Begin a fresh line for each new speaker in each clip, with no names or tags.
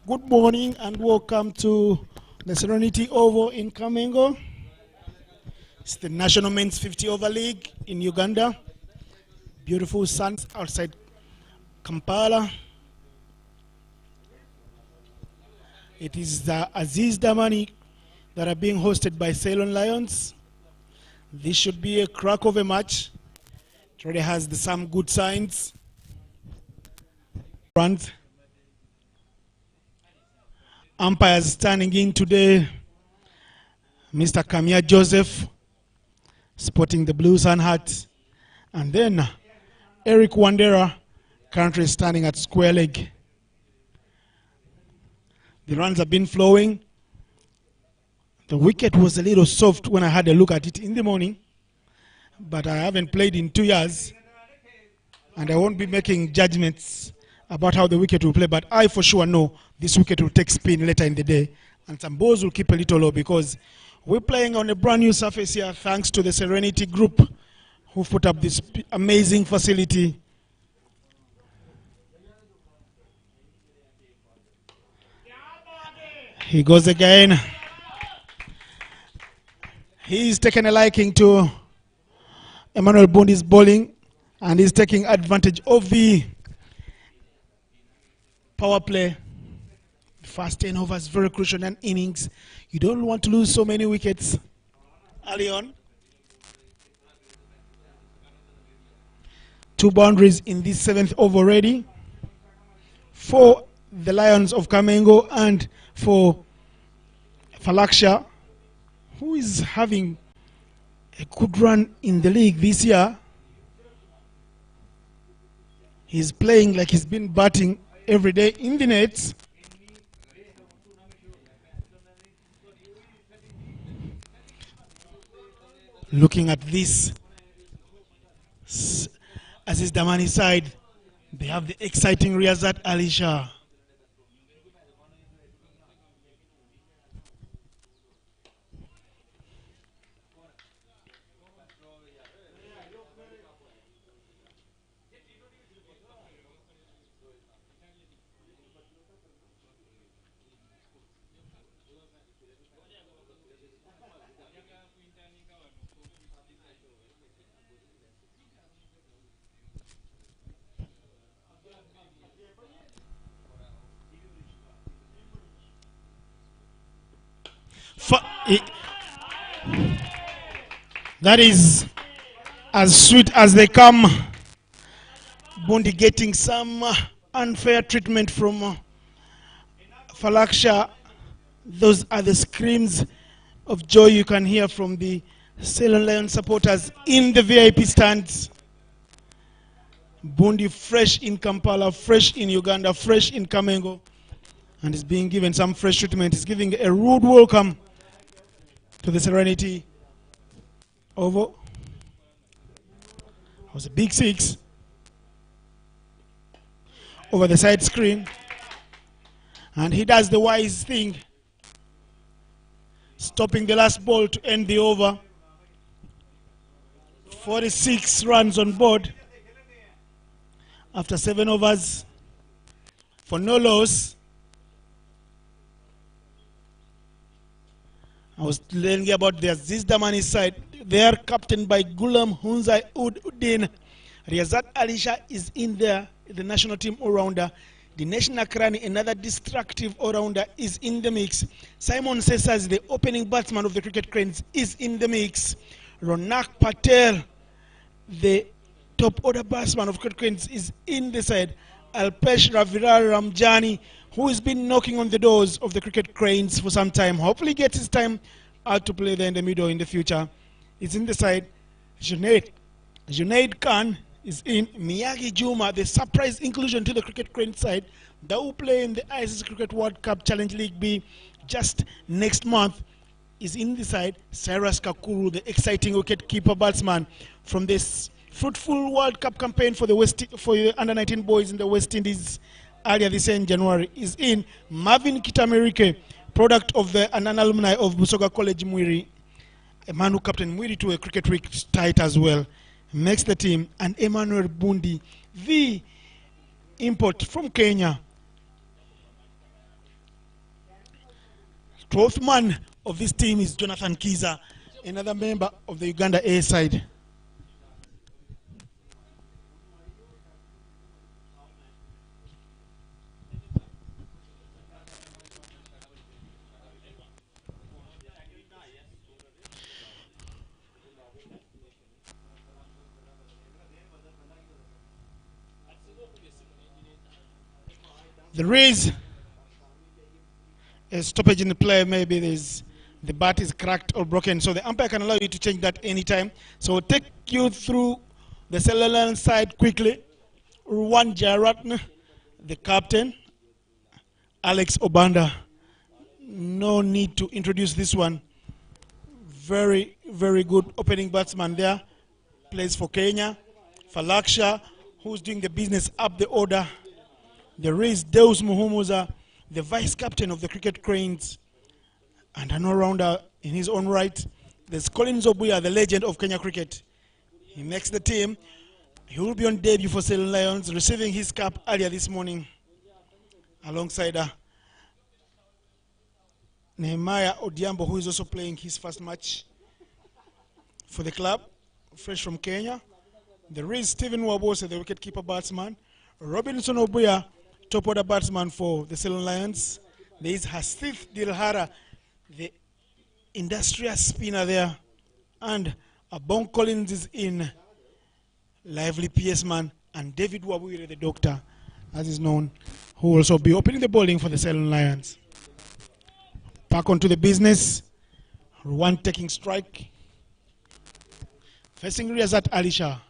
Good morning and welcome to the Serenity Oval in Kamengo. It's the National Men's 50 Over League in Uganda. Beautiful sun outside Kampala. It is the Aziz Damani that are being hosted by Ceylon Lions. This should be a crack of a match. It already has some good signs. Umpires standing in today, Mr. Kamia Joseph, sporting the blue sun hat, and then Eric Wandera, currently standing at square leg. The runs have been flowing. The wicket was a little soft when I had a look at it in the morning, but I haven't played in 2 years, and I won't be making judgments about how the wicket will play, but I for sure know this wicket will take spin later in the day, and some balls will keep a little low because we're playing on a brand new surface here thanks to the Serenity Group who put up this amazing facility. He goes again. He's taken a liking to Emmanuel Bundi's bowling, and he's taking advantage of the power play. First 10 overs, very crucial in innings. You don't want to lose so many wickets early on. 2 boundaries in this 7th over already for the Lions of Kamengo and for Falaksha, who is having a good run in the league this year. He's playing like he's been batting every day in the nets. Looking at this, Aziz Damani side, they have the exciting Riyazat Ali Shah. That is as sweet as they come. Bundi getting some unfair treatment from Falaksha. Those are the screams of joy you can hear from the Ceylon Lion supporters in the VIP stands. Bundi fresh in Kampala, fresh in Uganda, fresh in Kamengo, and is being given some fresh treatment. He's giving a rude welcome to the Serenity Oval. It was a big 6 over the side screen, and he does the wise thing, stopping the last ball to end the over. 46 runs on board after 7 overs for no loss. I was learning about the Aziz Damani side. They are captained by Gulam Hunzai Uddin. Riyazat Alisha is in there, the national team all-rounder. Dinesh Nakrani, another destructive all-rounder, is in the mix. Simon Sesas, the opening batsman of the Cricket Cranes, is in the mix. Ronak Patel, the top order batsman of Cricket Cranes, is in the side. Alpesh Raviral Ramjani, who has been knocking on the doors of the Cricket Cranes for some time, hopefully gets his time out to play there in the middle in the future. It's in the side. Junaid Khan is in. Miyagi Juma, the surprise inclusion to the Cricket Cranes side, that will play in the ICC Cricket World Cup Challenge League B. just next month is in the side. Cyrus Kakuru, the exciting wicket-keeper batsman from this fruitful World Cup campaign for the under-19 boys in the West Indies earlier this year in January, is in. Marvin Kitamirike, product of an alumni of Busoga College Mwiri, a man who captained Mwiri to a cricket week tight as well, makes the team. And Emmanuel Bundi, the import from Kenya, 12th man of this team is Jonathan Kiza, another member of the Uganda A side. There is a stoppage in the play. Maybe the bat is cracked or broken, so the umpire can allow you to change that anytime. So we'll take you through the Ceylon side quickly. Ruwan Jaratne, the captain. Alex Obanda. No need to introduce this one. Very, very good opening batsman there. Plays for Kenya. Falaksha, who's doing the business up the order. There is Deus Muhumuza, the vice captain of the Cricket Cranes, and an all-rounder in his own right. There's Collins Obuya, the legend of Kenya cricket. He makes the team. He will be on debut for Ceylon Lions, receiving his cap earlier this morning, alongside Nehemiah Odiambo, who is also playing his first match for the club, fresh from Kenya. There is Stephen Wabose, the wicket-keeper batsman. Robinson Obuya, top-order batsman for the Ceylon Lions. There is Hasith Dilhara, the industrious spinner there. And Abong Collins is in, lively PS man. And David Wabwire, the doctor, as is known, who will also be opening the bowling for the Ceylon Lions. Back onto the business. Ruwan taking strike. Facing Riyazat Alisha.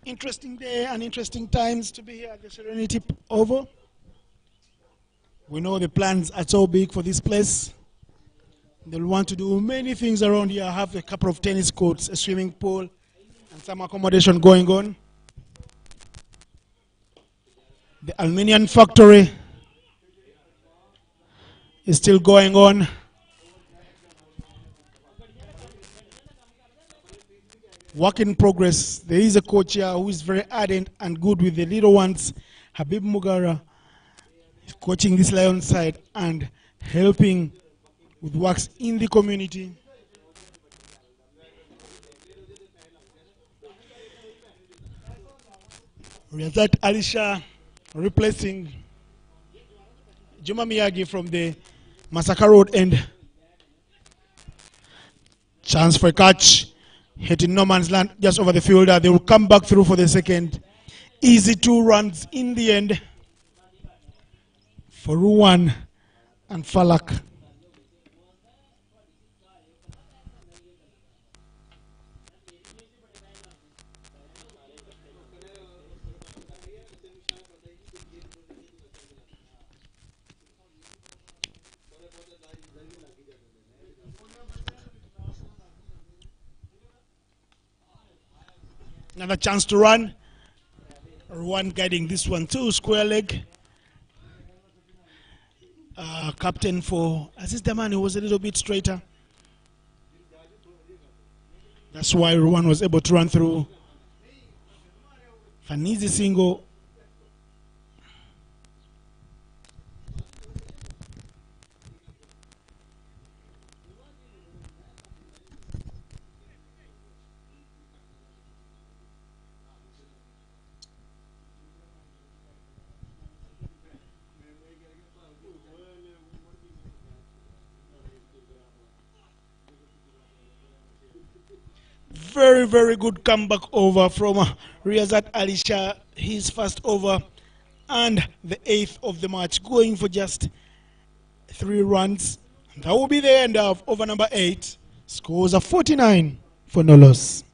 Interesting day and interesting times to be here at the Serenity Oval. We know the plans are so big for this place. They'll want to do many things around here. Have a couple of tennis courts, a swimming pool, and some accommodation going on. The Aluminium factory is still going on. Work in progress. There is a coach here who is very ardent and good with the little ones. Habib Mugara is coaching this Lion side and helping with works in the community. Riyazat Alisha replacing Juma Miyagi from the Masaka Road end. Chance for a catch. Hitting no man's land just over the fielder. They will come back through for the second. Easy 2 runs in the end for Ruwan and Falak. Another chance to run. Ruwan guiding this one too, square leg. Captain for Aziz Damani was a little bit straighter. That's why Ruwan was able to run through. An easy single. Very, very good comeback over from Riyazat Alisha, his first over and the 8th of the match, going for just 3 runs. That will be the end of over number 8. Scores are 49 for no loss.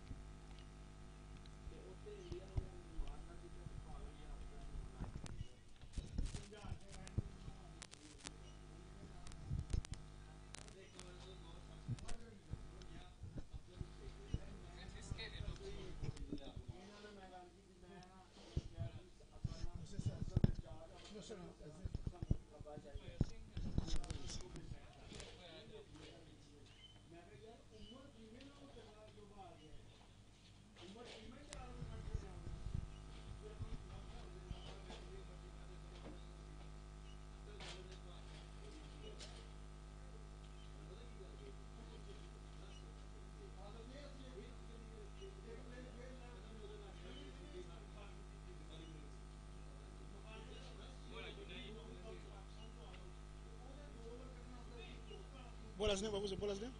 Bowler's name, what was the bowler's name?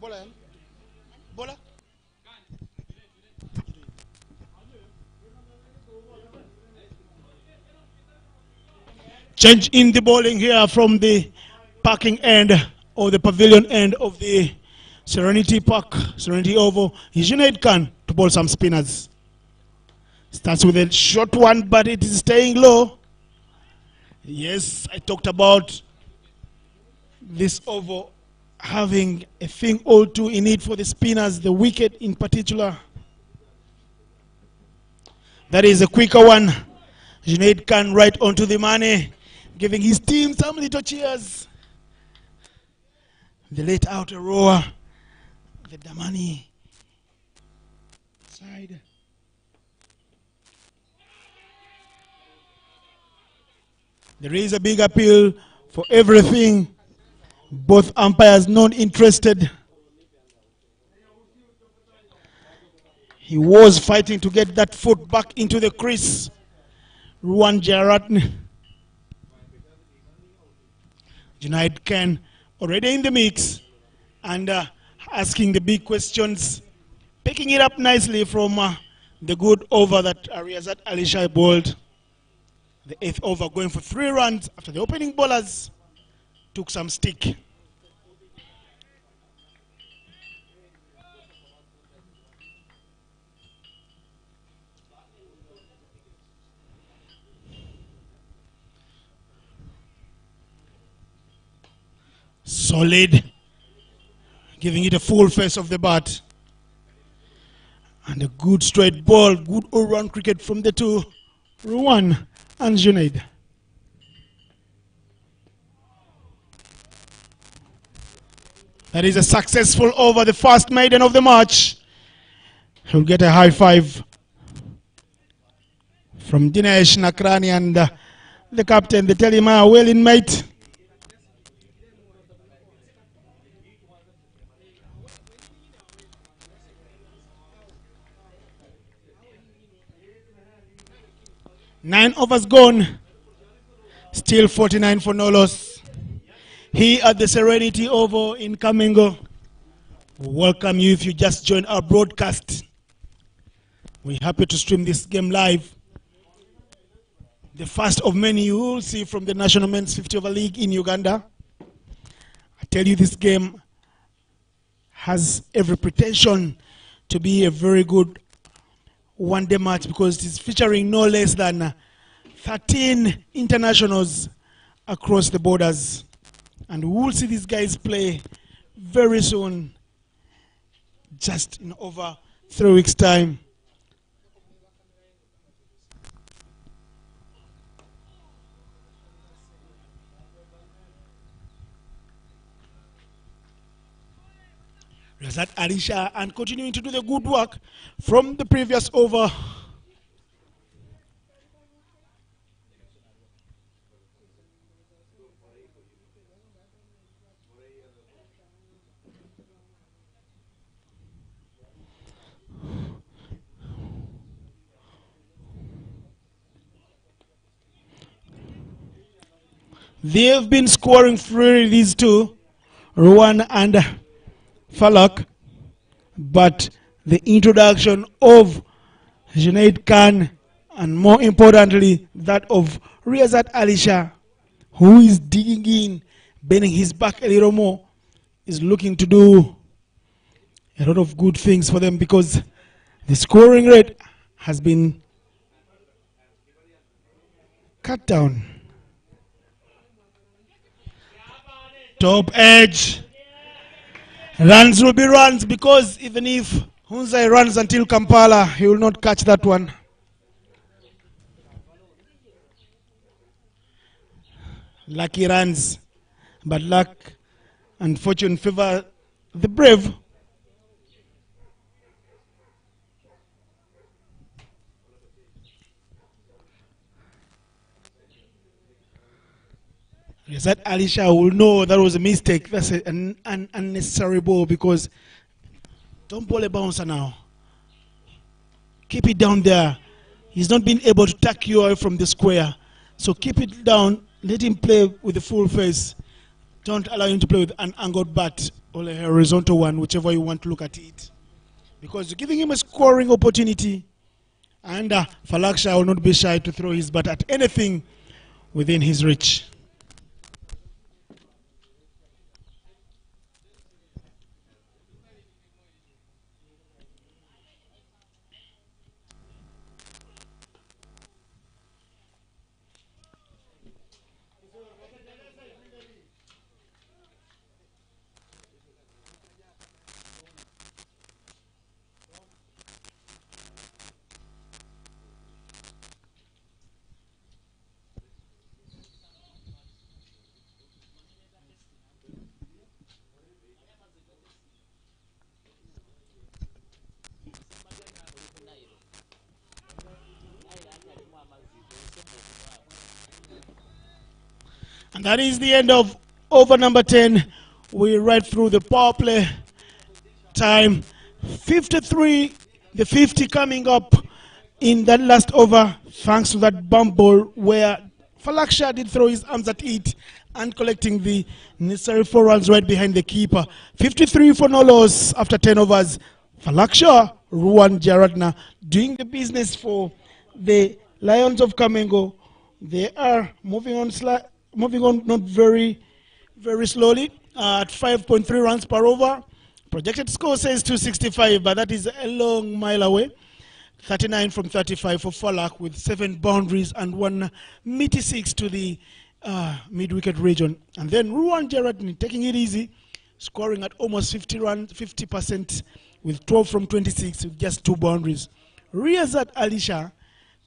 Bowler, eh? Bowler? Change in the bowling here from the parking end or the pavilion end of the Serenity Park, Serenity Oval. Junaid Khan to bowl some spinners. Starts with a short one, but it is staying low. Yes, I talked about this oval having a thing or two in it for the spinners, the wicket in particular. That is a quicker one. Junaid Khan right onto the money, giving his team some little cheers. The late outer rower, the Damani side. There is a big appeal for everything. Both umpires not interested. He was fighting to get that foot back into the crease. Ruwan Jaratne. Junaid Khan already in the mix and asking the big questions. Picking it up nicely from the good over that Riyazat Ali Shah bowled. The 8th over going for 3 runs after the opening bowlers took some stick. Solid, giving it a full face of the bat. And a good straight ball, good all-round cricket from the two, Ruwan and Junaid. That is a successful over, the first maiden of the match. He'll get a high five from Dinesh Nakrani and the captain. They tell him, well in, mate. Nine overs gone, still 49 for no loss. Here at the Serenity Oval in Kamengo. We welcome you if you just joined our broadcast. We're happy to stream this game live. The first of many you will see from the National Men's 50 Over League in Uganda. I tell you, this game has every pretension to be a very good one-day match because it is featuring no less than 13 internationals across the borders. And we will see these guys play very soon, just in over 3 weeks' time. Riyazat Ali Shah and continuing to do the good work from the previous over. They have been scoring freely, these two, Ruwan and Falak, but the introduction of Junaid Khan and more importantly that of Riyazat Ali Shah, who is digging in, bending his back a little more, is looking to do a lot of good things for them because the scoring rate has been cut down. Top edge. Runs will be runs because even if Hunzai runs until Kampala, he will not catch that one. Lucky runs, but luck and fortune favor the brave. Yes, that Alisha will know that was a mistake. That's an unnecessary ball because don't ball a bouncer now. Keep it down there. He's not been able to tuck you away from the square. So keep it down. Let him play with the full face. Don't allow him to play with an angled bat or a horizontal one, whichever you want to look at it. Because you're giving him a scoring opportunity. And Falaksha will not be shy to throw his bat at anything within his reach. And that is the end of over number 10. We right through the power play time. 53, the 50 coming up in that last over, thanks to that bump ball where Falaksha did throw his arms at it and collecting the necessary 4 runs right behind the keeper. 53 for no loss after 10 overs. Falaksha, Ruwan Jaratna doing the business for the Lions of Kamengo. They are moving on not very slowly at 5.3 runs per over. Projected score says 265, but that is a long mile away. 39 from 35 for Falak with 7 boundaries and 1 meaty 6 to the mid-wicket region. And then Ruwan Jaratni taking it easy, scoring at almost 50% with 12 from 26 with just 2 boundaries. Riyazat Alisha,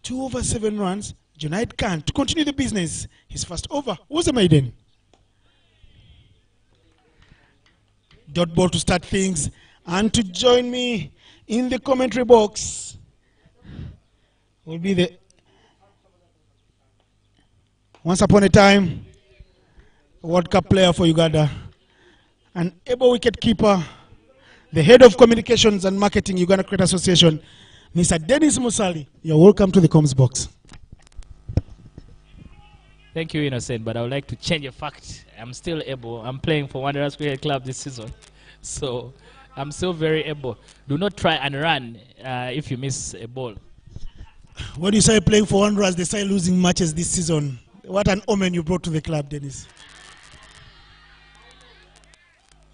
2 over 7 runs. Junaid Khan to continue the business. His first over was a maiden. Dot ball to start things. And to join me in the commentary box will be the once upon a time World Cup player for Uganda, an able wicket keeper, the head of communications and marketing Uganda Cricket Association, Mr. Dennis Musali. You're welcome to the comms box.
Thank you, Innocent, but I would like to change a fact. I'm still able. I'm playing for Wanderers Cricket Club this season. So I'm still very able. Do not try and run if you miss a ball.
When you say playing for Wanderers, they start losing matches this season. What an omen you brought to the club, Dennis.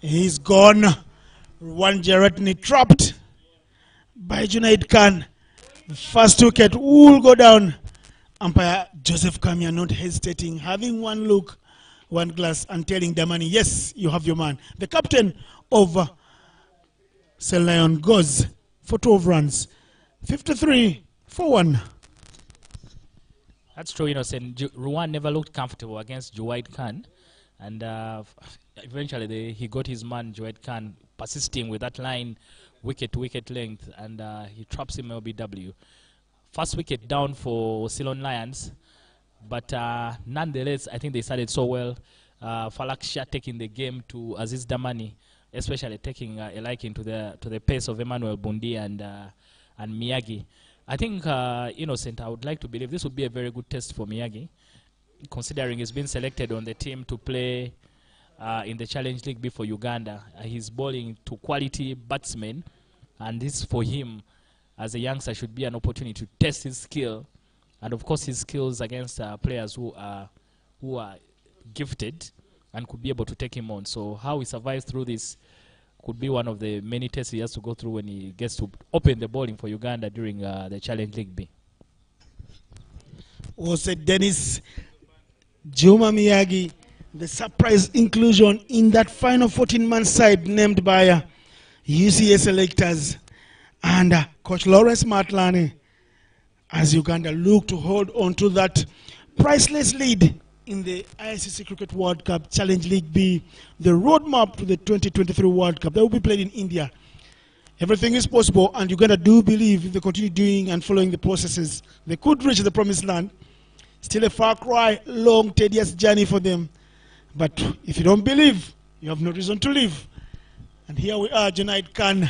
He's gone. Ruwan Jaratni trapped by Junaid Khan. The first wicket will go down. Umpire Joseph Kamia not hesitating, having one look, one glass, and telling Damani, yes, you have your man. The captain of Ceylon goes for 12 runs. 53 for 1.
That's true, Innocent. Ruwan never looked comfortable against Junaid Khan. And eventually he got his man, Junaid Khan, persisting with that line, wicket to wicket length, and he traps him LBW. First wicket down for Ceylon Lions, but nonetheless, I think they started so well. Falaksha taking the game to Aziz Damani, especially taking a liking to the pace of Emmanuel Bundi and Miyagi. I think, Innocent, I would like to believe this would be a very good test for Miyagi, considering he's been selected on the team to play in the Challenge League B for Uganda. He's bowling to quality batsmen, and this for him as a youngster should be an opportunity to test his skill, and of course his skills against players who are gifted and could be able to take him on. So how he survives through this could be one of the many tests he has to go through when he gets to open the bowling for Uganda during the Challenge League B.
Was it Dennis Juma Miyagi, the surprise inclusion in that final 14-man side named by UCA selectors and Coach Lawrence Matlani, as Uganda look to hold on to that priceless lead in the ICC Cricket World Cup Challenge League B, the roadmap to the 2023 World Cup that will be played in India. Everything is possible, and Uganda do believe if they continue doing and following the processes, they could reach the promised land. Still a far cry, long, tedious journey for them. But if you don't believe, you have no reason to live. And here we are, Junaid Khan,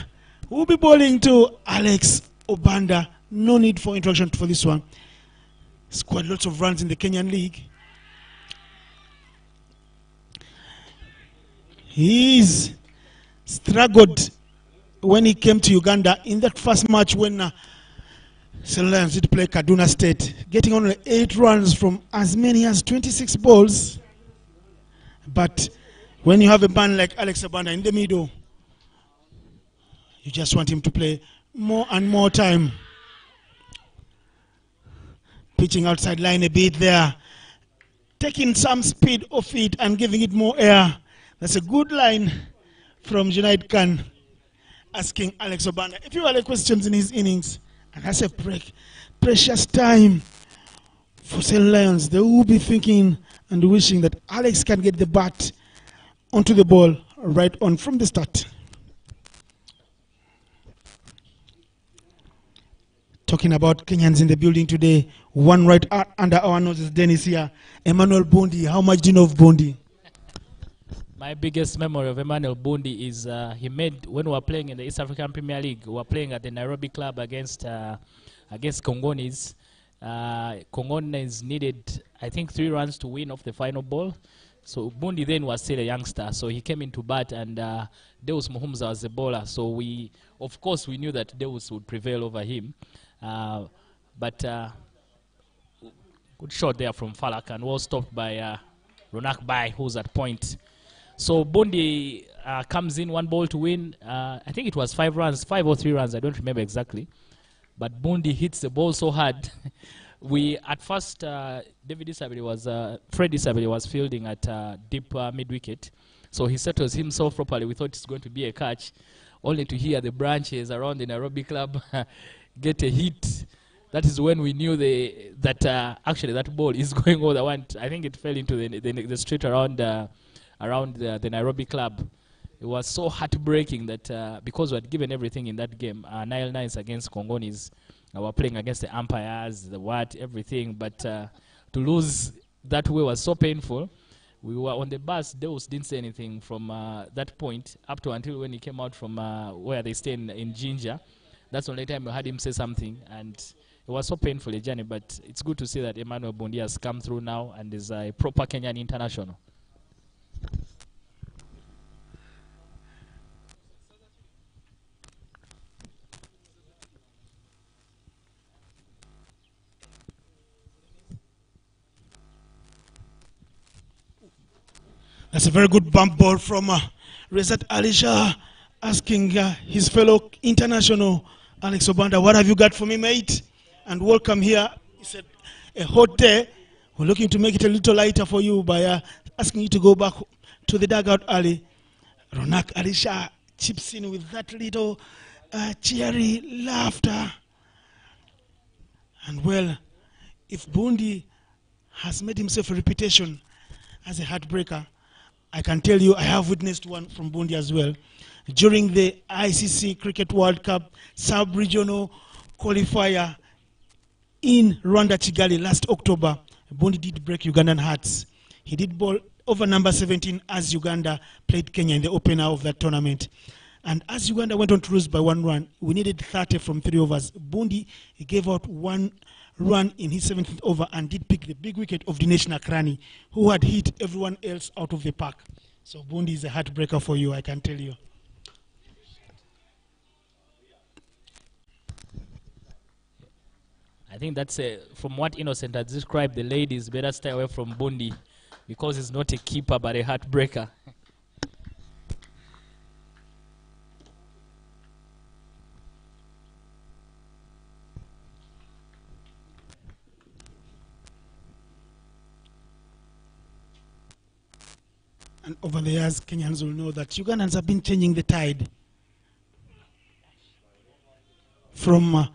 who will be bowling to Alex Obanda. No need for introduction for this one. Scored lots of runs in the Kenyan League. He's struggled when he came to Uganda in that first match when Ceylon did play Kaduna State, getting only 8 runs from as many as 26 balls. But when you have a man like Alex Obanda in the middle, you just want him to play more and more time. Pitching outside line a bit there, taking some speed off it and giving it more air. That's a good line from Junaid Khan, asking Alex Obanda if you have any questions in his innings. And that's a precious time for Ceylon Lions. They will be thinking and wishing that Alex can get the bat onto the ball right on from the start. Talking about Kenyans in the building today, one right under our noses, Dennis here. Emmanuel Bondi, how much do you know of Bondi?
My biggest memory of Emmanuel Bondi is he made, when we were playing in the East African Premier League, we were playing at the Nairobi club against Congonis. Congonis needed, I think, 3 runs to win off the final ball. So Bondi then was still a youngster, so he came into bat, and Deus Muhumza was the bowler. So we, of course, we knew that Deus would prevail over him. But good shot there from Falak, and was stopped by Ronak Bai, who's at point. So Bondi comes in, 1 ball to win. I think it was 5 runs, 5 or 3 runs, I don't remember exactly. But Bondi hits the ball so hard. We, at first, Fred Isabelle was fielding at deep mid-wicket. So he settles himself properly. We thought it's going to be a catch, only to hear the branches around the Nairobi club get a hit. That is when we knew that actually that ball is going all the way. I think it fell into the street around the Nairobi club. It was so heartbreaking that because we had given everything in that game, Nile Nines against Congonis, we were playing against the umpires, everything. But to lose that way was so painful. We were on the bus. Deus didn't say anything from that point up to until when he came out from where they stay in Ginger. That's the only time we heard him say something, and it was so painful a journey. But it's good to see that Emmanuel Bondi has come through now and is a proper Kenyan international.
That's a very good bump ball from Rezat Alisha, asking his fellow international Alex Obanda, what have you got for me, mate? And welcome here. He said, a hot day. We're looking to make it a little lighter for you by asking you to go back to the dugout early. Ronak Alisha chips in with that little cheery laughter. And well, if Bondi has made himself a reputation as a heartbreaker, I can tell you I have witnessed one from Bondi as well. During the ICC Cricket World Cup sub-regional qualifier in Rwanda, Kigali last October, Bondi did break Ugandan hearts. He did bowl over number 17 as Uganda played Kenya in the opener of that tournament. And as Uganda went on to lose by 1 run, we needed 30 from 3 overs. Bondi gave out 1 run in his 17th over and did pick the big wicket of Dinesh Nakrani, who had hit everyone else out of the park. So Bondi is a heartbreaker for you, I can tell you.
I think that's from what Innocent has described, the ladies better stay away from Bondi because he's not a keeper but a heartbreaker.
And over the years, Kenyans will know that Ugandans have been changing the tide from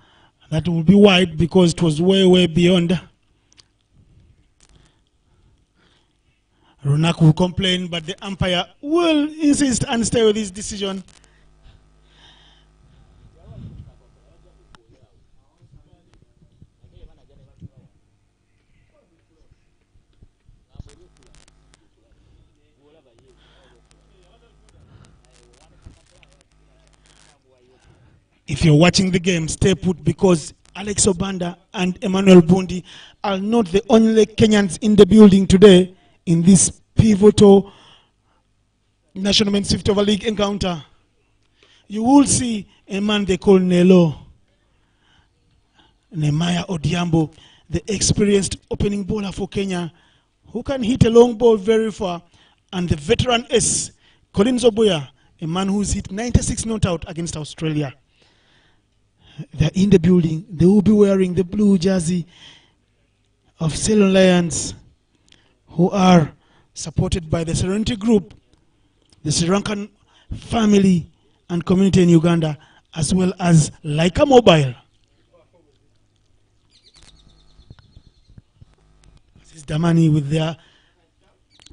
that will be wide because it was way, way beyond. Ronak will complain, but the umpire will insist and stay with his decision. If you're watching the game, stay put because Alex Obanda and Emmanuel Bundi are not the only Kenyans in the building today in this pivotal National Men's 50 Over League encounter. You will see a man they call Nelo, Nehemiah Odiambo, the experienced opening bowler for Kenya, who can hit a long ball very far, and the veteran ace, Colin Zoboya, a man who's hit 96 not out against Australia. They're in the building. They will be wearing the blue jersey of Ceylon Lions, who are supported by the Serenity Group, the Sri Lankan family and community in Uganda, as well as Laika Mobile. This is Damani with their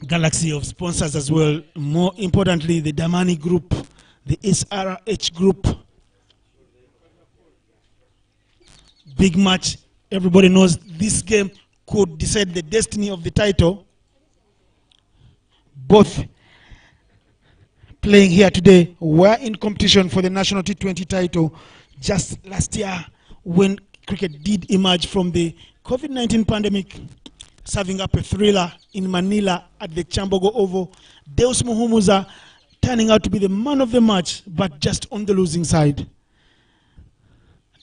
galaxy of sponsors as well. More importantly, the Damani Group, the SRH Group. Big match. Everybody knows this game could decide the destiny of the title. Both playing here today were in competition for the national T20 title just last year when cricket did emerge from the COVID-19 pandemic, serving up a thriller in Manila at the Chambogo Oval. Deus Muhumuza turning out to be the man of the match, but just on the losing side.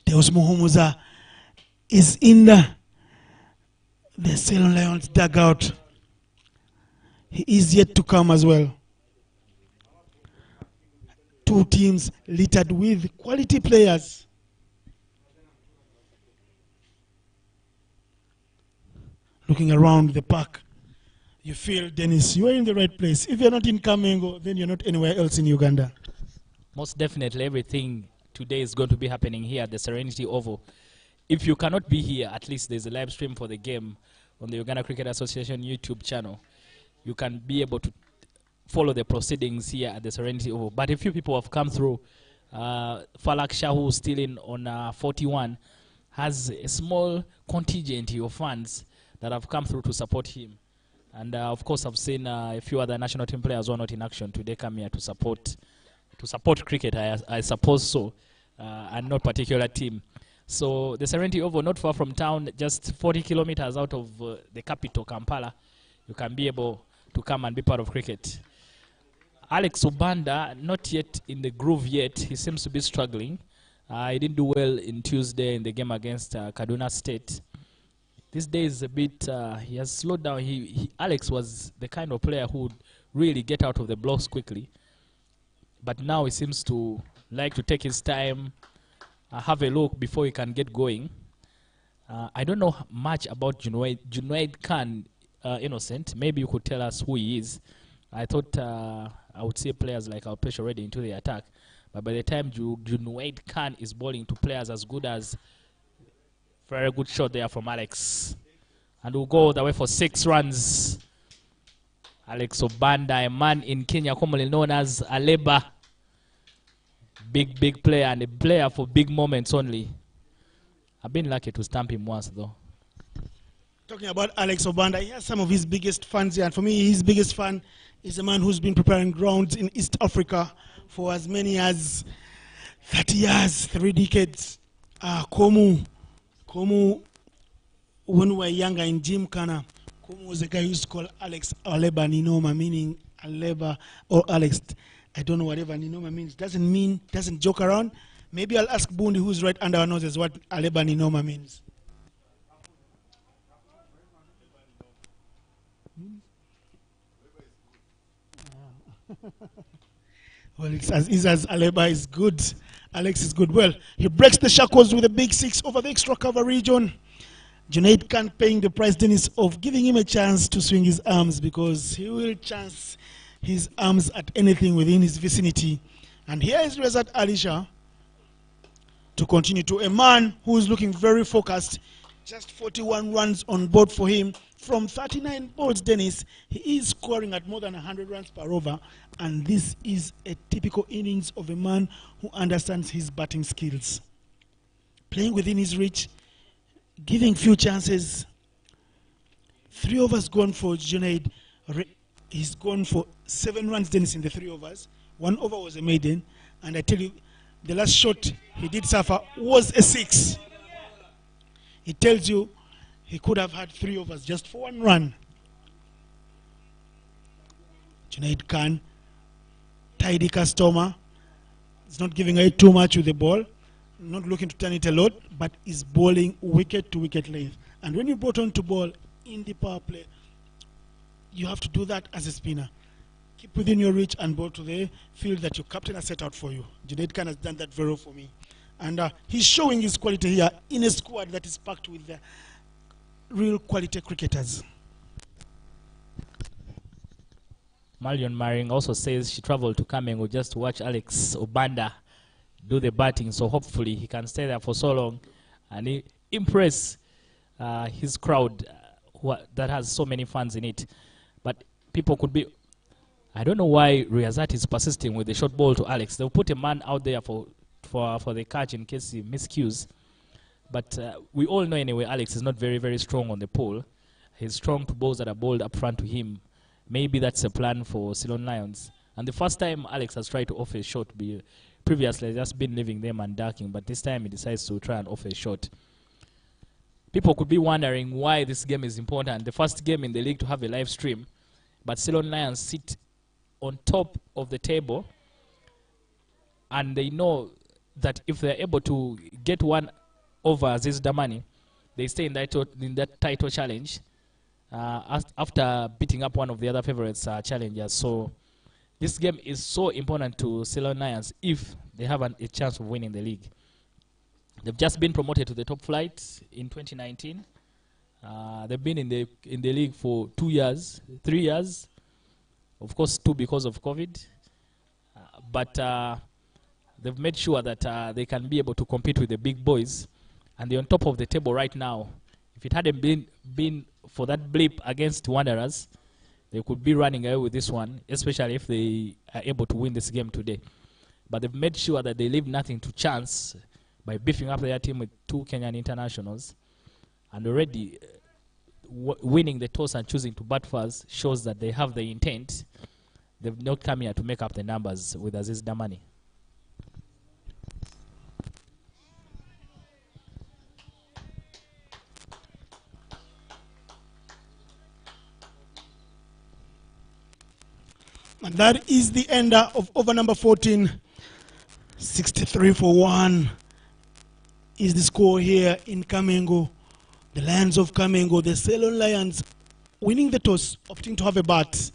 Deus Muhumuza is in the Ceylon Lions dugout. He is yet to come as well. Two teams littered with quality players. Looking around the park, you feel, Dennis, you are in the right place. If you're not in Kamengo, then you're not anywhere else in Uganda.
Most definitely, everything today is going to be happening here at the Serenity Oval. If you cannot be here, at least there's a live stream for the game on the Uganda Cricket Association YouTube channel. You can be able to follow the proceedings here at the Serenity Oval. But a few people have come through. Falak Shahu, still in on 41, has a small contingent of fans that have come through to support him. And of course, I've seen a few other national team players who are not in action today come here to support cricket, I suppose so, and not particular team. So the Serenity Oval, not far from town, just 40 kilometers out of the capital, Kampala. You can be able to come and be part of cricket. Alex Obanda, not yet in the groove yet. He seems to be struggling. He didn't do well in Tuesday in the game against Kaduna State. These days a bit, he has slowed down. Alex was the kind of player who would really get out of the blocks quickly. But now he seems to like to take his time, have a look before he can get going. I don't know much about Junaid Khan, Innocent. Maybe you could tell us who he is. I thought I would see players like Alpesh already into the attack. But by the time Junaid Khan is bowling to players as good as, very good shot there from Alex. And we'll go all the way for 6 runs. Alex Obanda, a man in Kenya commonly known as Aleba. Big player, and a player for big moments only. I've been lucky to stamp him once though.
Talking about Alex Obanda, he has some of his biggest fans here, and for me his biggest fan is a man who's been preparing grounds in East Africa for as many as 30 years, 3 decades. Komu, when we were younger in Gym Kana, Komu was a guy who used to call Alex Aleba Ninoma, meaning Aleba or Alex. I don't know whatever Ninoma means. Doesn't joke around. Maybe I'll ask Bundi, who's right under our noses, what Aleba Ninoma means. Well, it's as easy as Aleba is good. Alex is good. Well, he breaks the shackles with a big 6 over the extra cover region. Junaid Khan paying the price, Dennis, of giving him a chance to swing his arms, because he will chance his arms at anything within his vicinity. And here is Rezaat Ali Shah to continue to a man who is looking very focused. Just 41 runs on board for him from 39 balls, Dennis. He is scoring at more than 100 runs per over, and this is a typical innings of a man who understands his batting skills. Playing within his reach, giving few chances. 3 overs gone for Junaid. He's gone for 7 runs, Dennis, in the 3 overs. 1 over was a maiden, and I tell you, the last shot he did suffer was a 6. It tells you he could have had 3 overs just for 1 run. Junaid Khan, tidy customer. He's not giving away too much with the ball, not looking to turn it a lot, but is bowling wicket to wicket length. And when you brought on to ball in the power play, you have to do that as a spinner. Keep within your reach and bowl to the field that your captain has set out for you. Junaid Khan has done that very well for me. And he's showing his quality here in a squad that is packed with the real quality cricketers.
Marion Maring also says she traveled to Kamengo just to watch Alex Obanda do the batting, so hopefully he can stay there for so long and impress his crowd that has so many fans in it. But people could be... I don't know why Rezaat is persisting with the short ball to Alex. They'll put a man out there for the catch in case he miscues. But we all know anyway Alex is not very, very strong on the pole. He's strong to balls that are bowled up front to him. Maybe that's a plan for Ceylon Lions. And the first time Alex has tried to offer a shot, previously he's just been leaving them and ducking, but this time he decides to try and offer a shot. People could be wondering why this game is important. The first game in the league to have a live stream, but Ceylon Lions sit on top of the table, and they know that if they're able to get one over Aziz Damani, they stay in that title challenge after beating up one of the other favorites challengers. So this game is so important to Ceylon Lions if they have a chance of winning the league. They've just been promoted to the top flight in 2019. They've been in the league for 2 years, 3 years. Of course, 2 because of COVID. But they've made sure that they can be able to compete with the big boys. And they're on top of the table right now. If it hadn't been for that blip against Wanderers, they could be running away with this one, especially if they are able to win this game today. But they've made sure that they leave nothing to chance by beefing up their team with 2 Kenyan internationals. And already winning the toss and choosing to bat first shows that they have the intent. They've not come here to make up the numbers with Aziz Damani.
And that is the ender of over number 14. 63 for 1 is the score here in Kamengo. The Lions of Kamengo, the Ceylon Lions, winning the toss, opting to have a bat.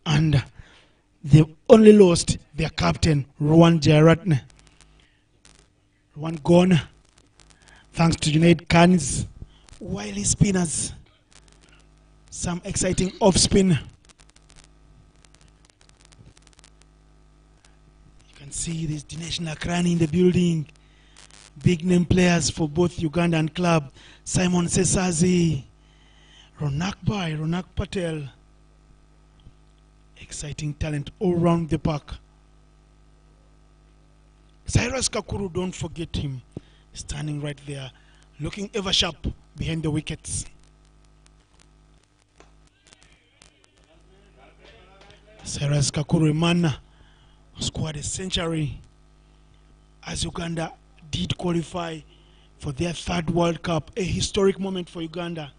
And they only lost their captain, Rowan Jayaratne. Rowan gone, thanks to Junaid Khan's wily spinners. Some exciting off-spin. See, there's Dinesh Nakrani in the building. Big name players for both Uganda and club. Simon Sesazi, Ronak Bhai, Ronak Patel. Exciting talent all around the park. Cyrus Kakuru, don't forget him. Standing right there, looking ever sharp behind the wickets. Cyrus Kakuru, a man scored a century as Uganda did qualify for their 3rd World Cup, a historic moment for Uganda.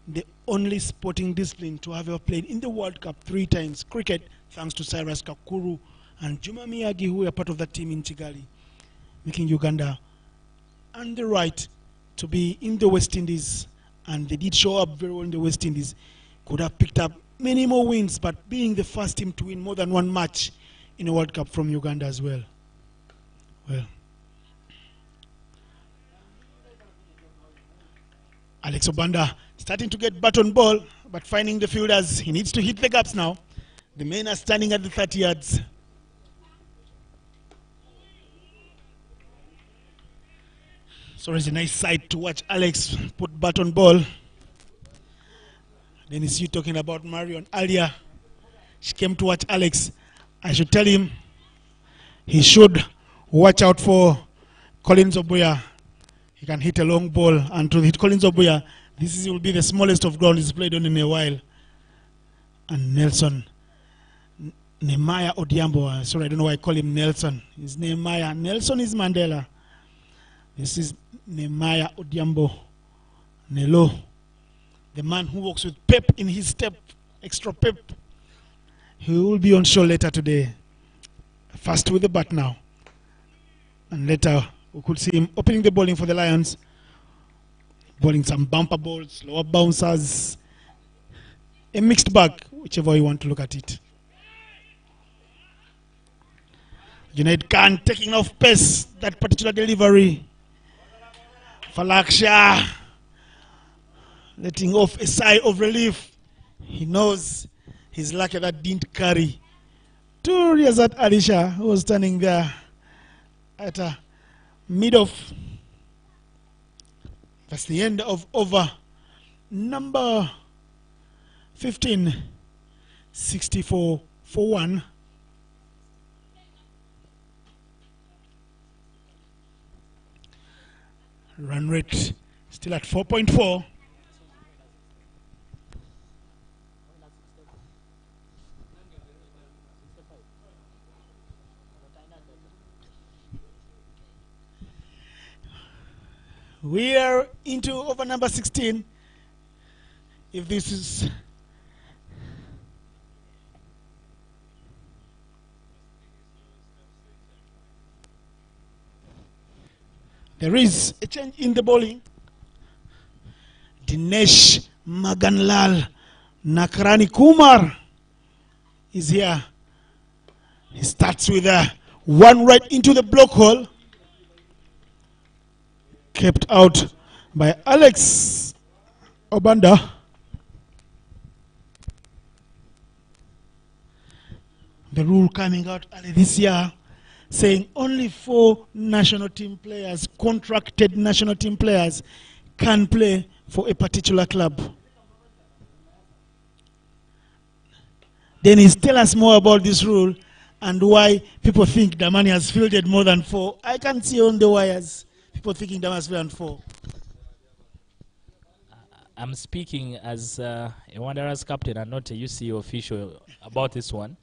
The only sporting discipline to have ever played in the World Cup 3 times, cricket, thanks to Cyrus Kakuru and Juma Miyagi, who were part of that team in Kigali, making Uganda earn the right to be in the West Indies. And they did show up very well in the West Indies. Could have picked up many more wins, but being the first team to win more than 1 match in a World Cup from Uganda as well. Well, Alex Obanda starting to get bat on ball, but finding the fielders. He needs to hit the gaps now. The men are standing at the 30 yards. So it's a nice sight to watch Alex put bat on ball. Then is you talking about Marion earlier. She came to watch Alex. I should tell him he should watch out for Collins Obuya. He can hit a long ball, and to hit Collins Obuya, will be the smallest of ground he's played on in a while. And Nelson, Nehemiah Odiambo, sorry, I don't know why I call him Nelson. His Nehemiah. Nelson is Mandela. This is Nehemiah Odiambo, Nelo, the man who walks with pep in his step, extra pep. He will be on show later today. First with the bat now. And later we could see him opening the bowling for the Lions. Bowling some bumper balls, lower bouncers. A mixed bag, whichever you want to look at it. Junaid Khan taking off pace, that particular delivery. Falaksha letting off a sigh of relief. He knows he's lucky that didn't carry to Riyazat Alisha, who was standing there at a mid-off. That's the end of over number 15, 64 for 1. Run rate still at 4.4. We are into over number 16. If this is there is a change in the bowling. Dinesh Maganlal Nakrani Kumar is here. He starts with a one right into the block hole. Kept out by Alex Obanda. The rule coming out early this year saying only 4 national team players, contracted national team players, can play for a particular club. Dennis, tell us more about this rule and why people think Damani has fielded more than 4. I can see on the wires people thinking Damani has fielded 4.
I'm speaking as a Wanderers captain and not a UC official about this one.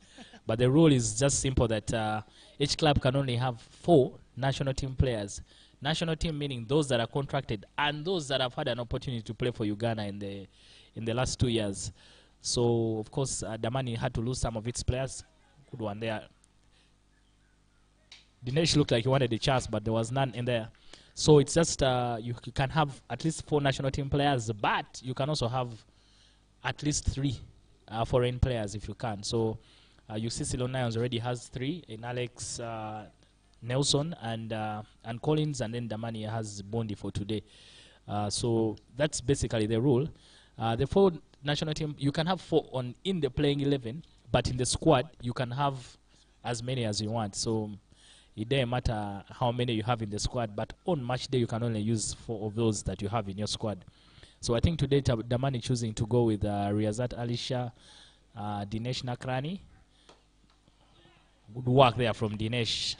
But the rule is just simple that each club can only have 4 national team players. National team meaning those that are contracted and those that have had an opportunity to play for Uganda in the last 2 years. So, of course, Damani had to lose some of its players. Good one there. Dinesh looked like he wanted a chance, but there was none in there. So it's just you can have at least 4 national team players, but you can also have at least 3 foreign players if you can. So you see Ceylon Lions already has 3 in Alex Nelson and Collins, and then Damani has Bondi for today. So that's basically the rule. The 4 national team, you can have 4 in the playing 11, but in the squad you can have as many as you want. So it doesn't matter how many you have in the squad, but on match day you can only use 4 of those that you have in your squad. So I think today Damani choosing to go with Riyazat Alisha, Dinesh Nakrani. Good work there from Dinesh,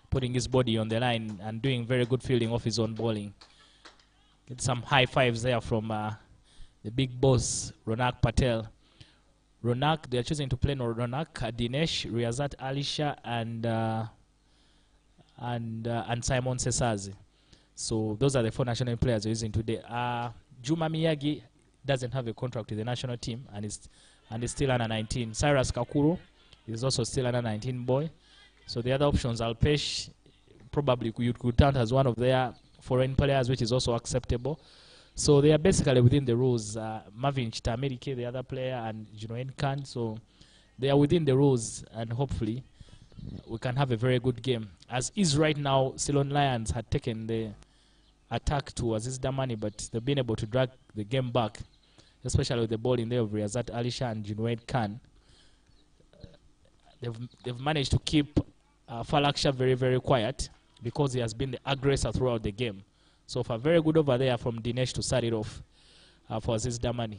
putting his body on the line and doing very good fielding off his own bowling. Get some high fives there from the big boss, Ronak Patel. Ronak, they are choosing to play Ronak, Dinesh, Riyazat Alisha, and Simon Sesazi. So those are the 4 national players we're using today. Juma Miyagi doesn't have a contract with the national team and is still under 19. Cyrus Kakuro is also still under 19 boy. So the other options, Alpesh, probably you could count as one of their foreign players, which is also acceptable. So they are basically within the rules. Marvin Chitamerike, the other player, and Junoen Khan. So they are within the rules, and hopefully we can have a very good game. As is right now, Ceylon Lions had taken the attack to Aziz Damani, but they've been able to drag the game back, especially with the ball in there of Riyazat Alisha and Junoen Khan. they've managed to keep Falaksha very, very quiet because he has been the aggressor throughout the game. So for very good over there from Dinesh to start it off for Aziz Damani.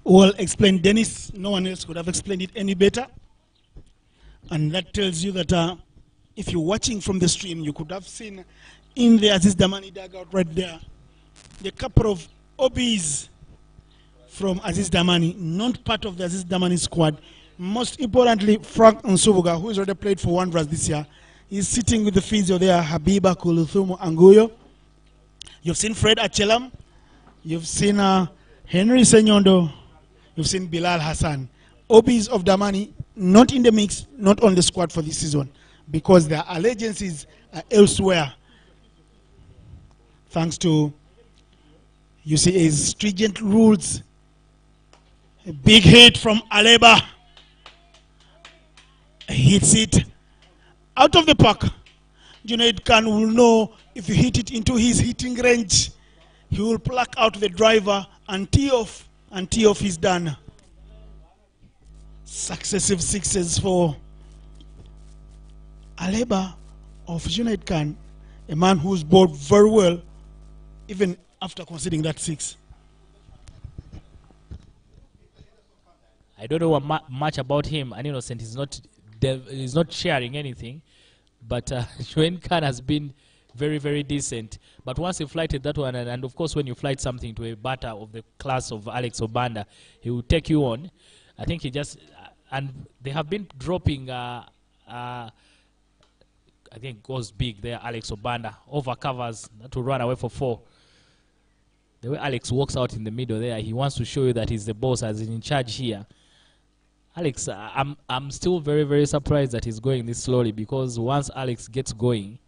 Well explained, Dennis. No one else could have explained it any better. And that tells you that if you're watching from the stream, you could have seen in the Aziz Damani dugout right there the couple of OBs from Aziz Damani, not part of the Aziz Damani squad. Most importantly, Frank Nsubuga, who has already played for Wanderers this year, is sitting with the physio there, Habiba Kuluthumu Anguyo. You've seen Fred Achelam. You've seen Henry Senyondo. You've seen Bilal Hassan. OBs of Damani, not in the mix, not on the squad for this season, because their allegiances are elsewhere. Thanks to UCA's stringent rules. A big hit from Aleba. Hits it out of the park. Junaid Khan will know if you hit it into his hitting range, he will pluck out the driver and tee off, and tee off is done. Successive sixes for Aleba of Junaid Khan, a man who's bowled very well even after conceding that six.
I don't know much about him, and Innocent is not sharing anything, but Junaid Khan has been very, very decent. But once he flighted that one, and of course when you flight something to a batter of the class of Alex Obanda, he will take you on. I think he just, and they have been dropping, I think goes big there, Alex Obanda, over covers to run away for 4. The way Alex walks out in the middle there, he wants to show you that he's the boss, as in charge here. Alex, I'm still very, very surprised that he's going this slowly, because once Alex gets going,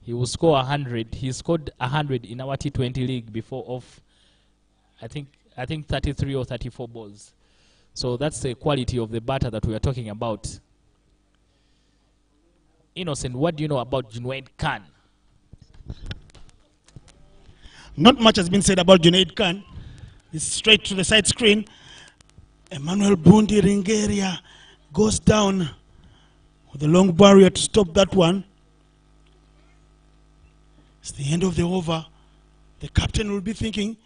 he will score 100. He scored 100 in our T20 league before off, I think 33 or 34 balls. So that's the quality of the batter that we are talking about. Innocent, what do you know about Junaid Khan?
Not much has been said about Junaid Khan. It's straight to the side screen. Emmanuel Bundi Ringeria goes down with a long barrier to stop that one. It's the end of the over. The captain will be thinking,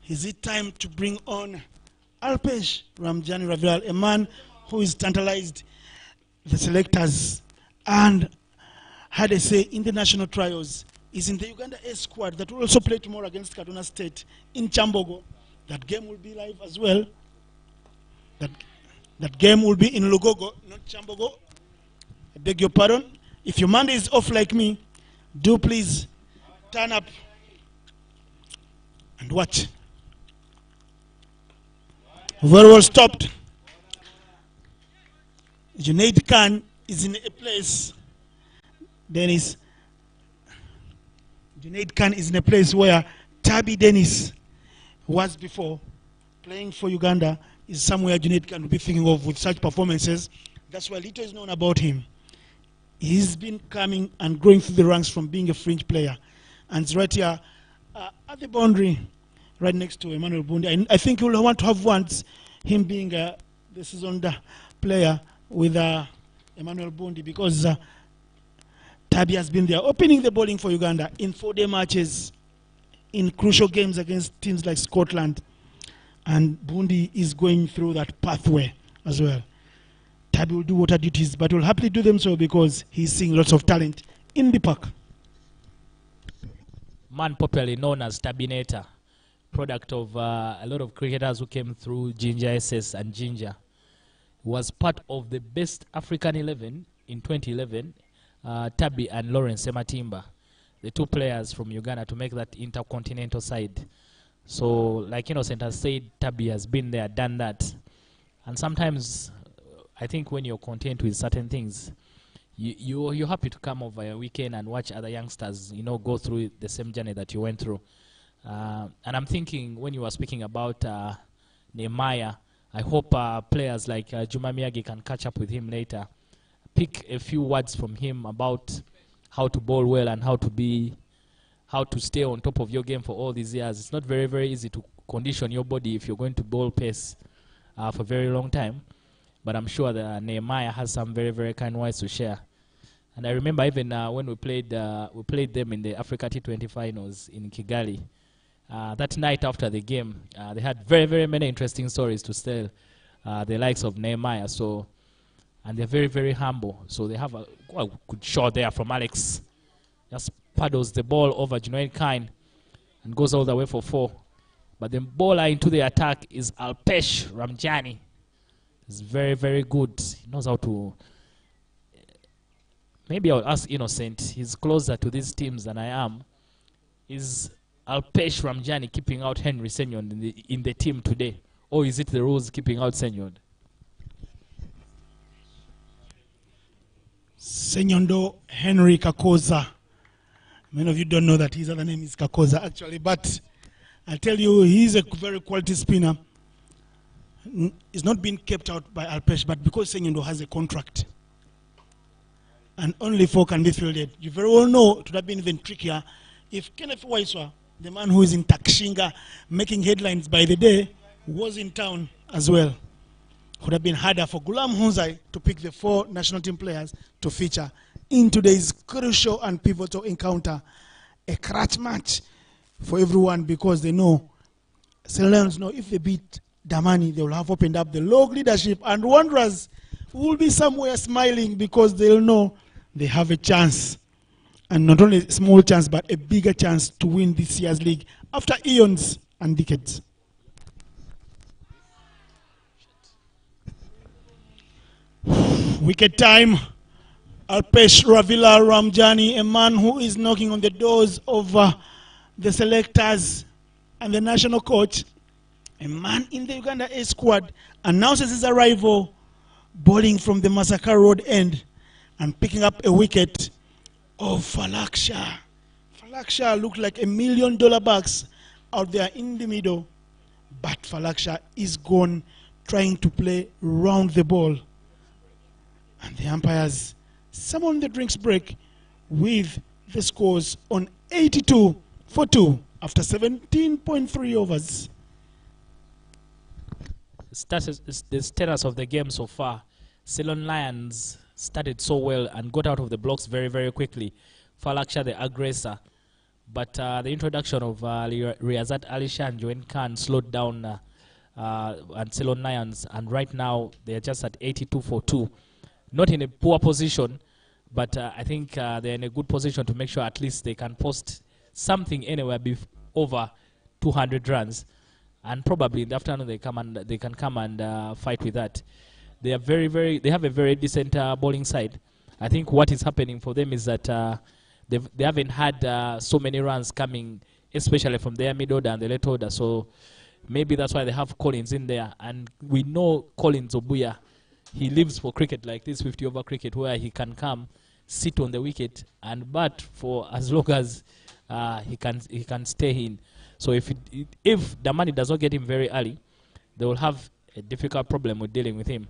is it time to bring on Alpesh Ramjani Raviral, a man who is tantalized the selectors and had a say in the national trials. Is in the Uganda A squad that will also play tomorrow against Kaduna State in Chambogo. That game will be live as well. That game will be in Lugogo, not Chambogo. I beg your pardon. If your Monday is off like me, do please turn up and watch. Very well stopped. Junaid Khan is in a place. Dennis. Junaid Khan is in a place where Tabi Dennis was before. Playing for Uganda is somewhere Junaid Khan will be thinking of with such performances. That's why little is known about him. He's been coming and growing through the ranks from being a fringe player. And it's right here at the boundary, right next to Emmanuel Bundi. I think you'll want to have once him being the seasoned player with Emmanuel Bundi, because Tabi has been there opening the bowling for Uganda in 4-day matches, in crucial games against teams like Scotland. And Bundi is going through that pathway as well. Tabi will do water duties, but will happily do them so because he's seeing lots of talent in the park.
Man popularly known as Tabinator, product of a lot of cricketers who came through Ginger SS and Ginger, was part of the best African 11 in 2011, Tabi and Lawrence Sematimba, the two players from Uganda to make that intercontinental side. So, like Innocent has said, Tabi has been there, done that. And sometimes, I think when you're content with certain things, you're happy to come over a weekend and watch other youngsters, go through the same journey that you went through. And I'm thinking, when you were speaking about Nehemiah, I hope players like Juma Miyagi can catch up with him later. Pick a few words from him about how to bowl well and how to stay on top of your game for all these years. It's not very, very easy to condition your body if you're going to bowl pace for a very long time. But I'm sure that Nehemiah has some very, very kind words to share. And I remember even when we played them in the Africa T20 finals in Kigali. That night after the game, they had very, very many interesting stories to tell, the likes of Nehemiah. So, and they're very, very humble. So they have a good shot there from Alex. Just paddles the ball over Junaid Khan and goes all the way for 4. But the bowler into the attack is Alpesh Ramjani. He's very, very good. He knows how to... Maybe I'll ask Innocent. He's closer to these teams than I am. Is Alpesh Ramjani keeping out Henry Senyon in the team today? Or is it the rules keeping out Senyon?
Senyondo Henry Kakoza. Many of you don't know that his other name is Kakoza actually, but I'll tell you, he's a very quality spinner. He's not being kept out by Alpesh, but because Senyondo has a contract and only 4 can be fielded, you very well know it would have been even trickier if Kenneth Waiswa, the man who is in Takshinga making headlines by the day, was in town as well. It would have been harder for Gulam Hunzai to pick the 4 national team players to feature in today's crucial and pivotal encounter. A crutch match for everyone because they know, Ceylon know if they beat Damani, they will have opened up the log leadership, and Wanderers will be somewhere smiling because they'll know they have a chance. And not only a small chance, but a bigger chance to win this year's league after eons and decades. Wicket time. Alpesh Ravila Ramjani, a man who is knocking on the doors of the selectors and the national coach, a man in the Uganda A squad, announces his arrival, bowling from the Massacre Road end and picking up a wicket of Falaksha. Falaksha looked like $1 million bucks out there in the middle, but Falaksha is gone trying to play round the ball. And the umpires summon the drinks break with the scores on 82 for 2 after 17.3 overs.
The status of the game so far. Ceylon Lions started so well and got out of the blocks very, very quickly. Falaksha, the aggressor. But the introduction of Riyazat Alisha and Joen Khan slowed down and Ceylon Lions. And right now, they are just at 82 for 2. Not in a poor position, but I think they're in a good position to make sure at least they can post something anywhere over 200 runs. And probably in the afternoon they can come and fight with that. They have a very decent bowling side. I think what is happening for them is that they haven't had so many runs coming, especially from their mid order and the late order. So maybe that's why they have Collins in there. And we know Collins Obuya, he lives for cricket like this, 50 over cricket, where he can come, sit on the wicket, and bat for as long as he can stay in. So if Damani does not get him very early, they will have a difficult problem with dealing with him.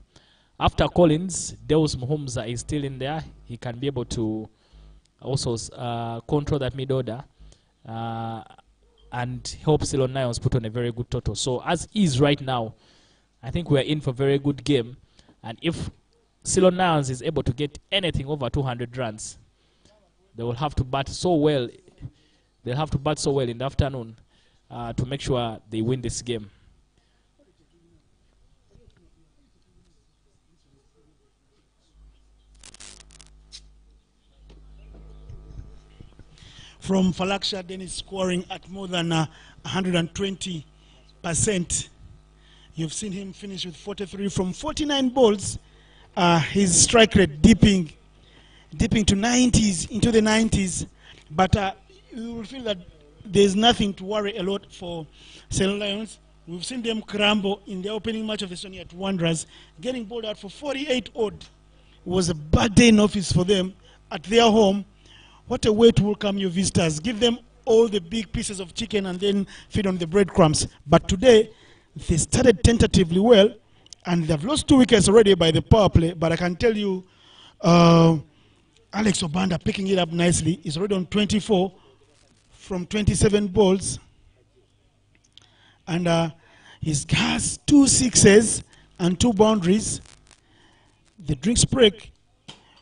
After Collins, Deus Muhumza is still in there. He can be able to also control that mid order and help Ceylon Lions put on a very good total. So as is right now, I think we are in for a very good game. And if Ceylon Lions is able to get anything over 200 runs, they will have to bat so well. They'll have to bat so well in the afternoon to make sure they win this game.
From Falaksha, Dennis scoring at more than 120%. You've seen him finish with 43 from 49 balls. His strike rate dipping to 90s, into the 90s. But you will feel that there's nothing to worry a lot for Ceylon Lions. We've seen them crumble in the opening match of the season at Wanderers, getting bowled out for 48 odd. It was a bad day in office for them at their home. What a way to welcome your visitors. Give them all the big pieces of chicken and then feed on the breadcrumbs. But today, they started tentatively well, and they've lost 2 wickets already by the power play. But I can tell you, Alex Obanda picking it up nicely. He's already on 24 from 27 balls. And he has 2 sixes and 2 boundaries. The drinks break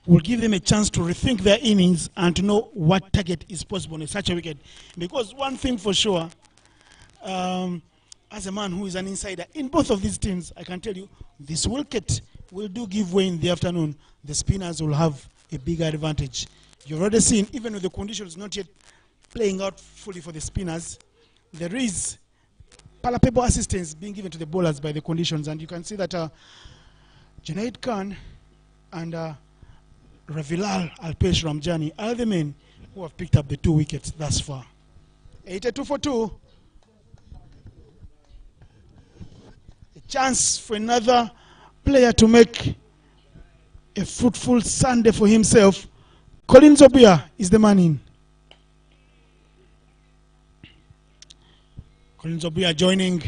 will give them a chance to rethink their innings and to know what target is possible on such a wicket. Because one thing for sure, as a man who is an insider in both of these teams, I can tell you this wicket will do give way in the afternoon. The spinners will have a bigger advantage. You've already seen, even with the conditions not yet playing out fully for the spinners, there is palpable assistance being given to the bowlers by the conditions, and you can see that Junaid Khan and Ravilal Alpesh Ramjani are the men who have picked up the 2 wickets thus far. 82 for 2. A chance for another player to make a fruitful Sunday for himself. Colin Zobia is the man in. Colin Zobia joining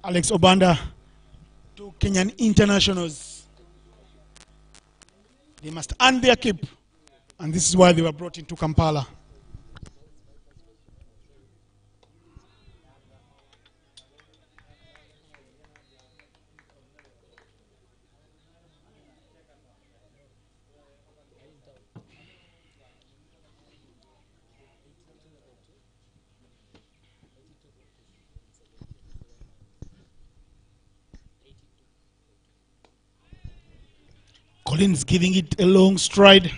Alex Obanda, 2 Kenyan internationals. They must earn their keep, and this is why they were brought into Kampala. Collins giving it a long stride.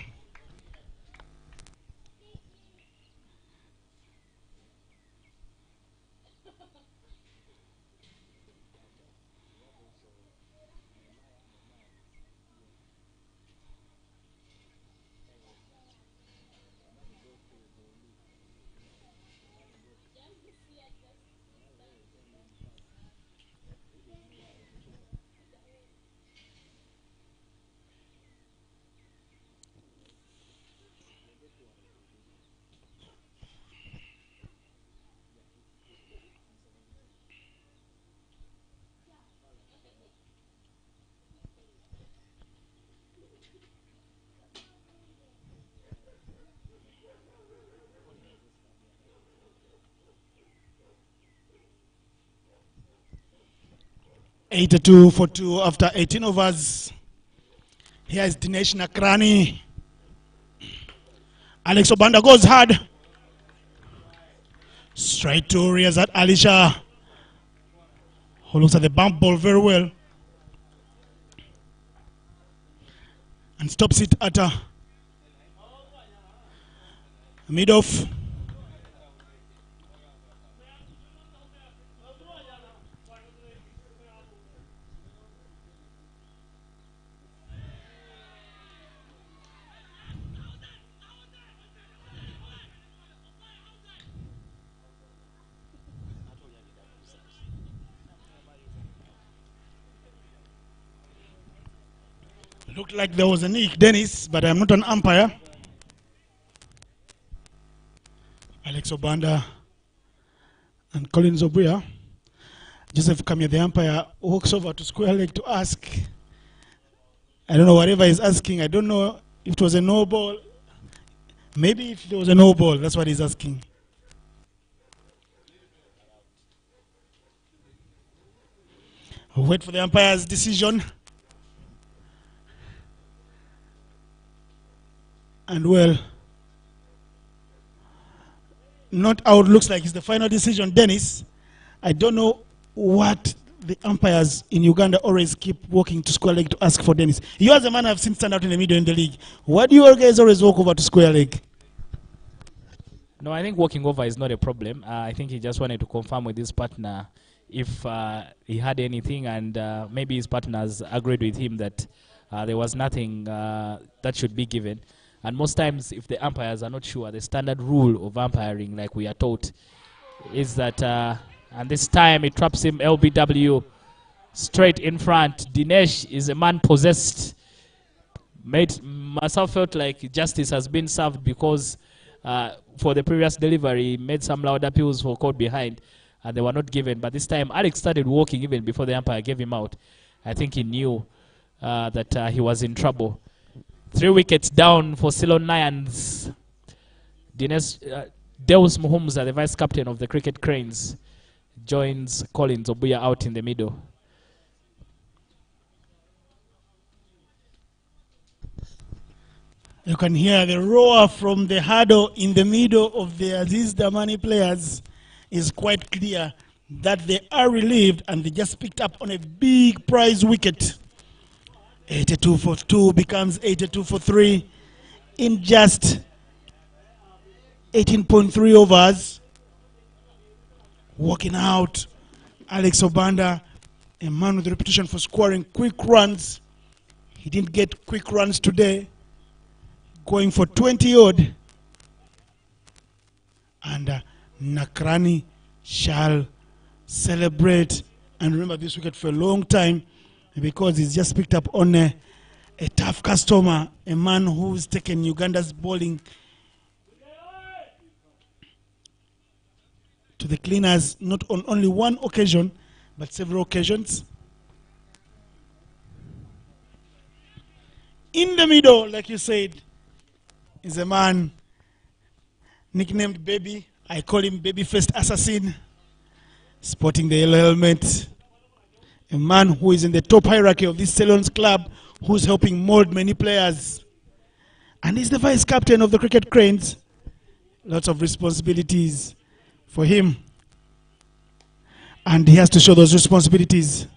Eighty-two for 2 after 18 overs. Here is Dinesh Nakrani. Alex Obanda goes hard. Straight to Riyazat Alisha, who looks at the bump ball very well and stops it at a mid-off. Looked like there was a nick, Dennis, but I'm not an umpire. Alex Obanda and Colin Zobria. Joseph Kamia, the umpire, walks over to square leg to ask. I don't know whatever he's asking. I don't know if it was a no ball. Maybe if there was a no ball, that's what he's asking. We'll wait for the umpire's decision. And well, not out looks like it's the final decision, Dennis. I don't know what the umpires in Uganda always keep walking to square leg to ask for, Dennis. You as a man I've seen stand out in the middle in the league. Why do you guys always walk over to square leg?
No, I think walking over is not a problem. I think he just wanted to confirm with his partner if he had anything, and maybe his partners agreed with him that there was nothing that should be given. And most times, if the umpires are not sure, the standard rule of umpiring, like we are taught, is that, and this time it traps him LBW straight in front. Dinesh is a man possessed. Myself felt like justice has been served because for the previous delivery, made some loud appeals for caught behind, and they were not given. But this time, Alex started walking even before the umpire gave him out. I think he knew that he was in trouble. 3 wickets down for Ceylon Lions. Deus Muhumza, the vice captain of the Cricket Cranes, joins Collins Obuya out in the middle.
You can hear the roar from the hurdle in the middle of the Aziz Damani players. Is quite clear that they are relieved and they just picked up on a big prize wicket. 82 for 2 becomes 82 for 3 in just 18.3 overs. Walking out, Alex Obanda, a man with a reputation for scoring quick runs. He didn't get quick runs today, going for 20 odd. And Nakrani shall celebrate and remember this wicket for a long time, because he's just picked up on a tough customer, a man who's taken Uganda's bowling to the cleaners, not on only one occasion, but several occasions. In the middle, like you said, is a man nicknamed Baby. I call him Baby-Faced Assassin, sporting the yellow helmet. A man who is in the top hierarchy of this Ceylon's club, who's helping mold many players. And he's the vice captain of the Cricket Cranes. Lots of responsibilities for him. And he has to show those responsibilities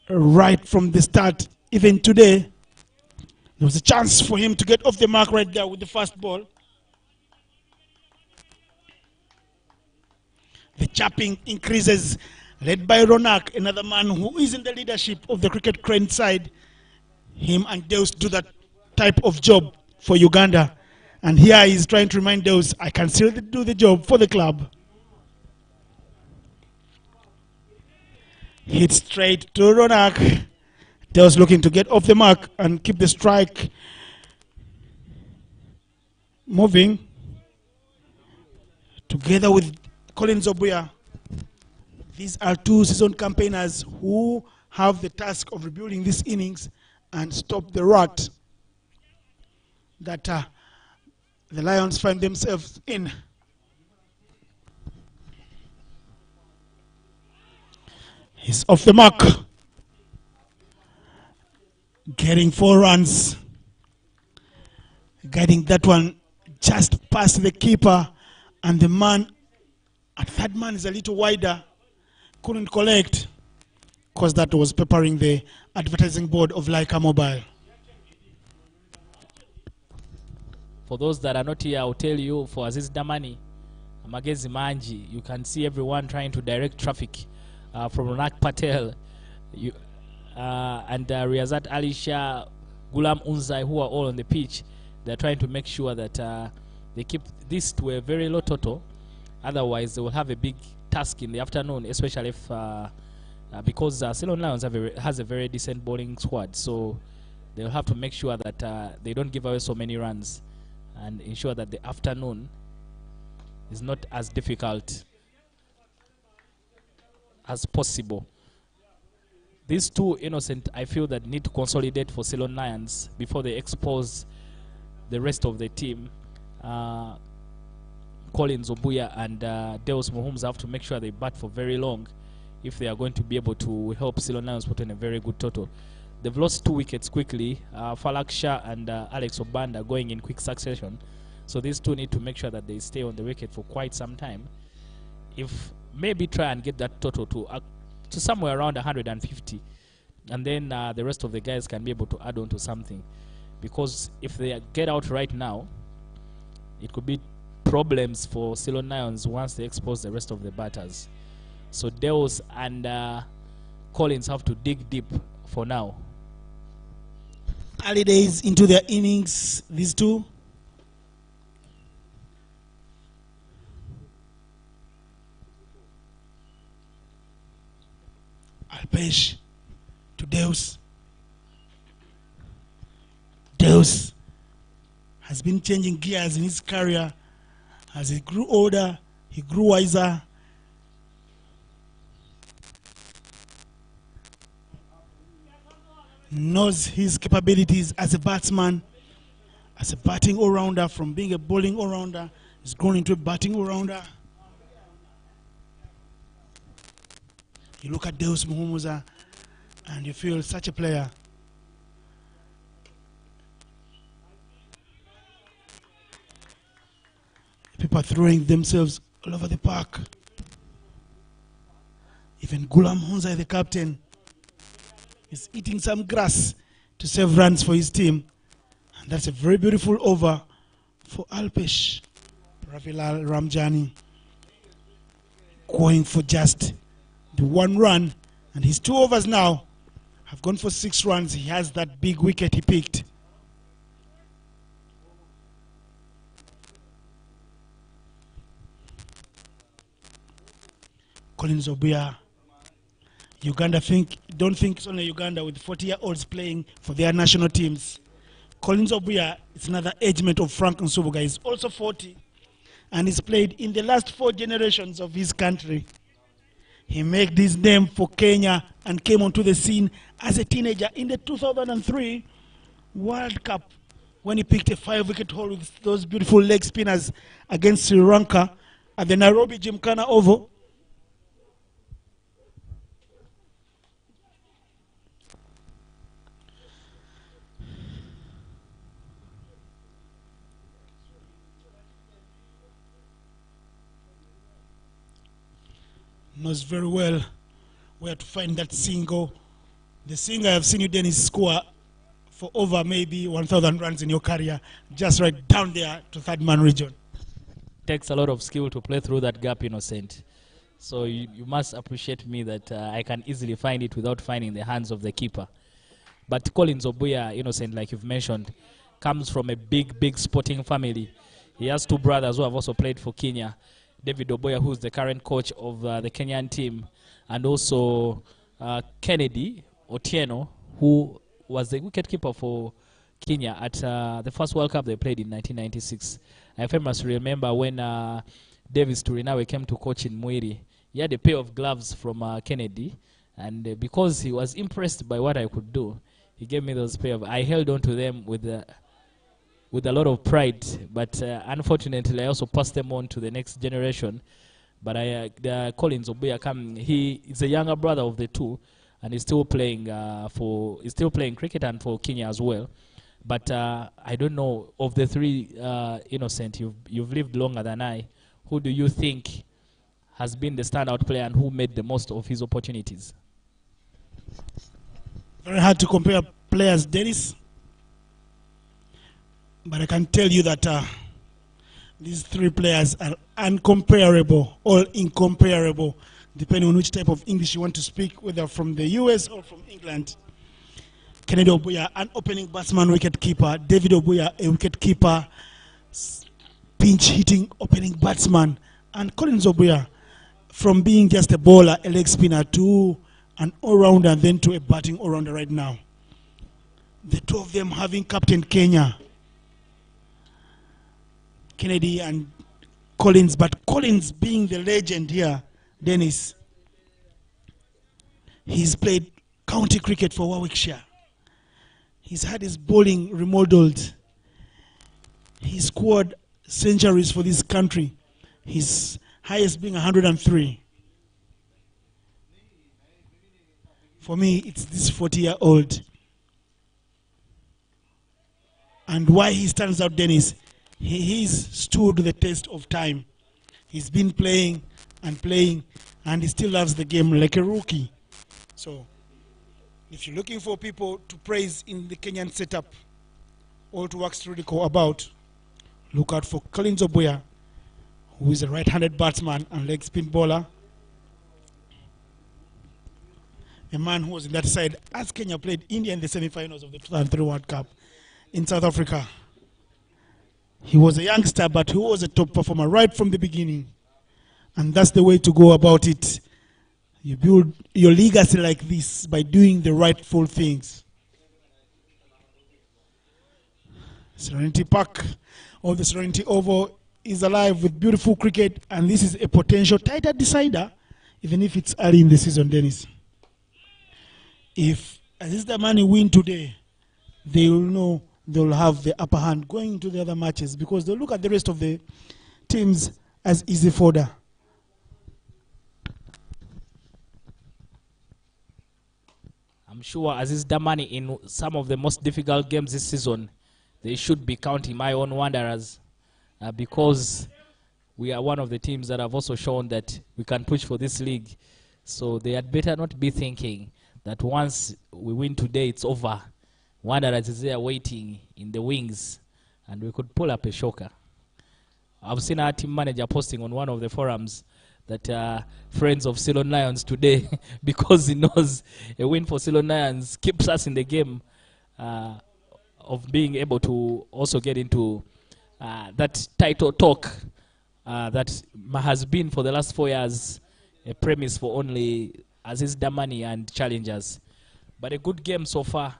right from the start. Even today, there was a chance for him to get off the mark right there with the first ball. The chapping increases, led by Ronak, another man who is in the leadership of the Cricket Crane side. Him and Deus do that type of job for Uganda. And here he's trying to remind Deus, I can still do the job for the club. Hit straight to Ronak. Deus looking to get off the mark and keep the strike moving. Together with Colin Zobuya, these are two seasoned campaigners who have the task of rebuilding this innings and stop the rut that the Lions find themselves in. He's off the mark, getting 4 runs, guiding that one just past the keeper, and the man at third man is a little wider, couldn't collect, because that was peppering the advertising board of Leica Mobile.
For those that are not here, I'll tell you, for Aziz Damani, Magezi Manji, you can see everyone trying to direct traffic from Ronak Patel and Riyazat Ali Shah, Gulam Unzai, who are all on the pitch. They're trying to make sure that they keep this to a very low total. Otherwise, they will have a big task in the afternoon, especially if because Ceylon Lions has a very decent bowling squad. So they'll have to make sure that they don't give away so many runs and ensure that the afternoon is not as difficult as possible. These two innocent, I feel, that need to consolidate for Ceylon Lions before they expose the rest of the team. Colin Zobuya and Deus Muhums have to make sure they bat for very long if they are going to be able to help Ceylon Lions put in a very good total. They've lost 2 wickets quickly, Falak Shah and Alex Obanda going in quick succession. So these two need to make sure that they stay on the wicket for quite some time. If maybe try and get that total to somewhere around 150, and then the rest of the guys can be able to add on to something. Because if they get out right now, it could be problems for Ceylon Lions once they expose the rest of the batters. So Deus and Collins have to dig deep for now.
Early days into their innings, these two. Alpesh to Deus. Deus has been changing gears in his career. As he grew older, he grew wiser. Knows his capabilities as a batsman, as a batting all-rounder. From being a bowling all-rounder, he's grown into a batting all-rounder. You look at Deus Muhumuza and you feel such a player. People are throwing themselves all over the park. Even Gulam Hunzai, the captain, is eating some grass to save runs for his team. And that's a very beautiful over for Alpesh. Ravilal Ramjani going for just the 1 run. And his 2 overs now have gone for 6 runs. He has that big wicket he picked. Collins Obuya. Uganda don't think it's only Uganda with 40-year-olds playing for their national teams. Collins Obuya is another agement of Frank Nsubuga. He's also 40 and he's played in the last 4 generations of his country. He made his name for Kenya and came onto the scene as a teenager in the 2003 World Cup when he picked a 5-wicket haul with those beautiful leg spinners against Sri Lanka at the Nairobi Gymkhana Oval. Knows very well where to find that single. The single I have seen you, Dennis, score for over maybe 1,000 runs in your career, just right down there to 3rd-man region.
Takes a lot of skill to play through that gap, Innocent. So you must appreciate me that I can easily find it without finding the hands of the keeper. But Collins Obuya, Innocent, like you've mentioned, comes from a big sporting family. He has 2 brothers who have also played for Kenya. David Oboya, who's the current coach of the Kenyan team, and also Kennedy Otieno, who was the wicketkeeper for Kenya at the first World Cup they played in 1996. I famously remember when Davis Turinawe came to coach in Mwiri. He had a pair of gloves from Kennedy, and because he was impressed by what I could do, he gave me those pair of. I held on to them with a lot of pride, but unfortunately I also passed them on to the next generation. But Collins Obuya, he is a younger brother of the 2, and he's still playing cricket and for Kenya as well. But I don't know, of the 3, Innocent, you've lived longer than I. Who do you think has been the standout player and who made the most of his opportunities?
Very hard to compare players, Dennis. But I can tell you that these 3 players are uncomparable, all incomparable, depending on which type of English you want to speak, whether from the US or from England. Kennedy Obuya, an opening batsman, wicket keeper. David Obuya, a wicket keeper, pinch hitting opening batsman. And Collins Obuya, from being just a bowler, a leg spinner, to an all-rounder, and then to a batting all-rounder right now. The 2 of them having captained Kenya. Kennedy and Collins, but Collins being the legend here, Dennis. He's played county cricket for Warwickshire. He's had his bowling remodeled. He scored centuries for this country. His highest being 103. For me, it's this 40-year-old. And why he stands out, Dennis, he's stood the test of time. He's been playing, and he still loves the game like a rookie. So, if you're looking for people to praise in the Kenyan setup, or to wax lyrical about, look out for Collins Obuya, who is a right-handed batsman and leg spin bowler. A man who was in that side as Kenya played India in the semi-finals of the 2003 World Cup in South Africa. He was a youngster, but he was a top performer right from the beginning. And that's the way to go about it. You build your legacy like this by doing the rightful things. Serenity Park, or the Serenity Oval, is alive with beautiful cricket, and this is a potential title decider, even if it's early in the season, Dennis. If Aziz Damani win today, they will know they'll have the upper hand going into the other matches, because they'll look at the rest of the teams as easy fodder.
I'm sure Aziz Damani, in some of the most difficult games this season, they should be counting my own Wanderers, because we are one of the teams that have also shown that we can push for this league. So they had better not be thinking that once we win today, it's over. Wanderers is there waiting in the wings, and we could pull up a shocker. I've seen our team manager posting on one of the forums that friends of Ceylon Lions today, because he knows a win for Ceylon Lions keeps us in the game of being able to also get into that title talk that has been for the last 4 years a premise for only Aziz, Damani and challengers. But a good game so far.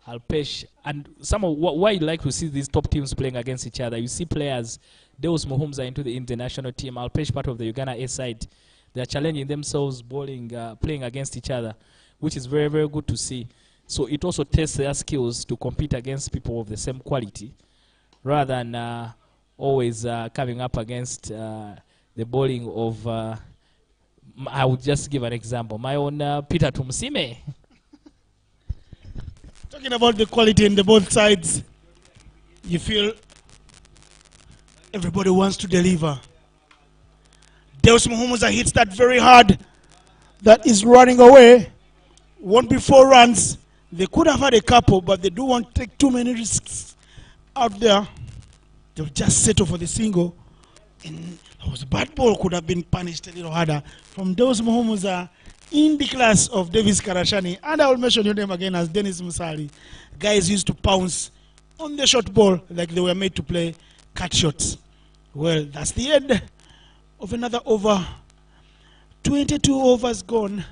Alpesh, and some of why you like to see these top teams playing against each other. You see players, Deus Muhumza into the international team, Alpesh part of the Uganda A side. They are challenging themselves, bowling, playing against each other, which is very, very good to see. So it also tests their skills to compete against people of the same quality, rather than always coming up against the bowling of, I would just give an example, my own Peter Tumsime.
Talking about the quality in the both sides, you feel everybody wants to deliver. Deus Muhumuza hits that very hard. That is running away. Won't be 4 runs. They could have had a couple, but they do want to take too many risks out there. They'll just settle for the single. And the bad ball could have been punished a little harder from Deus Muhumuza in the class of Davis Karashani. And I will mention your name again as Dennis Musali. Guys used to pounce on the short ball like they were made to play cut shots. Well, that's the end of another over. 22 overs gone.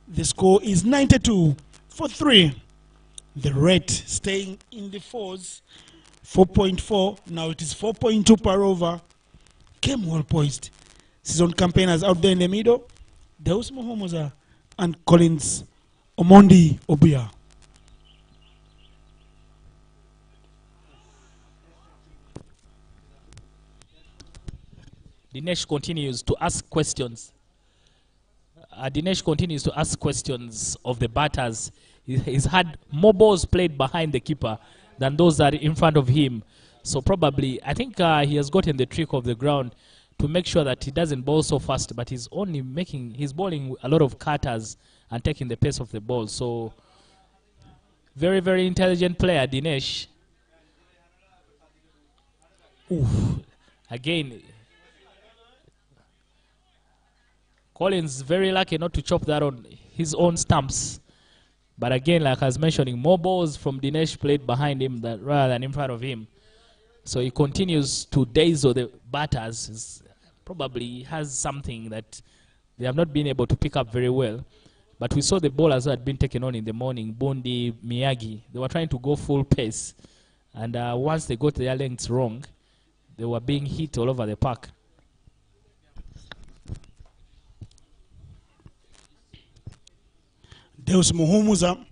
The score is 92 for 3. The rate staying in the 4s. 4.4. Now it is 4.2 per over. Came well poised. Season campaigners out there in the middle. Deus Muhumuza and Collins Omondi Obia.
Dinesh continues to ask questions. Dinesh continues to ask questions of the batters. He's had more balls played behind the keeper than those that are in front of him. So probably, I think he has gotten the trick of the ground to make sure that he doesn't bowl so fast, but he's bowling a lot of cutters and taking the pace of the ball. So very, very intelligent player, Dinesh. Oof. Again, Collins very lucky not to chop that on his own stumps. But again, like I was mentioning, more balls from Dinesh played behind him rather than in front of him. So he continues to dazzle the batters. Probably has something that they have not been able to pick up very well. But we saw the bowlers who had been taken on in the morning, Bundi, Miyagi. They were trying to go full pace. And once they got their lengths wrong, they were being hit all over the park.
Deus Muhumuza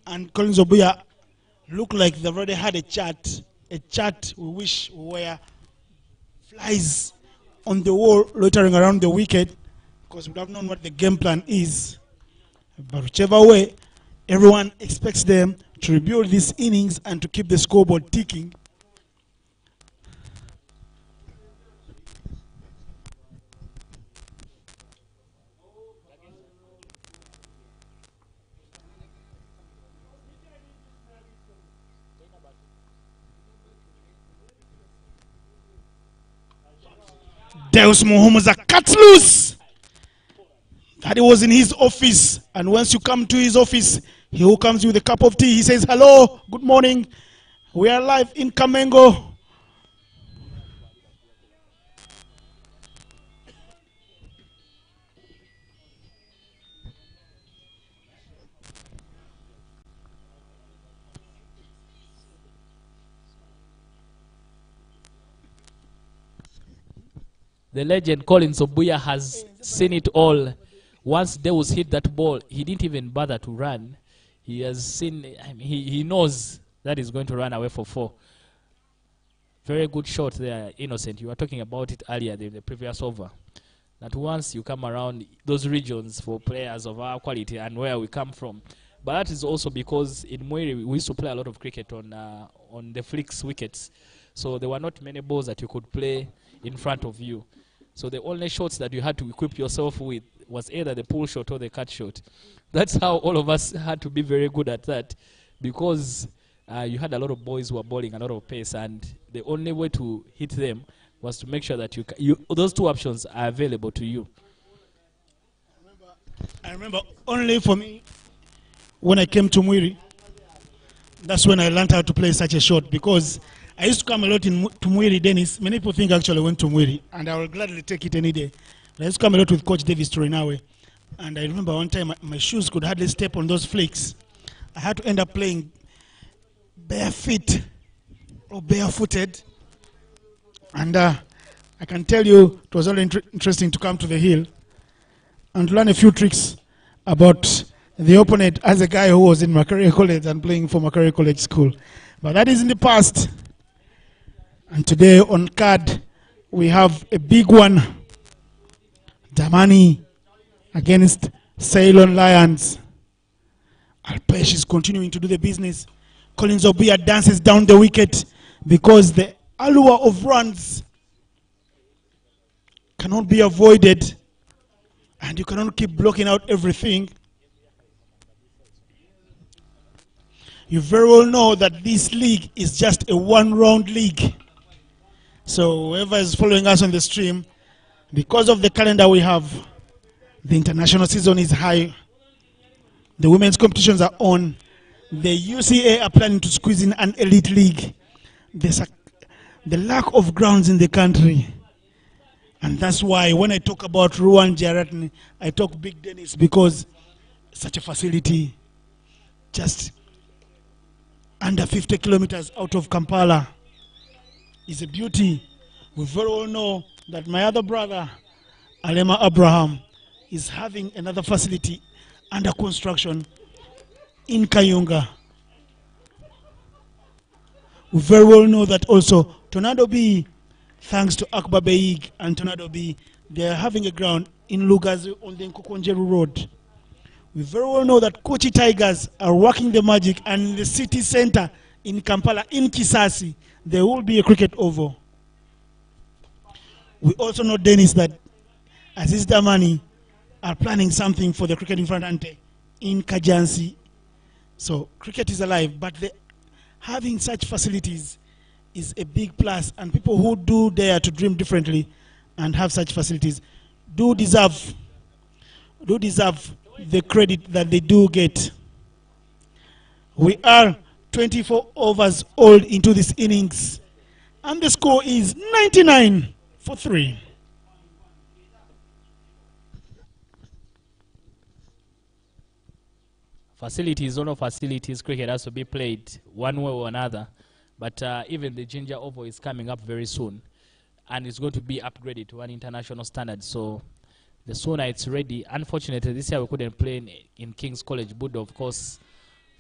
and Collins Obuya look like they've already had a chat we wish were flies on the wall loitering around the wicket, because we would have known what the game plan is. But whichever way, everyone expects them to rebuild this innings and to keep the scoreboard ticking. Deus Muhumuza cuts loose. That he was in his office, and once you come to his office, he who comes with a cup of tea, he says, hello, good morning, we are live in Kamengo.
The legend Collins Obuya has seen it all. Once Deus hit that ball, he didn't even bother to run. He has seen, I mean, he knows that he's going to run away for 4. Very good shot there, Innocent. You were talking about it earlier in the previous over. That once you come around those regions for players of our quality and where we come from, But that is also because in Mwiri we used to play a lot of cricket on the flicks wickets. So there were not many balls that you could play in front of you. So the only shots that you had to equip yourself with was either the pull shot or the cut shot. That's how all of us had to be very good at that, because you had a lot of boys who were bowling a lot of pace, and the only way to hit them was to make sure that those two options are available to you.
I remember only for me, when I came to Mwiri, that's when I learned how to play such a shot, because I used to come a lot to Mwiri, Dennis. Many people think I actually went to Mwiri, and I will gladly take it any day. But I used to come a lot with Coach Davis Torinawe, and I remember one time my shoes could hardly step on those flakes. I had to end up playing bare feet or barefooted, and I can tell you it was really interesting to come to the hill and learn a few tricks about the opponent as a guy who was in Makerere College and playing for Makerere College School. But that is in the past. And today on card, we have a big one. Damani against Ceylon Lions. Alpesh is continuing to do the business. Collins Obuya dances down the wicket because the allure of runs cannot be avoided, and you cannot keep blocking out everything. You very well know that this league is just a one-round league. So whoever is following us on the stream, because of the calendar we have, the international season is high. The women's competitions are on. The UCA are planning to squeeze in an elite league. There's the lack of grounds in the country. And that's why when I talk about Ruwan Jaratni, I talk Big Dennis, because such a facility just under 50 kilometers out of Kampala is a beauty. We very well know that my other brother, Alema Abraham, is having another facility under construction in Kayunga. We very well know that also Tornado B, thanks to Akbar Beig and Tornado B, they are having a ground in Lugazi on the Nkokonjeru Road. We very well know that Kochi Tigers are working the magic, and in the city center in Kampala, in Kisasi, there will be a cricket oval. We also know, Dennis, that Aziz Damani are planning something for the cricket infantante in Kajansi. So cricket is alive, but having such facilities is a big plus, and people who do dare to dream differently and have such facilities do deserve the credit that they do get. We are 24 overs old into this innings, and the score is 99 for 3.
Facilities or no facilities, cricket has to be played one way or another. But even the Ginger Oval is coming up very soon, and it's going to be upgraded to an international standard. So the sooner it's ready. Unfortunately, this year we couldn't play in King's College, but of course,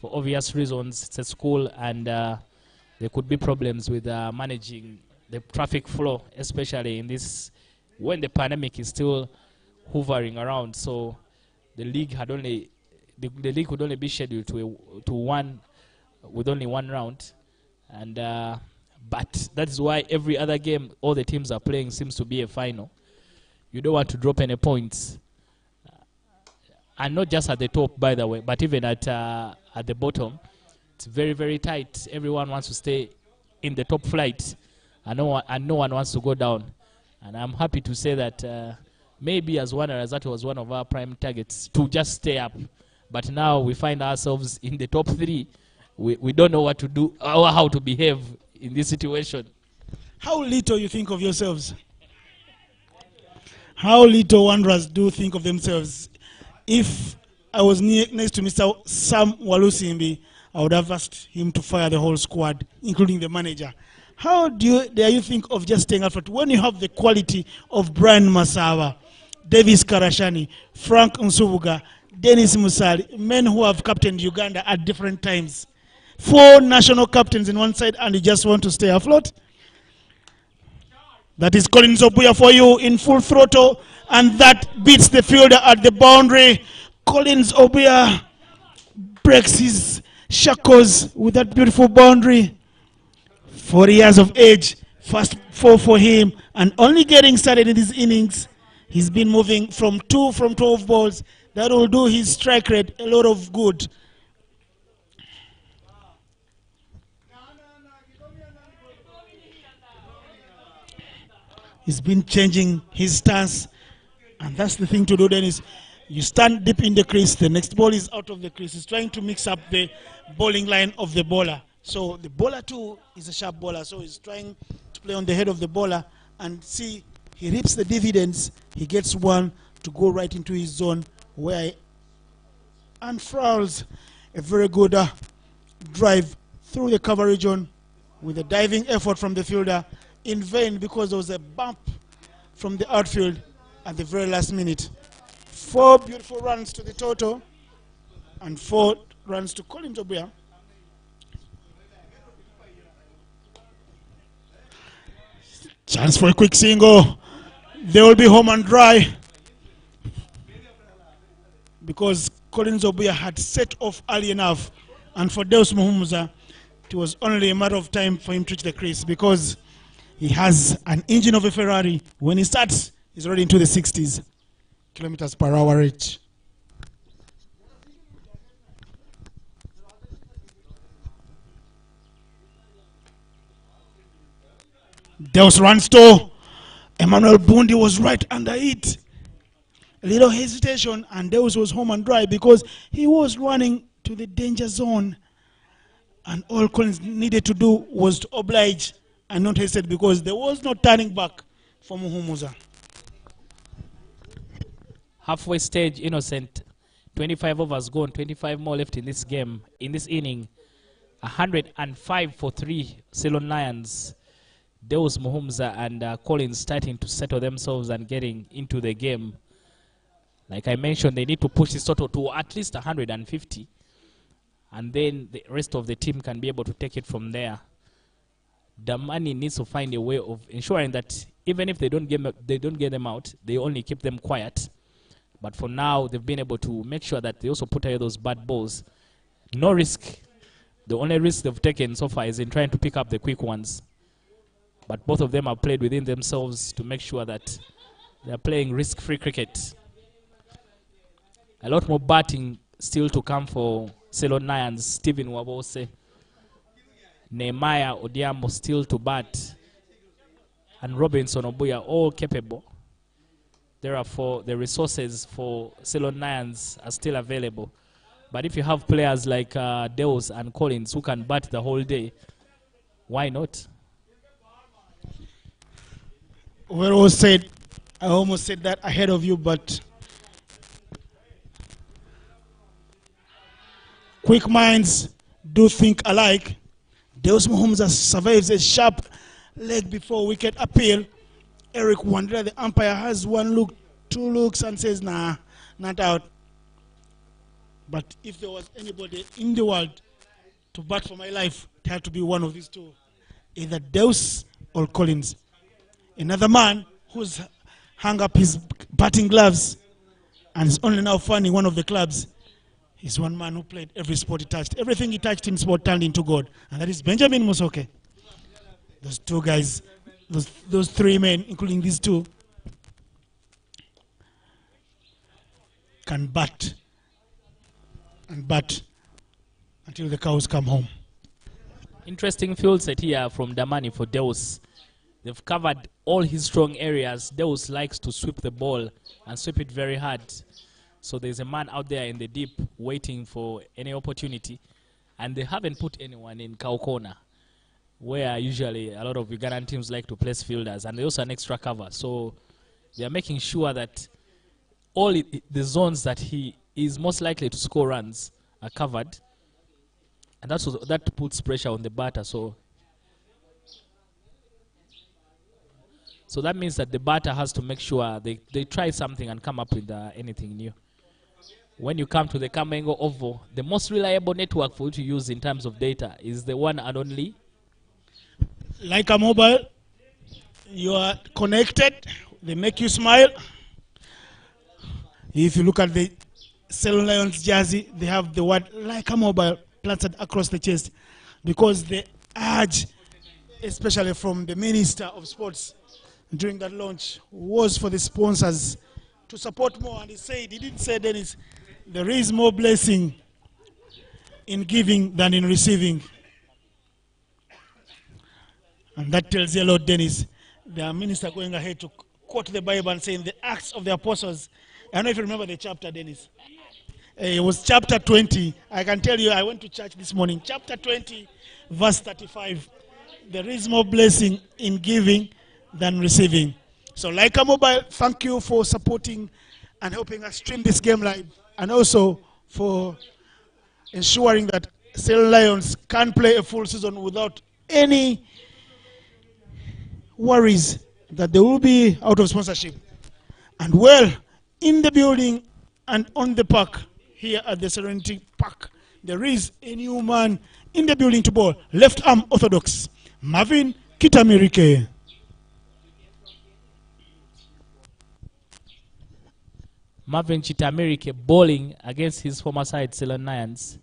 for obvious reasons, it's a school, and there could be problems with managing the traffic flow, especially in this, when the pandemic is still hovering around. So the league had only, the league could only be scheduled to one, with only one round. And but that's why every other game all the teams are playing seems to be a final. You don't want to drop any points, and not just at the top, by the way, but even at the bottom. It's very, very tight. Everyone wants to stay in the top flight, and no one wants to go down. And I'm happy to say that maybe as that was one of our prime targets, to just stay up. But now we find ourselves in the top 3. We don't know what to do or how to behave in this situation.
How little you think of yourselves? How little Wanderers do think of themselves? If I was next to Mr. Sam Walusimbi, I would have asked him to fire the whole squad, including the manager. How dare you think of just staying up front when you have the quality of Brian Masawa, Davis Karashani, Frank Nsubuga, Dennis Musali, men who have captained Uganda at different times? 4 national captains in one side, and you just want to stay afloat? That is Collins Obuya for you in full throttle, and that beats the fielder at the boundary. Collins Obuya breaks his shackles with that beautiful boundary. 40 years of age, first four for him, and only getting started in his innings. He's been moving from 12 balls. That will do his strike rate a lot of good. He's been changing his stance, and that's the thing to do then is you stand deep in the crease, the next ball is out of the crease. He's trying to mix up the bowling line of the bowler. So the bowler too is a sharp bowler, so he's trying to play on the head of the bowler and see he reaps the dividends. He gets one to go right into his zone where he unfurls a very good drive through the cover region with a diving effort from the fielder in vain because there was a bump from the outfield at the very last minute. 4 beautiful runs to the total and 4 runs to Collins Obuya. Chance for a quick single. They will be home and dry because Collins Obuya had set off early enough, and for Deus Muhumuza it was only a matter of time for him to reach the crease because he has an engine of a Ferrari. When he starts, he's already into the 60s kilometers per hour rate. Deus runs to Emmanuel Bundi was right under it. A little hesitation and Deus was home and dry because he was running to the danger zone, and all Collins needed to do was to oblige and not hesitate because there was no turning back for Muhumuza.
Halfway stage, Innocent. 25 overs gone, 25 more left in this game, in this inning. 105 for 3 Ceylon Lions. Deus Muhumuza and Collins starting to settle themselves and getting into the game. Like I mentioned, they need to push this total to at least 150. And then the rest of the team can be able to take it from there. Damani needs to find a way of ensuring that even if they don't get them out, they only keep them quiet. But for now, they've been able to make sure that they also put away those bad balls. No risk. The only risk they've taken so far is in trying to pick up the quick ones. But both of them have played within themselves to make sure that they're playing risk-free cricket. A lot more batting still to come for Ceylon Lions. Stephen Wabose, Nehemiah Odiamo still to bat, and Robinson Obuya, all capable. Therefore, the resources for Ceylon Lions are still available. But if you have players like Deus and Collins who can bat the whole day, why not?
Well, was said, I almost said that ahead of you, but quick minds do think alike. Deus Muhumuza survives a sharp leg before wicket appeal. Eric Wandera, the umpire, has 1 look, 2 looks, and says, nah, not out. But if there was anybody in the world to bat for my life, it had to be one of these two, either Deus or Collins. Another man who's hung up his batting gloves and is only now finding one of the clubs. He's one man who played every sport he touched. Everything he touched in sport turned into God. And that is Benjamin Musoke. Those 2 guys, those 3 men, including these 2, can bat and bat until the cows come home.
Interesting field set here from Damani for Deus. They've covered all his strong areas. Deus likes to sweep the ball and sweep it very hard. So there's a man out there in the deep waiting for any opportunity. And they haven't put anyone in cow corner, where usually a lot of Ugandan teams like to place fielders. And they also an extra cover. So they are making sure that all the zones that he is most likely to score runs are covered. And that puts pressure on the batter. So that means that the batter has to make sure they try something and come up with anything new. When you come to the Kamengo Oval, the most reliable network for you to use in terms of data is the one and only.
Like a mobile, you are connected, they make you smile. If you look at the Ceylon Lions jersey, they have the word like a mobile planted across the chest because the urge, especially from the Minister of Sports during that launch, was for the sponsors to support more. And he said, he didn't say, Dennis, there is more blessing in giving than in receiving. And that tells you a lot, Dennis. The minister going ahead to quote the Bible and saying the Acts of the Apostles. I don't know if you remember the chapter, Dennis. It was chapter 20. I can tell you, I went to church this morning. Chapter 20, verse 35. There is more blessing in giving than receiving. So, Leica Mobile, thank you for supporting and helping us stream this game live, and also for ensuring that Ceylon Lions can play a full season without any worries that they will be out of sponsorship. And well, in the building and on the park here at the Serenity Park, there is a new man in the building to bowl. Left arm orthodox, Marvin Kitamirike.
Marvin Chitamirike bowling against his former side, Ceylon Lions.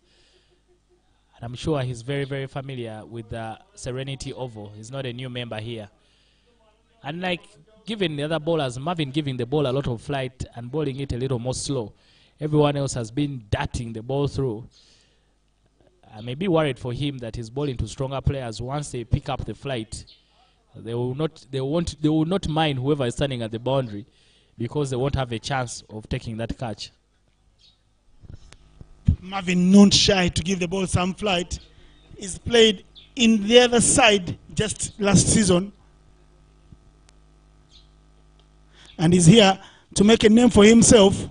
And I'm sure he's very, very familiar with the Serenity Oval. He's not a new member here. And like giving the other bowlers, Marvin giving the ball a lot of flight and bowling it a little more slow. Everyone else has been darting the ball through. I may be worried for him that he's bowling to stronger players. Once they pick up the flight, they will not mind whoever is standing at the boundary, because they won't have a chance of taking that catch.
Marvin, not shy to give the ball some flight. He's played in the other side just last season. And he's here to make a name for himself.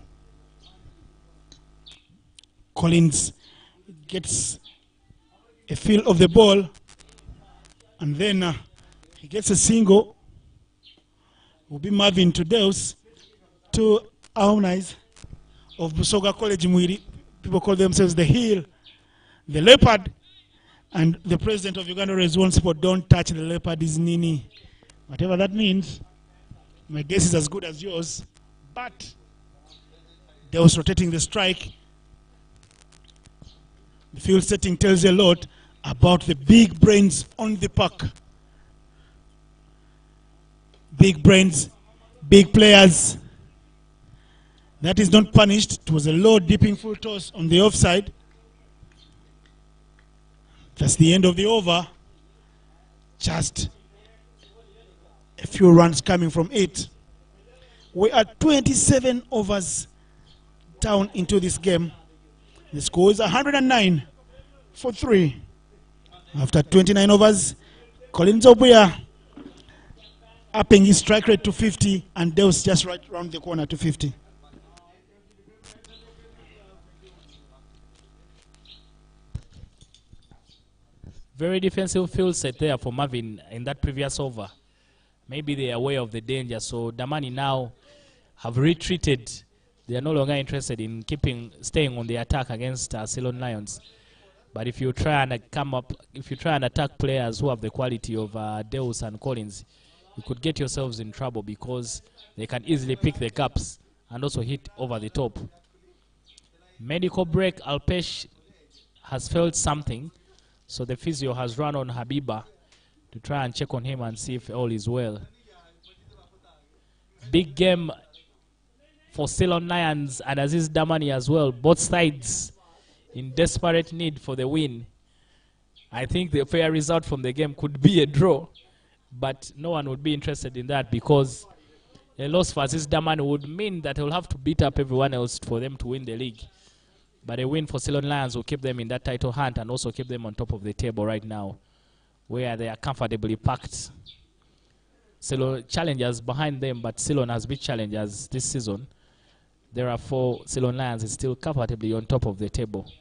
Collins gets a feel of the ball. And then he gets a single. Will be Marvin to Deus. Two alumni of Busoga College Mwiri. People call themselves the Heel, the Leopard, and the president of Uganda raised one support, don't touch the leopard, is Nini. Whatever that means, my guess is as good as yours. But Deus rotating the strike. The field setting tells you a lot about the big brains on the park. Big brains, big players. That is not punished. It was a low dipping full toss on the offside. That's the end of the over. Just a few runs coming from it. We are 27 overs down into this game. The score is 109 for 3. After 29 overs, Collins Obuya upping his strike rate to 50, and Deus just right around the corner to 50.
Very defensive field set there for Marvin in that previous over. Maybe they are aware of the danger, so Damani now have retreated. They are no longer interested in staying on the attack against Ceylon Lions. But if you try and attack players who have the quality of Deus and Collins, you could get yourselves in trouble because they can easily pick the caps and also hit over the top. Medical break, Alpesh has felt something. So the physio has run on Habiba to try and check on him and see if all is well. Big game for Ceylon Lions and Aziz Damani as well. Both sides in desperate need for the win. I think the fair result from the game could be a draw, but no one would be interested in that because a loss for Aziz Damani would mean that he'll have to beat up everyone else for them to win the league. But a win for Ceylon Lions will keep them in that title hunt and also keep them on top of the table right now, where they are comfortably packed. Ceylon challengers behind them, but Ceylon has beat challengers this season. Therefore, Ceylon Lions is still comfortably on top of the table.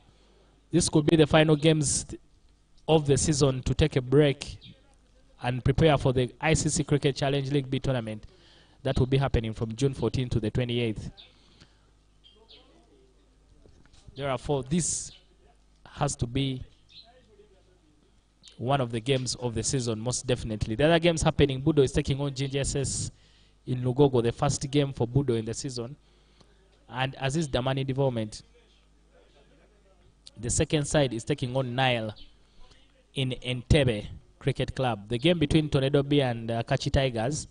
This could be the final games of the season to take a break and prepare for the ICC Cricket Challenge League B tournament that will be happening from June 14th to the 28th. Therefore, this has to be one of the games of the season, most definitely. The other games happening, Budo is taking on GGSS in Lugogo, the first game for Budo in the season. and Aziz Damani development. The second side is taking on Nile in Entebbe Cricket Club. The game between Tornado B and Kachi Tigers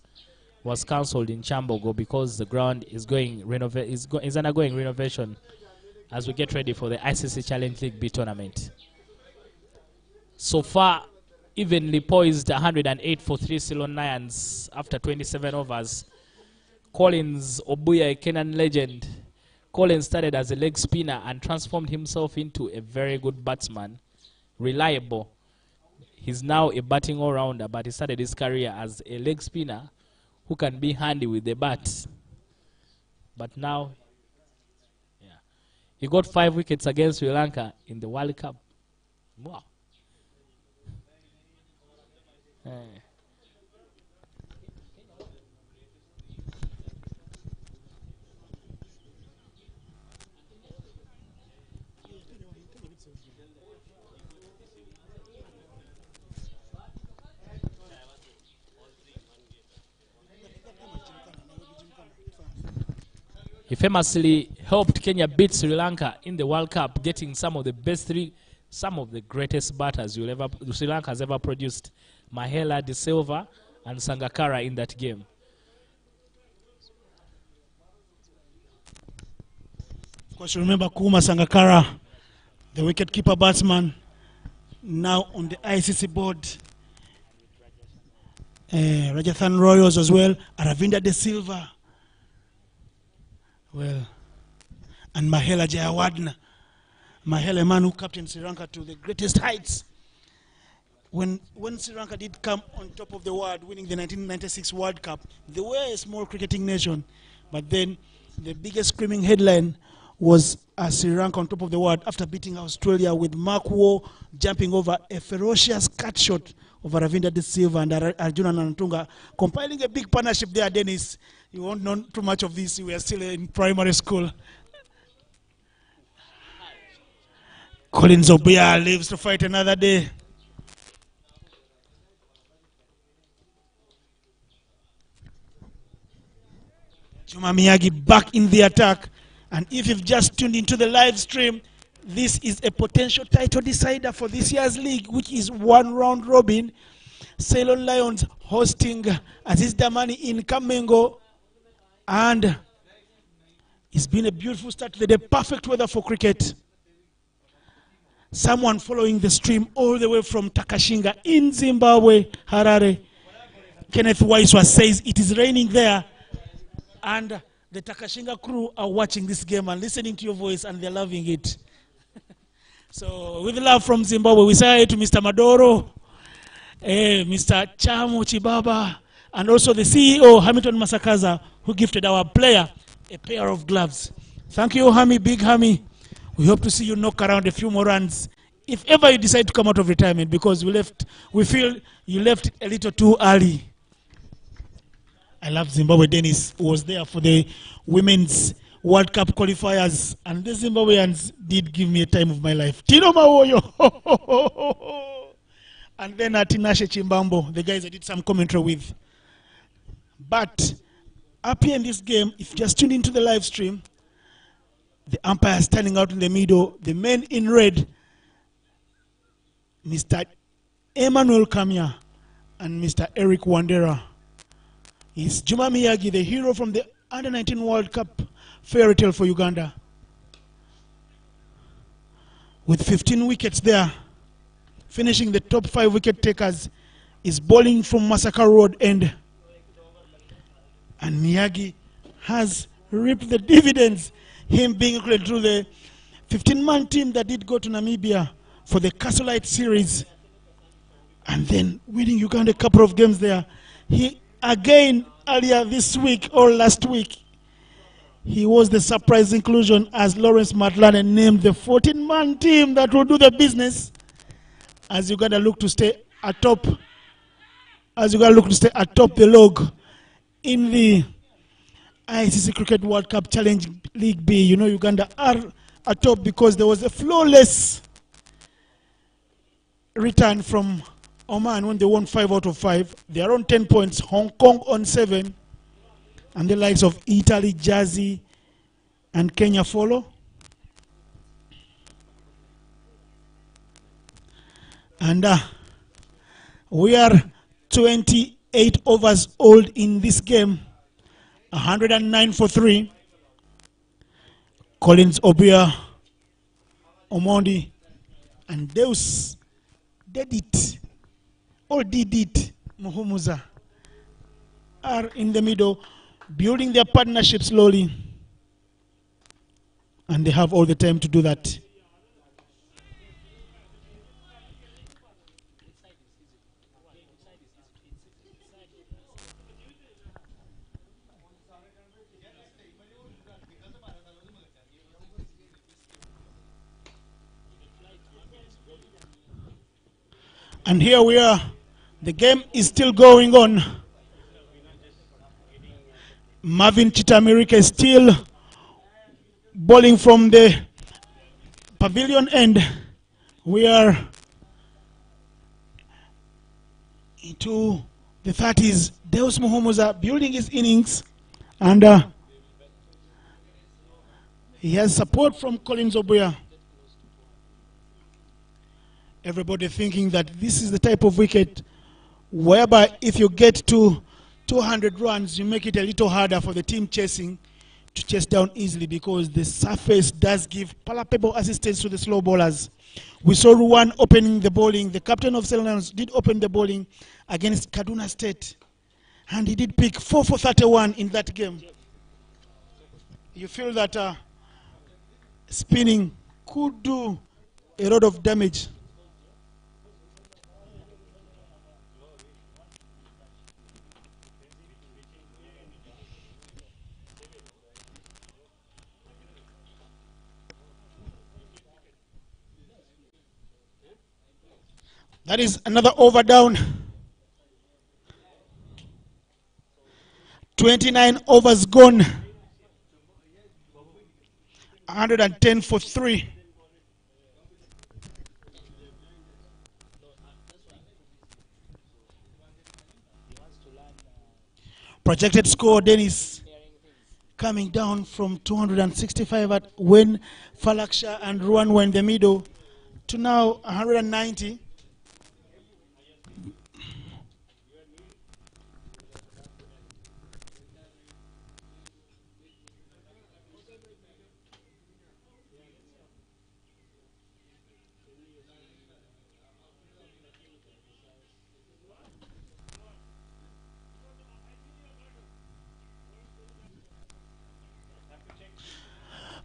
was cancelled in Chambogo because the ground is is undergoing renovation as we get ready for the ICC Challenge League B tournament. So far, evenly poised 108 for 3 Ceylon Lions after 27 overs. Collins Obuya, a Kenyan legend. Collins started as a leg spinner and transformed himself into a very good batsman, reliable. He's now a batting all-rounder, but he started his career as a leg spinner who can be handy with the bat. But now, yeah, he got 5 wickets against Sri Lanka in the World Cup. Wow. He famously helped Kenya beat Sri Lanka in the World Cup, getting some of the greatest batters Sri Lanka has ever produced. Mahela, De Silva, and Sangakkara in that game.
Of course, remember Kuma Sangakkara, the wicket-keeper batsman, now on the ICC board. Rajasthan Royals as well, Aravinda De Silva. Well, and Mahela Jayawardeneh. Mahela, a man who captained Sri Lanka to the greatest heights. When Sri Lanka did come on top of the world, winning the 1996 World Cup, they were a small cricketing nation. But then the biggest screaming headline was Sri Lanka on top of the world after beating Australia with Mark Waugh jumping over a ferocious cut shot of Aravinda De Silva and Arjuna Nantunga, compiling a big partnership there, Dennis. You won't know too much of this. We are still in primary school. Collins Obuya lives to fight another day. Juma Miyagi back in the attack. And if you've just tuned into the live stream, this is a potential title decider for this year's league, which is one round robin. Ceylon Lions hosting Aziz Damani in Kamengo. And it's been a beautiful start to the day. Perfect weather for cricket. Someone following the stream all the way from Takashinga in Zimbabwe, Harare. Kenneth Waiswa says it is raining there. And the Takashinga crew are watching this game and listening to your voice, and they're loving it. So with love from Zimbabwe, we say hi to Mr. Madoro, Mr. Chamu Chibaba, and also the CEO, Hamilton Masakaza, who gifted our player a pair of gloves. Thank you, Hami, big Hami. We hope to see you knock around a few more runs if ever you decide to come out of retirement, because we feel you left a little too early. I love Zimbabwe. Dennis was there for the Women's World Cup qualifiers, and the Zimbabweans did give me a time of my life. Tino Mawoyo. And then Tinashe Chimbambo, the guys I did some commentary with. But up here in this game, if you just tuned into the live stream, the umpire standing out in the middle, the men in red, Mr. Emmanuel Kamya and Mr. Eric Wandera. Is Juma Miyagi, the hero from the Under-19 World Cup fairy tale for Uganda. With 15 wickets there, finishing the top 5 wicket takers, is bowling from Massacre Road end. And Miyagi has reaped the dividends, him being included through the 15-man team that did go to Namibia for the Castlelite series. And then winning Uganda a couple of games there. He again, earlier this week or last week, he was the surprise inclusion as Lawrence Matlane named the 14-man team that will do the business as Uganda look to stay atop. As Uganda look to stay atop the log in the ICC Cricket World Cup Challenge League B. You know, Uganda are atop because there was a flawless return from Oman when they won 5 out of 5. They are on 10 points, Hong Kong on 7, and the likes of Italy, Jersey, and Kenya follow. And we are 28 overs old in this game. 109 for 3. Collins, Obia, Omondi, and Deus did it. All did it. Muhumuza are in the middle, building their partnership slowly. And they have all the time to do that. And here we are. The game is still going on. Marvin Chitamirika is still bowling from the pavilion end. We are into the 30s. Deus Muhumuza building his innings, and he has support from Collins Obuya. Everybody thinking that this is the type of wicket whereby if you get to 200 runs, you make it a little harder for the team chasing to chase down easily, because the surface does give palpable assistance to the slow bowlers. We saw Ruwan opening the bowling. The captain of Ceylon did open the bowling against Kaduna State, and he did pick 4 for 31 in that game. You feel that spinning could do a lot of damage. That is another over down. 29 overs gone. 110 for 3. Projected score, Dennis, coming down from 265 at when Falaksha and Ruan were in the middle to now 190.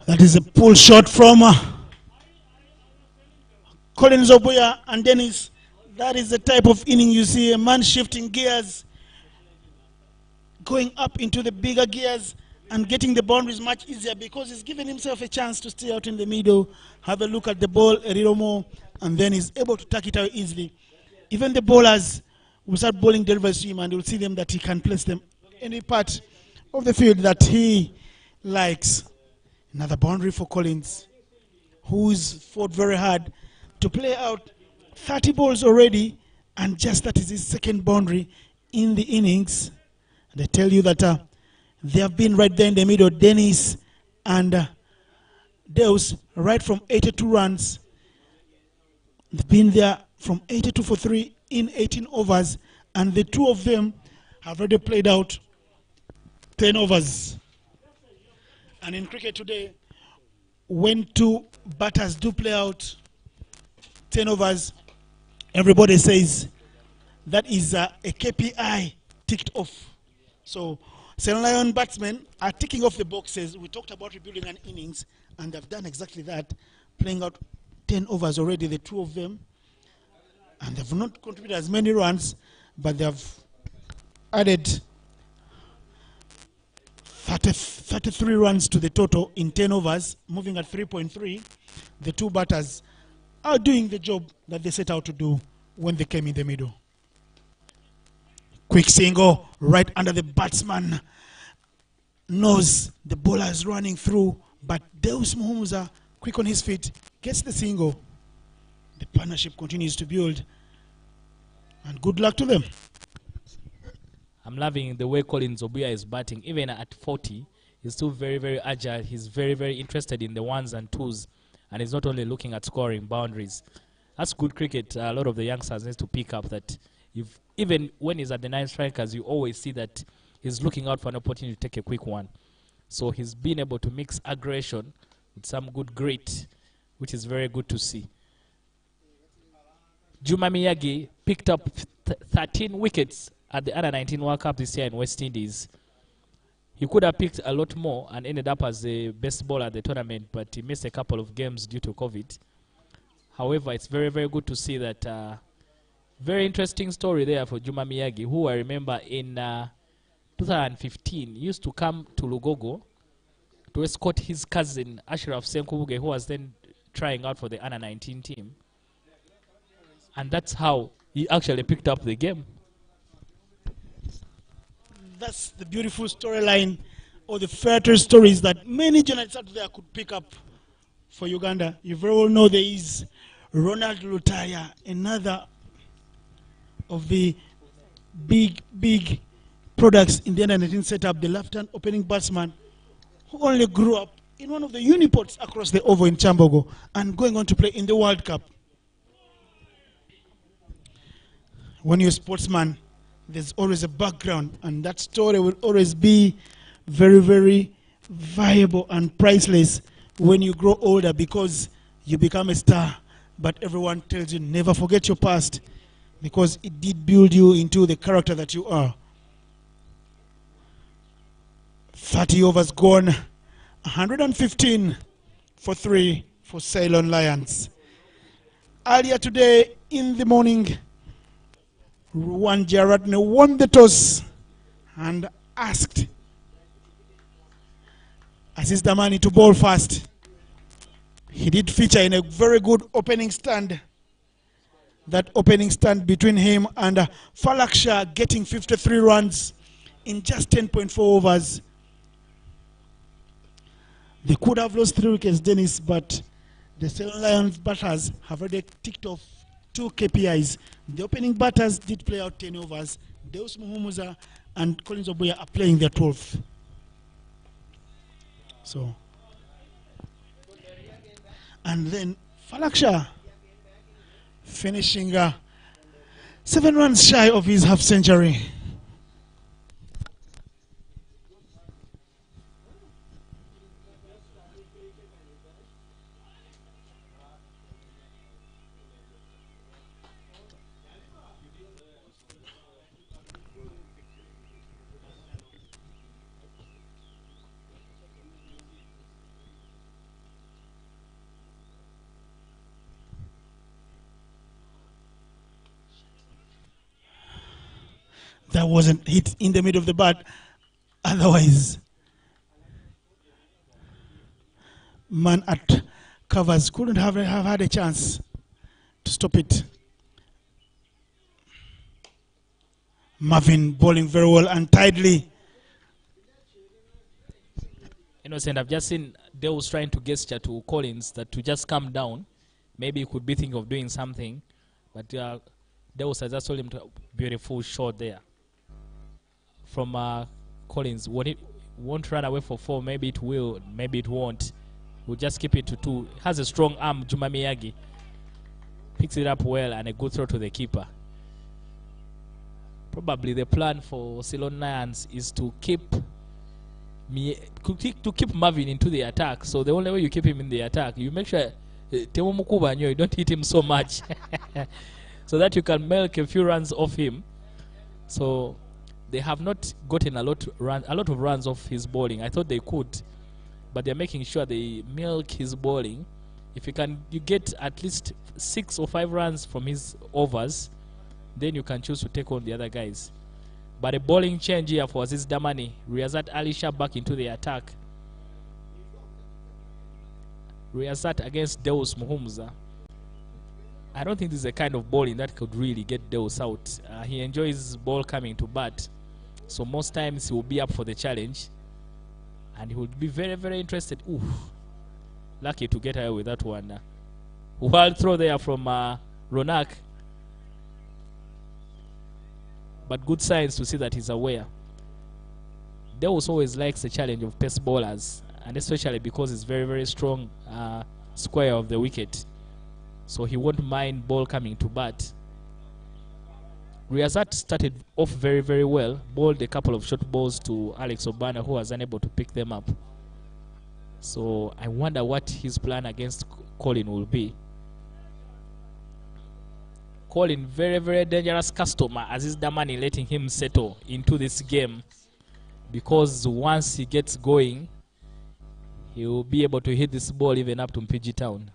That is a pull shot from Collins Obuya and Dennis. That is the type of inning you see, a man shifting gears, going up into the bigger gears and getting the boundaries much easier, because he's given himself a chance to stay out in the middle, have a look at the ball a little more, and then he's able to tuck it out easily. Even the bowlers will start bowling deliveries to him, and you'll see them that he can place them any part of the field that he likes. Another boundary for Collins, who's fought very hard to play out 30 balls already, and just that is his second boundary in the innings. And I tell you that they have been right there in the middle, Dennis and Deus, right from 82 runs. They've been there from 82 for 3 in 18 overs, and the two of them have already played out 10 overs. And in cricket today, when two batters do play out 10 overs, everybody says that is a KPI ticked off. So Ceylon batsmen are ticking off the boxes. We talked about rebuilding an innings, and they've done exactly that, playing out 10 overs already, the two of them. And they've not contributed as many runs, but they've added 33 runs to the total in 10 overs, moving at 3.3. The two batters are doing the job that they set out to do when they came in the middle. Quick single right under the batsman nose. The bowler is running through, but Deus Muhumuza, quick on his feet, gets the single. The partnership continues to build, and good luck to them.
I'm loving the way Collins Obuya is batting. Even at 40, He's still very, very agile. He's very, very interested in the ones and twos. And he's not only looking at scoring boundaries. That's good cricket. A lot of the youngsters need to pick up that even when he's at the 9 strikers, you always see that he's looking out for an opportunity to take a quick one. So he's been able to mix aggression with some good grit, which is very good to see. Juma Miyagi picked up 13 wickets at the Under-19 World Cup this year in West Indies. He could have picked a lot more and ended up as the best bowler at the tournament, but he missed a couple of games due to COVID. However, it's very, very good to see that. Very interesting story there for Juma Miyagi, who I remember in 2015 used to come to Lugogo to escort his cousin Ashraf Senkubuge, who was then trying out for the Under-19 team. And that's how he actually picked up the game.
That's the beautiful storyline, or the fairy tale stories that many journalists out there could pick up for Uganda. You very well know there is Ronald Lutaria, another of the big products in the Under-19 setup, the left-hand opening batsman who only grew up in one of the uniports across the Oval in Chambogo and going on to play in the World Cup. When you're a sportsman, there's always a background, and that story will always be very, very viable and priceless when you grow older, because you become a star. But everyone tells you never forget your past, because it did build you into the character that you are. 30 overs gone, 115 for 3 for Ceylon Lions. Earlier today in the morning, Ruwan Jaratne won the toss and asked Aziz Damani to bowl first. He did feature in a very good opening stand. That opening stand between him and Falak Shah, getting 53 runs in just 10.4 overs. They could have lost 3 wickets, Dennis, but the Ceylon Lions batters have already ticked off 2 KPIs. The opening batters did play out 10 overs. Deus Muhumuza and Collins Obuya are playing their 12th. So, and then Falak Shah finishing 7 runs shy of his half century. That wasn't hit in the middle of the bat. Otherwise, man at covers couldn't have had a chance to stop it. Marvin bowling very well and tidily.
Innocent, I've just seen Deus trying to gesture to Collins that to just calm down. Maybe he could be thinking of doing something. But Deus has just told him to beautiful shot there. From Collins, won't run away for 4. Maybe it will, maybe it won't. We'll just keep it to 2. Has a strong arm, Juma Miyagi. Picks it up well and a good throw to the keeper. Probably the plan for Ceylon Lions is to keep Marvin into the attack. So the only way you keep him in the attack, you make sure you don't hit him so much, so that you can milk a few runs off him. So they have not gotten a lot of runs off his bowling. I thought they could, but they're making sure they milk his bowling. If you get at least 6 or 5 runs from his overs, then you can choose to take on the other guys. But a bowling change here for Aziz Damani. Riyazat Ali Shah back into the attack. Riyazat against Deus Muhumuza. I don't think this is a kind of bowling that could really get Deus out. He enjoys ball coming to bat. So most times he will be up for the challenge. And he would be very, very interested. Ooh, lucky to get away with that one. Wild throw there from Ronak. But good signs to see that he's aware. Deus always likes the challenge of pace bowlers, and especially because he's very, very strong square of the wicket. So he won't mind ball coming to bat. Riazat started off very, very well, bowled a couple of short balls to Alex Obana, who was unable to pick them up. So I wonder what his plan against Colin will be. Colin, very, very dangerous customer. Aziz Damani letting him settle into this game, because once he gets going, he will be able to hit this ball even up to Mpiji Town.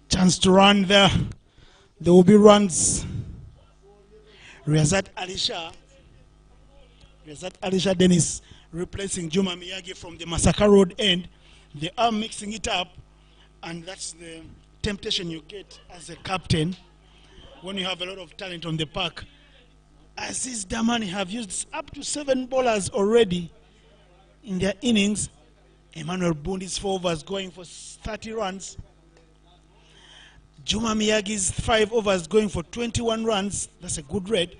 Chance to run there. There will be runs. Riazat Alisha Dennis replacing Juma Miyagi from the Masaka Road end. They are mixing it up, and that's the temptation you get as a captain when you have a lot of talent on the park. Aziz Damani have used up to 7 bowlers already in their innings. Emmanuel Bundi's 4 overs going for 30 runs. Juma Miyagi's 5 overs going for 21 runs. That's a good rate.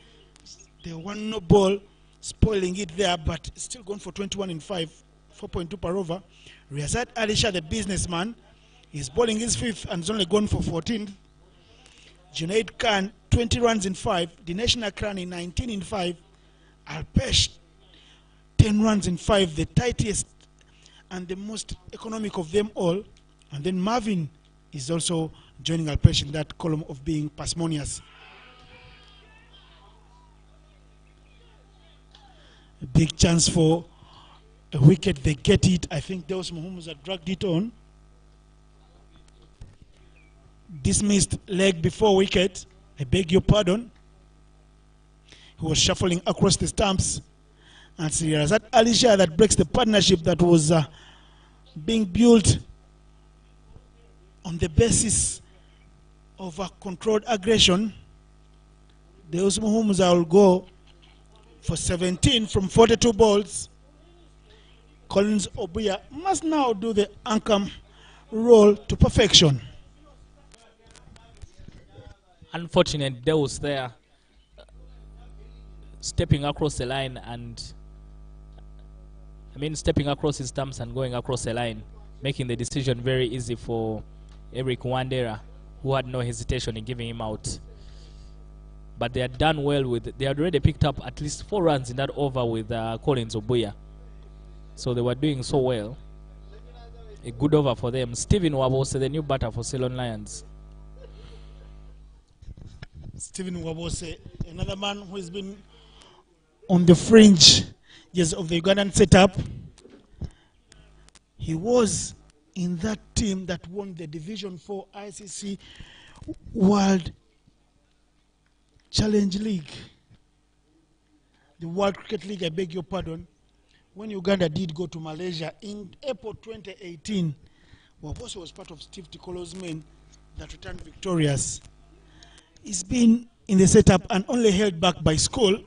The one no ball spoiling it there, but still going for 21 in 5, 4.2 per over. Riazat Alisha, the businessman, is bowling his 5th and has only gone for 14. Junaid Khan, 20 runs in 5. Dinesh Nakrani, 19 in 5. Alpesh, 10 runs in 5, the tightest and the most economic of them all. And then Marvin is also joining Alpesh in that column of being parsimonious. A big chance for a wicket. They get it. I think Deus Muhumuza dragged it on. Dismissed leg before wicket. I beg your pardon. He was shuffling across the stumps. And it's Riazat Alisha that breaks the partnership that was being built on the basis of a controlled aggression. Deus Muhumuza will go for 17 from 42 balls. Collins Obuya must now do the anchor role to perfection.
Unfortunate Deus there, stepping across the line, and stepping across his stumps and going across the line, making the decision very easy for Eric Wandera, who had no hesitation in giving him out. But they had done well with, they had already picked up at least 4 runs in that over with Collins Obuya. So they were doing so well. A good over for them. Stephen Wabose, the new batter for Ceylon Lions.
Stephen Wabose, another man who has been on the fringe of the Ugandan setup. He was in that team that won the Division 4 ICC World Challenge League. The World Cricket League, I beg your pardon. When Uganda did go to Malaysia in April 2018, Wabose was part of Steve Tikolo's men that returned victorious. He's been in the setup and only held back by school.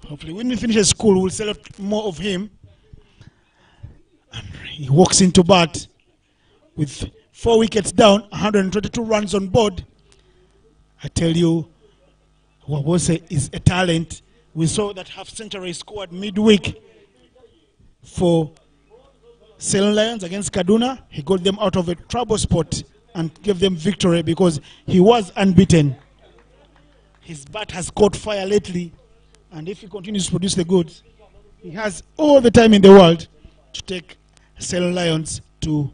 Hopefully when we finish school, we'll select more of him. And he walks into bat with 4 wickets down, 122 runs on board. I tell you, Wabose is a talent. We saw that half-century scored midweek for Ceylon Lions against Kaduna. He got them out of a trouble spot and gave them victory because he was unbeaten. His bat has caught fire lately, and if he continues to produce the goods, he has all the time in the world to take Ceylon Lions to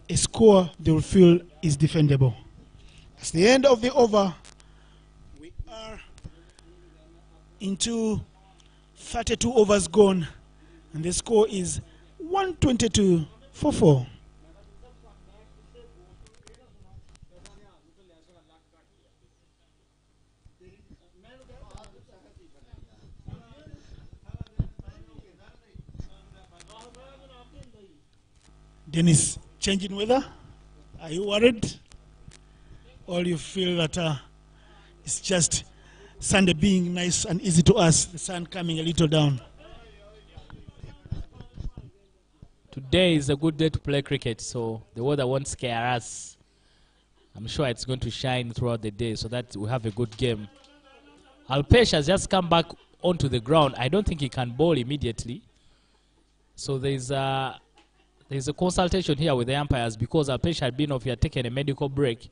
a score they will feel is defendable. That's the end of the over. We are into 32 overs gone, and the score is 122 for 4. Dennis, changing weather? Are you worried? Or you feel that it's just Sunday being nice and easy to us, the sun coming a little down?
Today is a good day to play cricket, so the weather won't scare us. I'm sure it's going to shine throughout the day so that we have a good game. Alpesh has just come back onto the ground. I don't think he can bowl immediately. So there's a consultation here with the umpires because Alpesh had been off, he had taken a medical break.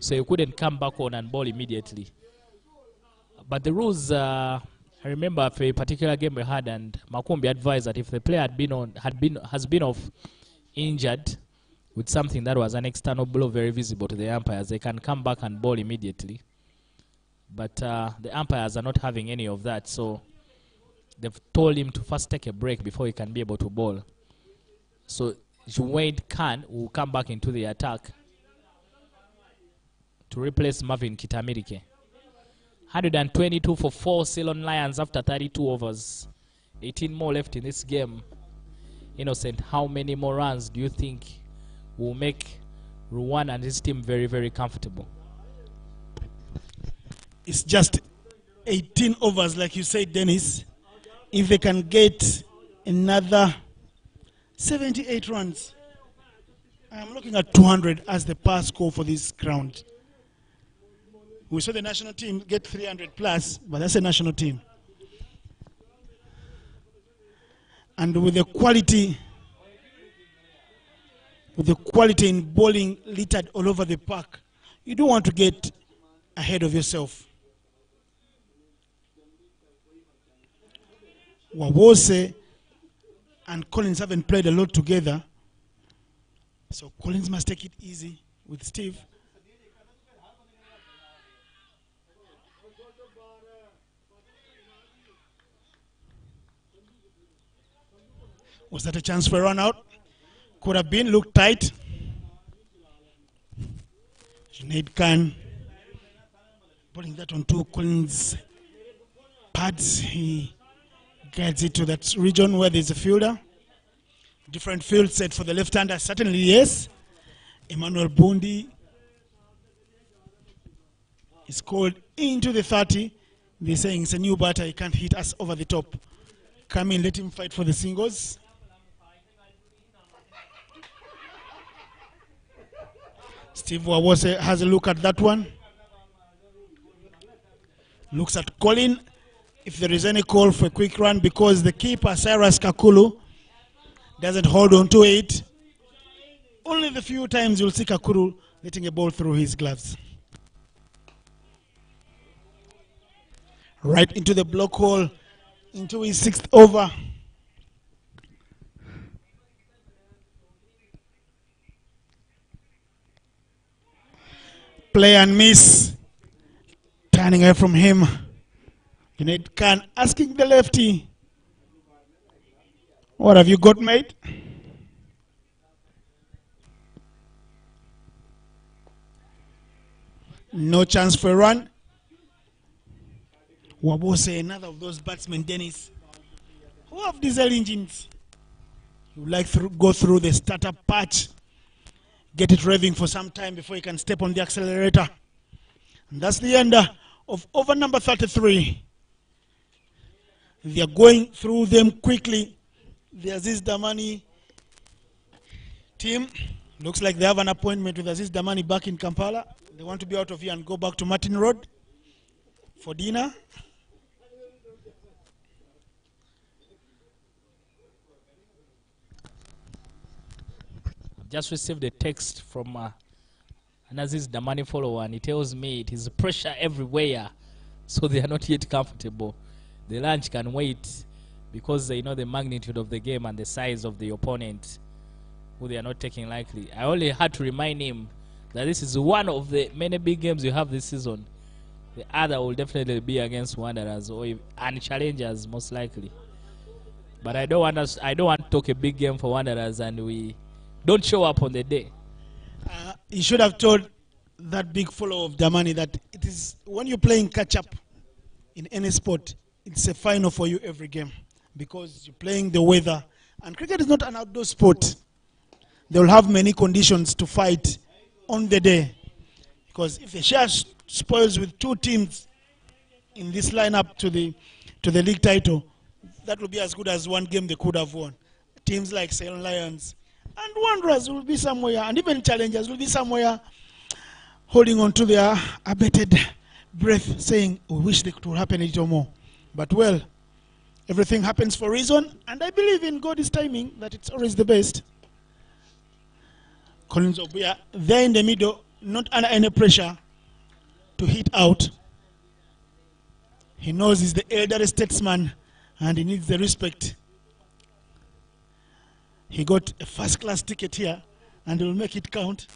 So he couldn't come back on and bowl immediately. But the rules, I remember for a particular game we had, and Makumbi advised that if the player has been off injured with something that was an external blow very visible to the umpires, they can come back and bowl immediately. But the umpires are not having any of that, so they've told him to first take a break before he can be able to bowl. So Juwaid Khan will come back into the attack to replace Marvin Kitamirike. 122 for 4 Ceylon Lions after 32 overs. 18 more left in this game. Innocent, how many more runs do you think will make Ruwan and his team very, very comfortable?
It's just 18 overs, like you said, Dennis. If they can get another 78 runs, I'm looking at 200 as the pass score for this ground. We saw the national team get 300 plus, but that's a national team. And with the quality in bowling littered all over the park, you don't want to get ahead of yourself. Wawose and Collins haven't played a lot together, so Collins must take it easy with Steve. Was that a chance for a run out? Could have been, looked tight. Junaid Khan putting that on two Collins pads. He gets it to that region where there's a fielder. Different field set for the left-hander, certainly yes. Emmanuel Bundi is called into the 30. They're saying it's a new batter, he can't hit us over the top. Come in, let him fight for the singles. Steve Wawose has a look at that one. Looks at Colin. If there is any call for a quick run, because the keeper, Cyrus Kakulu, doesn't hold on to it. Only the few times you'll see Kakulu letting a ball through his gloves. Right into the block hole, into his 6th over. Play and miss. Turning away from him. Junaid Khan asking the lefty, what have you got, mate? No chance for a run. Wabose, another of those batsmen, Dennis, who have diesel engines. You like to go through the startup patch, get it revving for some time before you can step on the accelerator. And that's the end of over number 33. They are going through them quickly. The Aziz Damani team looks like they have an appointment with Aziz Damani back in Kampala. They want to be out of here and go back to Martin Road for dinner.
I've just received a text from an Aziz Damani follower, and he tells me it is pressure everywhere, so they are not yet comfortable. The lunch can wait because they know the magnitude of the game and the size of the opponent, who they are not taking lightly. I only had to remind him that this is one of the many big games you have this season. The other will definitely be against Wanderers and challengers most likely. But I don't want to talk a big game for Wanderers and we don't show up on the day.
You should have told that big follower of Damani that it is when you're playing catch up in any sport, it's a final for you every game because you're playing the weather. And cricket is not an outdoor sport. They will have many conditions to fight on the day. Because if the share spoils with two teams in this lineup to the league title, that will be as good as one game they could have won. Teams like Ceylon Lions and Wanderers will be somewhere, and even challengers will be somewhere holding on to their abated breath, saying, we wish it would happen a little more. But well, everything happens for a reason, and I believe in God's timing that it's always the best. Collins Obuya, there in the middle, not under any pressure to hit out. He knows he's the elderly statesman and he needs the respect. He got a first-class ticket here and he will make it count.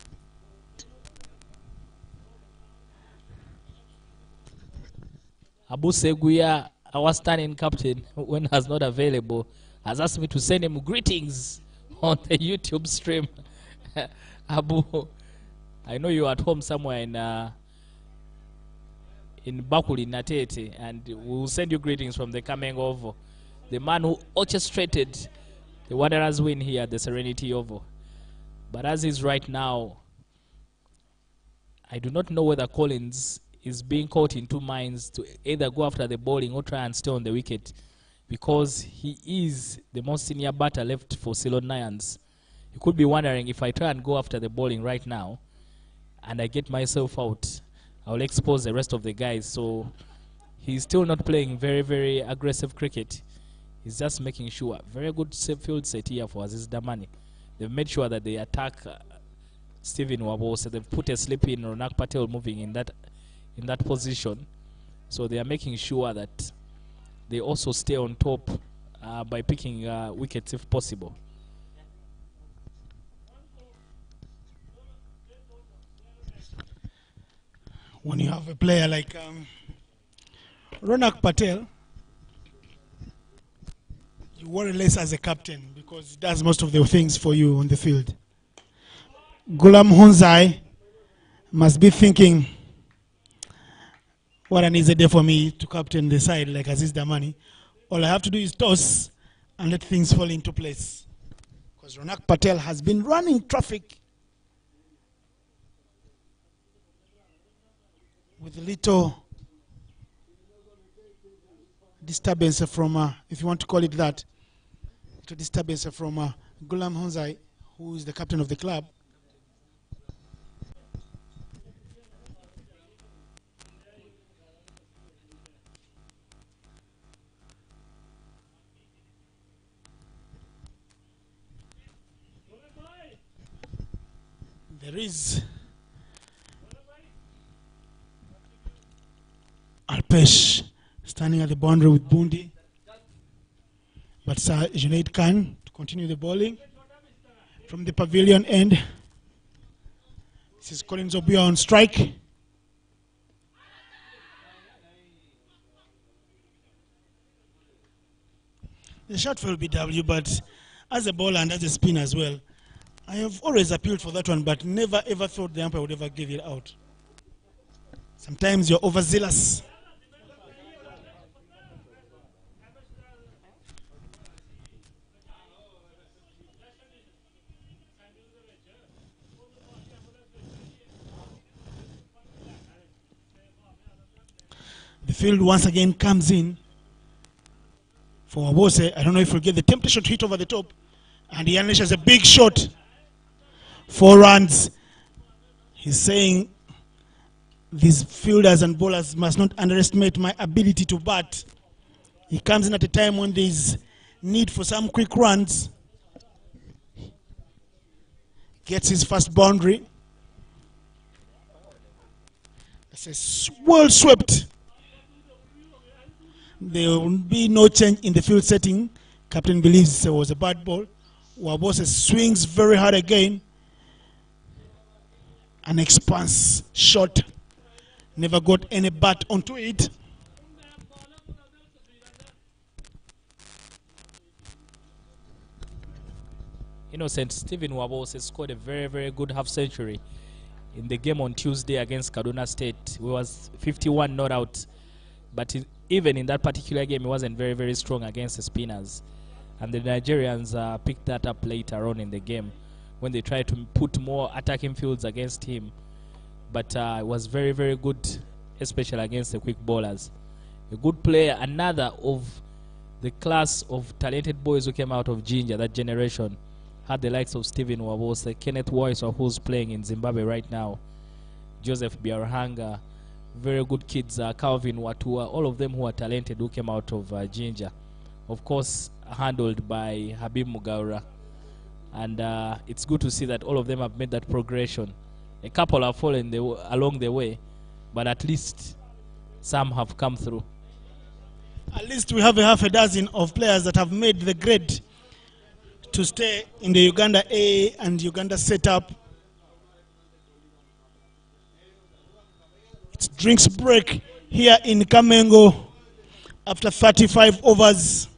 Abu Seguya, our standing captain, when was not available, has asked me to send him greetings on the YouTube stream. Abu, I know you're at home somewhere in Bakuli, Natete, and we'll send you greetings from the Kameng Oval, the man who orchestrated the Wanderers win here at the Serenity Oval. But as is right now, I do not know whether Collins is being caught in two minds to either go after the bowling or try and stay on the wicket, because he is the most senior batter left for Ceylon Lions. You could be wondering, if I try and go after the bowling right now and I get myself out, I'll expose the rest of the guys. So he's still not playing very, very aggressive cricket. He's just making sure. Very good field set here for Aziz Damani. They've made sure that they attack Stephen Wabo. So they've put a slip in Ronak Patel moving in that position. So they are making sure that they also stay on top by picking wickets if possible.
When you have a player like Ronak Patel, you worry less as a captain because he does most of the things for you on the field. Gulam Hunzai must be thinking, what an easy day for me to captain the side like Aziz Damani. All I have to do is toss and let things fall into place. Because Ronak Patel has been running traffic with a little disturbance from, if you want to call it that, little disturbance from Gulam Hunzai, who is the captain of the club. There is Alpesh standing at the boundary with Bundi. But Sir Junaid Khan to continue the bowling from the pavilion end. This is Collins Obuya on strike. The shot for BW, but as a bowler and as a spin as well, I have always appealed for that one, but never ever thought the umpire would ever give it out. Sometimes you're overzealous. The field once again comes in for Wabose. I don't know if he'll get the temptation to hit over the top. And he unleashes a big shot. 4 runs. He's saying these fielders and bowlers must not underestimate my ability to bat. He comes in at a time when there's need for some quick runs. Gets his first boundary. That's a well swept. There will be no change in the field setting. Captain believes it was a bad ball. Wabose swings very hard again. An expanse shot never got any bat onto it.
Innocent Stephen Wabose scored a very, very good half century in the game on Tuesday against Kaduna State. He was 51 not out, but even in that particular game, he wasn't very, very strong against the spinners. And the Nigerians picked that up later on in the game when they tried to put more attacking fields against him. But it was very, very good, especially against the quick bowlers. A good player, another of the class of talented boys who came out of Ginger, that generation. Had the likes of Stephen Wabose, Kenneth Woiswa, who's playing in Zimbabwe right now, Joseph Biarhanga, very good kids, Calvin Watua, all of them who are talented who came out of Ginger. Of course, handled by Habib Mugaura. And it's good to see that all of them have made that progression. A couple have fallen along the way, but at least some have come through.
At least we have a half a dozen of players that have made the grade to stay in the Uganda A and Uganda setup. It's drinks break here in Kamengo after 35 overs.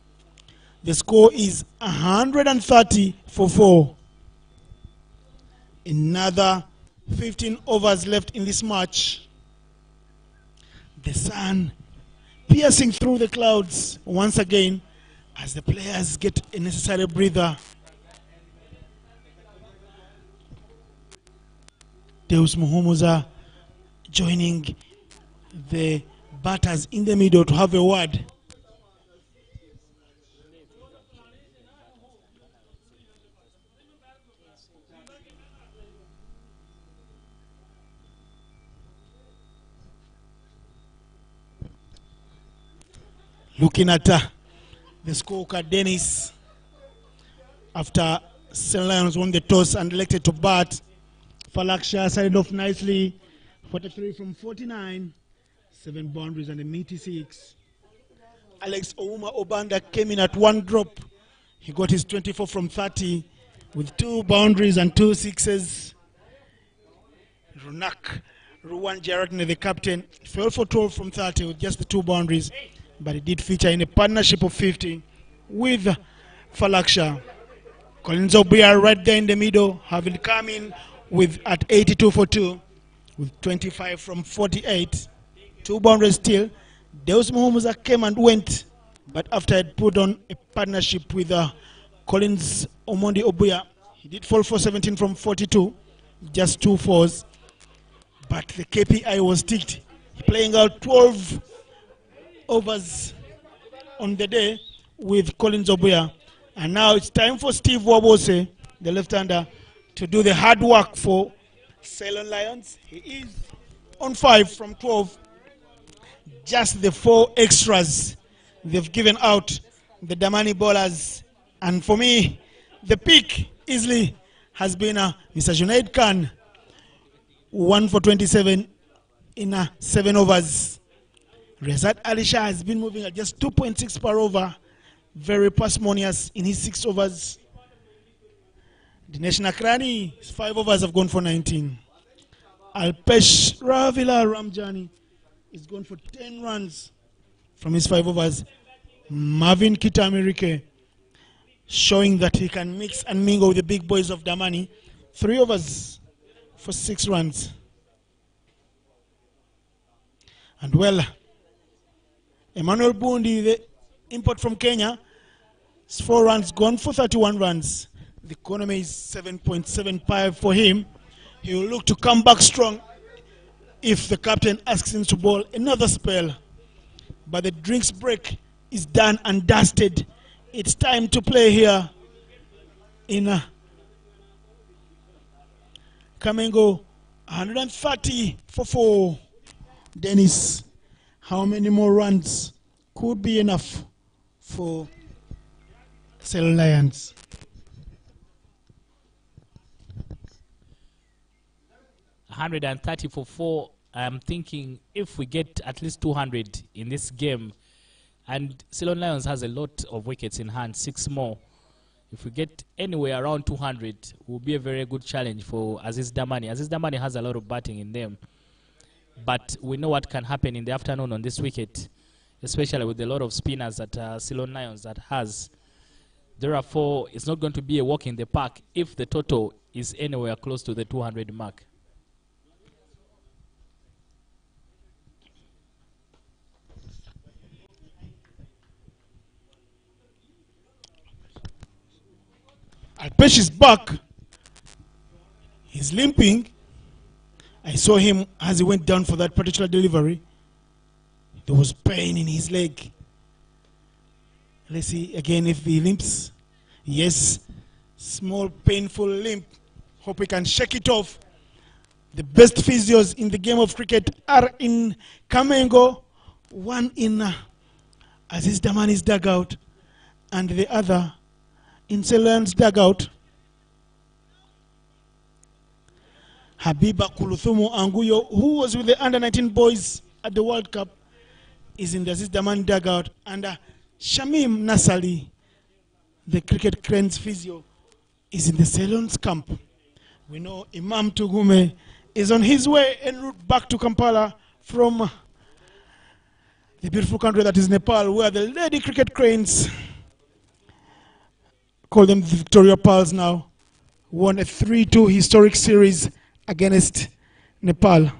The score is 130 for 4. Another 15 overs left in this match. The sun piercing through the clouds once again as the players get a necessary breather. Deus Muhumuza joining the batters in the middle to have a word. Looking at the scorecard, Dennis, after Ceylon won the toss and elected to bat, Falaksha started off nicely, 43 from 49, 7 boundaries and a meaty 6. Alex Ouma Obanda came in at 1 drop. He got his 24 from 30 with 2 boundaries and 2 sixes. Runak Ruwan Jaratne, the captain, fell for 12 from 30 with just the 2 boundaries, but he did feature in a partnership of 50 with Falaksha. Collins Obuya right there in the middle, having come in with at 82 for 2 with 25 from 48. 2 boundaries still. Deus Muhumuza came and went, but after I put on a partnership with Collins Omondi Obuya, he did fall for 17 from 42, just 2 fours. But the KPI was ticked, playing out 12 overs on the day with Collins Obuya. And now it's time for Steve Wabose, the left-hander, to do the hard work for Ceylon Lions. He is on 5 from 12. Just the 4 extras they've given out, the Damani bowlers. And for me, the pick easily has been Mr. Junaid Khan, 1 for 27 in 7 overs. Rezat Alisha has been moving at just 2.6 per over. Very parsimonious in his 6 overs. Dinesh Nakrani, his 5 overs have gone for 19. Alpesh Ravila Ramjani is gone for 10 runs from his 5 overs. Marvin Kitamirike showing that he can mix and mingle with the big boys of Damani. 3 overs for 6 runs. And well, Emmanuel Bundi, the import from Kenya, is 4 runs, gone for 31 runs. The economy is 7.75 for him. He will look to come back strong if the captain asks him to bowl another spell. But the drinks break is done and dusted. It's time to play here in Kamengo. 130 for 4. Dennis, how many more runs could be enough for Ceylon Lions?
$130 for 4. I'm thinking if we get at least 200 in this game, and Ceylon Lions has a lot of wickets in hand, 6 more. If we get anywhere around 200, it will be a very good challenge for Aziz Damani. Aziz Damani has a lot of batting in them. But we know what can happen in the afternoon on this wicket, especially with a lot of spinners that Ceylon Lions that has. Therefore, it's not going to be a walk in the park if the total is anywhere close to the 200 mark.
Alpesh is back. He's limping. I saw him as he went down for that particular delivery. There was pain in his leg. Let's see again if he limps. Yes, small painful limp. Hope we can shake it off. The best physios in the game of cricket are in Kamengo, one in Aziz Damani's dugout, and the other in Ceylon's dugout. Habiba Kuluthumu Anguyo, who was with the under-19 boys at the World Cup, is in the Aziz Damani dugout, and Shamim Nasali, the cricket cranes physio, is in the Ceylon's camp. We know Imam Tugume is on his way en route back to Kampala from the beautiful country that is Nepal, where the lady cricket cranes, call them the Victoria Pearls now, won a 3-2 historic series against Nepal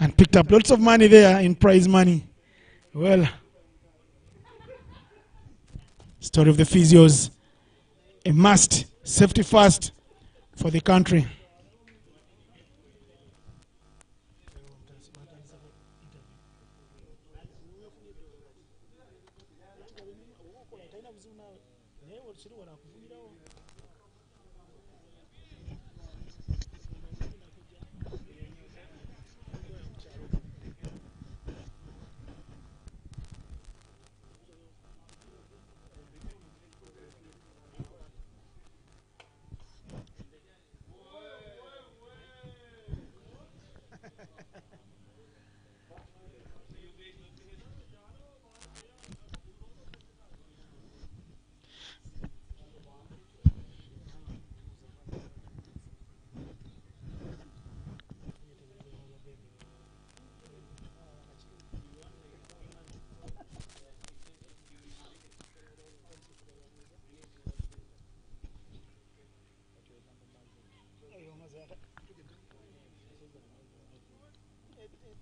and picked up lots of money there in prize money. Well, story of the physios, a must, safety first for the country.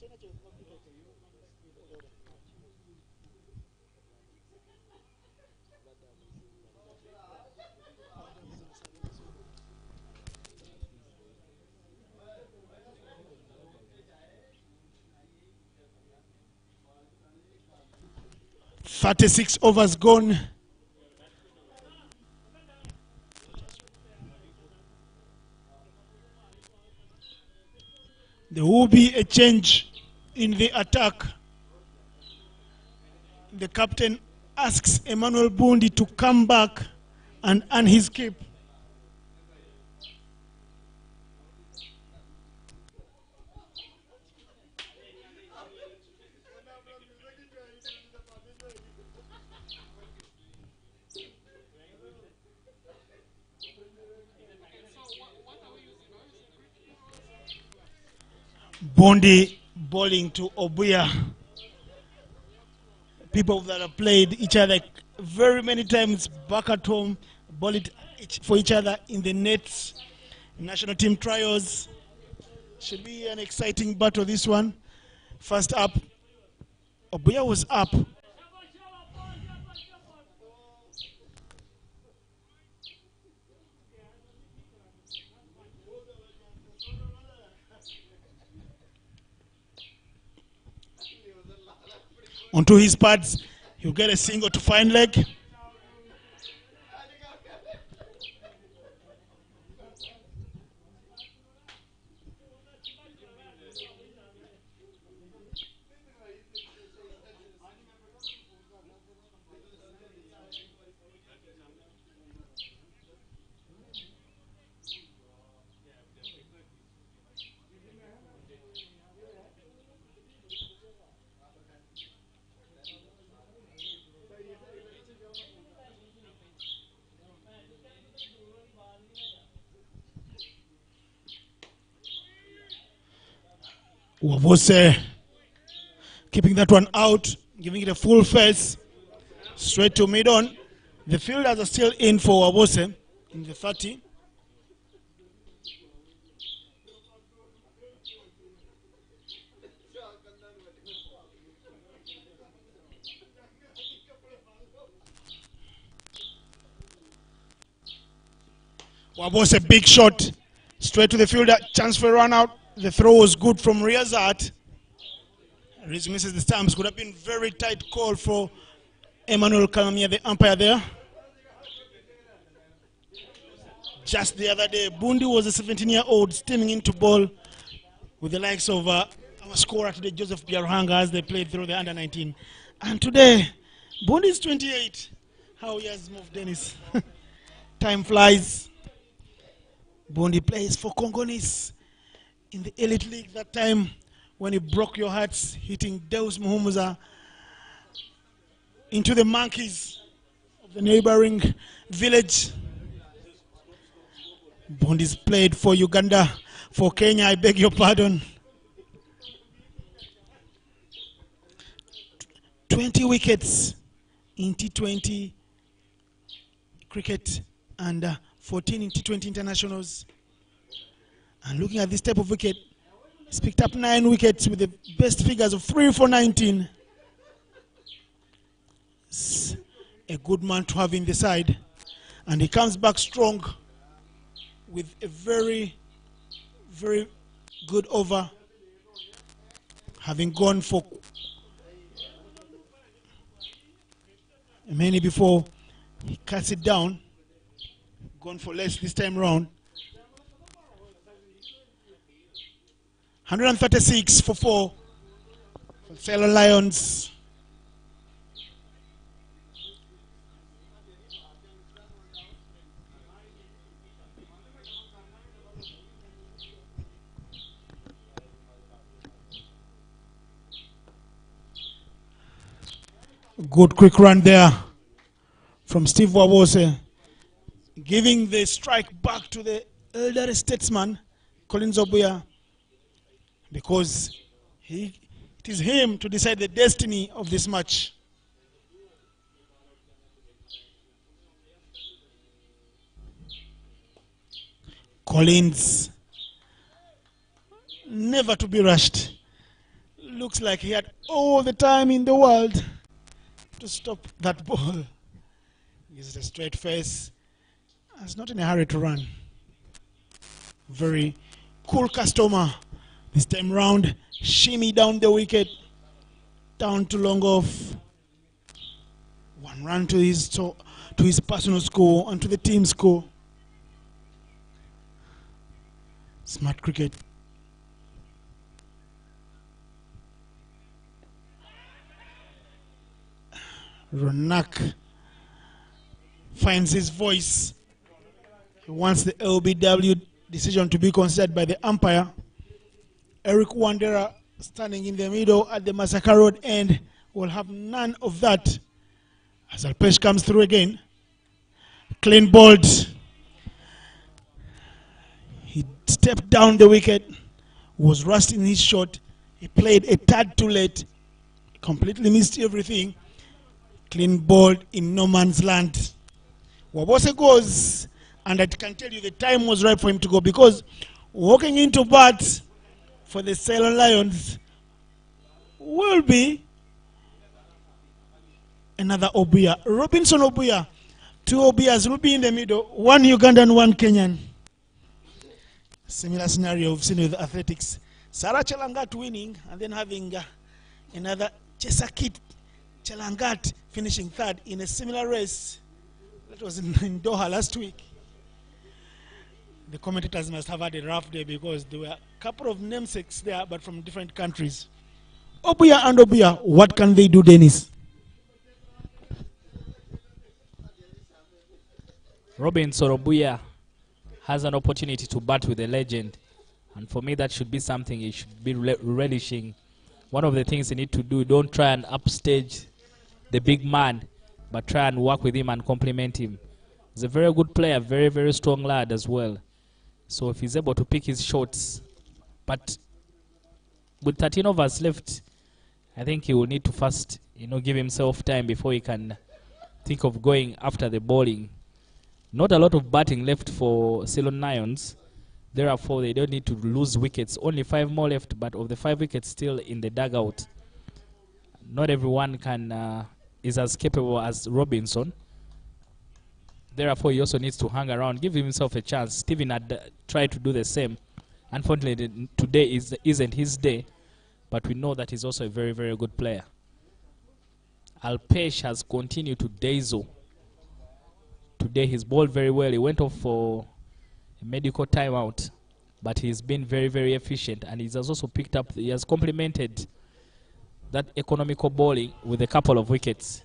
Tena 36 overs gone. There will be a change in the attack. The captain asks Emmanuel Bundi to come back and earn his keep. Bondi bowling to Obuya. People that have played each other very many times back at home, bowl it for each other in the nets. National team trials. Should be an exciting battle, this one. First up, Obuya was up. Onto his pads, he'll get a single to fine leg. Wabose keeping that one out, giving it a full face, straight to mid-on. The fielders are still in for Wabose in the 30. Wabose, big shot, straight to the fielder, chance for a run out. The throw was good from Riazat. Riz misses the stumps. Could have been very tight call for Emmanuel Kalamia, the umpire there. Just the other day, Bundi was a 17-year-old steaming into ball with the likes of our scorer today, Joseph Biaruhanga, as they played through the under-19. And today, Bundi is 28. How he has moved, Dennis. Time flies. Bundi plays for Congolese in the elite league that time when he broke your hearts, hitting Deus Muhumuza into the monkeys of the neighboring village. Bundi's played for Uganda, for Kenya, I beg your pardon. 20 wickets in T20 cricket and 14 in T20 internationals. And looking at this type of wicket, he's picked up 9 wickets with the best figures of 3 for 19. It's a good man to have in the side. And he comes back strong with a very, very good over, having gone for many before. He cuts it down, gone for less this time round. 136 for 4 for Ceylon Lions. Good quick run there from Steve Wabose, giving the strike back to the elderly statesman, Collins Obuya, because it is him to decide the destiny of this match. Collins, never to be rushed. Looks like he had all the time in the world to stop that ball. Gives it a straight face. He's not in a hurry to run. Very cool customer. This time round, shimmy down the wicket, down to long off. 1 run to his personal score and to the team score. Smart cricket. Ronak finds his voice. He wants the LBW decision to be considered by the umpire. Eric Wandera, standing in the middle at the Masaka Road end, will have none of that. As Alpesh comes through again. Clean bowled. He stepped down the wicket, was rushed in his shot. He played a tad too late, completely missed everything. Clean bowled in no man's land. Wabose goes, and I can tell you the time was right for him to go, because walking into bat for the Ceylon Lions will be another Obuya. Robinson Obuya. 2 Obuyas will be in the middle, 1 Ugandan, 1 Kenyan. Similar scenario we've seen with athletics. Sarah Chelangat winning, and then having another Chesakit Chelangat finishing 3rd in a similar race. That was in Doha last week. The commentators must have had a rough day, because there were a couple of namesakes there, but from different countries. Obuya and Obuya, what can they do, Dennis?
Robinson Obuya has an opportunity to bat with a legend. And for me, that should be something he should be relishing. One of the things you need to do, don't try and upstage the big man, but try and work with him and compliment him. He's a very good player, very, very strong lad as well. So if he's able to pick his shots, but with 13 overs left, I think he will need to first, give himself time before he can think of going after the bowling. Not a lot of batting left for Ceylon Lions. Therefore, they don't need to lose wickets. Only 5 more left, but of the 5 wickets still in the dugout, not everyone is as capable as Robinson. Therefore, he also needs to hang around, give himself a chance. Stephen had tried to do the same. Unfortunately, today isn't his day, but we know that he's also a very, very good player. Alpesh has continued to dazzle. Today he's bowled very well. He went off for a medical timeout, but he's been very, very efficient, and he has also picked up, he has complemented that economical bowling with a couple of wickets.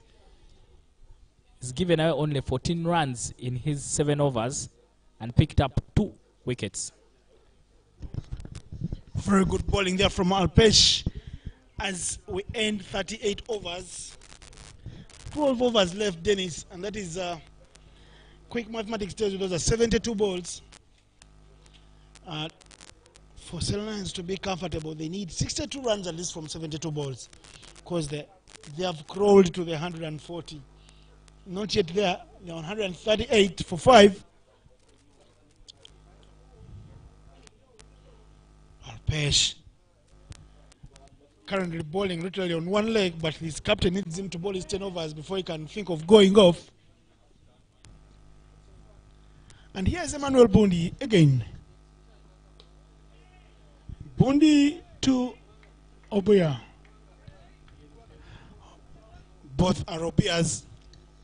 He's given away only 14 runs in his 7 overs and picked up 2 wickets.
Very good bowling there from Alpesh as we end 38 overs. 12 overs left, Dennis, and that is quick mathematics tells you those are 72 balls. For Ceylon Lions to be comfortable, they need 62 runs at least from 72 balls, because they have crawled to the 140. Not yet there. They're on 138 for 5. Alpesh currently bowling literally on one leg, but his captain needs him to bowl his 10 overs before he can think of going off. And here's Emmanuel Bundi again. Bundi to Obuya. Both are Obuyas,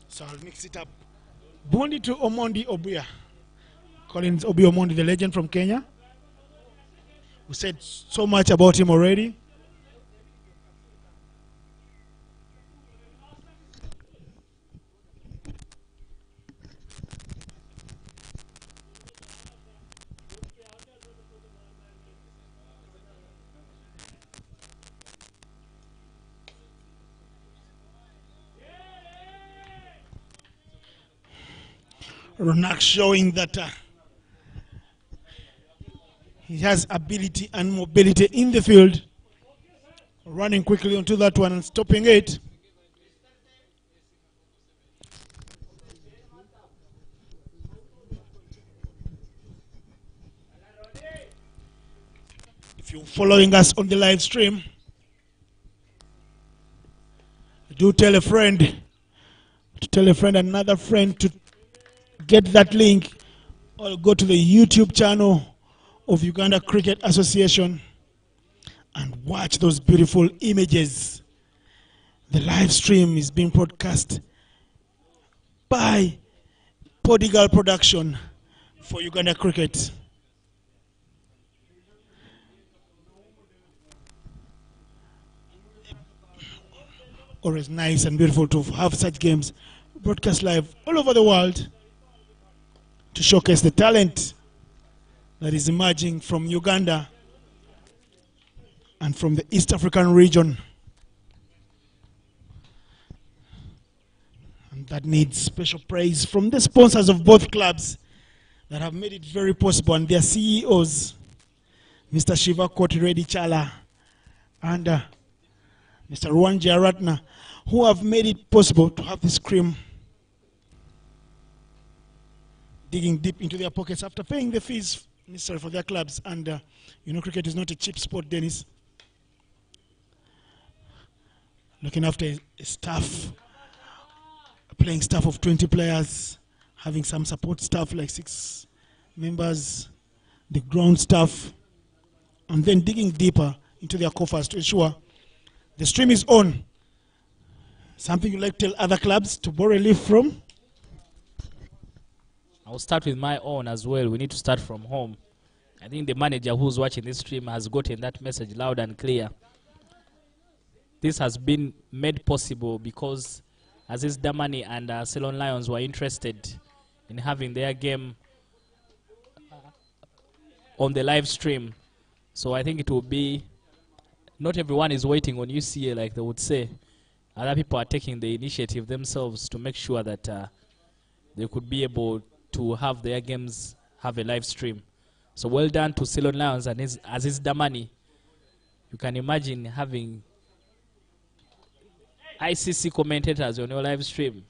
so I'll mix it up. Bundi to Omondi Obuya. Collins Obi Omondi, the legend from Kenya. We said so much about him already. Ronak showing that he has ability and mobility in the field. Running quickly onto that one and stopping it. If you're following us on the live stream, do tell a friend, another friend to get that link, or go to the YouTube channel of Uganda Cricket Association and watch those beautiful images. The live stream is being broadcast by Podigal Production for Uganda Cricket. Always nice and beautiful to have such games broadcast live all over the world to showcase the talent that is emerging from Uganda and from the East African region. And that needs special praise from the sponsors of both clubs that have made it very possible, and their CEOs, Mr. Shiva Koti Reddy Chala and Mr. Ruwan Jaratna, who have made it possible to have this cream digging deep into their pockets after paying the fees necessary for their clubs. And cricket is not a cheap sport, Dennis. Looking after a staff, a playing staff of 20 players, having some support staff like 6 members, the ground staff, and then digging deeper into their coffers to ensure the stream is on. Something you'd like to tell other clubs to borrow a leaf from?
I'll start with my own as well. We need to start from home. I think the manager who's watching this stream has gotten that message loud and clear. This has been made possible because Aziz Damani and Ceylon Lions were interested in having their game on the live stream. So I think it will be, not everyone is waiting on UCA like they would say. Other people are taking the initiative themselves to make sure that they could be able to have their games have a live stream. So well done to Ceylon Lions and Aziz Damani. You can imagine having ICC commentators on your live stream.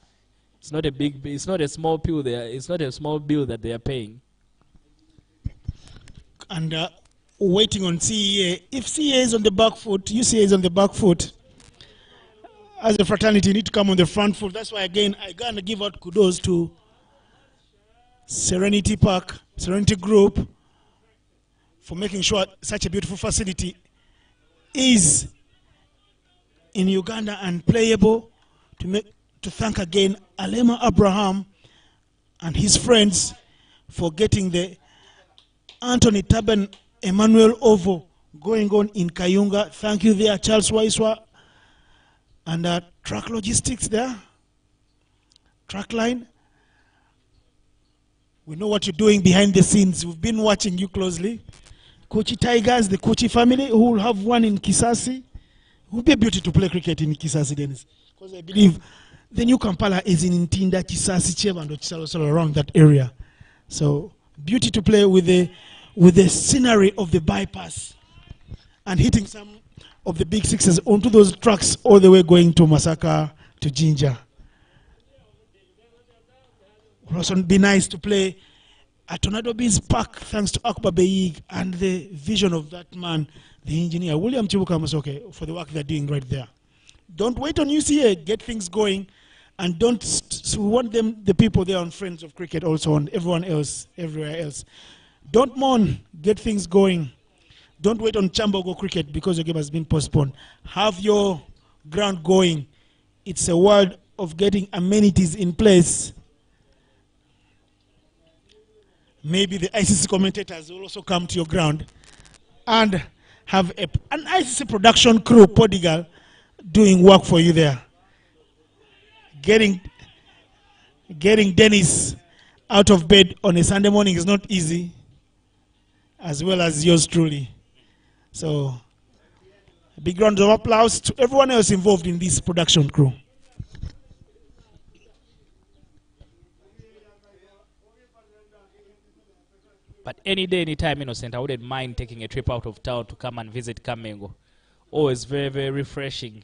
It's not a big, it's not a small bill there. It's not a small bill that they are paying.
And waiting on CEA. If CEA is on the back foot, UCA is on the back foot. As a fraternity, you need to come on the front foot. That's why, again, I gotta give out kudos to Serenity Park, Serenity Group, for making sure such a beautiful facility is in Uganda and playable. To thank again Alema Abraham and his friends for getting the Anthony Taben Emmanuel Ovo going on in Kayunga. Thank you there, Charles Waiswa. And track logistics there, track line. We know what you're doing behind the scenes. We've been watching you closely. Kochi Tigers, the Kochi family, who will have one in Kisasi. It would be a beauty to play cricket in Kisasi, Dennis. Because I believe the new Kampala is in Ntinda, Kisasi, Chevando, Chisalo, around that area. So, beauty to play with the scenery of the bypass and hitting some of the big sixes onto those tracks all the way going to Masaka, to Jinja. It would also be nice to play at Tornado Bees Park, thanks to Akbar Beyig and the vision of that man, the engineer, William Chibuka Masoke, for the work they're doing right there. Don't wait on UCA, get things going, and don't, we want them, the people there on Friends of Cricket also, and everyone else, everywhere else. Don't mourn, get things going. Don't wait on Chambogo Cricket because your game has been postponed. Have your ground going. It's a world of getting amenities in place. Maybe the ICC commentators will also come to your ground and have an ICC production crew, Podigal, doing work for you there. Getting Dennis out of bed on a Sunday morning is not easy, as well as yours truly. So, a big round of applause to everyone else involved in this production crew.
But any day, anytime, Innocent, I wouldn't mind taking a trip out of town to come and visit Kamengo. Always very, very refreshing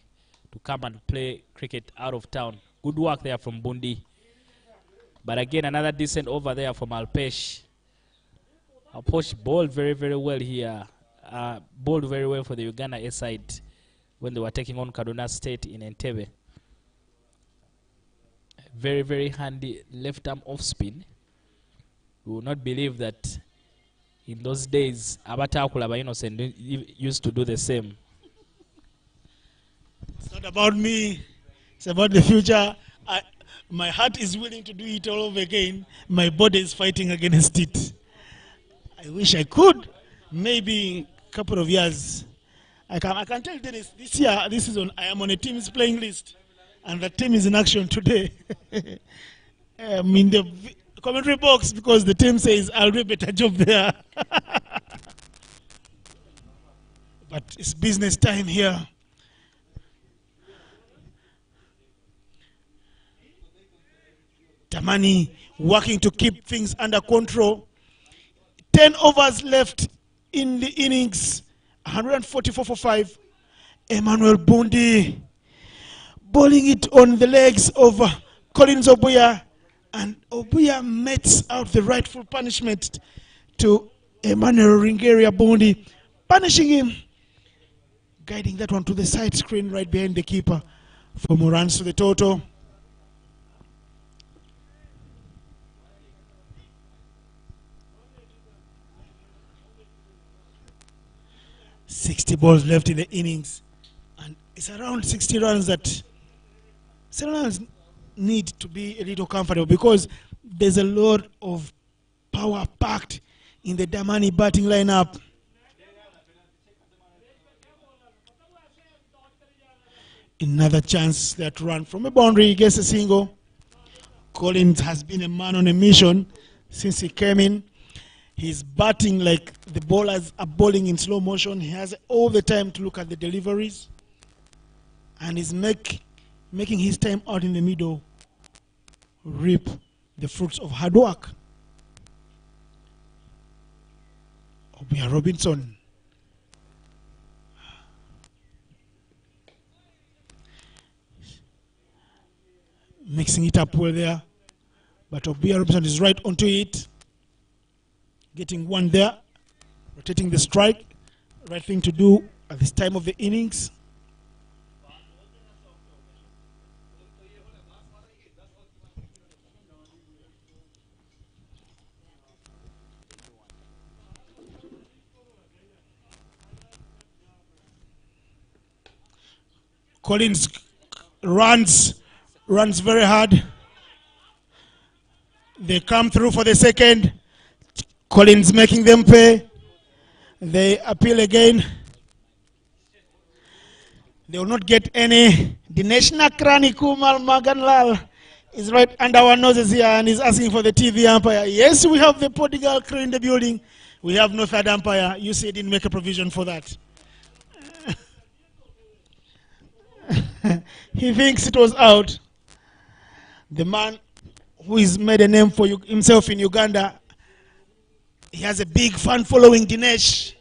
to come and play cricket out of town. Good work there from Bundi. But again, another decent over there from Alpesh. Alpesh bowled very, very well here. Bowled very well for the Uganda A side when they were taking on Kaduna State in Entebbe. Very, very handy left arm off spin. You will not believe that in those days, Abatakula Innocent used to do the same.
It's not about me. It's about the future. My heart is willing to do it all over again. My body is fighting against it. I wish I could. Maybe a couple of years. I can tell Dennis, this year, this season, I am on a team's playing list. And the team is in action today. I'm in the commentary box because the team says I'll do a better job there. But it's business time here. Damani working to keep things under control. 10 overs left in the innings. 144 for 5. Emmanuel Bundi bowling it on the legs of Collins Obuya. And Obuya metes out the rightful punishment to Emmanuel Ringeria Bundi, punishing him, guiding that one to the side screen right behind the keeper for more runs to the total. $60 left in the innings, and it's around 60 runs that Ceylon need to be a little comfortable because there's a lot of power packed in the Damani batting lineup. Another chance that run from a boundary gets a single. Collins has been a man on a mission since he came in. He's batting like the bowlers are bowling in slow motion. He has all the time to look at the deliveries. And he's making his time out in the middle reap the fruits of hard work. Obuya Robinson Mixing it up well there. But Obuya Robinson is right onto it. Getting one there. Rotating the strike. Right thing to do at this time of the innings. Collins runs very hard. They come through for the second. Collins making them pay. They appeal again. They will not get any. The National Krani Kumal Maganlal is right under our noses here and is asking for the TV umpire. Yes, we have the prodigal crew in the building. We have no third umpire. You say didn't make a provision for that. He thinks it was out. The man who has made a name for himself in Uganda, he has a big fan following. Dinesh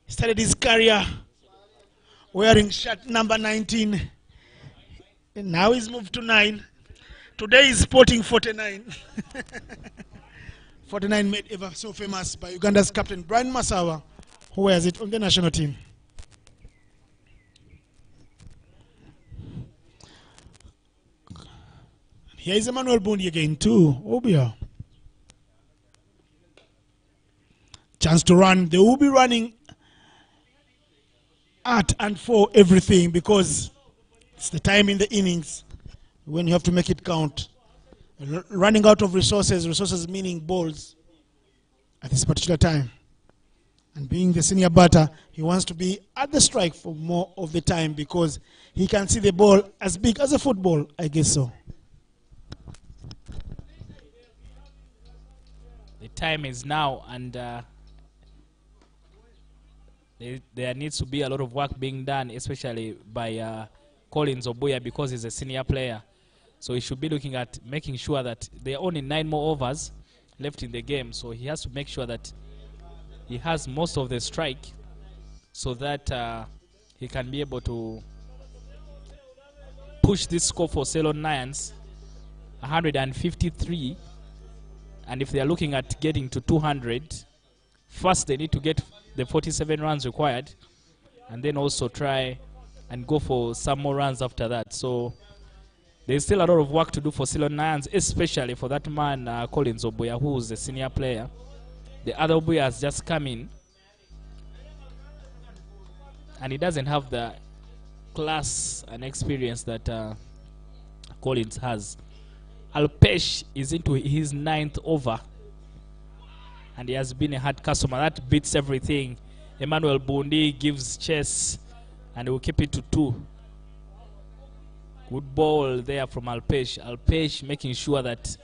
started his career wearing shirt number 19. And now he's moved to 9. Today he's sporting 49. 49 made ever so famous by Uganda's captain Brian Masawa, who wears it on the national team. Here is Emmanuel Bundi again too. Obia. Chance to run. They will be running at and for everything because it's the time in the innings when you have to make it count. Running out of resources meaning balls at this particular time. And being the senior batter, he wants to be at the strike for more of the time because he can see the ball as big as a football, I guess so.
The time is now, and there needs to be a lot of work being done, especially by Collins Obuya because he's a senior player. So he should be looking at making sure that there are only 9 more overs left in the game. So he has to make sure that he has most of the strike so that he can be able to push this score for Ceylon Lions 153. And if they are looking at getting to 200, first they need to get the 47 runs required and then also try and go for some more runs after that. So there's still a lot of work to do for Ceylon Lions, especially for that man Collins Obuya, who is the senior player. The other Obuya has just come in and he doesn't have the class and experience that Collins has. Alpesh is into his 9th over and he has been a hard customer. That beats everything. Emmanuel Bundi gives chase and will keep it to 2. Good ball there from Alpesh. Alpesh making sure that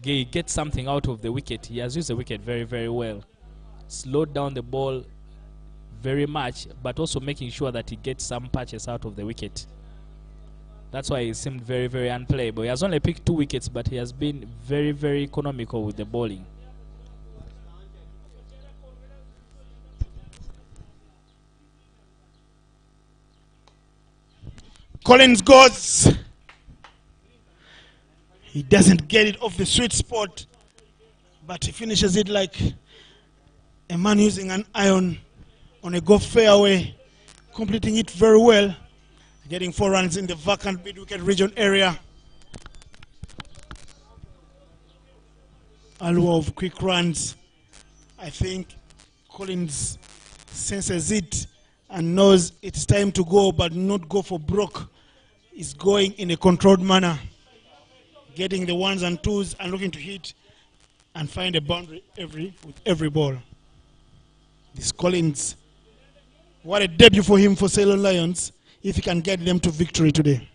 he gets something out of the wicket. He has used the wicket very, very well. Slowed down the ball very much, but also making sure that he gets some patches out of the wicket. That's why he seemed very, very unplayable. He has only picked 2 wickets, but he has been very, very economical with the bowling.
Collins goes. He doesn't get it off the sweet spot, but he finishes it like a man using an iron on a golf fairway, completing it very well. Getting 4 runs in the vacant mid-wicket region area. Allure of quick runs. I think Collins senses it and knows it's time to go, but not go for broke. He's going in a controlled manner, getting the 1s and 2s and looking to hit and find a boundary with every ball. This Collins, what a debut for him for Ceylon Lions, if he can get them to victory today.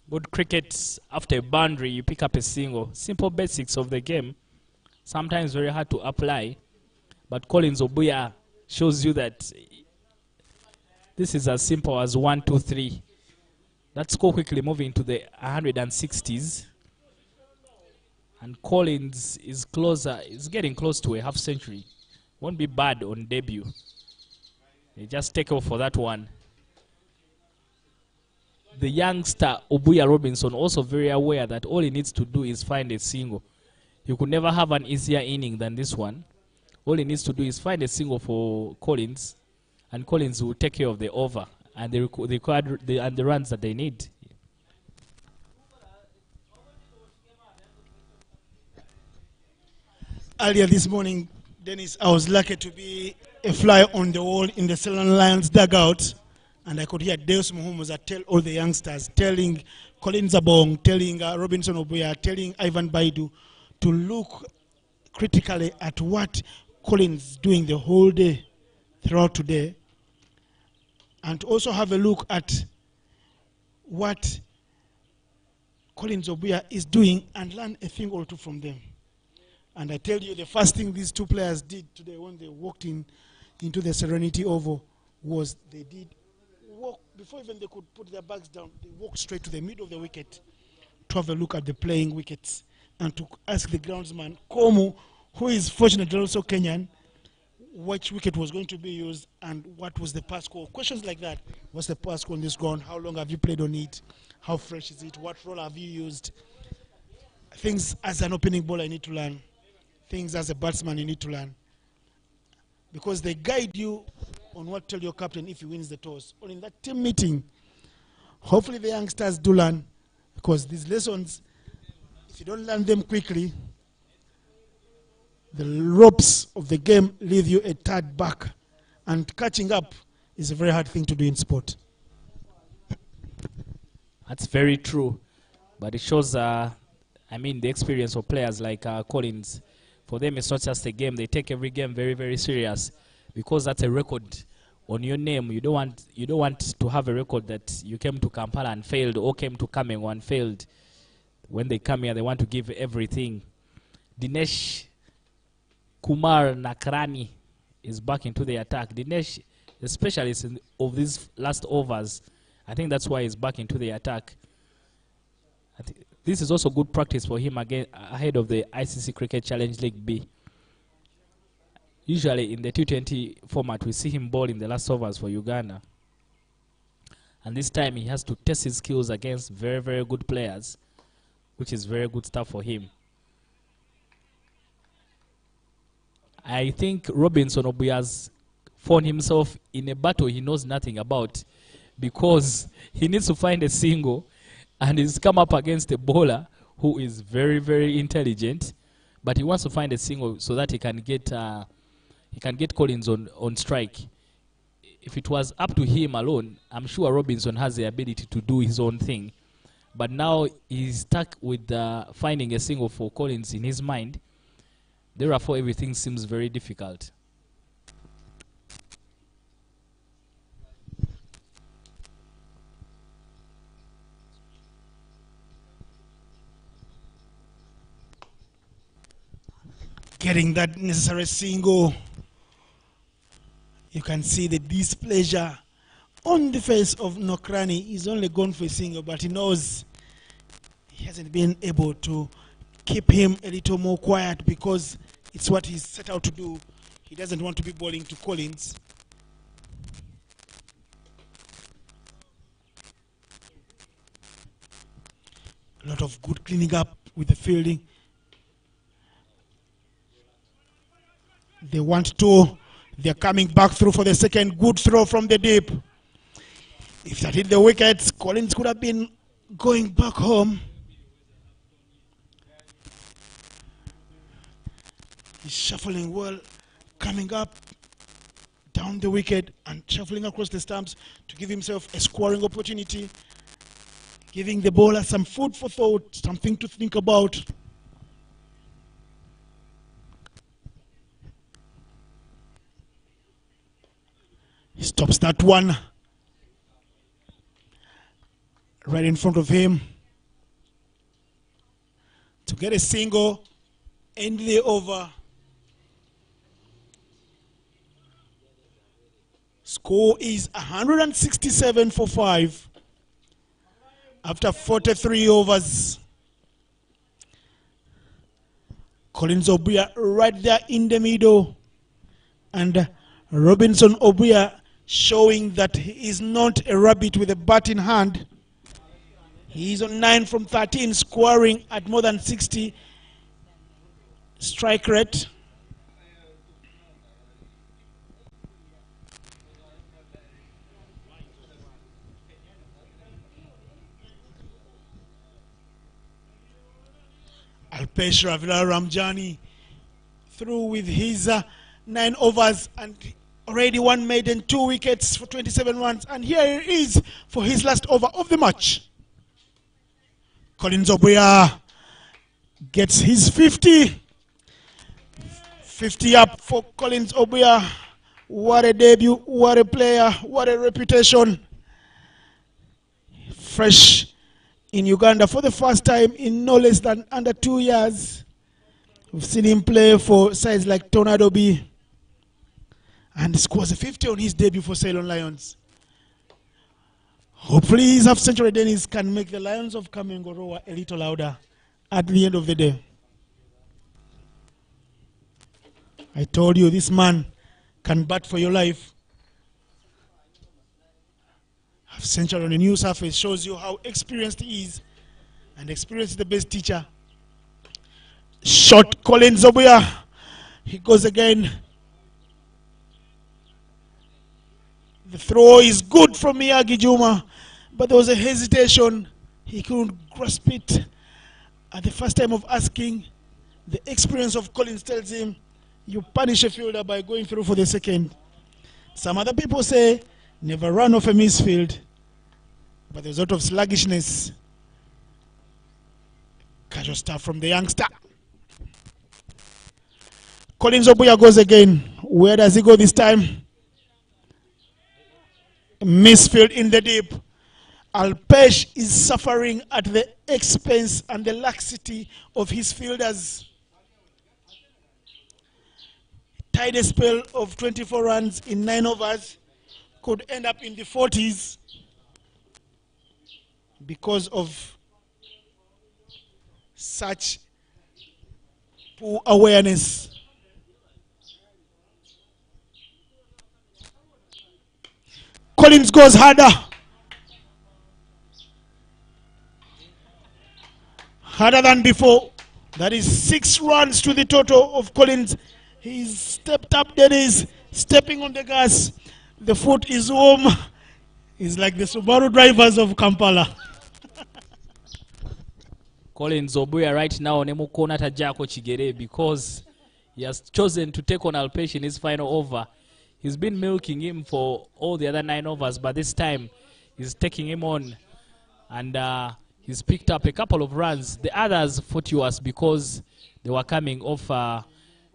Good cricket. After a boundary, you pick up a single. Simple basics of the game. Sometimes very hard to apply. But Collins Obuya shows you that this is as simple as 1, 2, 3. That score quickly moving to the 160s. And Collins is getting close to a half century. Won't be bad on debut. He just take off for that one. The youngster Obuya Robinson also very aware that all he needs to do is find a single. He could never have an easier inning than this one. All he needs to do is find a single for Collins, and Collins will take care of the over and the runs that they need.
Earlier this morning, Dennis, I was lucky to be a fly on the wall in the Ceylon Lions dugout, and I could hear Deus Muhumuza tell all the youngsters, telling Colin Zabong, telling Robinson Obuya, telling Ivan Baidu to look critically at what Collins is doing the whole day, throughout today, and also have a look at what Collins Obuya is doing and learn a thing or two from them. And I tell you, the first thing these two players did today when they walked into the Serenity Oval was they did walk, before even they could put their bags down, they walked straight to the middle of the wicket to have a look at the playing wickets and to ask the groundsman, Komu, who is fortunately also Kenyan, which wicket was going to be used and what was the pass score. Questions like that. What's the pass score on this ground? How long have you played on it? How fresh is it? What role have you used? Things as an opening bowler you need to learn. Things as a batsman you need to learn. Because they guide you on what to tell your captain if he wins the toss. Or in that team meeting, hopefully the youngsters do learn, because these lessons, if you don't learn them quickly, the ropes of the game leave you a tad back, and catching up is a very hard thing to do in sport.
That's very true, but it shows, the experience of players like Collins. For them, it's not just a game. They take every game very, very serious, because that's a record on your name. You don't want to have a record that you came to Kampala and failed, or came to Kamengo and failed. When they come here, they want to give everything. Dinesh Kumar Nakrani is back into the attack. Dinesh, the specialist of these last overs, I think that's why he's back into the attack. This is also good practice for him again ahead of the ICC Cricket Challenge League B. Usually in the T20 format, we see him bowl in the last overs for Uganda. And this time he has to test his skills against very, very good players, which is very good stuff for him. I think Robinson Obuya has found himself in a battle he knows nothing about, because he needs to find a single, and he's come up against a bowler who is very, very intelligent, but he wants to find a single so that he can get Collins on strike. If it was up to him alone, I'm sure Robinson has the ability to do his own thing. But now he's stuck with finding a single for Collins in his mind. Therefore, everything seems very difficult.
Getting that necessary single, you can see the displeasure on the face of Nokrani. He's only gone for a single, but he knows he hasn't been able to keep him a little more quiet, because it's what he's set out to do. He doesn't want to be bowling to Collins. A lot of good cleaning up with the fielding. They want to. They're coming back through for the second good throw from the deep. If that hit the wickets, Collins could have been going back home. He's shuffling well, coming up down the wicket and shuffling across the stumps to give himself a scoring opportunity, giving the bowler some food for thought, something to think about. He stops that one right in front of him to get a single, end the over. Score is 167 for 5 after 43 overs. Collins Obuya right there in the middle, and Robinson Obuya showing that he is not a rabbit with a bat in hand. He is on 9 from 13, scoring at more than 60 strike rate. Alpesh Ravila Ramjani through with his 9 overs and already 1 maiden, 2 wickets for 27 runs. And here he is for his last over of the match. Collins Obuya gets his 50. 50 up for Collins Obuya. What a debut, what a player, what a reputation. Fresh in Uganda for the first time in no less than under 2 years. We've seen him play for sides like Tornado B and scores a 50 on his debut for Ceylon Lions. Hopefully his half-century Dennis can make the Lions of Kamengoroa a little louder at the end of the day. I told you this man can bat for your life. Half-century on a new surface shows you how experienced he is, and experience is the best teacher. Shot Collins Obuya. He goes again. The throw is good from Miyagi Juma, but there was a hesitation. He couldn't grasp it. At the first time of asking, the experience of Collins tells him, you punish a fielder by going through for the second. Some other people say, never run off a misfield, but there's a lot of sluggishness. Casual stuff from the youngster. Collins Obuya goes again. Where does he go this time? Misfield in the deep. Alpesh is suffering at the expense and the laxity of his fielders. Tied a spell of 24 runs in 9 overs. Could end up in the 40s because of such poor awareness. Collins goes harder. Harder than before. That is 6 runs to the total of Collins. He's stepped up, Dennis, stepping on the gas. The foot is warm. He's like the Subaru drivers of Kampala.
Collins Obuya right now nemukona tajako chigere because he has chosen to take on Alpesh in his final over. He's been milking him for all the other 9 overs, but this time he's taking him on, and he's picked up a couple of runs. The others fortuitous because they were coming off.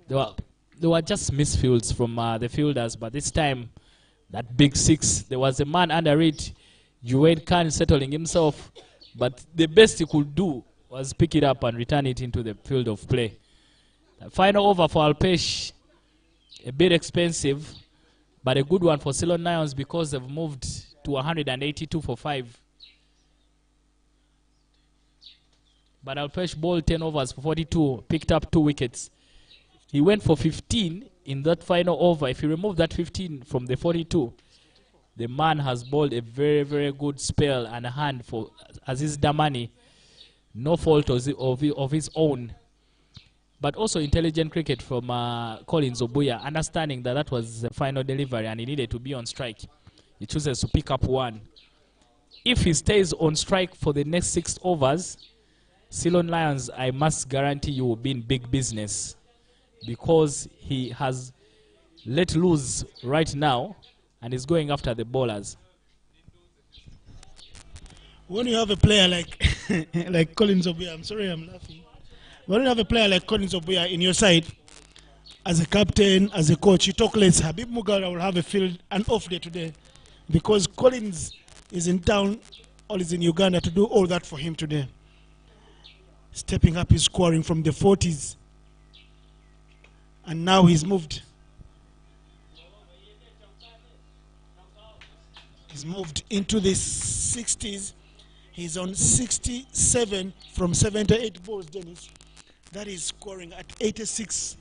They were just misfields from the fielders, but this time that big 6, there was a man under it, Juwaid Khan settling himself, but the best he could do was pick it up and return it into the field of play. The final over for Alpesh, a bit expensive, but a good one for Ceylon Lions because they've moved to 182 for 5. But Alpesh bowled 10 overs for 42, picked up 2 wickets. He went for 15 in that final over. If you remove that 15 from the 42, the man has bowled a very, very good spell and a hand for Aziz Damani. No fault of his own. But also intelligent cricket from Collins Obuya, understanding that that was the final delivery and he needed to be on strike. He chooses to pick up 1. If he stays on strike for the next 6 overs, Ceylon Lions, I must guarantee you, will be in big business because he has let loose right now and is going after the bowlers.
When you have a player like like Collins Obuya, I'm sorry I'm laughing. When you have a player like Collins Obuya in your side, as a captain, as a coach, you talk less. Habib Mugara will have an off day today because Collins is in town or is in Uganda to do all that for him today. Stepping up his scoring from the 40s. And now he's moved. He's moved into the 60s. He's on 67 from 78 balls, Dennis. That is scoring at 86.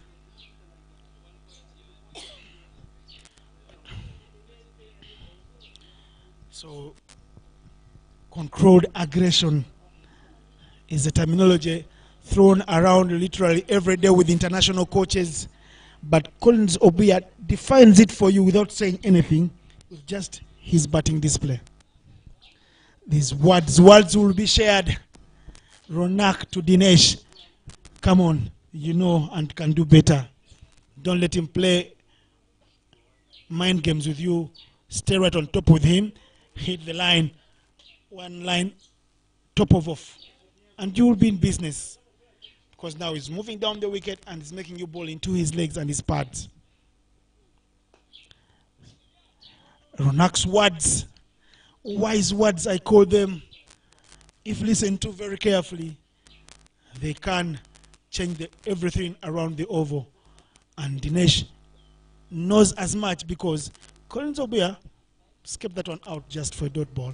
So, controlled aggression is a terminology thrown around literally every day with international coaches. But Collins Obuya defines it for you without saying anything, with just his batting display. These words will be shared. Ronak to Dinesh. Come on, you know and can do better. Don't let him play mind games with you. Stay right on top with him. Hit the line. One line, top of off. And you will be in business. Because now he's moving down the wicket and he's making you bowl into his legs and his pads. Ronak's words, wise words I call them, if listened to very carefully, they can change everything around the oval. And Dinesh knows as much because Collins Obuya skipped that one out just for a dot ball.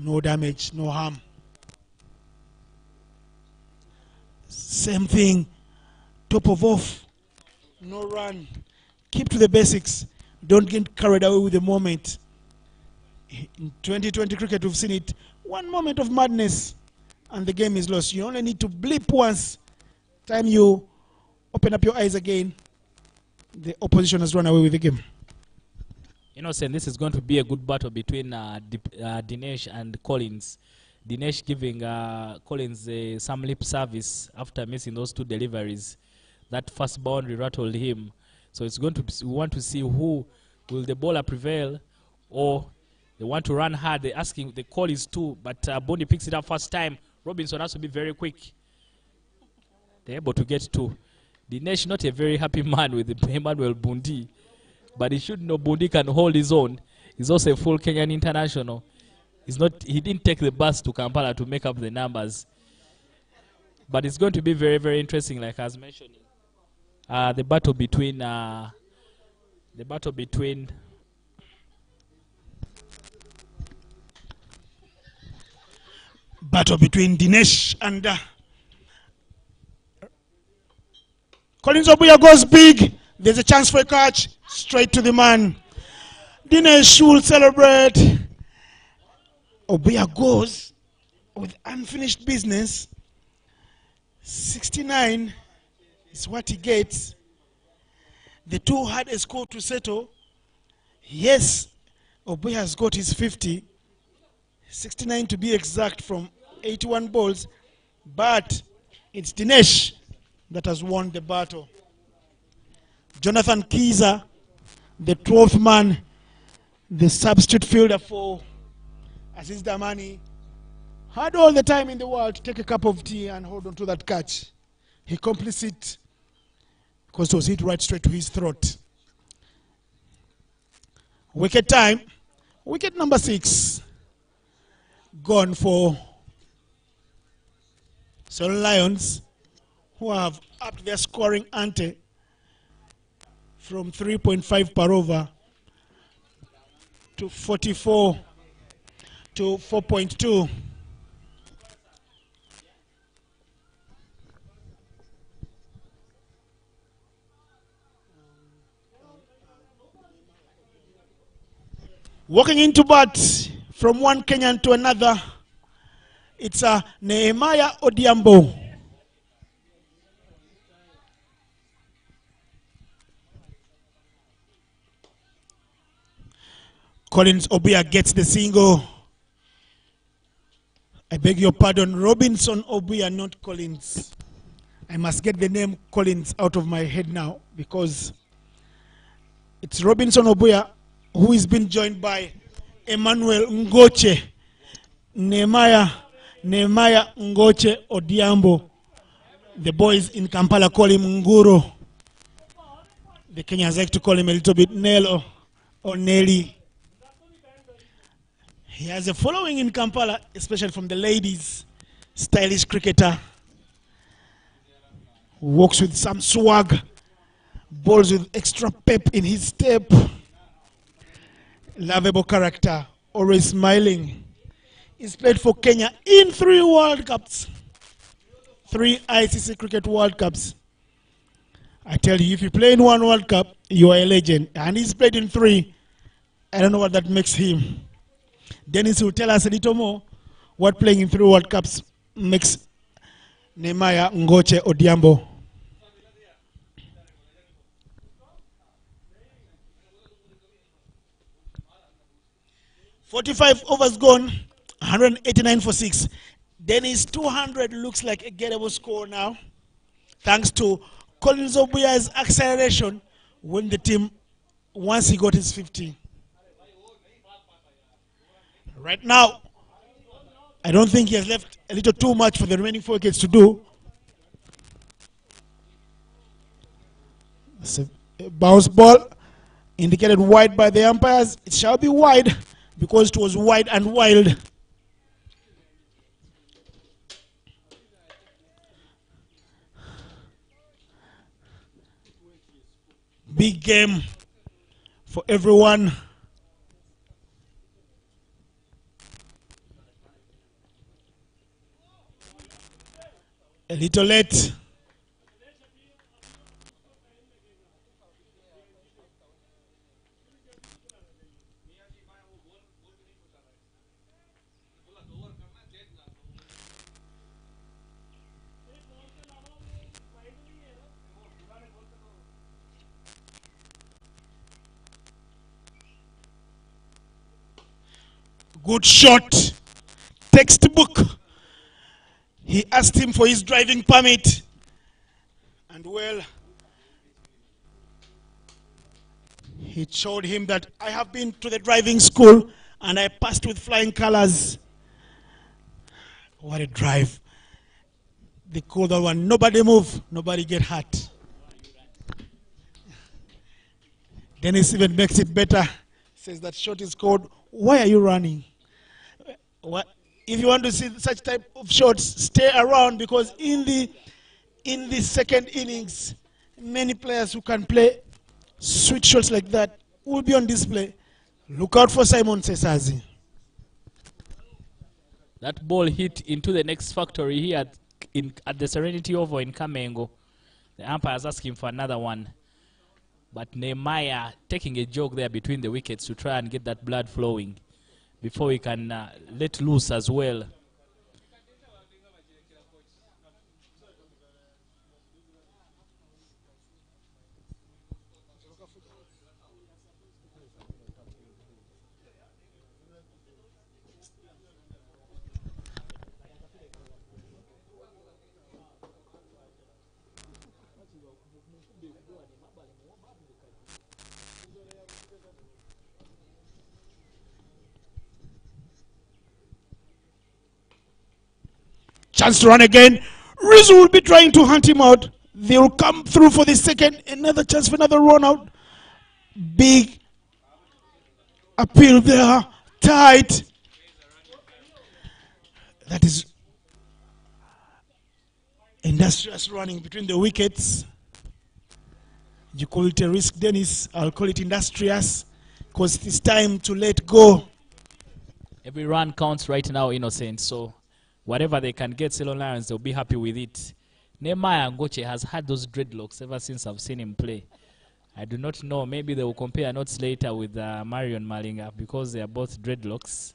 No damage, no harm. Same thing, top of off, no run. Keep to the basics. Don't get carried away with the moment. In 2020 cricket, we've seen it. One moment of madness and the game is lost. You only need to blip once. Time you open up your eyes again, the opposition has run away with the game.
Innocent, this is going to be a good battle between Dinesh and Collins. Dinesh giving Collins some lip service after missing those two deliveries. That first boundary rattled him. So it's going to be, we want to see who will the bowler prevail, or they want to run hard. They're asking, the call is two, but Bondi picks it up first time. Robinson has to be very quick. They're able to get two. Dinesh not a very happy man with Emmanuel Bundi, but he should know Bundi can hold his own. He's also a full Kenyan international. He didn't take the bus to Kampala to make up the numbers. But it's going to be very, very interesting, like I was mentioning. The battle between
Dinesh and Collins Obuya goes big. There's a chance for a catch. Straight to the man. Dinesh will celebrate. Obuya goes with unfinished business. 69 is what he gets. The two had a score to settle. Yes, Obuya has got his 50. 69 to be exact from 81 balls. But it's Dinesh that has won the battle. Jonathan Kiza, the 12th man, the substitute fielder for Aziz Damani, had all the time in the world to take a cup of tea and hold on to that catch. He completes it because it was hit right straight to his throat. Wicket time. Wicket number 6. Gone for Ceylon Lions, who have upped their scoring ante from 3.5 per over to 44 to 4.2. Walking into bat from one Kenyan to another, it's Nehemiah Odiambo. Collins Obuya gets the single. I beg your pardon, Robinson Obuya, not Collins. I must get the name Collins out of my head now because it's Robinson Obuya who is being joined by Emmanuel Ngoche. Nehemiah Ngoche Odiambo. The boys in Kampala call him Nguro. The Kenyans like to call him a little bit Nelo or Nelly. He has a following in Kampala, especially from the ladies. Stylish cricketer. Walks with some swag. Bowls with extra pep in his step. Lovable character. Always smiling. He's played for Kenya in 3 World Cups. 3 ICC Cricket World Cups. I tell you, if you play in 1 World Cup, you are a legend. And he's played in 3. I don't know what that makes him. Dennis will tell us a little more what playing in 3 World Cups makes Nehemiah Ngoche Odiambo. "45 overs gone, 189 for 6. Dennis 200 looks like a gettable score now, thanks to Collins Obuya's acceleration when the team, once he got his 50. Right now, I don't think he has left a little too much for the remaining 4 wickets to do. It's a bounce ball indicated wide by the umpires. It shall be wide because it was wide and wild. Big game for everyone. A little late. Good shot. Textbook. He asked him for his driving permit. And well, he showed him that I have been to the driving school and I passed with flying colors. What a drive. They call that one, nobody move, nobody get hurt. Dennis even makes it better. Says that shot is called, why are you running? What? If you want to see such type of shots, stay around, because in the second innings, many players who can play sweet shots like that will be on display. Look out for Simon Sesazi.
That ball hit into the next factory here at the Serenity Oval in Kamengo. The umpire is asking for another one. But Nehemiah taking a jog there between the wickets to try and get that blood flowing before we can let loose as well.
Chance to run again. Rizzo will be trying to hunt him out. They will come through for the second. Another chance for another run out. Big appeal there. Tight. That is industrious running between the wickets. You call it a risk, Dennis. I'll call it industrious, because it's time to let go.
Every run counts right now, Innocent. So whatever they can get, Ceylon Lions, they'll be happy with it. Nehemiah Ngoche has had those dreadlocks ever since I've seen him play. I do not know. Maybe they will compare notes later with Marion Malinga, because they are both dreadlocks.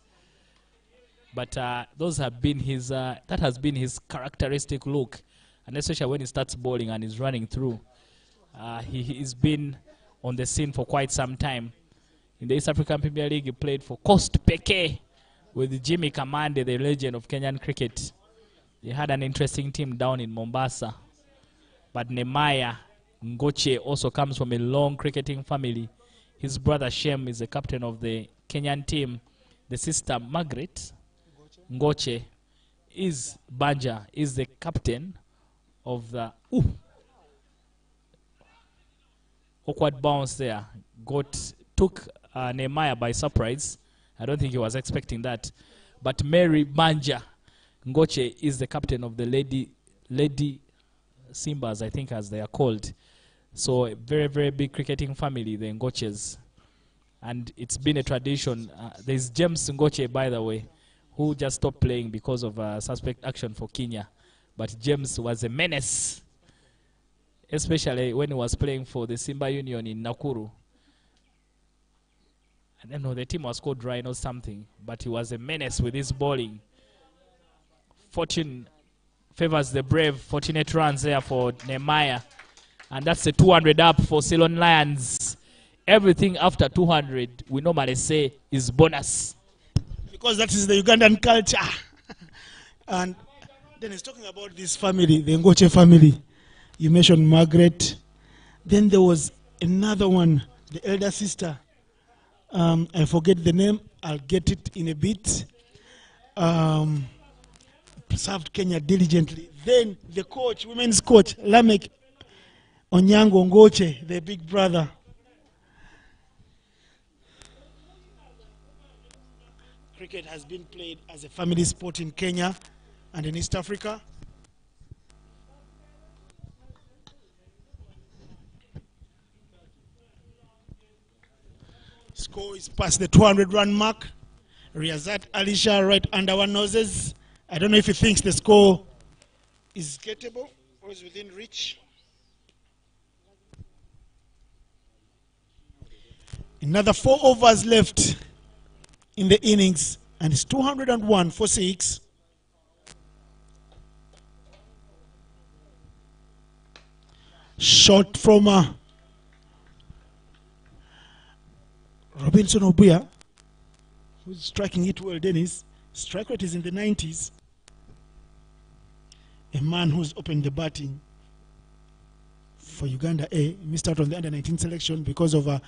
But those have been his. That has been his characteristic look, and especially when he starts bowling and is running through. He's been on the scene for quite some time. In the East African Premier League, he played for Coast Peke with Jimmy Kamande, the legend of Kenyan cricket. They had an interesting team down in Mombasa. But Nehemiah Ngoche also comes from a long cricketing family. His brother Shem is the captain of the Kenyan team. The sister Margaret Ngoche is the captain of the awkward bounce there. Took Nehemiah by surprise. I don't think he was expecting that. But Mary Banja Ngoche is the captain of the Lady Simbas, I think, as they are called. So a very, very big cricketing family, the Ngoches. And it's been a tradition. There's James Ngoche, by the way, who just stopped playing because of suspect action for Kenya. But James was a menace, especially when he was playing for the Simba Union in Nakuru. I don't know, the team was called Rhino something, but he was a menace with his bowling. Fortune favors the brave. Fortunate runs there for Nehemiah. And that's a 200 up for Ceylon Lions. Everything after 200, we normally say, is bonus.
Because that is the Ugandan culture. And then he's talking about this family, the Ngoche family. You mentioned Margaret. Then there was another one, the elder sister. I forget the name. I'll get it in a bit. Served Kenya diligently. Then the coach, women's coach, Lamek Onyango Ngoche, the big brother. Cricket has been played as a family sport in Kenya and in East Africa. Score is past the 200-run mark. Riazat Alisha right under our noses. I don't know if he thinks the score is gettable or is within reach. Another 4 overs left in the innings, and it's 201 for 6. Shot from Robinson Obuya, who's striking it well. Dennis, strike rate is in the 90s. A man who's opened the batting for Uganda A missed out on the under-19 selection because of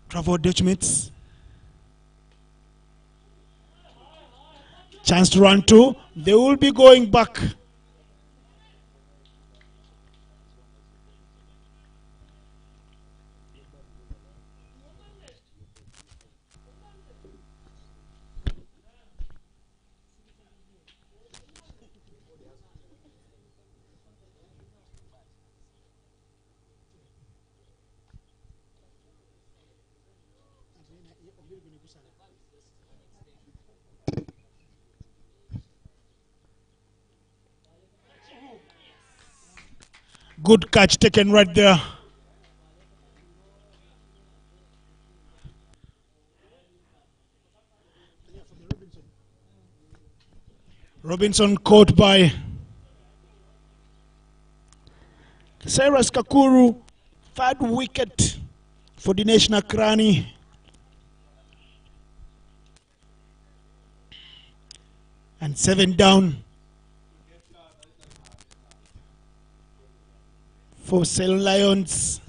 travel documents. Chance to run 2. They will be going back. Good catch taken right there. Robinson caught by Cyrus Kakuru. 3rd wicket for the National Krani. And 7 down for Ceylon Lions.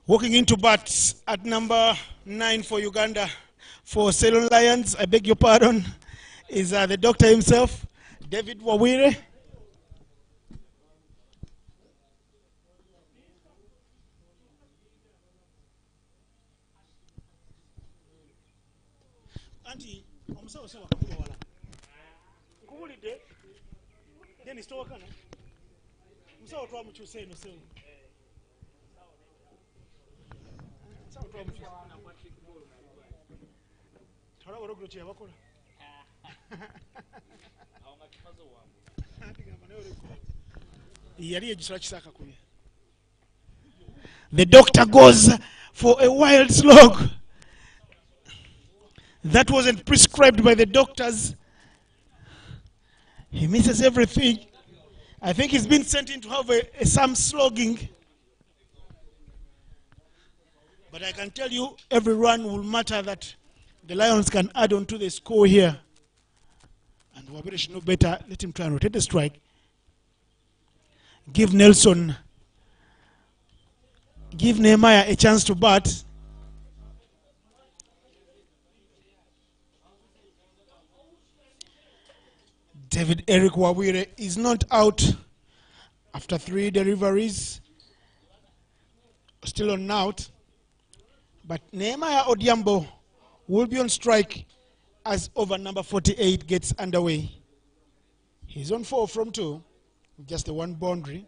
Walking into bat at number 9 for Uganda, for Ceylon Lions, I beg your pardon, is the doctor himself, David Wawire. Auntie, I'm so sorry. Dennis, to wakana. I'm so sorry to say no say. The doctor goes for a wild slog. That wasn't prescribed by the doctors. He misses everything. I think he's been sent in to have some slogging. But I can tell you, every run will matter that the Lions can add on to the score here. And Wabire should know better. Let him try and rotate the strike. Give Nehemiah a chance to bat. David Eric Wabire is not out after 3 deliveries. Still on out. But Nehemiah Odhiambo will be on strike as over number 48 gets underway. He's on 4 from 2. Just the one boundary.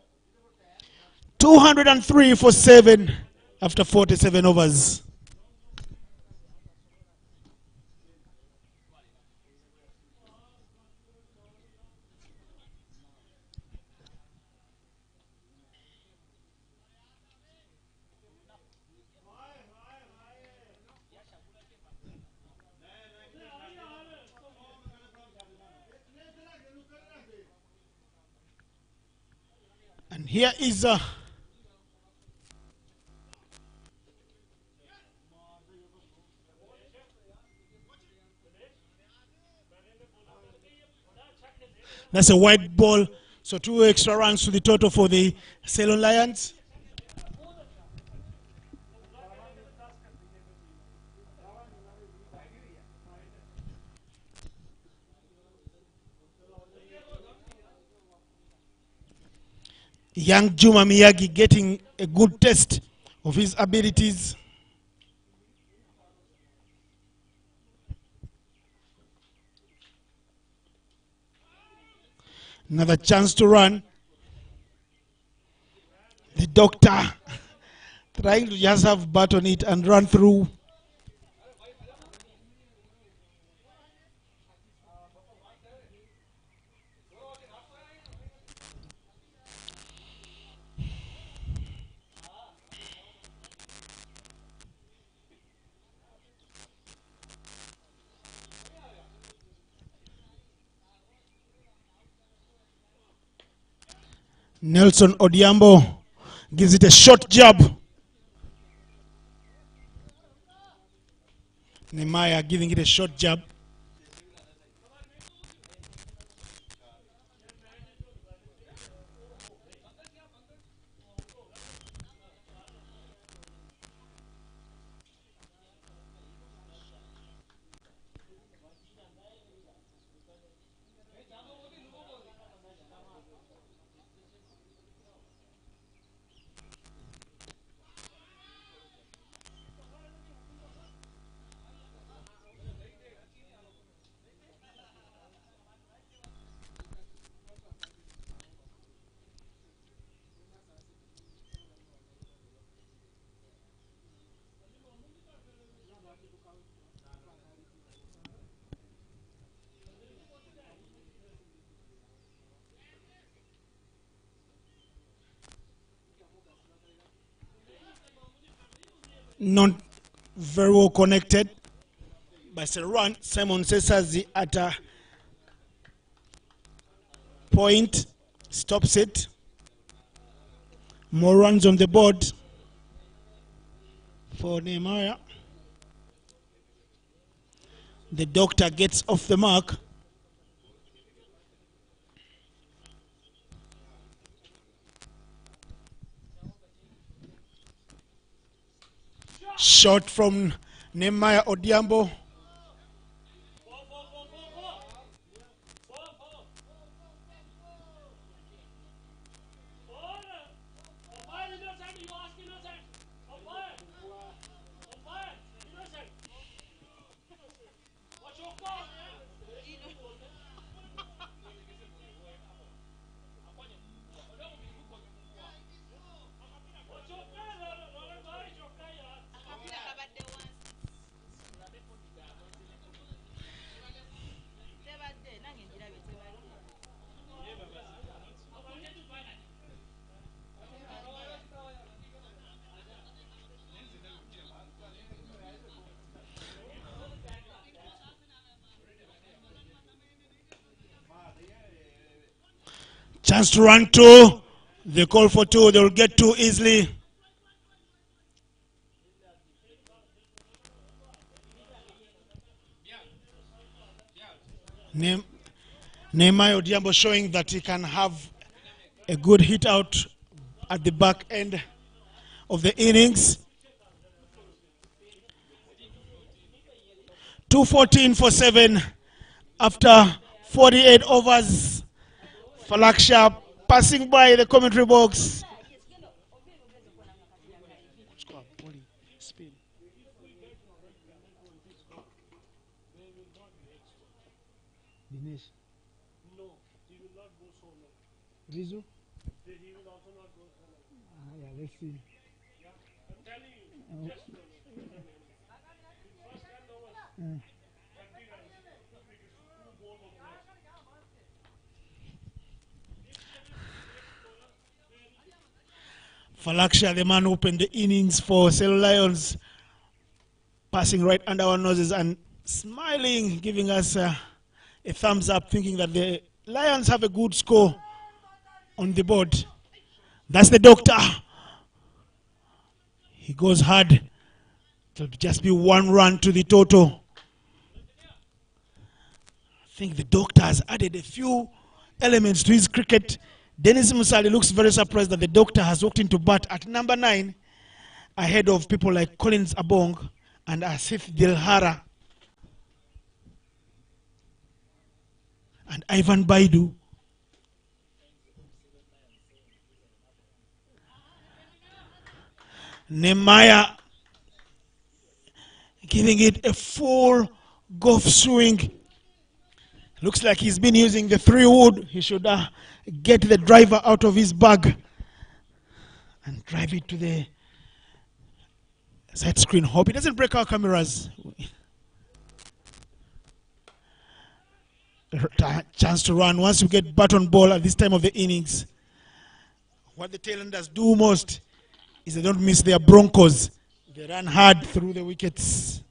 203 for 7 after 47 overs. And here is that's a white ball. So 2 extra runs to the total for the Ceylon Lions. Young Juma Miyagi getting a good test of his abilities. Another chance to run. The doctor trying to just have bat on it and run through. Nelson Odhiambo gives it a short jab. Nehemiah giving it a short jab. Not very well connected. But it's a run. Simon Sesazi at a point. Stops it. More runs on the board for Nehemiah. The doctor gets off the mark. Shot from Nehemiah Odhiambo. Chance to run 2. They call for 2. They will get 2 easily. Nehemiah Odiambo showing that he can have a good hit out at the back end of the innings. 214 for 7 after 48 overs. Falaksha passing by the commentary box. Rizu? Yeah, let's see. Falaksha, the man who opened the innings for Ceylon Lions, passing right under our noses and smiling, giving us a thumbs up, thinking that the Lions have a good score on the board. That's the doctor. He goes hard. It'll just be 1 run to the total. I think the doctor has added a few elements to his cricket. Dennis Musali looks very surprised that the doctor has walked into bat at number 9 ahead of people like Collins Abong and Asif Dilhara and Ivan Baidu. Nehemiah giving it a full golf swing. Looks like he's been using the 3-wood. He should get the driver out of his bag and drive it to the side screen. Hope it doesn't break our cameras. Chance to run once you get bat on ball at this time of the innings. What the tailenders do most is they don't miss their broncos. They run hard through the wickets.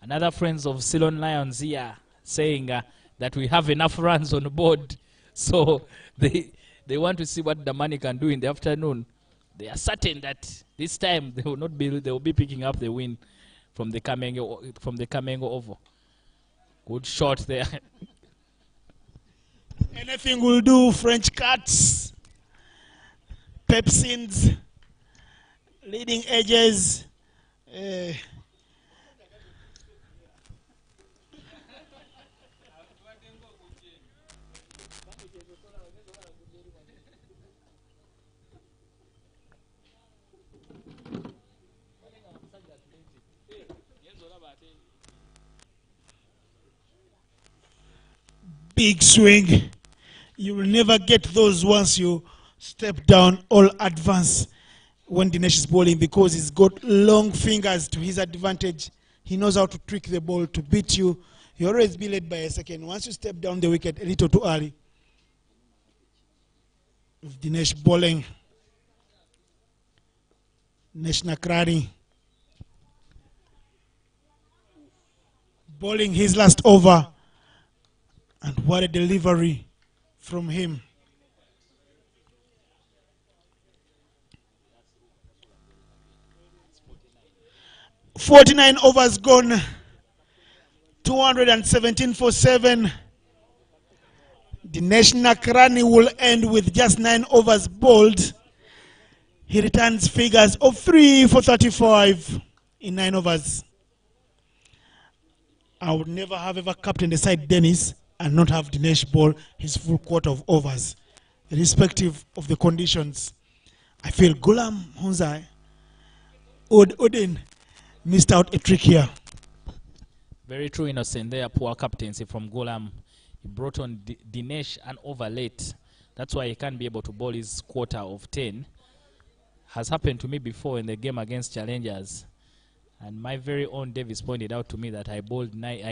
Another friends of Ceylon Lions here saying that we have enough runs on the board. So they want to see what Damani can do in the afternoon. They are certain that this time they will be picking up the win from the Kamengo Oval. Good shot there.
Anything will do. French cuts, pepsins, leading edges. Big swing. You will never get those once you step down or advance when Dinesh is bowling, because he's got long fingers to his advantage. He knows how to trick the ball to beat you. You always be led by a second. Once you step down the wicket a little too early. With Dinesh bowling. Dinesh Nakrani bowling his last over. And what a delivery from him. .49 overs gone. 217 for 7. Dinesh Nakrani will end with just 9 overs bowled. He returns figures of 3 for 35 in 9 overs. I would never have ever captained the side Dennis and not have Dinesh bowl his full quarter of overs, irrespective of the conditions. I feel Gulam Hunzai Odin missed out a trick here.
Very true, Innocent. There, poor captaincy from Gulam. He brought on Dinesh an over late. That's why he can't be able to bowl his quarter of 10. Has happened to me before in the game against Challengers. And my very own Davis pointed out to me that I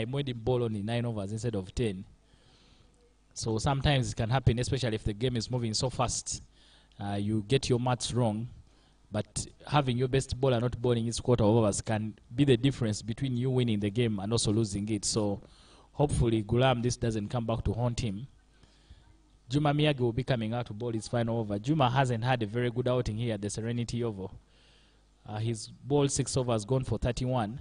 made him bowl only 9 overs instead of 10. So sometimes it can happen, especially if the game is moving so fast. You get your maths wrong, but having your best bowler not bowling his quarter of overs can be the difference between you winning the game and also losing it. So hopefully Gulam, this doesn't come back to haunt him. Juma Miyagi will be coming out to bowl his final over. Juma hasn't had a very good outing here at the Serenity Oval. His ball 6 overs gone for 31.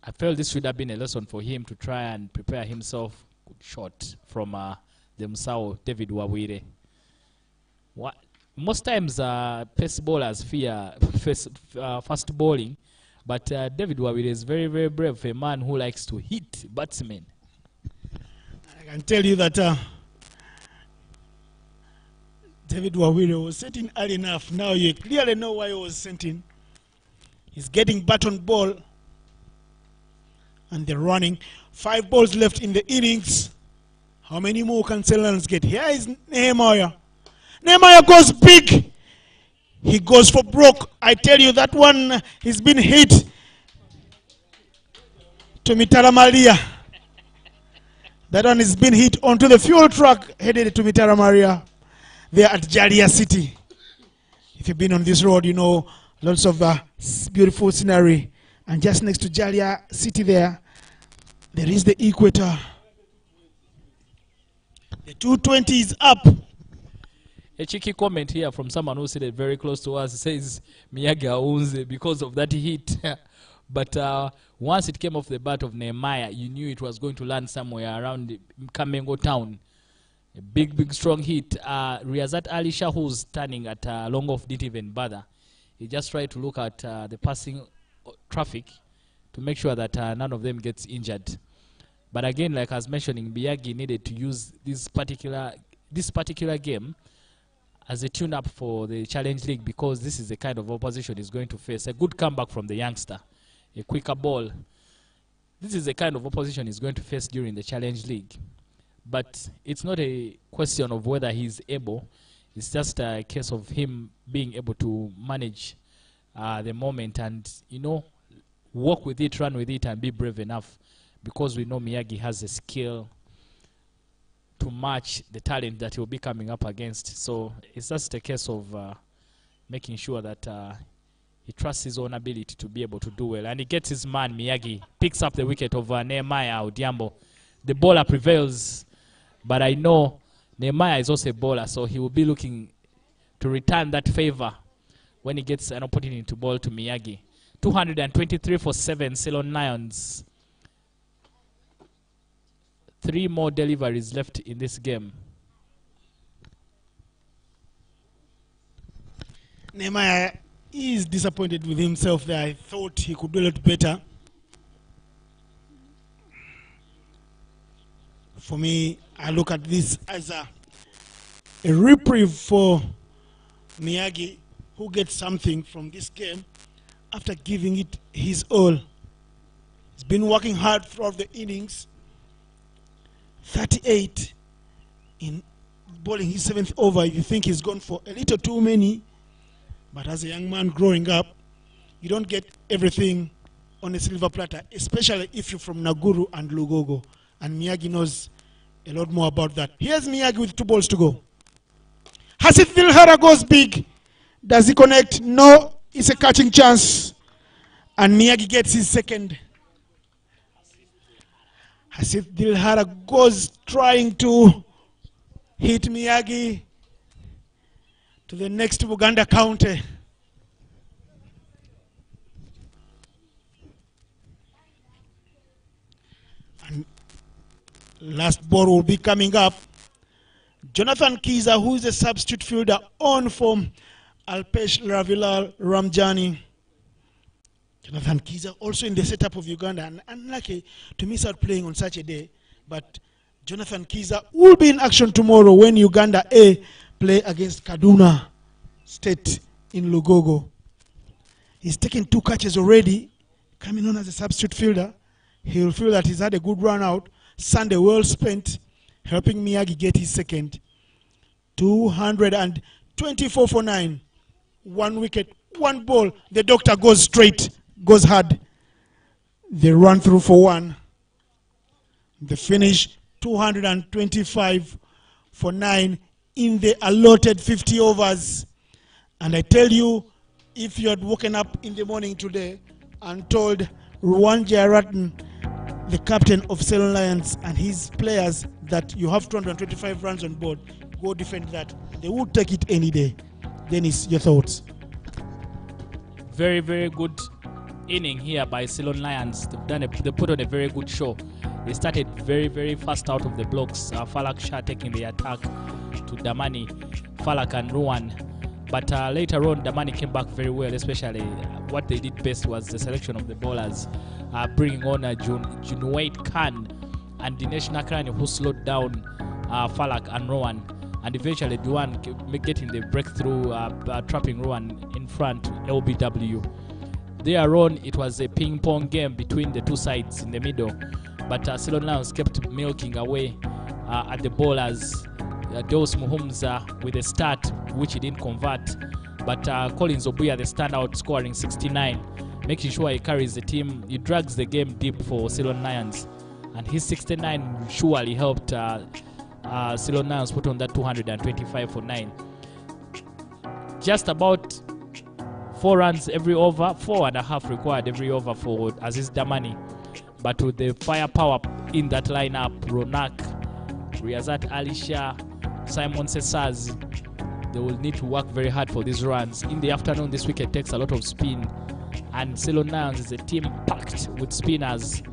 I felt this should have been a lesson for him to try and prepare himself. Good shot from the Musao, David Wawire. Most times pace bowlers fear fast bowling, but David Wawire is very, very brave, a man who likes to hit batsmen.
I can tell you that David Wawire was setting early enough. Now you clearly know why he was setting. He's getting baton ball. And they're running. 5 balls left in the innings. How many more can Ceylon get? Here is Nehemiah. Nehemiah goes big. He goes for broke. I tell you, that one, he's been hit to Mitara Maria. That one has been hit onto the fuel truck headed to Mitara Maria. They're at Jalia City. If you've been on this road, you know lots of beautiful scenery. And just next to Jalia City there is the equator. The 220 is up.
A cheeky comment here from someone who said very close to us. Says Miyagi Aunze because of that hit. But once it came off the bat of Nehemiah, you knew it was going to land somewhere around Kamengo town. A big, big, strong hit. Riyazat Ali Shah, who's standing at long off, didn't even bother. He just tried to look at the passing traffic to make sure that none of them gets injured. But again, like I was mentioning, Miyagi needed to use this particular game as a tune-up for the Challenge League, because this is the kind of opposition he's going to face. A good comeback from the youngster, a quicker ball. This is the kind of opposition he's going to face during the Challenge League. But it's not a question of whether he's able. It's just a case of him being able to manage the moment and, you know, walk with it, run with it, and be brave enough, because we know Miyagi has the skill to match the talent that he'll be coming up against. So it's just a case of making sure that he trusts his own ability to be able to do well. And he gets his man, Miyagi, picks up the wicket of Nehemiah Odiambo. The bowler prevails, but I know Nehemiah is also a bowler, so he will be looking to return that favor when he gets an opportunity to bowl to Miyagi. 223 for 7, Ceylon Lions. 3 more deliveries left in this game.
Nehemiah is disappointed with himself there. I thought he could do a lot better. For me, I look at this as a reprieve for Miyagi, who gets something from this game after giving it his all. He's been working hard throughout the innings. 38 in bowling his 7th over. You think he's gone for a little too many, but as a young man growing up, you don't get everything on a silver platter, especially if you're from Naguru and Lugogo. And Miyagi knows a lot more about that. Here's Miyagi with 2 balls to go. Hasith Dilhara goes big. Does he connect? No, it's a catching chance. And Miyagi gets his second. Hasith Dilhara goes trying to hit Miyagi to the next Uganda county. And last ball will be coming up. Jonathan Kiza, who is a substitute fielder on from Alpesh Ravilal Ramjani. Jonathan Kiza also in the setup of Uganda, and unlucky to miss out playing on such a day. But Jonathan Kiza will be in action tomorrow when Uganda A play against Kaduna State in Lugogo. He's taken 2 catches already, coming on as a substitute fielder. He will feel that he's had a good run out. Sunday well spent, helping Miyagi get his second. 224 for 9. 1 wicket, 1 ball. The doctor goes straight, goes hard. They run through for 1. The finish 225 for 9 in the allotted 50 overs. And I tell you, if you had woken up in the morning today and told Ruwan Jayaratan, the captain of Ceylon Lions, and his players that you have 225 runs on board, go defend that, they would take it any day. Dennis, your thoughts?
Very, very good inning here by Ceylon Lions. They put on a very good show. They started very, very fast out of the blocks. Falak Shah taking the attack to Damani, Falak and Ruan. But later on, Damani came back very well, especially what they did best was the selection of the bowlers, bringing on Junaid Khan and Dinesh Nakrani, who slowed down Falak and Rowan, and eventually Duan getting the breakthrough, trapping Rowan in front, LBW. Thereon, it was a ping-pong game between the two sides in the middle, but Ceylon Lions kept milking away at the bowlers. Dos Muhumza with a start, which he didn't convert, but Collins Obuya, the standout, scoring 69, making sure he carries the team. He drags the game deep for Ceylon Lions, and his 69 surely helped Ceylon Lions put on that 225 for 9. Just about 4 runs every over, 4.5 required every over for Aziz Damani. But with the firepower in that lineup, Ronak, Riyazat Alisha, Simon Sesaz, they will need to work very hard for these runs. In the afternoon, this wicket takes a lot of spin, and Ceylon Lions is a team packed with spinners,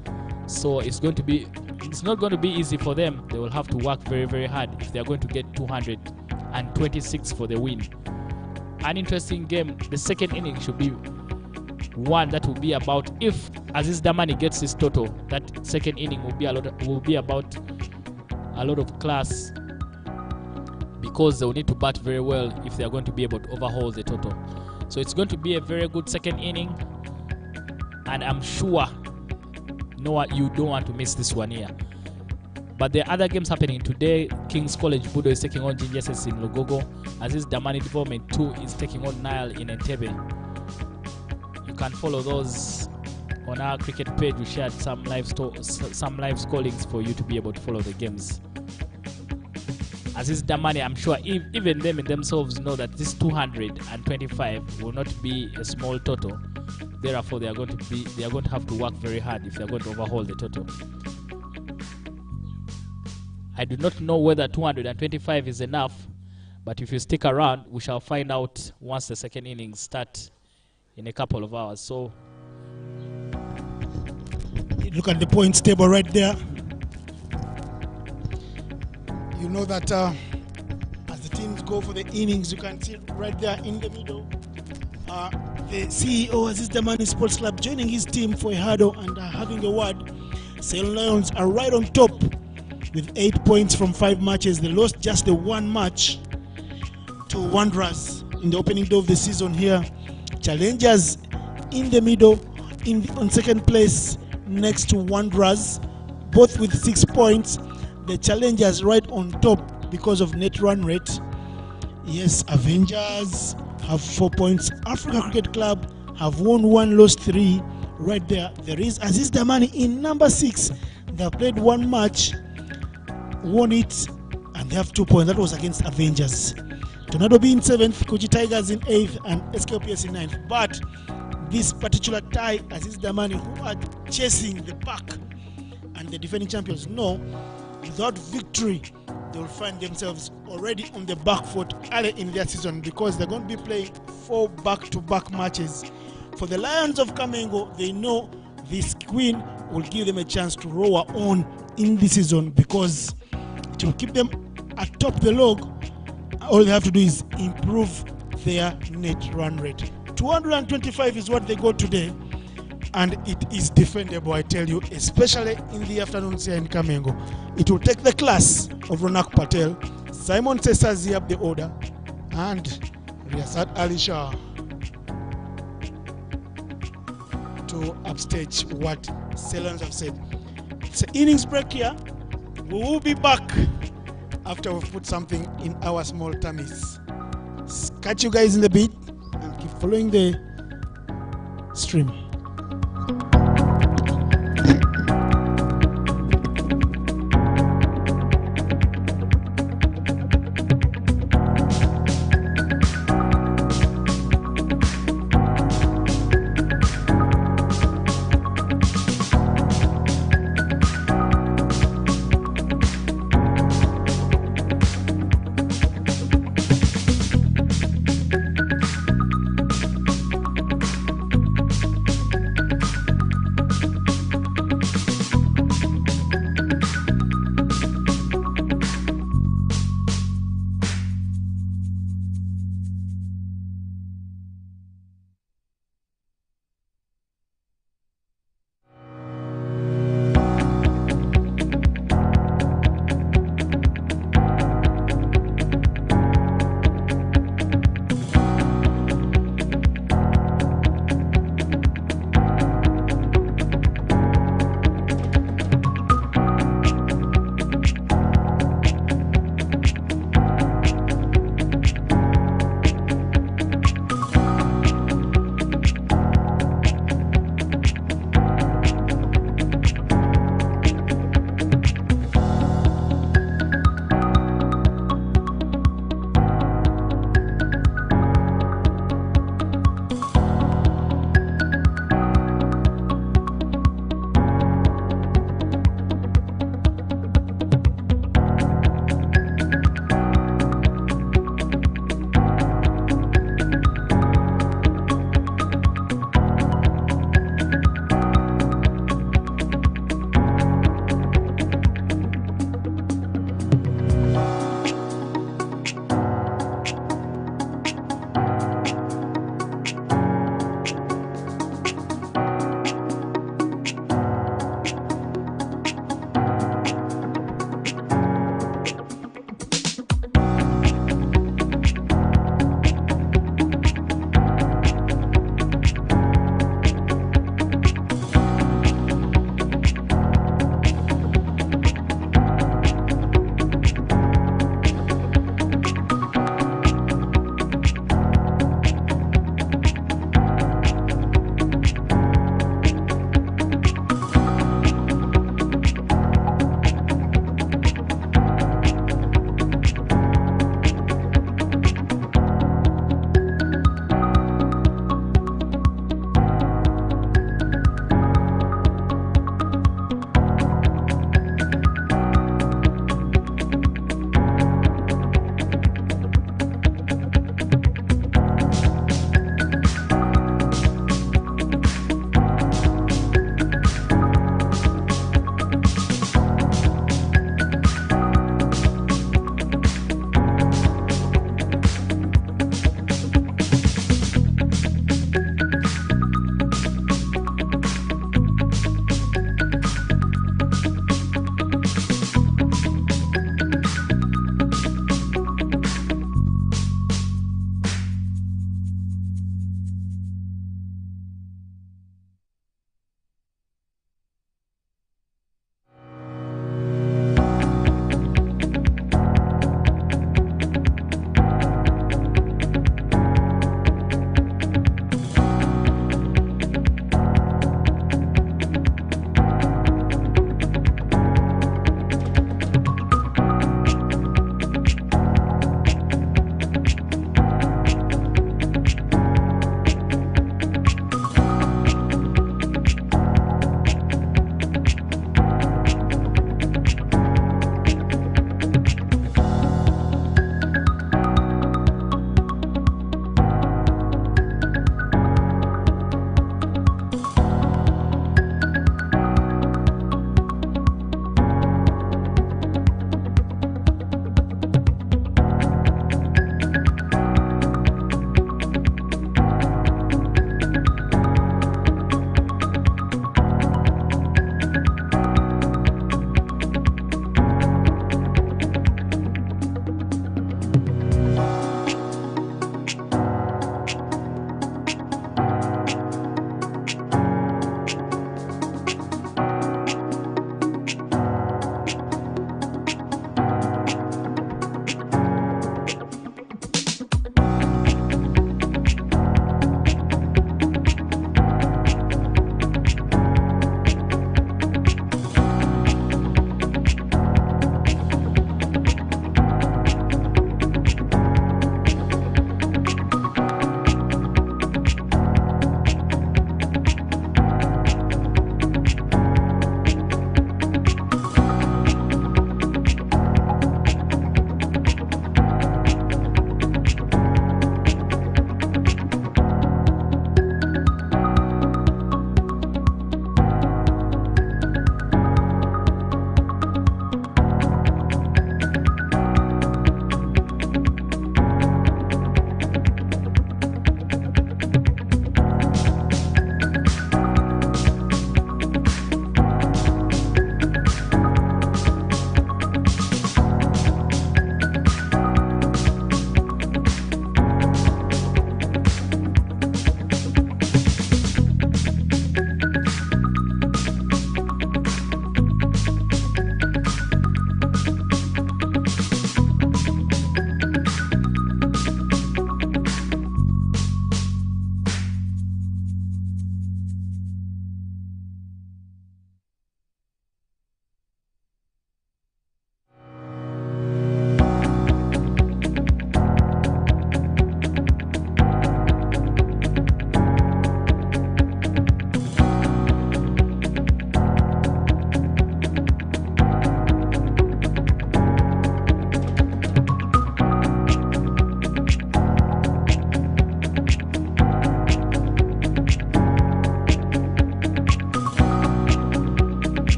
so it's not going to be easy for them. They will have to work very, very hard if they are going to get 226 for the win. An interesting game. The second inning should be one that will be about, if Aziz Damani gets his total, that second inning will be about a lot of class, because they will need to bat very well if they are going to be able to overhaul the total. So it's going to be a very good second inning, and I'm sure you don't want to miss this one here. But there are other games happening today. King's College Budo is taking on GSS in Logogo. Aziz Damani Development 2 is taking on Nile in Entebbe. You can follow those on our cricket page. We shared some live scorings for you to be able to follow the games. Aziz Damani, I'm sure even them in themselves know that this 225 will not be a small total. Therefore, they are going to have to work very hard if they are going to overhaul the total. I do not know whether 225 is enough, but if you stick around, we shall find out once the second innings start in a couple of hours. So,
look at the points table right there. You know that as the teams go for the innings, you can see right there in the middle, the CEO Aziz Damani Sports Club joining his team for a huddle and having a word. Ceylon Lions are right on top with 8 points from 5 matches. They lost just the one match to Wanderers in the opening day of the season here. Challengers in the middle, on second place next to Wanderers, both with 6 points. The Challengers right on top because of net run rate. Yes, Avengers have 4 points. Africa Cricket Club have won 1, lost 3. Right there, there is Aziz Damani in number 6. They have played 1 match, won it, and they have 2 points. That was against Avengers. Tornado B in 7th, Kochi Tigers in 8th, and SKPS in 9th. But this particular tie, Aziz Damani, who are chasing the pack and the defending champions, know without victory, they will find themselves already on the back foot early in their season, because they're going to be playing 4 back-to-back matches. For the Lions of Kamengo, they know this win will give them a chance to roar on in the season, because it will keep them atop the log. All they have to do is improve their net run rate. 225 is what they got today, and it is defendable, I tell you, especially in the afternoons here in Kamengo. It will take the class of Ronak Patel, Simon Tesazi up the order, and Riyazat Ali Shah to upstage what Ceylons have said. It's an innings break here. We will be back after we've put something in our small tummies. Catch you guys in the beat and keep following the stream.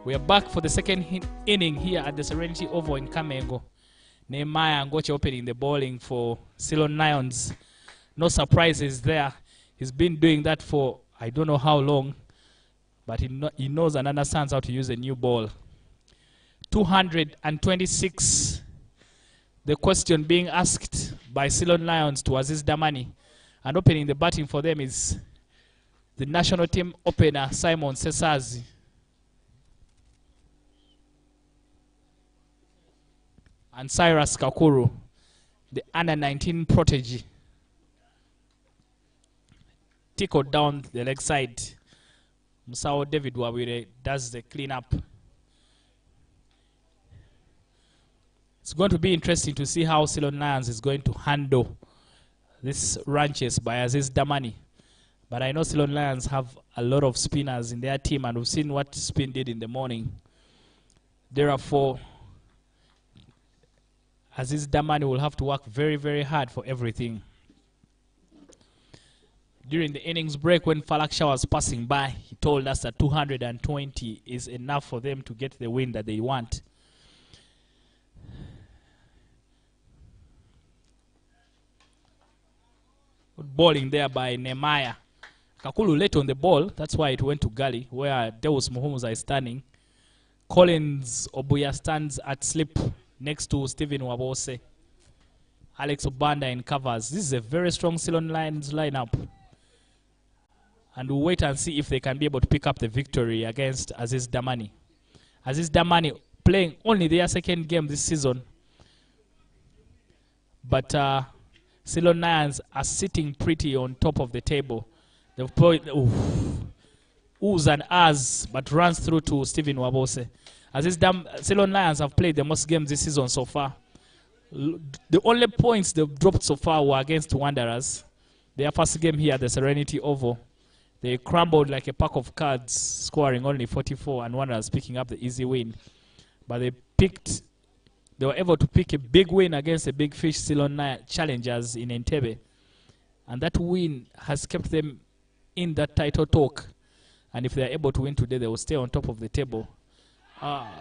We are back for the second inning here at the Serenity Oval in Kamengo. Nehemiah Ngoche opening the bowling for Ceylon Lions. No surprises there. He's been doing that for I don't know how long, but he knows and understands how to use a new ball. 226. The question being asked by Ceylon Lions to Aziz Damani. And opening the batting for them is the national team opener, Simon Sesazi. And Cyrus Kakuru, the under-19 protege. Tickled down the leg side. Musao David Wawire does the clean-up. It's going to be interesting to see how Ceylon Lions is going to handle this ranches by Aziz Damani. But I know Ceylon Lions have a lot of spinners in their team, and we've seen what spin did in the morning. Therefore, Aziz Damani will have to work very, very hard for everything. During the innings break, when Falaksha was passing by, he told us that 220 is enough for them to get the win that they want. Good bowling there by Nehemiah. Kakulu late on the ball, that's why it went to gully, where Deus Muhumuza is standing. Collins Obuya stands at slip next to Stephen Wabose. Alex Obanda in covers. This is a very strong Ceylon Lions lineup. And we'll wait and see if they can be able to pick up the victory against Aziz Damani. Aziz Damani playing only their second game this season. But Ceylon Lions are sitting pretty on top of the table. They've played oohs and ahs, but runs through to Stephen Wabose. Ceylon Lions have played the most games this season so far. The only points they've dropped so far were against Wanderers. Their first game here at the Serenity Oval. They crumbled like a pack of cards, scoring only 44, and Wanderers picking up the easy win. But they were able to pick a big win against a big fish, Ceylon Challengers in Entebbe. And that win has kept them in that title talk. And if they're able to win today, they will stay on top of the table.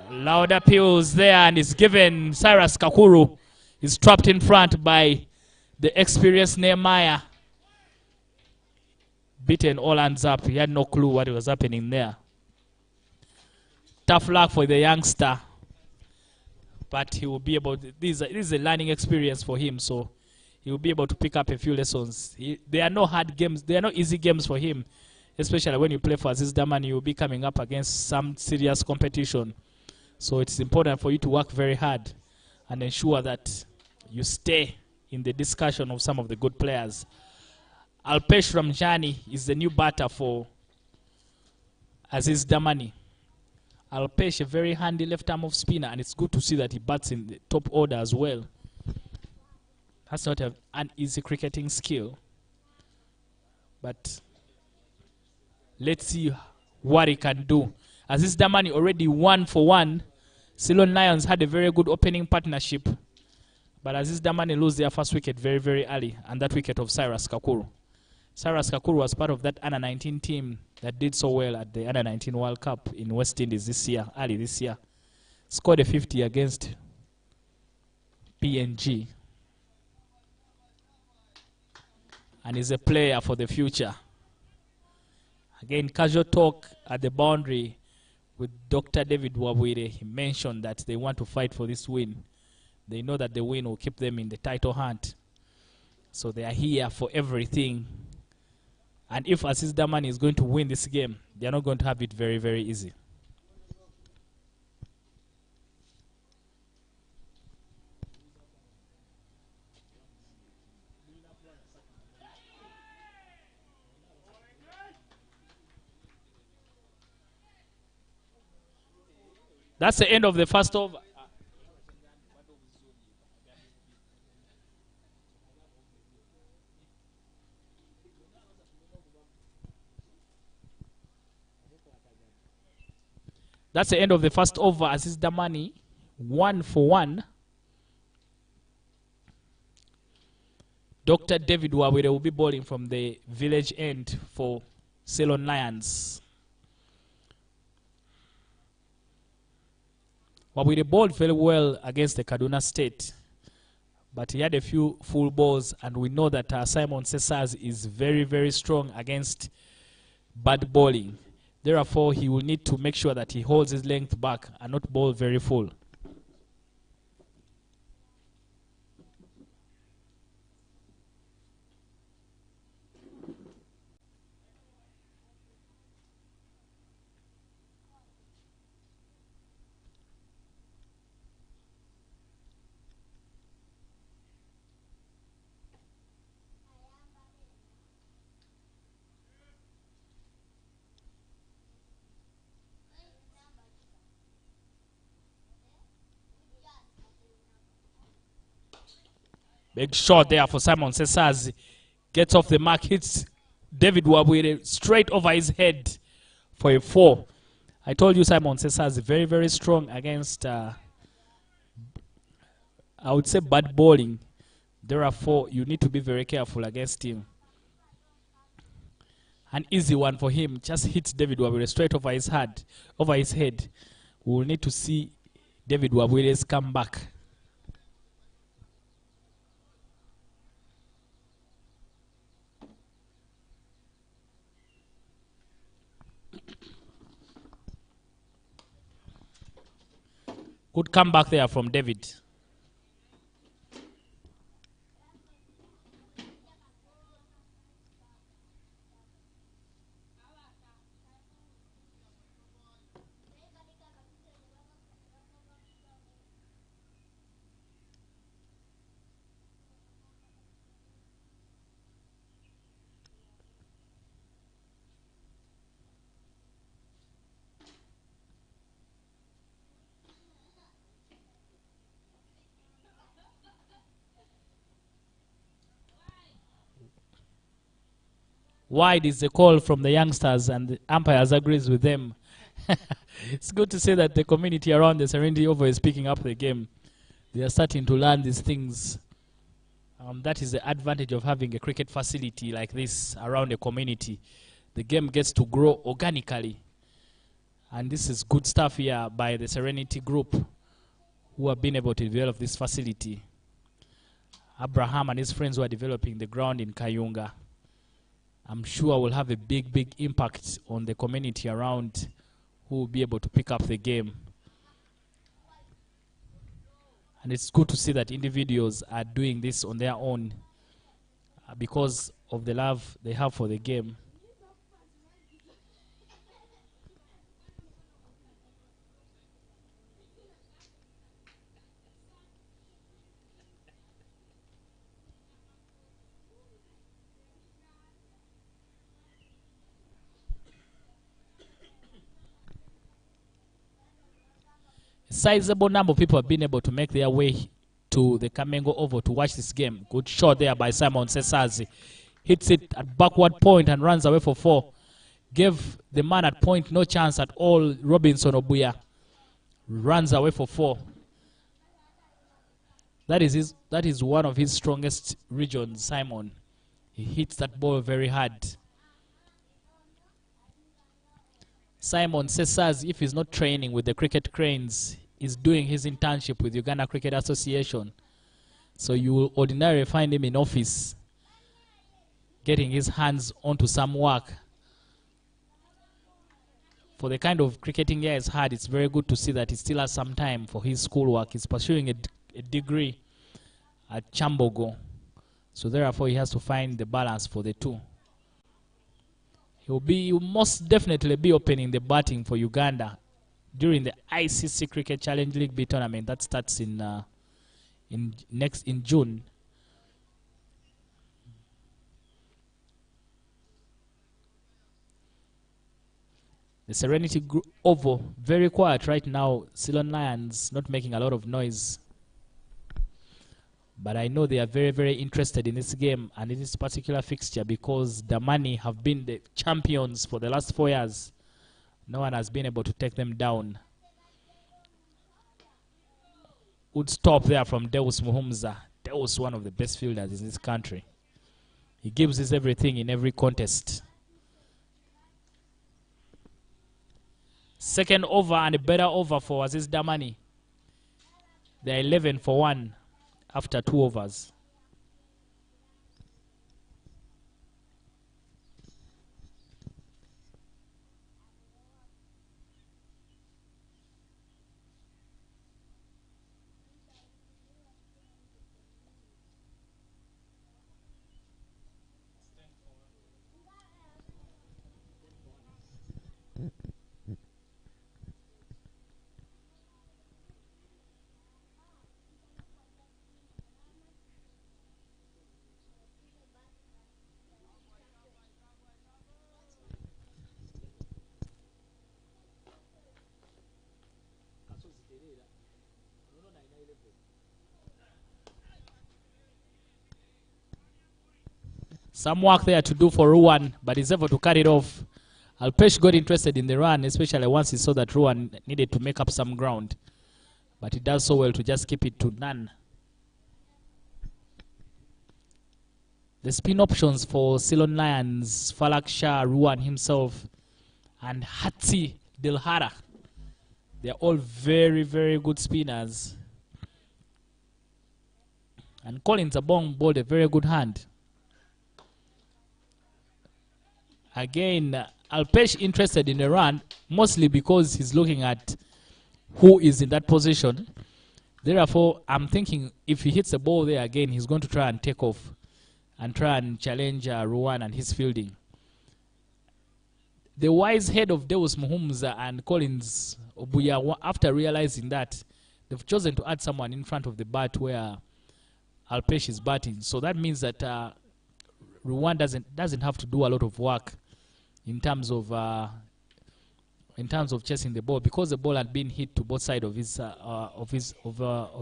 Loud appeals there, and it's given. Cyrus Kakuru is trapped in front by the experienced Nehemiah. Beaten all hands up. He had no clue what was happening there. Tough luck for the youngster. But he will be able to, this is a learning experience for him, so he will be able to pick up a few lessons. There are no hard games. There are no easy games for him. Especially when you play for Aziz Damani, you will be coming up against some serious competition. So it's important for you to work very hard and ensure that you stay in the discussion of some of the good players. Alpesh Ramjani is the new batter for Aziz Damani. Alpesh, a very handy left-arm off spinner, and it's good to see that he bats in the top order as well. That's not an easy cricketing skill. But let's see what he can do. Aziz Damani already 1 for 1. Ceylon Lions had a very good opening partnership. But Aziz Damani lose their first wicket very, very early. And that wicket of Cyrus Kakuru. Cyrus Kakuru was part of that under-19 team that did so well at the under-19 World Cup in West Indies this year, early this year. Scored a 50 against PNG. And is a player for the future. Again, casual talk at the boundary with Dr. David Wabwire. He mentioned that they want to fight for this win. They know that the win will keep them in the title hunt. So they are here for everything. And if Aziz Damani is going to win this game, they are not going to have it very, very easy. That's the end of the first over. That's the end of the first over. Aziz Damani, 1 for 1. Dr. David Wawire will be bowling from the village end for Ceylon Lions. Wawire bowled very well against the Kaduna State, but he had a few full balls, and we know that Simon Cesars is very, very strong against bad bowling. Therefore, he will need to make sure that he holds his length back and not bowl very full. Big shot there for Simon Cesars. Gets off the mark, hits David Wabwire straight over his head for a 4. I told you Simon Cesars is very, very strong against, I would say, bad bowling. Therefore, you need to be very careful against him. An easy one for him. Just hits David Wabwire straight over his head. We will need to see David Wabwire's comeback. Good comeback there from David. Wide is the call from the youngsters, and the umpires agrees with them. It's good to say that the community around the Serenity Oval is picking up the game. They are starting to learn these things. That is the advantage of having a cricket facility like this around the community. The game gets to grow organically. And this is good stuff here by the Serenity Group, who have been able to develop this facility. Abraham and his friends who are developing the ground in Kayunga, I'm sure will have a big, big impact on the community around, who will be able to pick up the game. And it's good to see that individuals are doing this on their own because of the love they have for the game. A sizable number of people have been able to make their way to the Kamengo Oval to watch this game. Good shot there by Simon Sesazi. Hits it at backward point and runs away for 4. Gave the man at point no chance at all. Robinson Obuya runs away for 4. That is one of his strongest regions, Simon. He hits that ball very hard. Simon Sesazi, if he's not training with the Cricket Cranes, is doing his internship with Uganda Cricket Association. So you will ordinarily find him in office, getting his hands onto some work. For the kind of cricketing he has had, it's very good to see that he still has some time for his schoolwork. He's pursuing a degree at Chambogo. So therefore he has to find the balance for the two. He will most definitely be opening the batting for Uganda during the ICC Cricket Challenge League B tournament that starts in June. The Serenity Oval, very quiet right now. Ceylon Lions not making a lot of noise. But I know they are very, very interested in this game and in this particular fixture because Damani have been the champions for the last 4 years. No one has been able to take them down. Would stop there from Deus Muhumza. Deus, one of the best fielders in this country. He gives his everything in every contest. Second over and a better over for Aziz Damani. They're 11 for 1 after 2 overs. Some work there to do for Ruan, but he's able to cut it off. Alpesh got interested in the run, especially once he saw that Ruan needed to make up some ground. But he does so well to just keep it to none. The spin options for Ceylon Lions, Falak Shah, Ruan himself, and Hatsi Dilhara. They're all very, very good spinners. And Collins Abong bowled a very good hand. Again, Alpesh interested in the run, mostly because he's looking at who is in that position. Therefore, I'm thinking if he hits the ball there again, he's going to try and take off and try and challenge Ruan and his fielding. The wise head of Deus Muhumza and Collins Obuya, after realizing that, they've chosen to add someone in front of the bat where Alpesh is batting. So that means that Ruan doesn't have to do a lot of work in terms of chasing the ball, because the ball had been hit to both sides of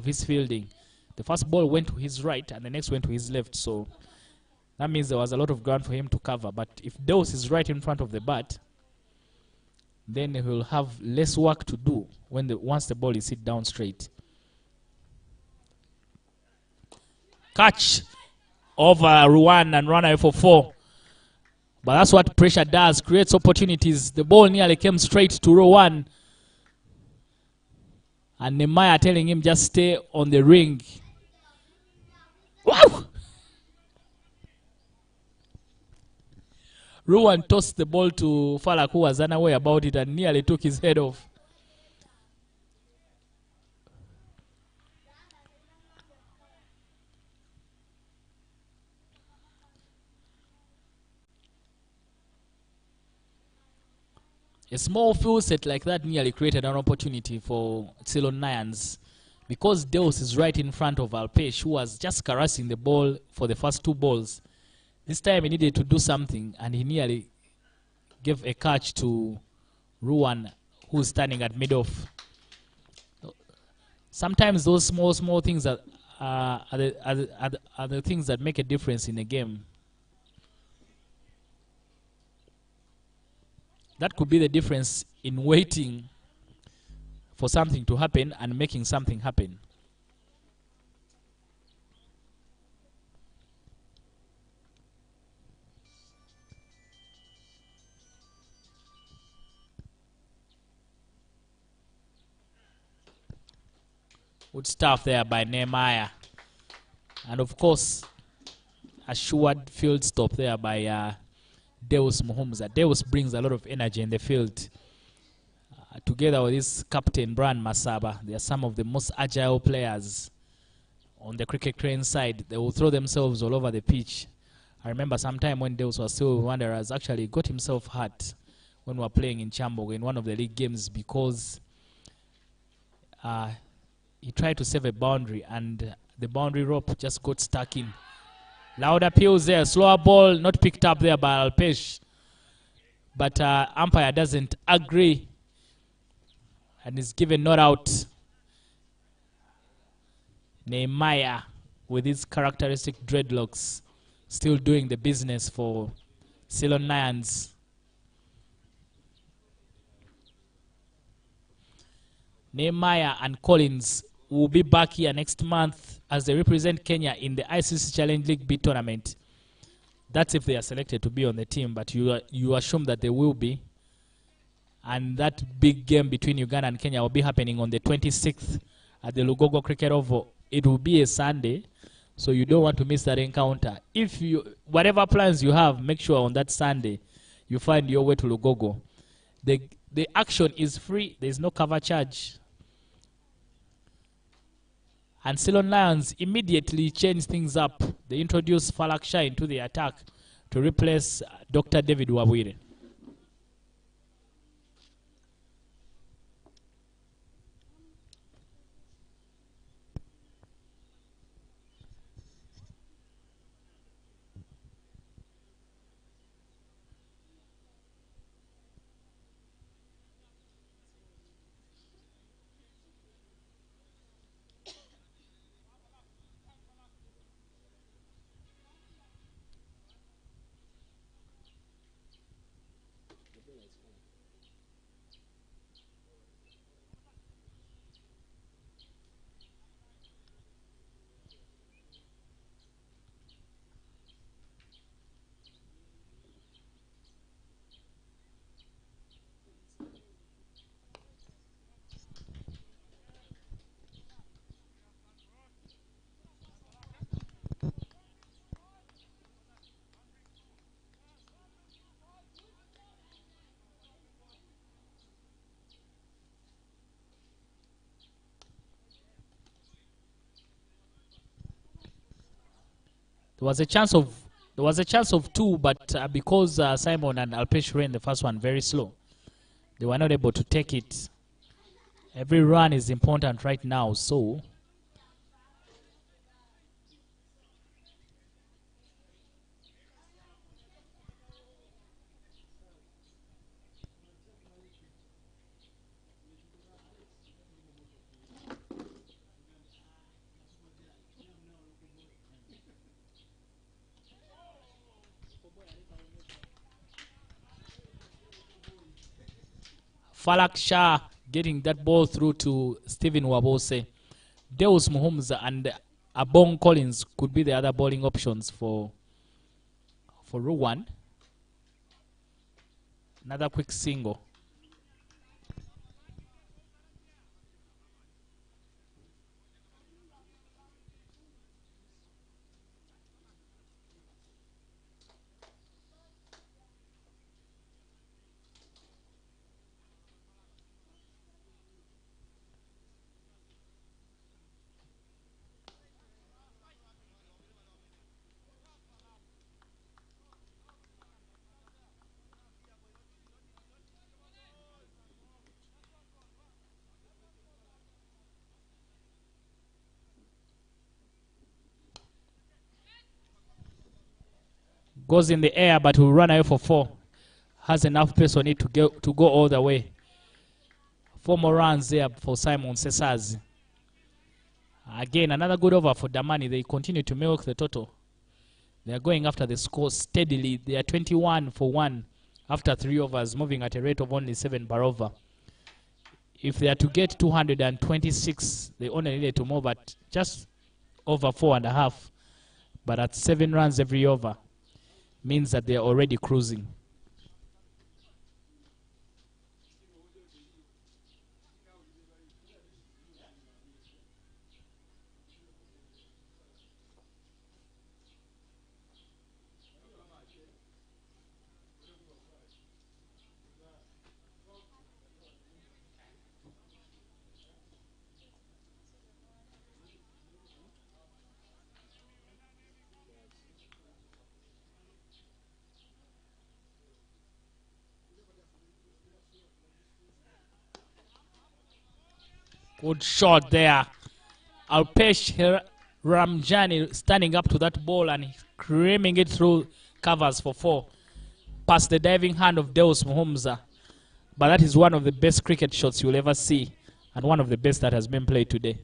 his fielding. The first ball went to his right and the next went to his left, so that means there was a lot of ground for him to cover. But if Deus is right in front of the bat, then he will have less work to do once the ball is hit down straight. Catch over Ruan and run away for 4. But that's what pressure does, creates opportunities. The ball nearly came straight to Ruan. And Nemaya telling him just stay on the ring. Wow! Ruan tossed the ball to Falak, who was unaware about it and nearly took his head off. A small field set like that nearly created an opportunity for Ceylon Lions, because Deus is right in front of Alpesh, who was just caressing the ball for the first 2 balls. This time he needed to do something, and he nearly gave a catch to Ruan, who's standing at mid-off. sometimes those small things are the things that make a difference in a game. That could be the difference in waiting for something to happen and making something happen. Good stuff there by Nehemiah. And of course, assured field stop there by Deus Muhumza. Deus brings a lot of energy in the field. Together with his captain, Brian Masaba, they are some of the most agile players on the cricket crane side. They will throw themselves all over the pitch. I remember sometime when Deus was still with Wanderers, actually got himself hurt when we were playing in Chambogo in one of the league games because he tried to save a boundary and the boundary rope just got stuck in. Loud appeals there, slower ball not picked up there by Alpesh. But umpire doesn't agree and is given not out. Nehemiah with his characteristic dreadlocks still doing the business for Ceylon Lions. Nehemiah and Collins will be back here next month as they represent Kenya in the ICC Challenge League B tournament. That's if they are selected to be on the team, but you assume that they will be. And that big game between Uganda and Kenya will be happening on the 26th at the Lugogo Cricket Oval. It will be a Sunday, so you don't want to miss that encounter. If you, whatever plans you have, make sure on that Sunday you find your way to Lugogo. The action is free. There is no cover charge. And Ceylon Lions immediately change things up. They introduce Falak Shah into the attack to replace Dr. David Wabwire. There was a chance of two, but because Simon and Alpesh ran the first one very slow, they were not able to take it. Every run is important right now, so Falak Shah getting that ball through to Stephen Wabose. Deus Muhumza and Abong Collins could be the other bowling options for Ruwan. Another quick single. Goes in the air, but will run away for 4. Has enough pace on it to go all the way. 4 more runs there for Simon Sesazi. Again, another good over for Damani. They continue to milk the total. They are going after the score steadily. They are 21 for 1 after 3 overs, moving at a rate of only 7 per over. If they are to get 226, they only needed to move at just over 4.5. But at 7 runs every over, means that they are already cruising. Good shot there. Alpesh Ramjani standing up to that ball and creaming it through covers for 4. Past the diving hand of Deus Muhumza. But that is one of the best cricket shots you'll ever see. And one of the best that has been played today.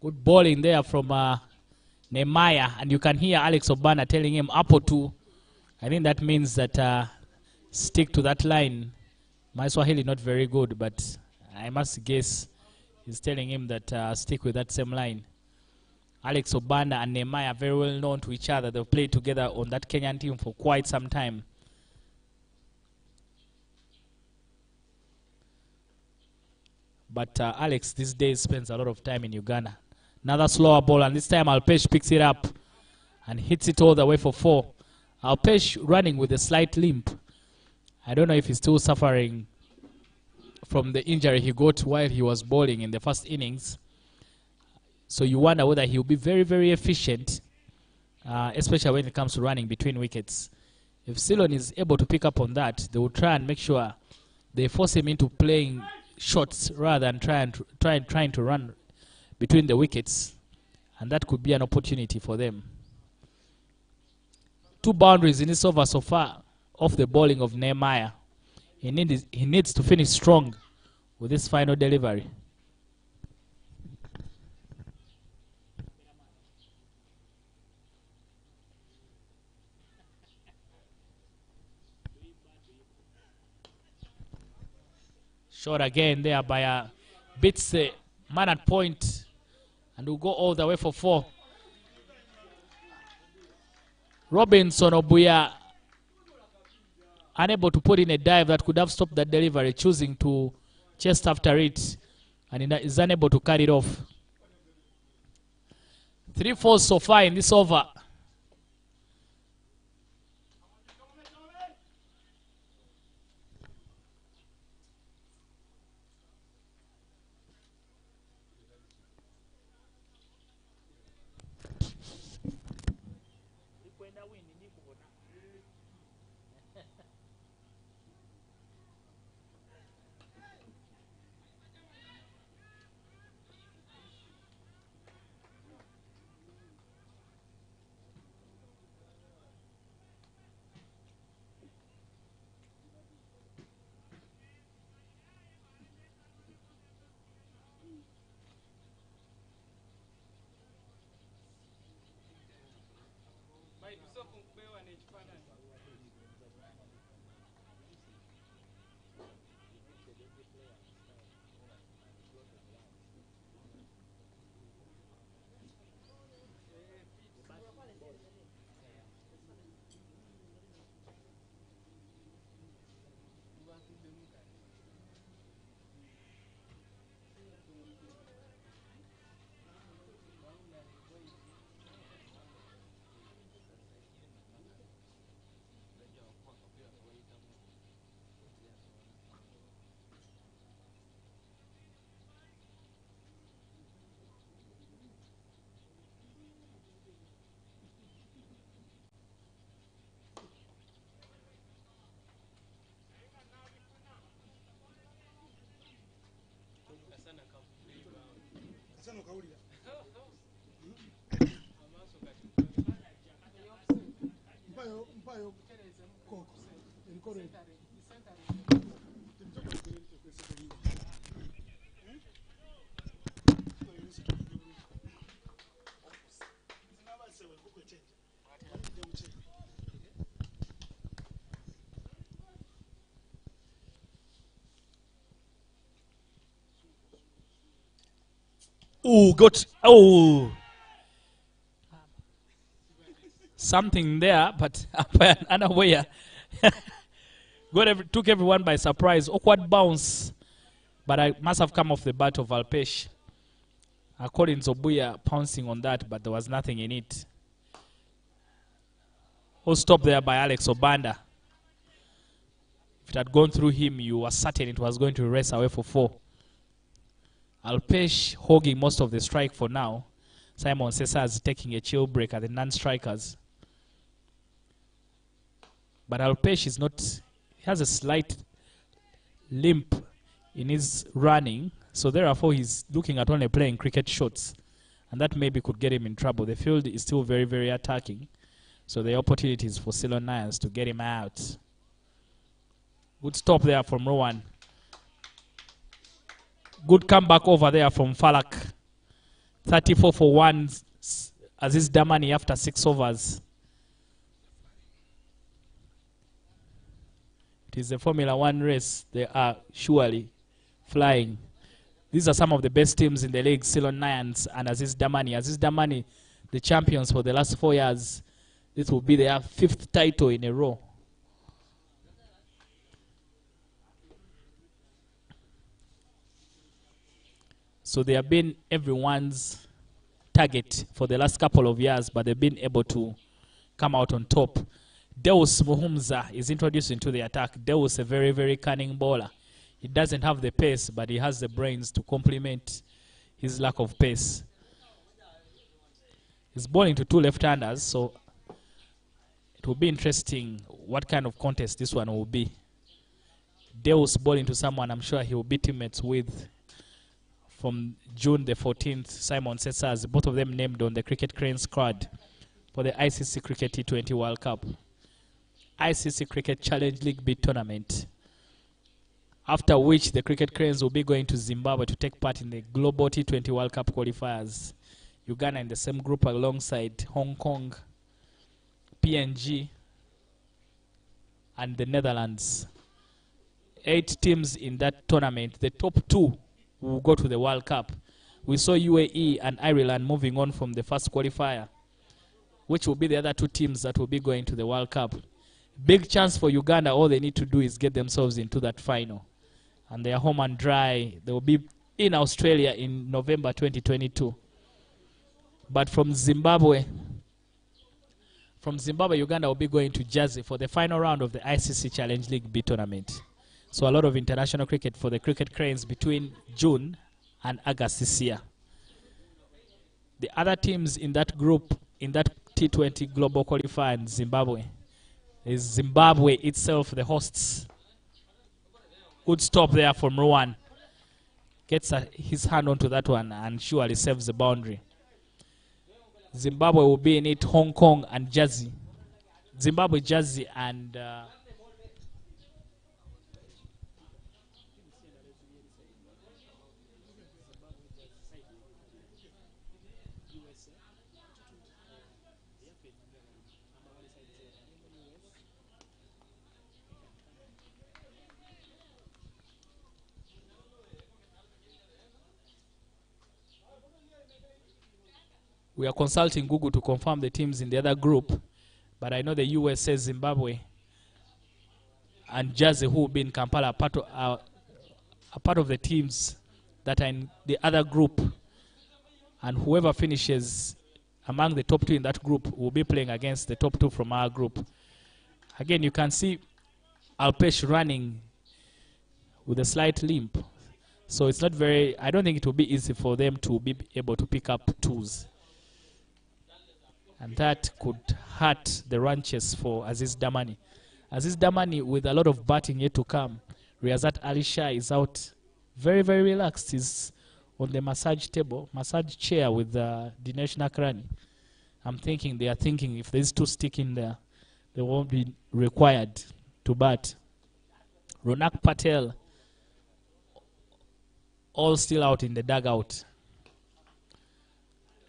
Good bowling there from Nehemiah, and you can hear Alex Obana telling him up or 2. I think that means that stick to that line. My Swahili not very good, but I must guess he's telling him that stick with that same line. Alex Obana and Nehemiah are very well known to each other. They've played together on that Kenyan team for quite some time. But Alex these days spends a lot of time in Uganda. Another slower ball, and this time Alpesh picks it up and hits it all the way for 4. Alpesh running with a slight limp. I don't know if he's still suffering from the injury he got while he was bowling in the first innings. So you wonder whether he'll be very, very efficient, especially when it comes to running between wickets. If Ceylon is able to pick up on that, they will try and make sure they force him into playing shots rather than trying to run between the wickets, and that could be an opportunity for them. 2 boundaries in this over so far off the bowling of Nehemiah. He needs to finish strong with this final delivery. Shot again there by beats the man at point, and will go all the way for 4. Robinson Obuya unable to put in a dive that could have stopped that delivery, choosing to chase after it, and is unable to carry it off. 3 falls so far in this over. Oh, got, oh, something there, but unaware. Took everyone by surprise. Awkward bounce, but I must have come off the bat of Alpesh. According to Obuya, pouncing on that, but there was nothing in it. Oh, stopped there by Alex Obanda. If it had gone through him, you were certain it was going to race away for 4. Alpesh hogging most of the strike for now. Simon Cesar taking a chill break at the non-strikers. But Alpesh is not, he has a slight limp in his running, so therefore he's looking at only playing cricket shots, and that maybe could get him in trouble. The field is still very, very attacking, so the opportunities for Ceylon Lions to get him out. Good stop there from Rowan. Good comeback over there from Falak. 34 for 1. Aziz Damani after 6 overs. It is a Formula 1 race. They are surely flying. These are some of the best teams in the league. Ceylon Lions and Aziz Damani. Aziz Damani, the champions for the last 4 years. This will be their 5th title in a row. So they have been everyone's target for the last couple of years, but they've been able to come out on top. Deus Muhumza is introduced into the attack. Deus, a very, very cunning bowler. He doesn't have the pace, but he has the brains to complement his lack of pace. He's bowling to 2 left-handers, so it will be interesting what kind of contest this one will be. Deus bowling to someone I'm sure he will be teammates with from June the 14th, Simon Cesars, both of them named on the Cricket Crane squad for the ICC Cricket T20 World Cup. ICC Cricket Challenge League B tournament. After which the Cricket Cranes will be going to Zimbabwe to take part in the Global T20 World Cup qualifiers. Uganda in the same group alongside Hong Kong, PNG, and the Netherlands. 8 teams in that tournament. The top 2 will go to the World Cup. We saw UAE and Ireland moving on from the first qualifier, which will be the other 2 teams that will be going to the World Cup. Big chance for Uganda. All they need to do is get themselves into that final. And they are home and dry. They will be in Australia in November 2022. But from Zimbabwe, Uganda will be going to Jersey for the final round of the ICC Challenge League B tournament. So a lot of international cricket for the Cricket Cranes between June and August this year. The other teams in that group, in that T20 global qualifier in Zimbabwe, is Zimbabwe itself, the hosts. Good stop there from Rowan. Gets his hand onto that one and surely saves the boundary. Zimbabwe will be in it, Hong Kong and Jersey. Zimbabwe, Jersey, and we are consulting Google to confirm the teams in the other group, but I know the USA, Zimbabwe, and Jersey, who will be in Kampala, are part of the teams that are in the other group, and whoever finishes among the top 2 in that group will be playing against the top 2 from our group. Again, you can see Alpesh running with a slight limp, so it's not very, I don't think it will be easy for them to be able to pick up 2s. And that could hurt the run chase for Aziz Damani. Aziz Damani, with a lot of batting yet to come. Riyazat Ali Shah is out very, very relaxed. He's on the massage chair with Dinesh Nakrani. I'm thinking, they are thinking if these 2 stick in there, they won't be required to bat. Ronak Patel, all still out in the dugout.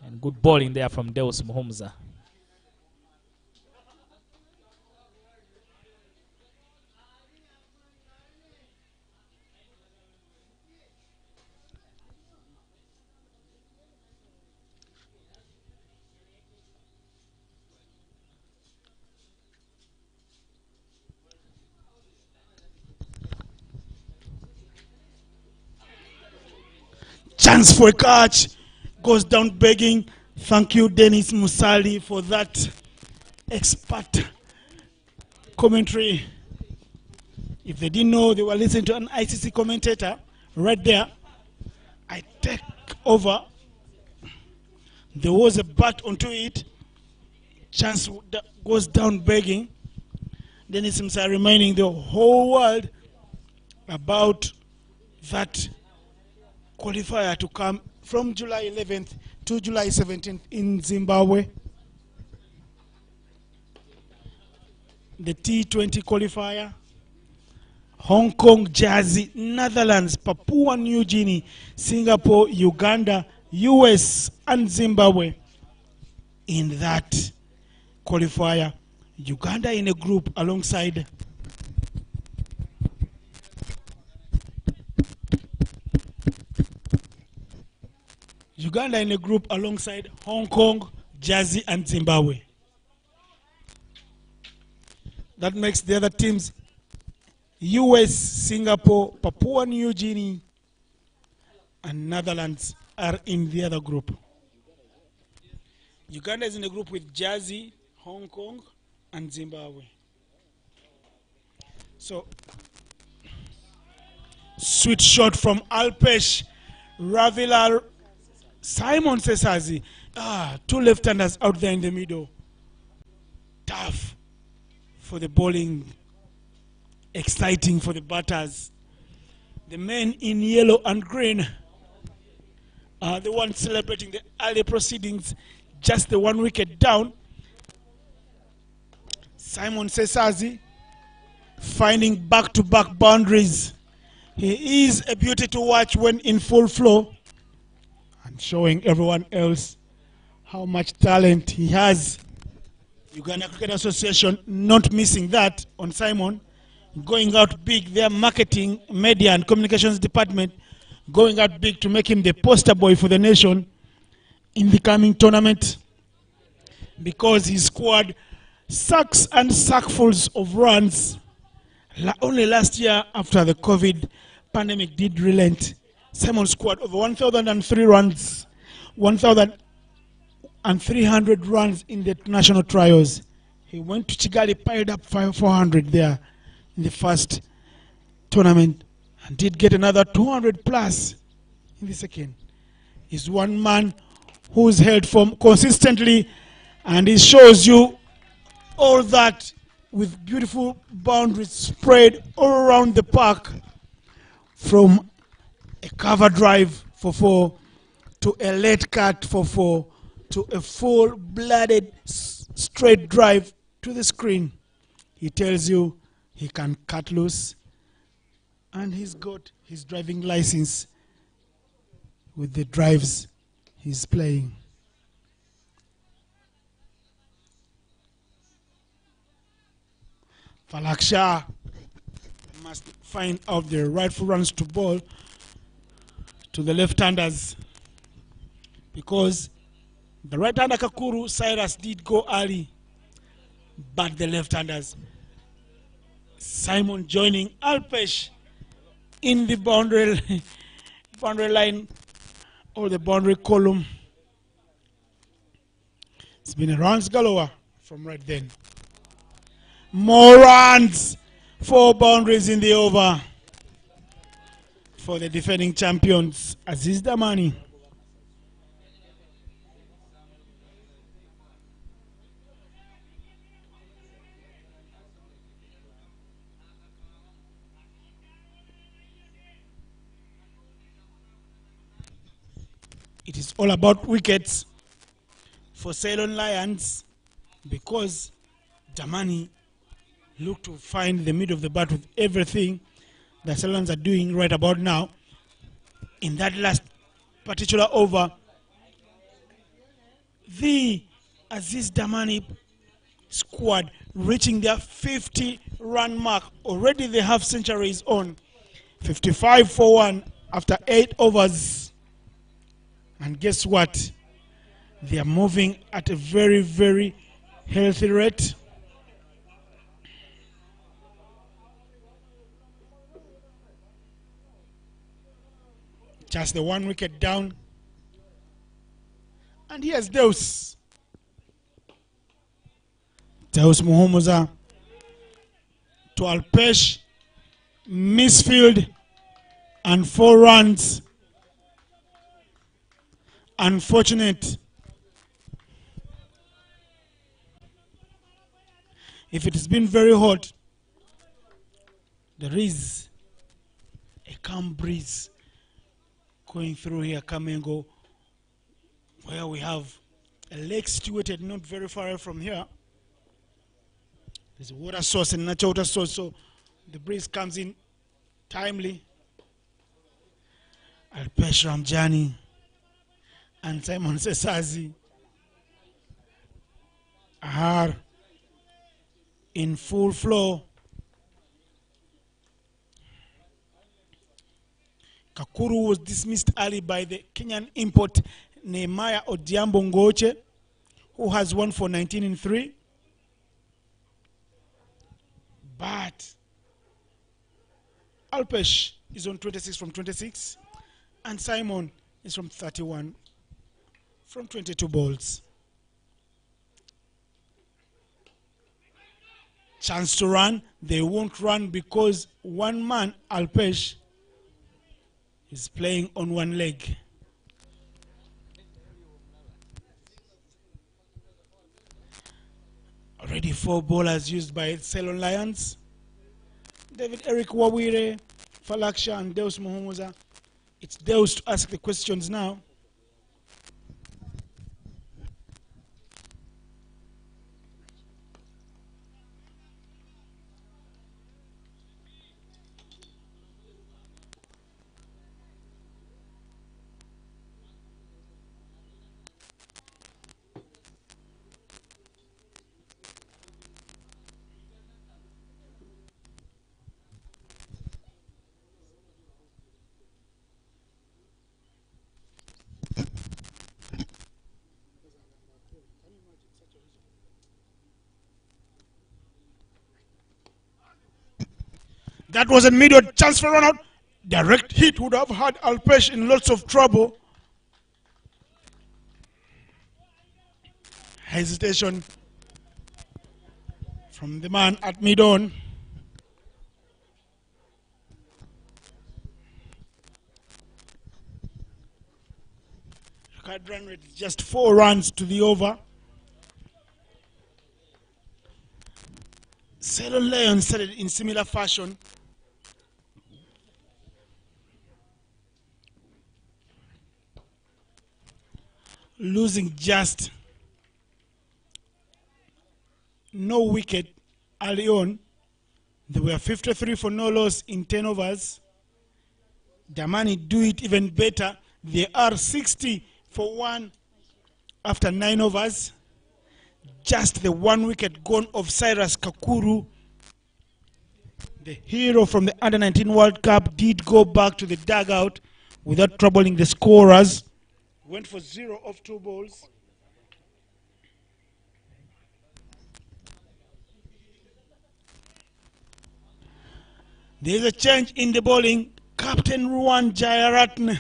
And good bowling there from Deus Muhumza.
Chance for a catch. Goes down begging. Thank you, Dennis Musali, for that expert commentary. If they didn't know, they were listening to an ICC commentator right there. I take over. There was a bat onto it. Chance goes down begging. Dennis Musali reminding the whole world about that qualifier to come from July 11th to July 17th in Zimbabwe. The T20 qualifier. Hong Kong, Jersey, Netherlands, Papua New Guinea, Singapore, Uganda, US, and Zimbabwe in that qualifier. Uganda in a group alongside Hong Kong, Jersey, and Zimbabwe. That makes the other teams US, Singapore, Papua New Guinea, and Netherlands are in the other group. Uganda is in a group with Jersey, Hong Kong, and Zimbabwe. So, sweet shot from Alpesh, Ravila, Simon Sesazi. Two left-handers out there in the middle. Tough for the bowling. Exciting for the batters. The men in yellow and green are the ones celebrating the early proceedings. Just the 1 wicket down. Simon Sesazi finding back-to-back boundaries. He is a beauty to watch when in full flow, and showing everyone else how much talent he has. Uganda Cricket Association not missing that on Simon. Going out big, their marketing, media and communications department going out big to make him the poster boy for the nation in the coming tournament, because he scored sacks and sackfuls of runs. Only last year, after the COVID pandemic did relent, Simon scored over 1,003 runs, 1,300 runs in the national trials. He went to Kigali, piled up 400 there in the first tournament, and did get another 200 plus in the second. He's one man who's held form consistently, and he shows you all that with beautiful boundaries spread all around the park, from a cover drive for 4 to a late cut for 4 to a full-blooded straight drive to the screen. He tells you he can cut loose, and he's got his driving license with the drives he's playing. Falak Shah must find out the rightful runs to bowl to the left-handers, because the right-hander Kakuru Cyrus did go early, but the left-handers, Simon joining Alpesh in the boundary line or the boundary column. It's been a runs galore from right then. More runs, 4 boundaries in the over for the defending champions, Aziz Damani. It is all about wickets for Ceylon Lions, because Damani look to find the middle of the bat with everything the Ceylons are doing right about now. In that last particular over, the Aziz Damani squad reaching their 50-run mark. Already the half century is on. 55 for 1 after 8 overs. And guess what? They are moving at a very, very healthy rate. Just the 1 wicket down. And here's Deus. Deus Muhomoza to Alpesh. Misfield and 4 runs. Unfortunate. If it has been very hot, there is a calm breeze going through here, Kamengo, where we have a lake situated not very far away from here. There's a water source and natural water source, so the breeze comes in timely. Alpesh Ramjani and Simon Sesazi are in full flow. Kakuru was dismissed early by the Kenyan import Nehemiah Odiambo Ngoche, who has won for 19 in 3. But Alpesh is on 26 from 26, and Simon is from 31 from 22 balls. Chance to run. They won't run because one man, Alpesh, is playing on one leg. Already 4 bowlers used by Ceylon Lions. David Eric Wawire, Falaksha and Deus Muhomoza. It's Deus to ask the questions now. That was a mid chance for run out. Direct hit would have had Alpesh in lots of trouble. Hesitation from the man at mid-on. Record run rate is just 4 runs to the over. Ceylon Lions started in similar fashion. Losing just no wicket early on. They were 53 for no loss in 10 overs. Damani do it even better. They are 60 for 1 after 9 overs. Just the 1 wicket gone of Cyrus Kakuru. The hero from the Under-19 World Cup did go back to the dugout without troubling the scorers. Went for 0 off 2 balls. There is a change in the bowling. Captain Ruwan Jayaratne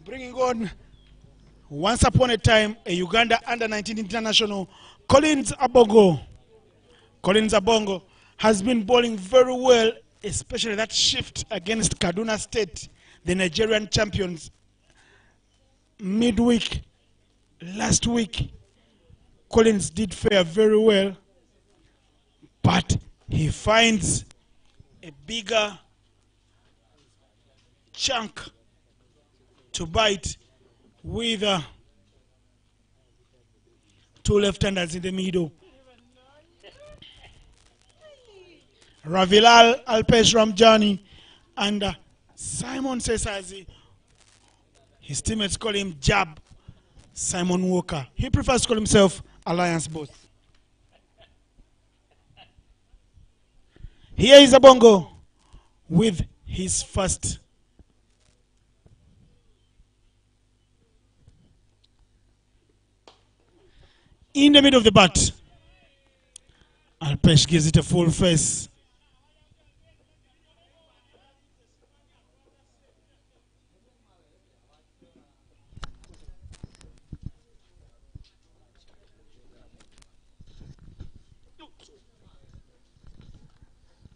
bringing on, once upon a time, a Uganda Under-19 international, Collins Abongo. Collins Abongo has been bowling very well, especially that shift against Kaduna State, the Nigerian champions, midweek last week. Collins did fare very well, but he finds a bigger chunk to bite with 2 left-handers in the middle. Ravilal Alpesh Ramjani and Simon Sesazi. His teammates call him Jab Simon Walker. He prefers to call himself Alliance Both. Here is a bongo with his first. In the middle of the bat, Alpesh gives it a full face.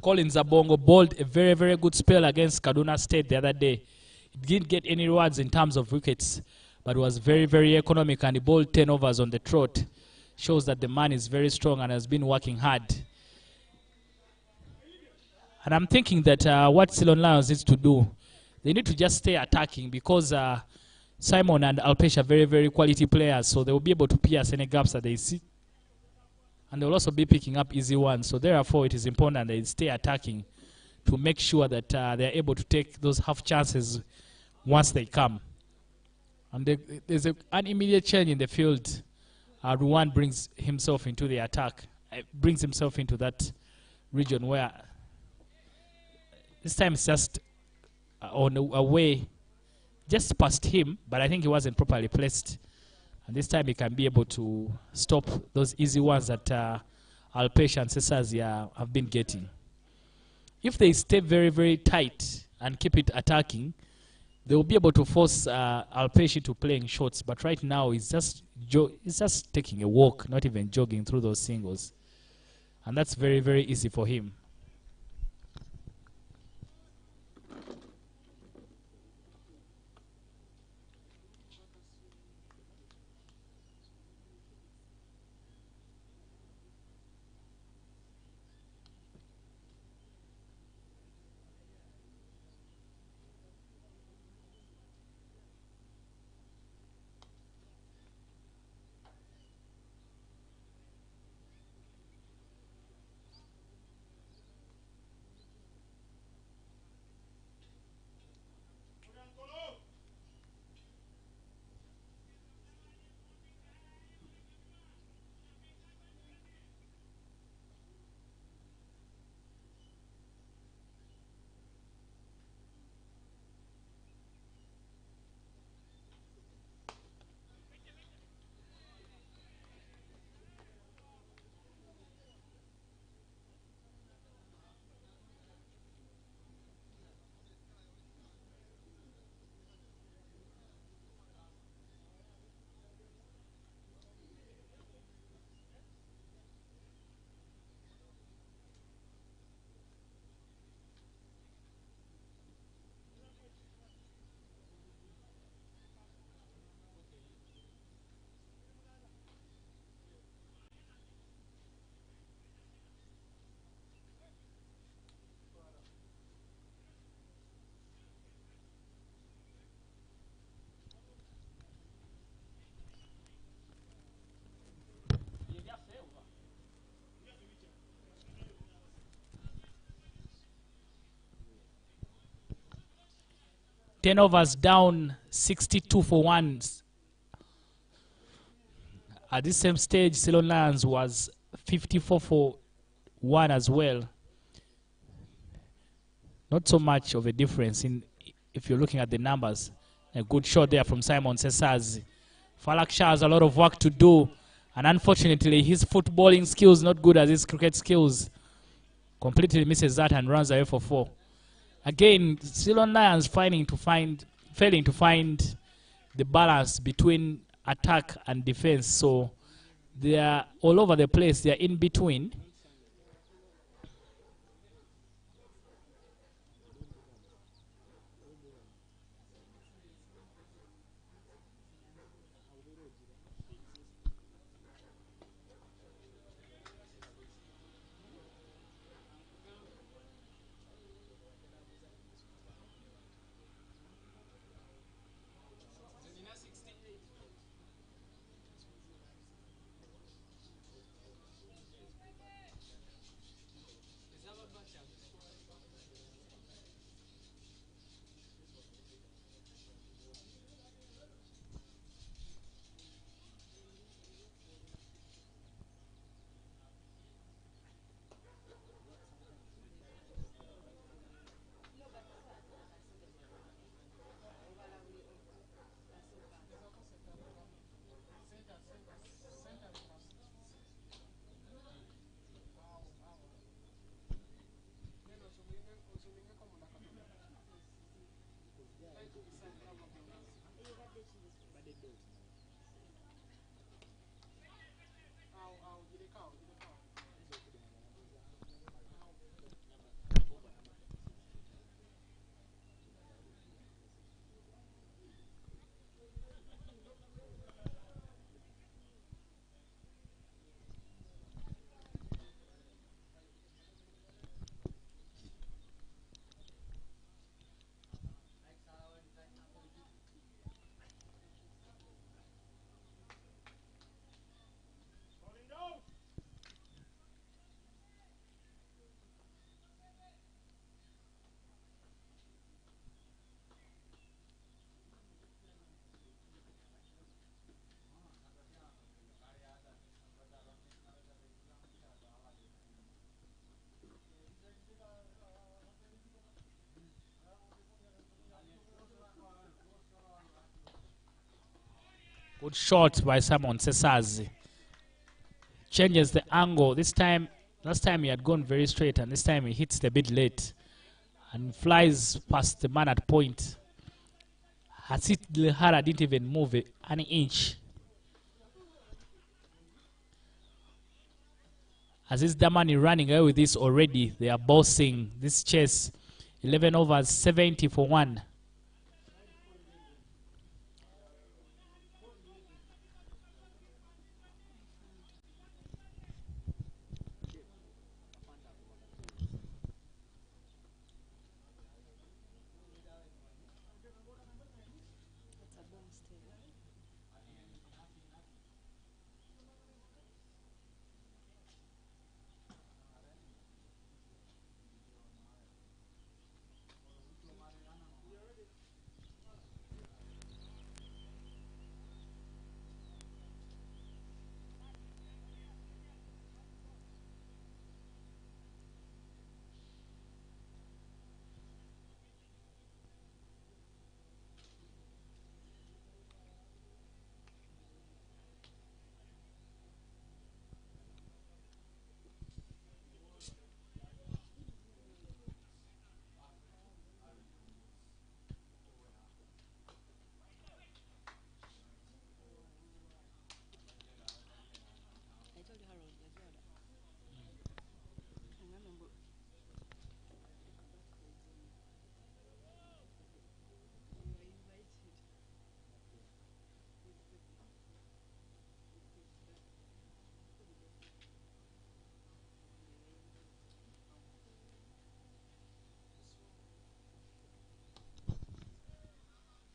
Collins Abongo bowled a very, very good spell against Kaduna State the other day. He didn't get any rewards in terms of wickets, but was very, very economic, and he bowled 10 overs on the trot. Shows that the man is very strong and has been working hard. And I'm thinking that what Ceylon Lions needs to do, they need to just stay attacking, because Simon and Alpesh are very, very quality players, so they will be able to pierce any gaps that they see. And they'll also be picking up easy ones. So therefore, it is important that they stay attacking to make sure that they're able to take those half chances once they come. And there's an immediate change in the field. Ruwan brings himself into the attack, brings himself into that region where this time it's just on a way just past him, but I think he wasn't properly placed. And this time he can be able to stop those easy ones that Alpesh and Sesazi have been getting. If they stay very, very tight and keep it attacking, they will be able to force Alpesh into playing shots. But right now he's just taking a walk, not even jogging through those singles. And that's very, very easy for him. Ten overs down, 62 for 1. At this same stage, Ceylon Lions was 54 for 1 as well. Not so much of a difference if you're looking at the numbers. A good shot there from Simon Sesazi. Falak Shah has a lot of work to do, and unfortunately his footballing skills not good as his cricket skills. Completely misses that and runs away for 4. Again, Ceylon Lions failing to find the balance between attack and defense. So they are all over the place. They are in between. Good shot by Simon Sesazi. Changes the angle. This time, last time he had gone very straight, and this time he hits it a bit late and flies past the man at point. Aziz Lehara didn't even move an inch. Aziz Damani running away with this already. They are bossing this chase. 11 overs, 70 for 1.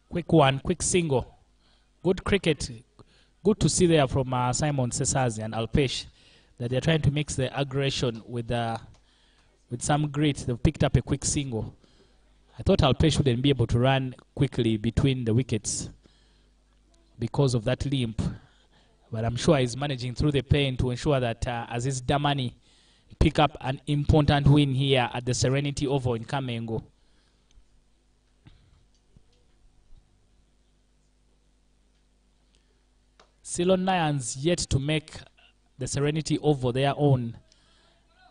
Quick one, quick single. Good cricket. Good to see there from Simon Sesazi and Alpesh that they're trying to mix the aggression with some grit. They've picked up a quick single. I thought Alpesh wouldn't be able to run quickly between the wickets because of that limp. But I'm sure he's managing through the pain to ensure that Aziz Damani pick up an important win here at the Serenity Oval in Kamengo. Ceylon Lions yet to make the Serenity Oval their own.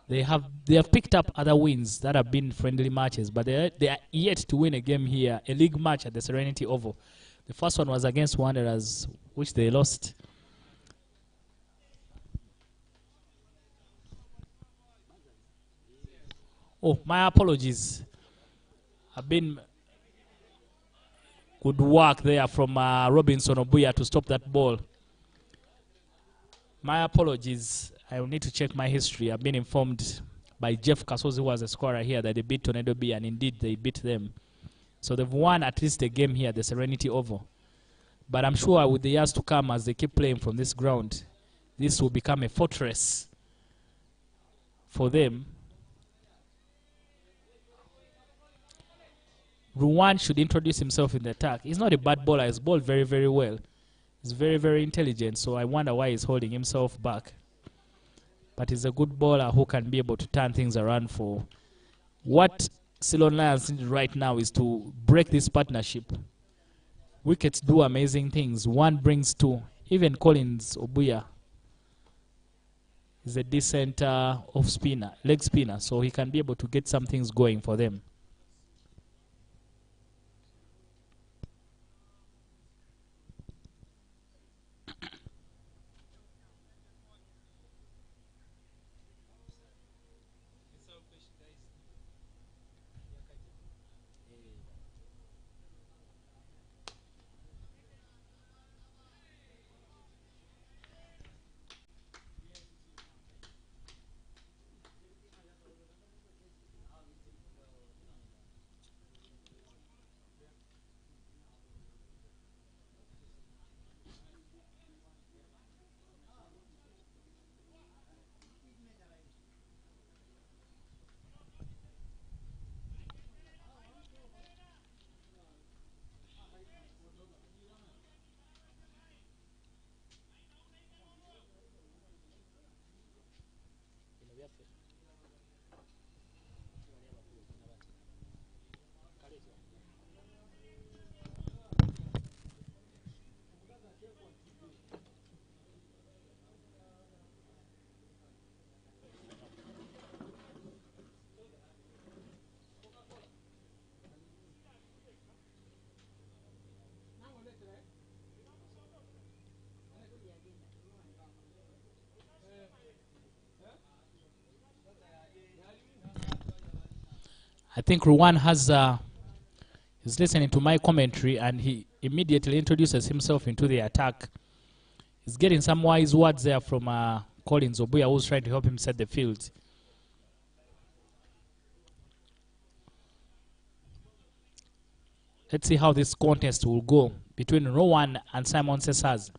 They have picked up other wins that have been friendly matches, but they are yet to win a game here, a league match at the Serenity Oval. The first one was against Wanderers, which they lost. Oh, my apologies. I've been good work there from Robinson Obuya to stop that ball. My apologies. I will need to check my history. I've been informed by Jeff Kasozi, who was a scorer here, that they beat Tornado B, and indeed they beat them. So they've won at least a game here at the Serenity Oval. But I'm sure with the years to come, as they keep playing from this ground, this will become a fortress for them. Ruwan should introduce himself in the attack. He's not a bad bowler. He's bowled very, very well. He's very, very intelligent, so I wonder why he's holding himself back. But he's a good bowler who can be able to turn things around for. What Ceylon Lions need right now is to break this partnership. Wickets do amazing things. One brings two. Even Collins Obuya is a decent off spinner, leg spinner, so he can be able to get some things going for them. I think Ruwan has is listening to my commentary, and he immediately introduces himself into the attack. He's getting some wise words there from Collins Obuya, who's trying to help him set the field. Let's see how this contest will go between Rowan and Simon Cesars.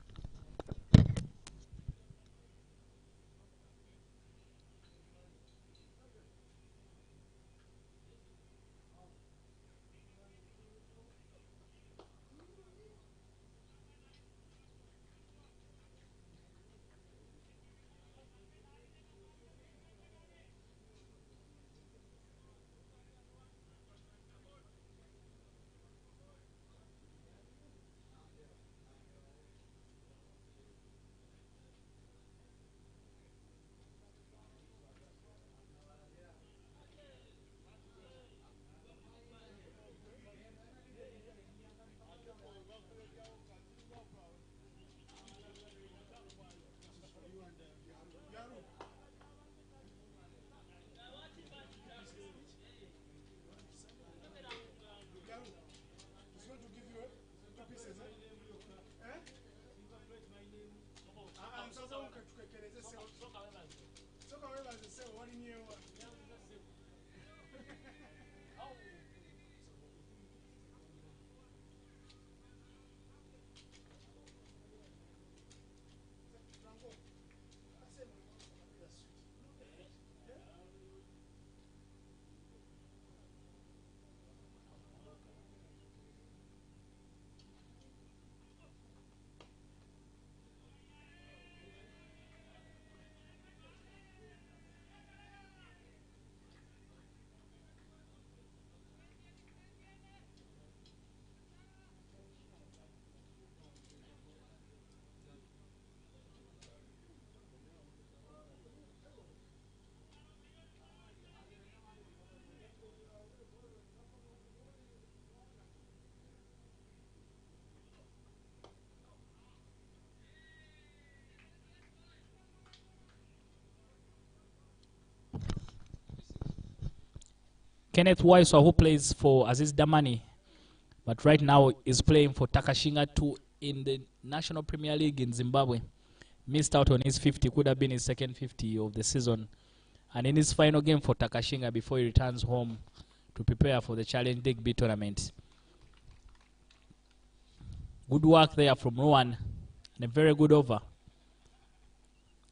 Kenneth Waiswa, who plays for Aziz Damani, but right now is playing for Takashinga 2 in the National Premier League in Zimbabwe. Missed out on his 50, could have been his second 50 of the season. And in his final game for Takashinga before he returns home to prepare for the Challenge League B tournament. Good work there from Rowan, and a very good over.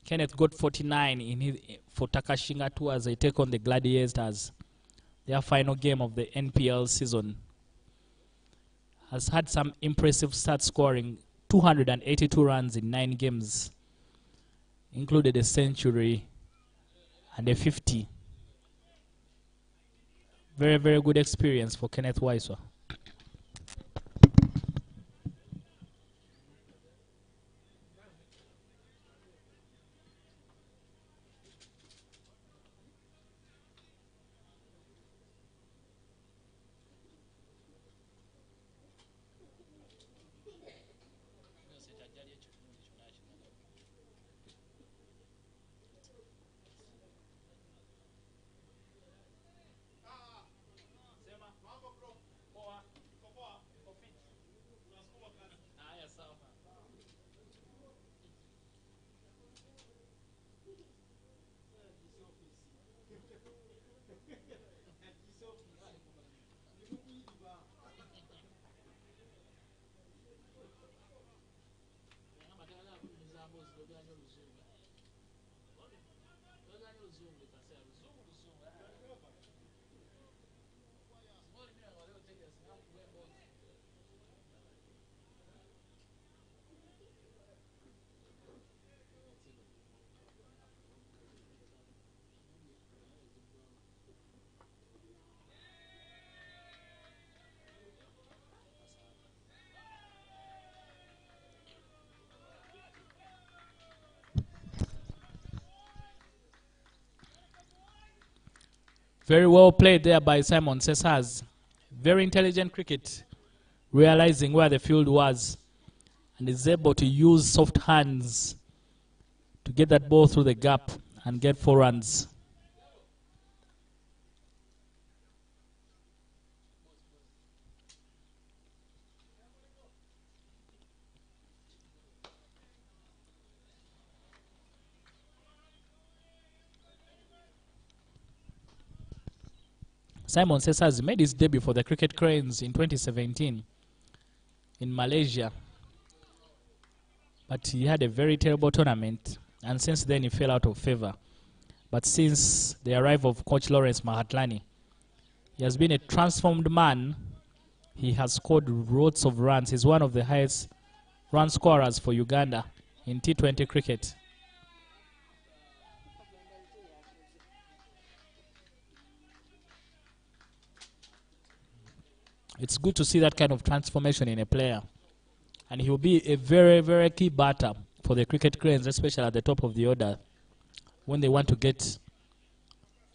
Kenneth got 49 in his, for Takashinga 2 as they take on the Gladiators. Their final game of the NPL season. Has had some impressive start, scoring 282 runs in 9 games, included a century and a 50. Very, very good experience for Kenneth Waiswa. Very well played there by Simon Cesars. Very intelligent cricket, realizing where the field was, and is able to use soft hands to get that ball through the gap and get 4 runs. Simon Sesaz made his debut for the Cricket Cranes in 2017 in Malaysia. But he had a very terrible tournament, and since then he fell out of favor. But since the arrival of Coach Lawrence Mahatlani, he has been a transformed man. He has scored lots of runs. He's one of the highest run scorers for Uganda in T20 cricket. It's good to see that kind of transformation in a player. And he will be a very, very key batter for the Cricket Cranes, especially at the top of the order, when they want to get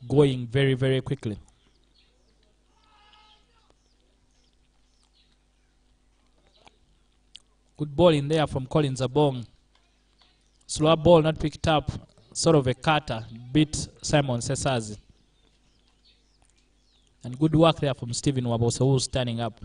going very, very quickly. Good ball in there from Colin Zabong. Slower ball not picked up, sort of a cutter, beat Simon Sesazi. And good work there from Stephen Wabose, who's standing up.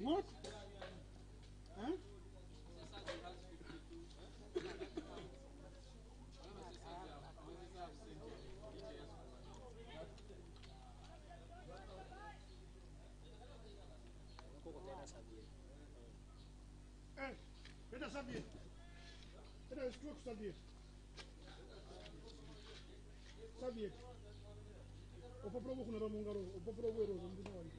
What? Huh? Hey, better Sabir. Better stroke Sabir. Sabir. Opa provo kuna ramungaro. Opa provo ero zumbi wali.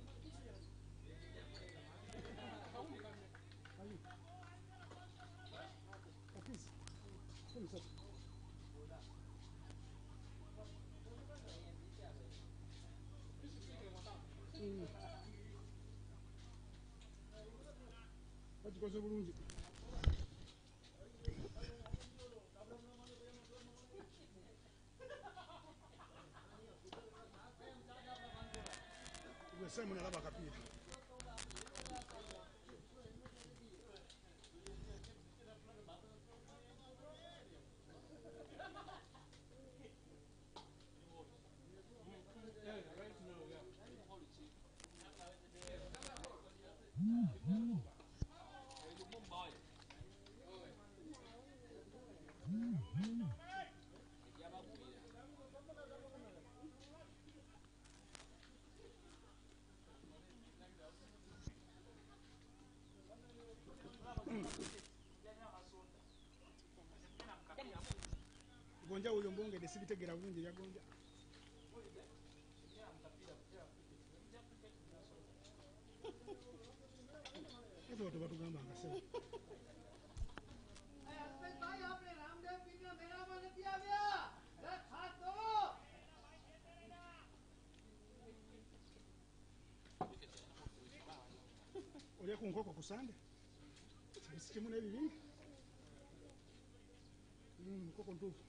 Gonja uyo mbonge desibitegera bulungi yagonja. Ezo watu batugamba ngasema. Olya ku nkoko kusande? Sikimu n'ebibingi? Nkoko ntuufu.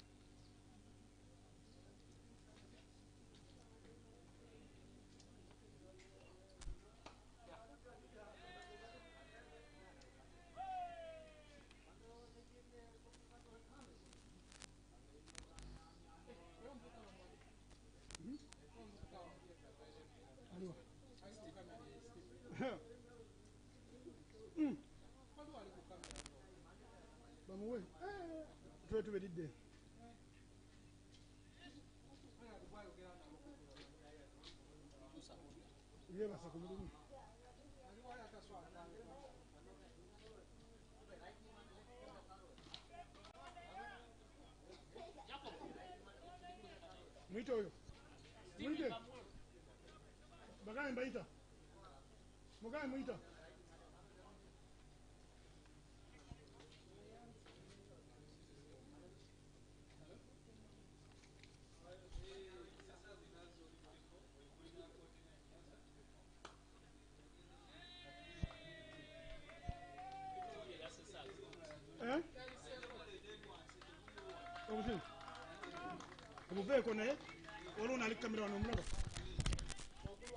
Bamuwe. Tuwe tubedidde. Yebasa ku mulimu. Mwite oyo. Mwite.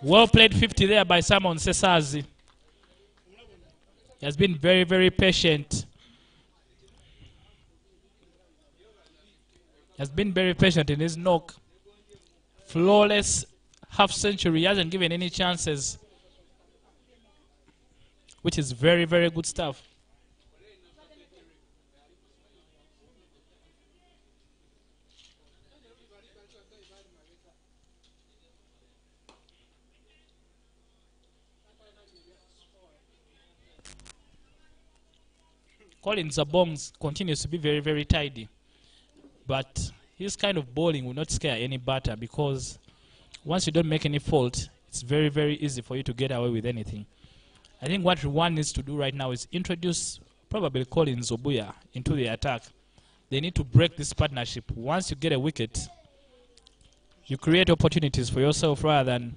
Well played 50 there by Simon Sesazi. He has been very, very patient. He has been very patient in his knock. Flawless half century. He hasn't given any chances, which is very, very good stuff. Collins Abongs continues to be very, very tidy. But his kind of bowling will not scare any batter, because once you don't make any fault, it's very, very easy for you to get away with anything. I think what Rwanda needs to do right now is introduce probably Collins Obuya into the attack. They need to break this partnership. Once you get a wicket, you create opportunities for yourself rather than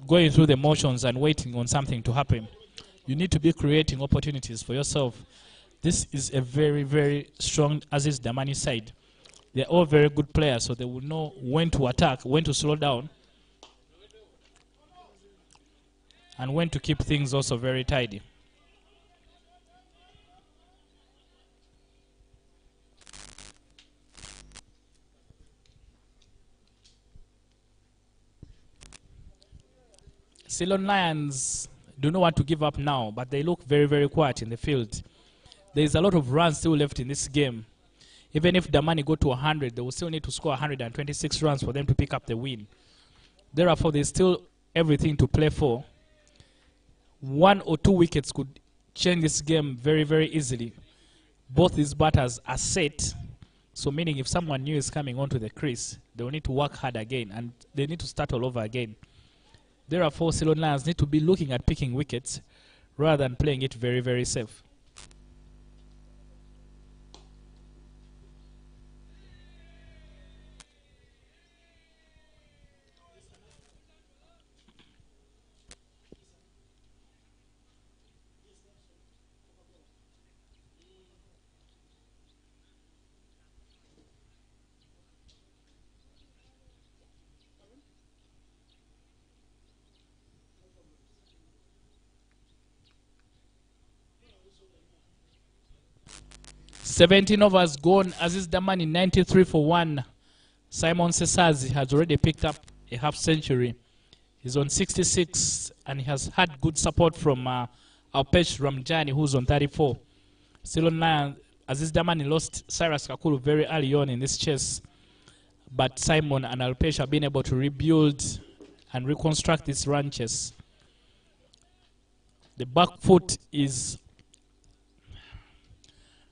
going through the motions and waiting on something to happen. You need to be creating opportunities for yourself. This is a very, very strong Aziz Damani side. They're all very good players, so they will know when to attack, when to slow down, and when to keep things also very tidy. Ceylon Lions do not want to give up now, but they look very, very quiet in the field. There is a lot of runs still left in this game. Even if Damani go to 100, they will still need to score 126 runs for them to pick up the win. Therefore, there's still everything to play for. 1 or 2 wickets could change this game very, very easily. Both these batters are set, so meaning if someone new is coming onto the crease, they will need to work hard again, and they need to start all over again. Therefore, Ceylon Lions need to be looking at picking wickets rather than playing it very, very safe. "17 overs gone. Aziz Damani 93 for 1. Simon Sesazi has already picked up a half century. He's on 66, and he has had good support from Alpesh Ramjani, who's on 34. Ceylon Lions, Aziz Damani lost Cyrus Kakulu very early on in this chase, but Simon and Alpesh have been able to rebuild and reconstruct this run chase. The back foot is...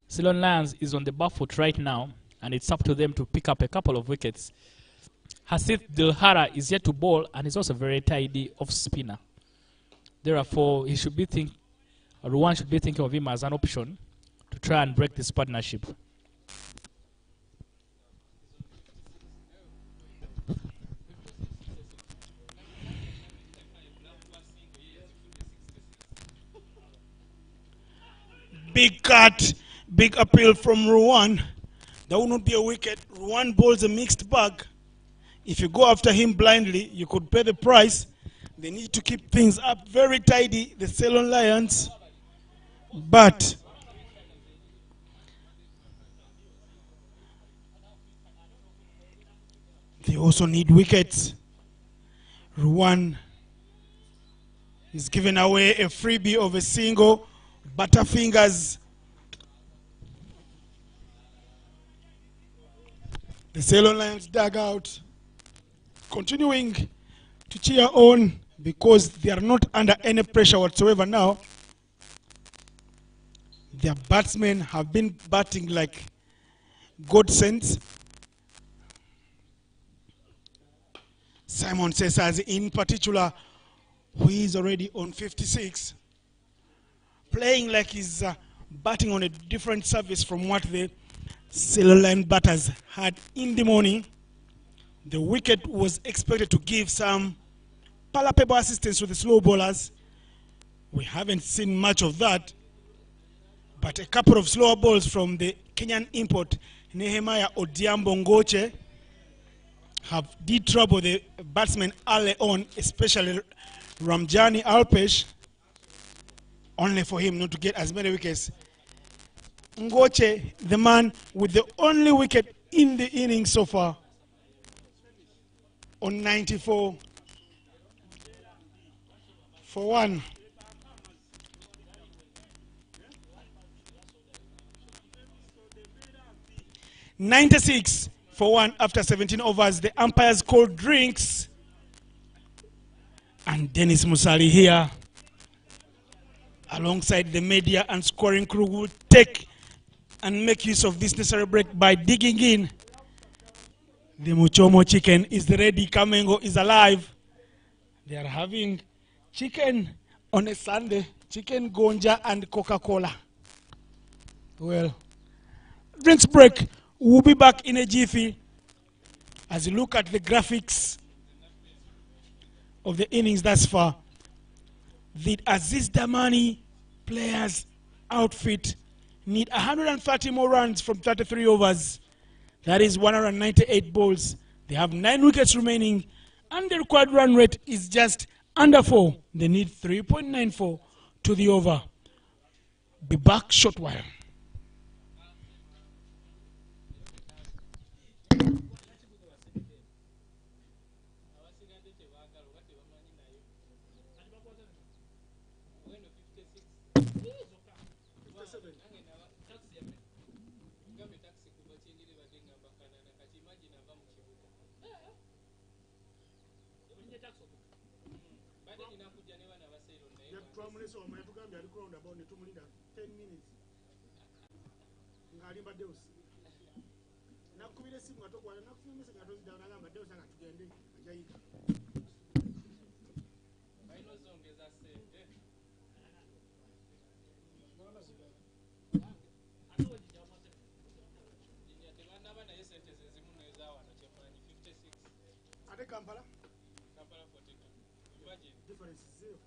Ceylon Lions is on the back foot right now, and it's up to them to pick up a couple of wickets. Hasith Dilhara is yet to bowl, and he's also very tidy off spinner. Therefore, he should be Rwanda should be thinking of him as an option to try and break this partnership.
Big cut, big appeal from Rwanda. There will not be a wicket. Rwanda bowls a mixed bag. If you go after him blindly, you could pay the price. They need to keep things up very tidy, the Ceylon Lions. But they also need wickets. Rwanda is giving away a freebie of a single. Butterfingers. The Ceylon Lions dugout continuing to cheer on because they are not under any pressure whatsoever now. Their batsmen have been batting like godsends. Simon Cesars in particular, who is already on 56, playing like he's batting on a different service from what the Ceylon batters had in the morning. The wicket was expected to give some palpable assistance to the slow bowlers. We haven't seen much of that, but a couple of slower balls from the Kenyan import, Nehemiah Odiambo Ngoche, did trouble the batsmen early on, especially Ramjani Alpesh, only for him not to get as many wickets. Ngoche, the man with the only wicket in the innings so far, on 94 for 1. $96 for 1 after 17 overs. The umpires called drinks. And Dennis Musali here, alongside the media and scoring crew, will take and make use of this necessary break by digging in. The Muchomo chicken is ready. Kamengo is alive. They are having chicken on a Sunday. Chicken, gonja, and Coca-Cola. Well, drinks break. We'll be back in a jiffy as you look at the graphics of the innings thus far. The Aziz Damani players outfit need 130 more runs from 33 overs. That is 198 balls. They have 9 wickets remaining, and the required run rate is just under 4. They need 3.94 to the over. Be back short while. Kampala? Kampala 42. Imagine. Difference is 0.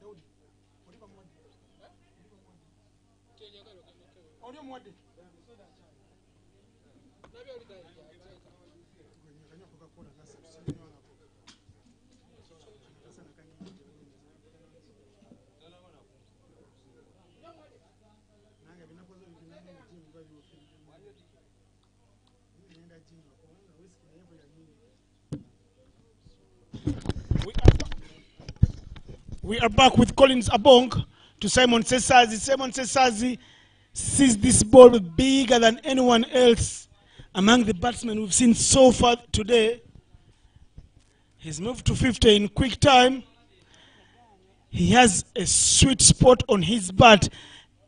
Daudi. We are back with Collins Abong to Simon Sesazi. Simon Sesazi sees this ball bigger than anyone else among the batsmen we've seen so far today. He's moved to 50 in quick time. He has a sweet spot on his bat,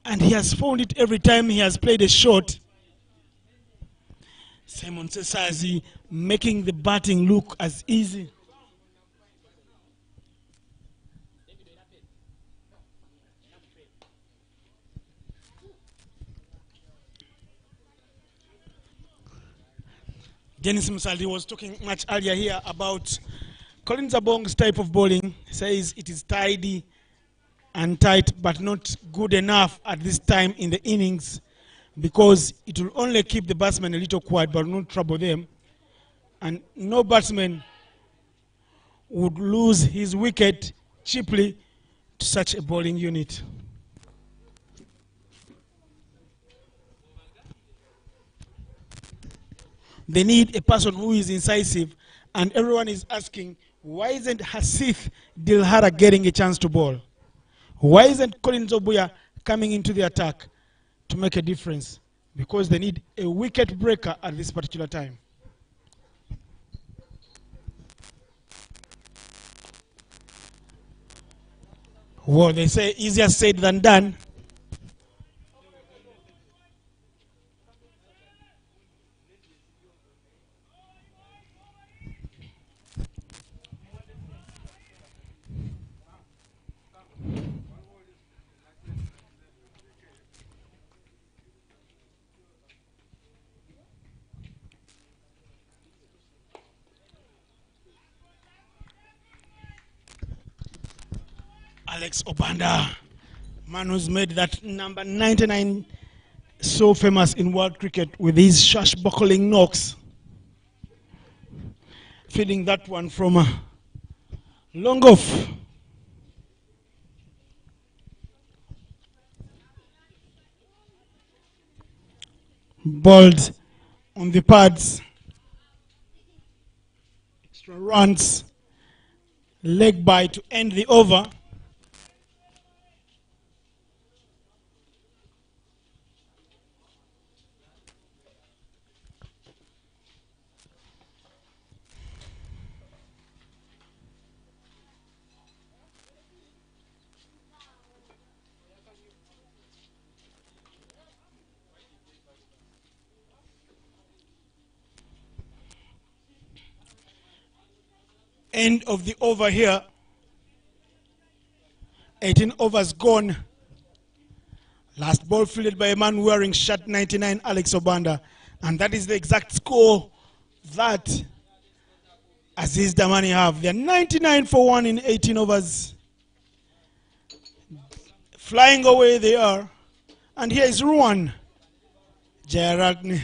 and he has found it every time he has played a shot. Simon Sesazi making the batting look as easy. Dennis Musaldi was talking much earlier here about Collins Abong's type of bowling. He says it is tidy and tight, but not good enough at this time in the innings, because it will only keep the batsmen a little quiet but not trouble them. And no batsman would lose his wicket cheaply to such a bowling unit. They need a person who is incisive, and everyone is asking, why isn't Hasith Dilhara getting a chance to bowl? Why isn't Collins Obuya coming into the attack to make a difference? Because they need a wicket breaker at this particular time. Well, they say easier said than done. Alex Obanda, man who's made that number 99 so famous in world cricket with his swashbuckling knocks. Feeding that one from long off. Balled on the pads. Extra runs. Leg by to end the over. End of the over here. 18 overs gone. Last ball fielded by a man wearing shirt 99, Alex Obanda. And that is the exact score that Aziz Damani have. They're 99 for 1 in 18 overs. Flying away they are. And here is Ruan Jayaratne.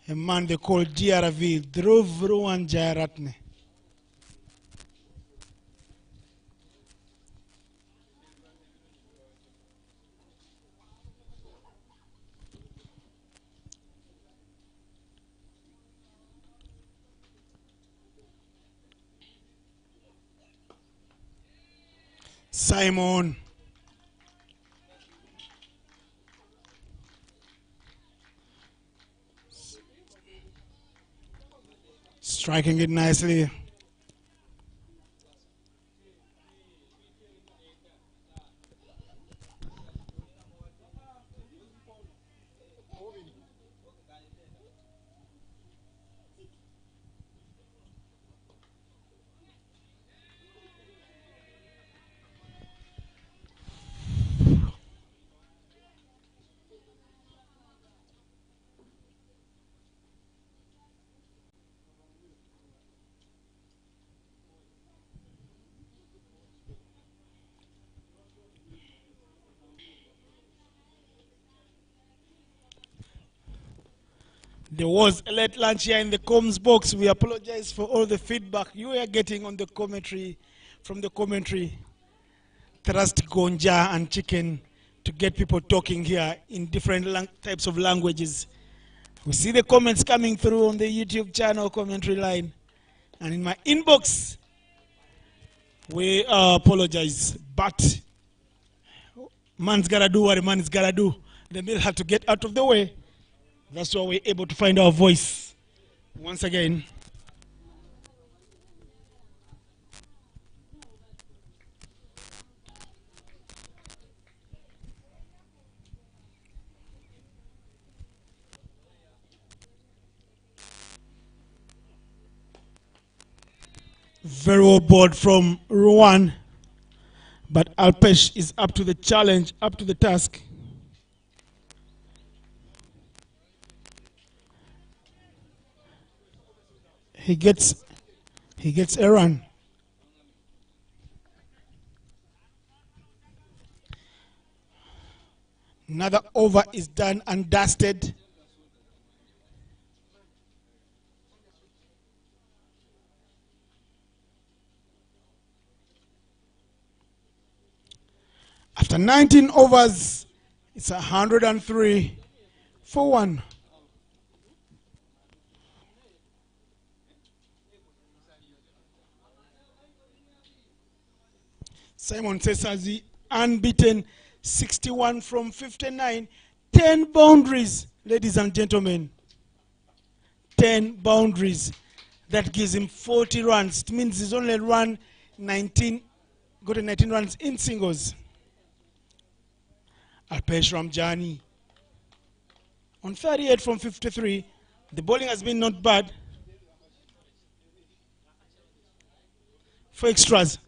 A man they call DRV, Dhruv Ruan Jayaratne. Simon. Striking it nicely. There was a late lunch here in the comms box. We apologize for all the feedback you are getting on the commentary, from the commentary. Trust gonja and chicken to get people talking here in different types of languages. We see the comments coming through on the YouTube channel commentary line. And in my inbox, we apologize. But man's gotta do what a man's gotta do. The middle had to get out of the way. That's why we're able to find our voice. Once again. Very well board from Ruan. But Alpesh is up to the challenge, up to the task. He gets a run. Another over is done and dusted. After 19 overs, it's 103 for 1. Simon Sesazi, unbeaten, 61 from 59. 10 boundaries, ladies and gentlemen. 10 boundaries. That gives him 40 runs. It means he's only run 19, got 19 runs in singles. Alpesh Ramjani. On 38 from 53, the bowling has been not bad. For extras.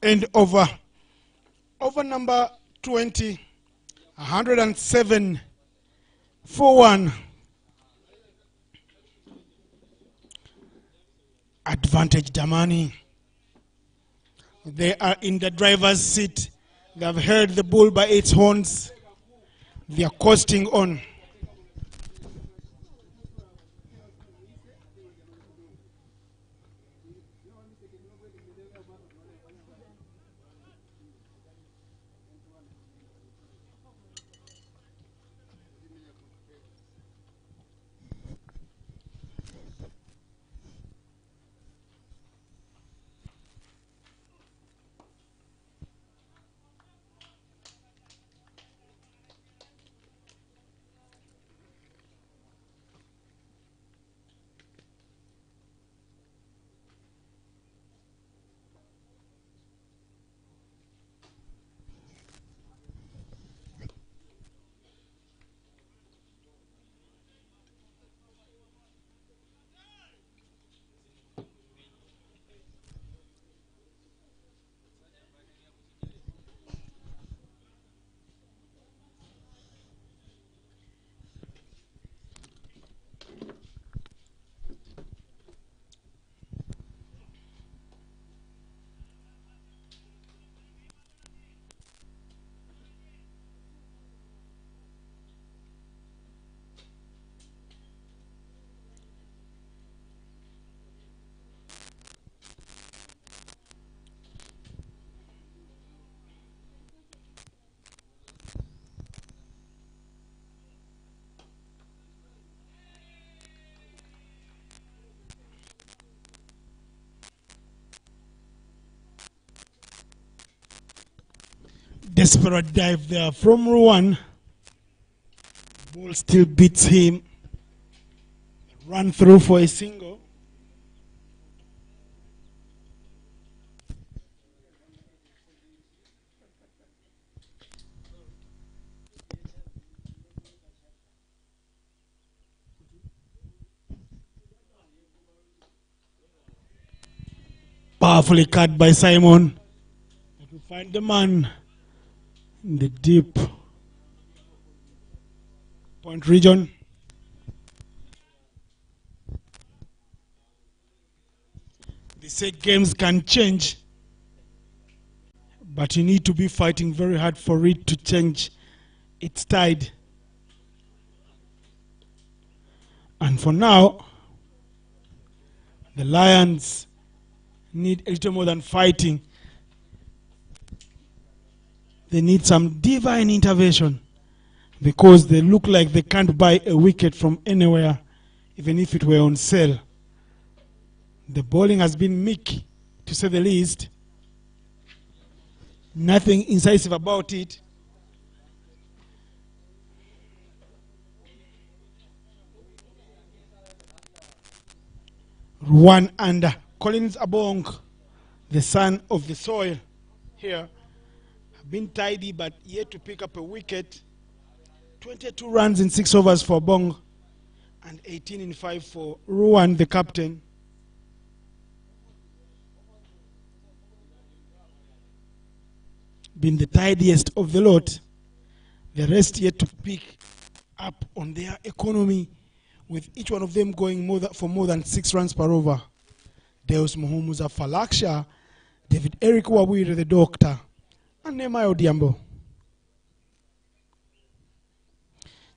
And over number 20, 107 for 1. Advantage Damani. They are in the driver's seat. They have heard the bull by its horns. They are coasting on. Desperate dive there from Ruan. Ball still beats him. Run through for a single. Powerfully cut by Simon. To find the man in the deep point region. They say games can change, but you need to be fighting very hard for it to change its tide. And for now, the Lions need a little more than fighting. They need some divine intervention, because they look like they can't buy a wicket from anywhere, even if it were on sale. The bowling has been meek, to say the least. Nothing incisive about it. One under. Collins Abong, the son of the soil here, have been tidy but yet to pick up a wicket. 22 runs in 6 overs for Abong and 18 in 5 for Ruan, the captain. Been the tidiest of the lot. The rest yet to pick up on their economy, with each one of them going for more than 6 runs per over. Deus Muhumuza Falaksha, David Eric Wawire, the doctor, and Nehemiah Odiambo.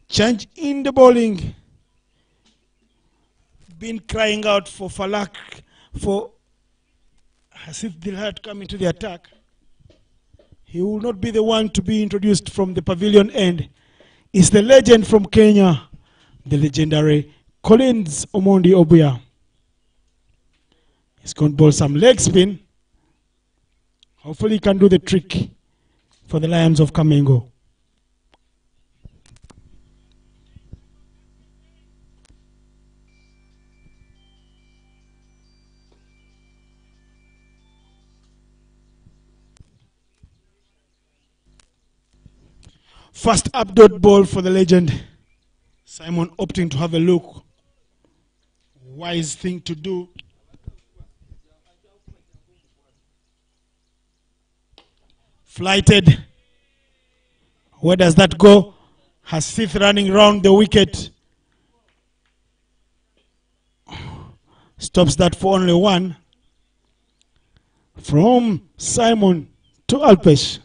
Change in the bowling. Been crying out for Falak, for Aziz Dilhat coming to the attack. He will not be the one to be introduced from the pavilion end. It's the legend from Kenya, the legendary Collins Omondi Obuya. He's going to bowl some leg spin. Hopefully he can do the trick for the Lions of Kamengo. First up dot ball for the legend. Simon opting to have a look. Wise thing to do. Flighted. Where does that go? Hasith running round the wicket. Stops that for only 1. From Simon to Alpesh.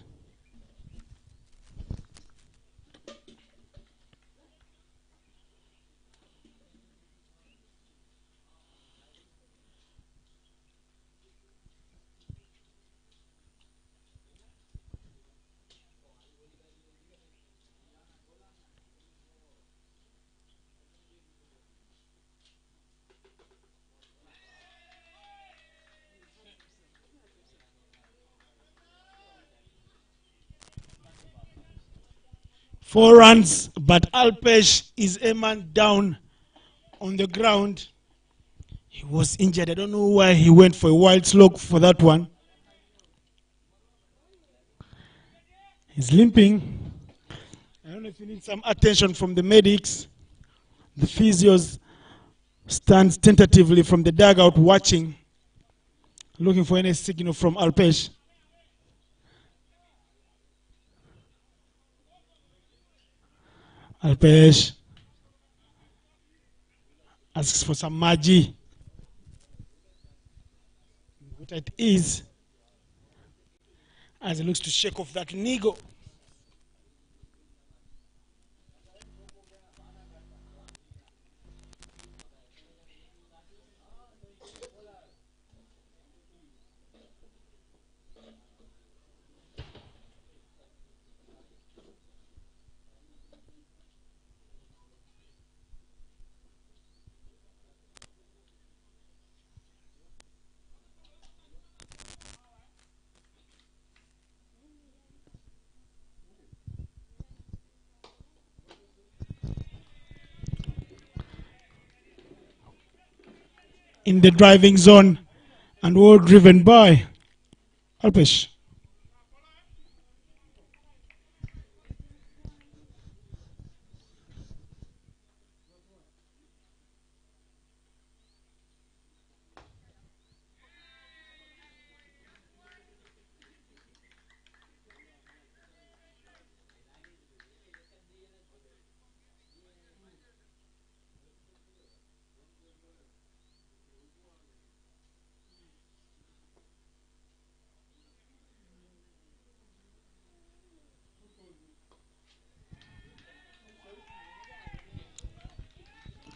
Four runs, but Alpesh is a man down on the ground. He was injured. I don't know why he went for a wild slog for that one. He's limping. I don't know if you need some attention from the medics. The physios stands tentatively from the dugout watching, looking for any signal from Alpesh. Alpesh asks for some magi. What it is, as he looks to shake off that nigo. in the driving zone and all driven by Alpesh.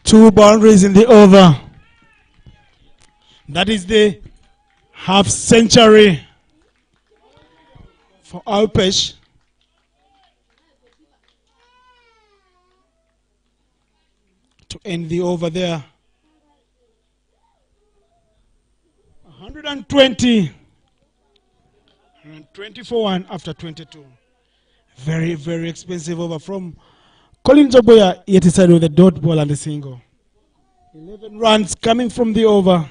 Two boundaries in the over. That is the half century for Alpesh. To end the over there. 120. 120 for one after 22. Very, very expensive over from Colin Jaboya, yet he started with a dot ball and a single. 11 runs coming from the over.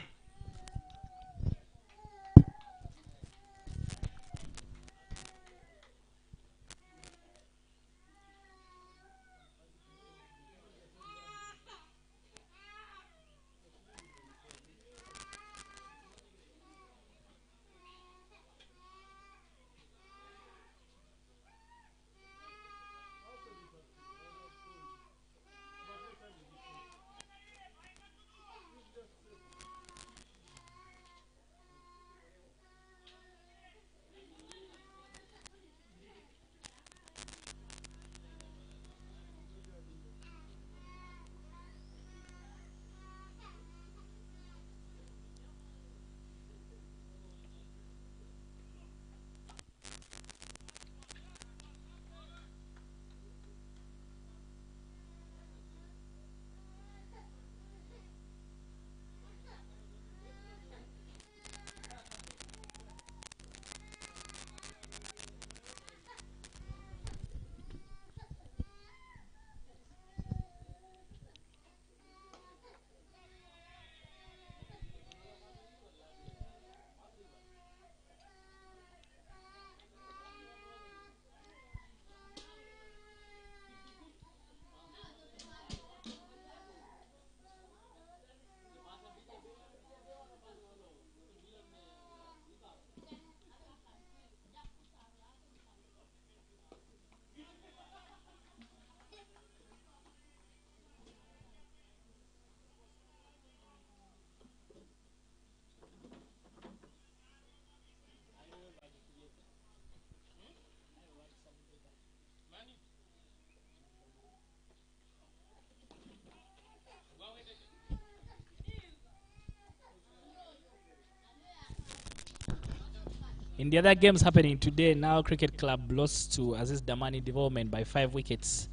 In the other games happening today, now Cricket Club lost to Aziz Damani Development by 5 wickets,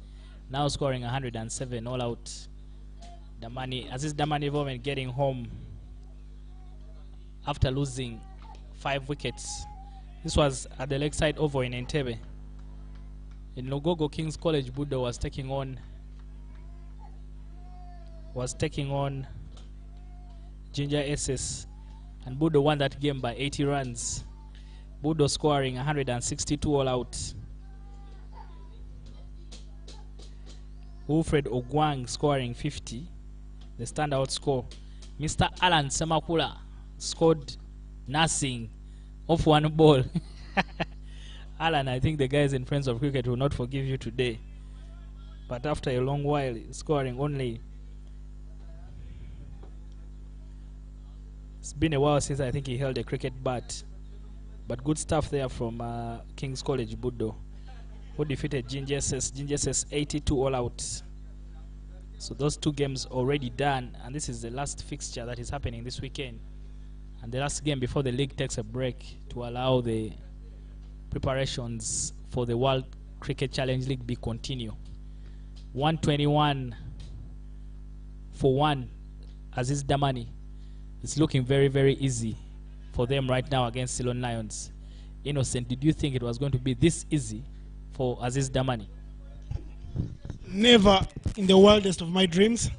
now scoring 107 all out. Aziz Damani Development getting home after losing 5 wickets. This was at the Lakeside Oval in Entebbe. In Logogo, King's College Budo was taking on Ginger SS, and Budo won that game by 80 runs. Budo scoring 162 all out. Wilfred Ogwang scoring 50, the standout score. Mr. Alan Semakula scored nothing off one ball. Alan, I think the guys in Friends of Cricket will not forgive you today. But after a long while, scoring only. It's been a while since I think he held a cricket bat. But good stuff there from King's College Budo, who defeated Ginger SS 82 all out. So those 2 games already done, and this is the last fixture that is happening this weekend, and the last game before the league takes a break to allow the preparations for the World Cricket Challenge League be continue. 121 for 1, Aziz Damani. It's looking very, very easy for them right now against Ceylon Lions. Innocent, did you think it was going to be this easy for Aziz Damani?
Never in the wildest of my dreams.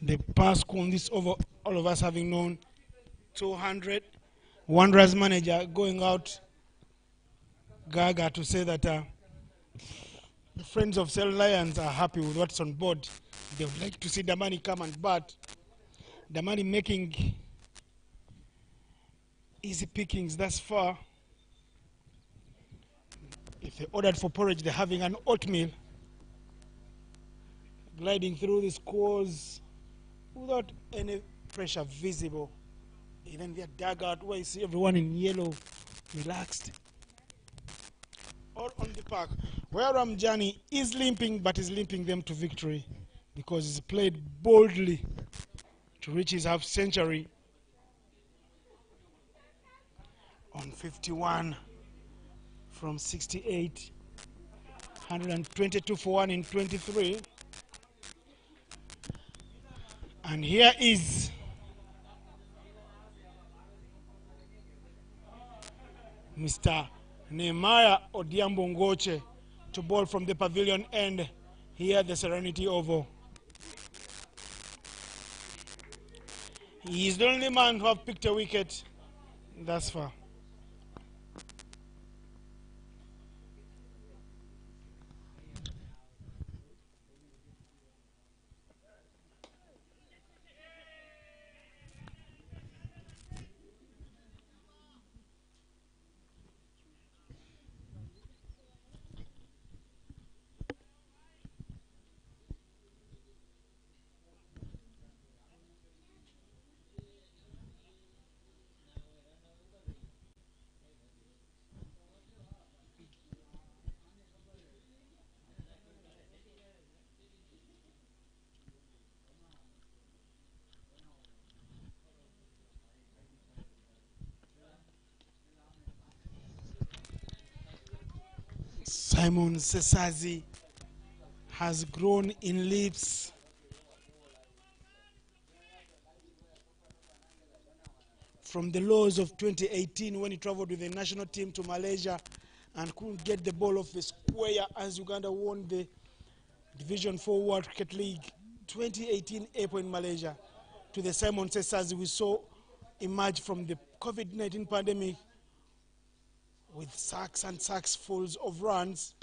The past on this over, all of us having known 200. Wanderers manager going out gaga to say that the friends of Ceylon Lions are happy with what's on board. They would like to see Damani come and bat. Damani making easy pickings thus far. If they ordered for porridge, they're having an oatmeal. Gliding through this course without any pressure visible. Even their dugout where you see everyone in yellow, relaxed. All on the park, where Ramjani is limping, but is limping them to victory because he's played boldly to reach his half century on 51 from 68, 122 for 1 in 23. And here is Mr. Nehemiah Odiambo Ngoche to bowl from the pavilion end here at the Serenity Oval. He is the only man who have picked a wicket thus far. Simon Sesazi has grown in leaps. From the lows of 2018 when he traveled with the national team to Malaysia and couldn't get the ball off the square as Uganda won the Division 4 World Cricket League 2018 April in Malaysia, to the Simon Sesazi we saw emerge from the COVID-19 pandemic with sacks and sacks fulls of runs.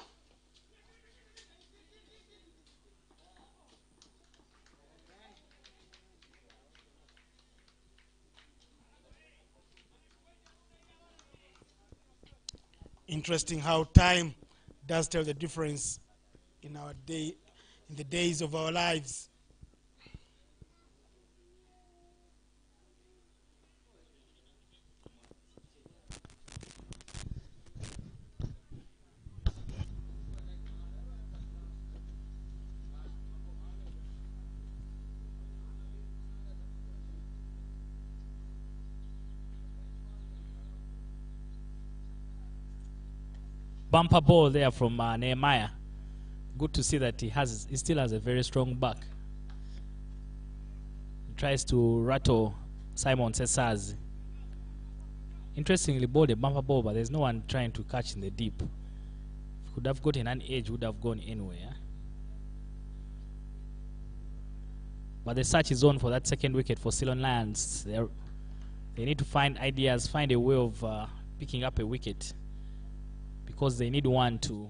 Interesting how time does tell the difference in our day, in the days of our lives.
Bumper ball there from Nehemiah. Good to see that he still has a very strong back. He tries to rattle Simon Sesazi. Interestingly, bowled a bumper ball, but there's no one trying to catch in the deep. Could have gotten an edge, would have gone anywhere. But the search is on for that second wicket for Ceylon Lions. They need to find ideas, find a way of picking up a wicket, because they need one to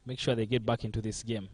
make sure they get back into this game.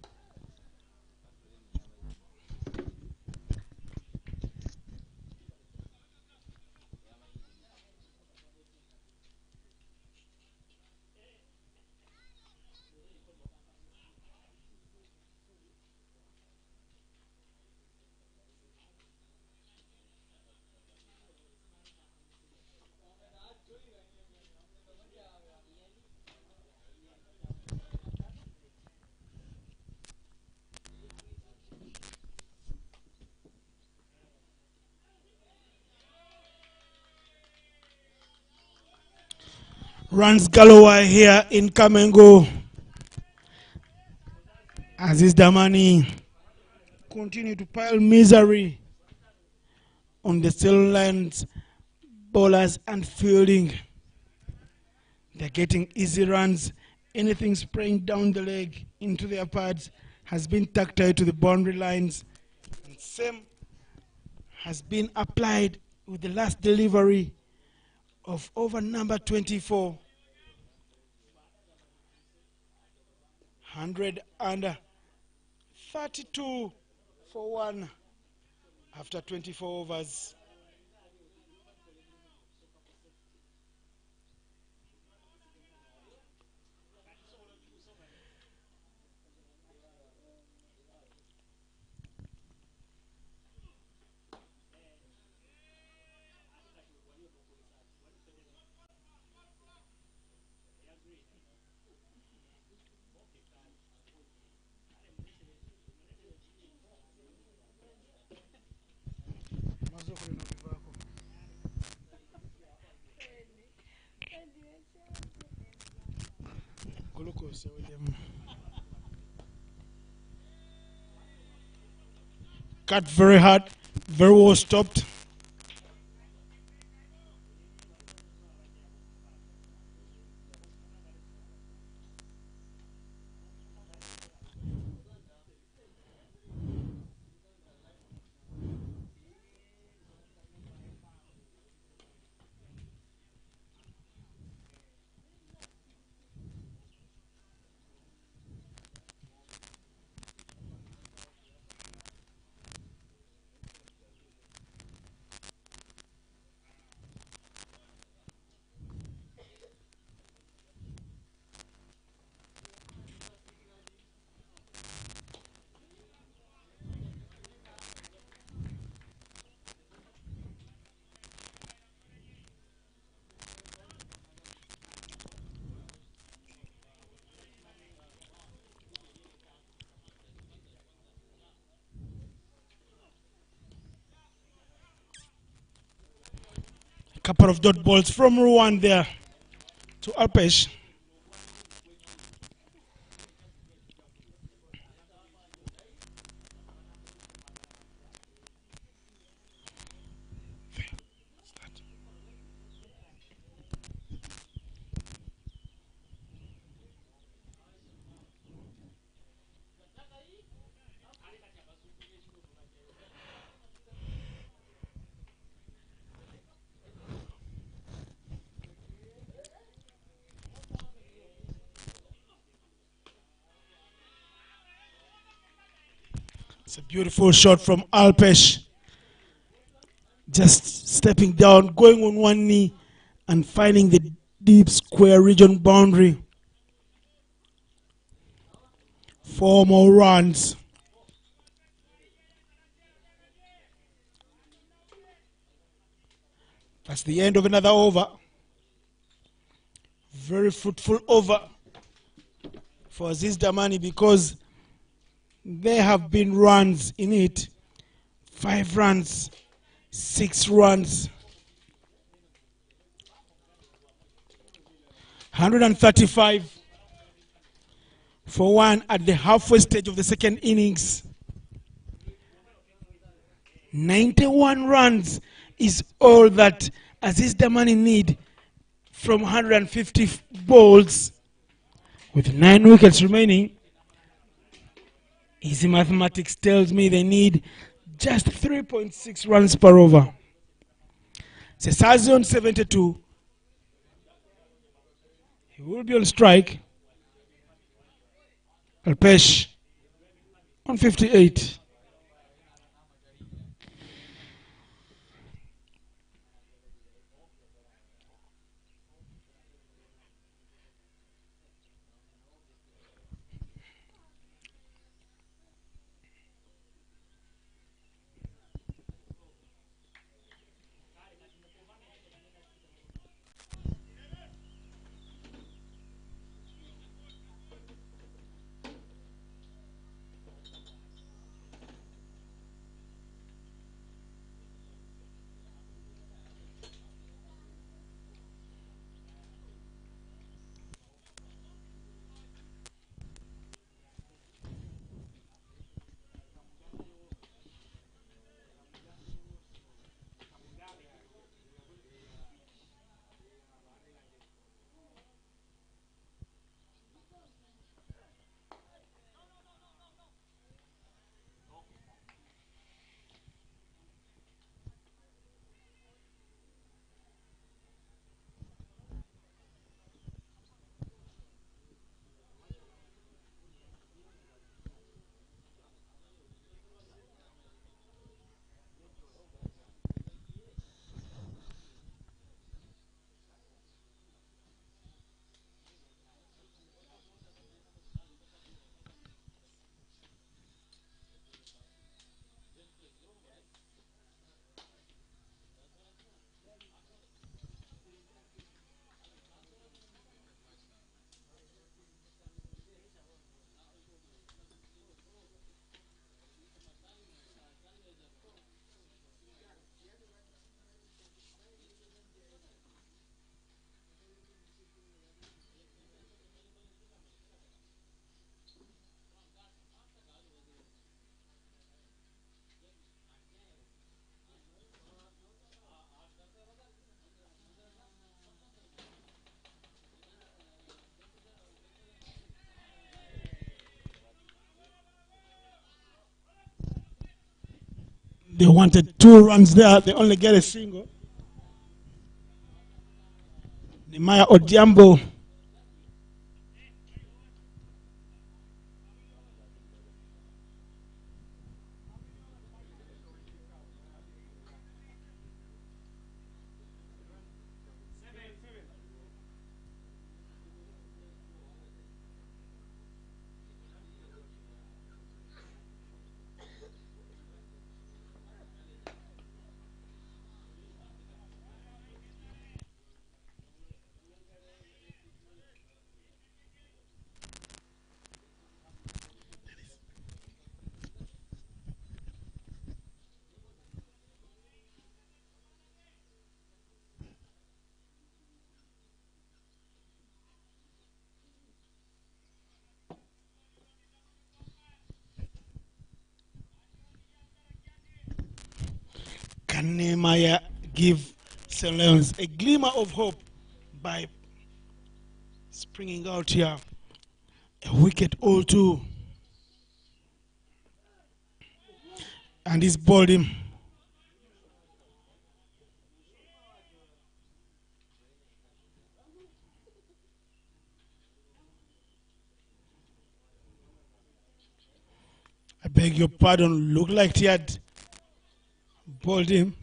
Runs Galloway here in Kamengo. Aziz Damani continue to pile misery on the Ceylon Lions bowlers and fielding. They're getting easy runs. Anything spraying down the leg into their pads has been tactile to the boundary lines. And same has been applied with the last delivery of over number 24. 132 for 1 after 24 overs. Cut very hard, very well stopped. Couple of dot balls from Rwanda there to Alpesh. It's a beautiful shot from Alpesh. Just stepping down, going on one knee and finding the deep square region boundary. 4 more runs. That's the end of another over. Very fruitful over for Aziz Damani because there have been runs in it. 5 runs, 6 runs. 135 for 1 at the halfway stage of the second innings. 91 runs is all that Aziz Damani need from 150 balls. With 9 wickets remaining, easy mathematics tells me they need just 3.6 runs per over. Ceylon 72. He will be on strike. Alpesh on 58. They wanted 2 runs there. They only get a single. Nimaya Odiambo. Can Nehemiah give Ceylon a glimmer of hope by springing out here? A wicket all two. And he's bowled him. I beg your pardon, looked like he had bowled him.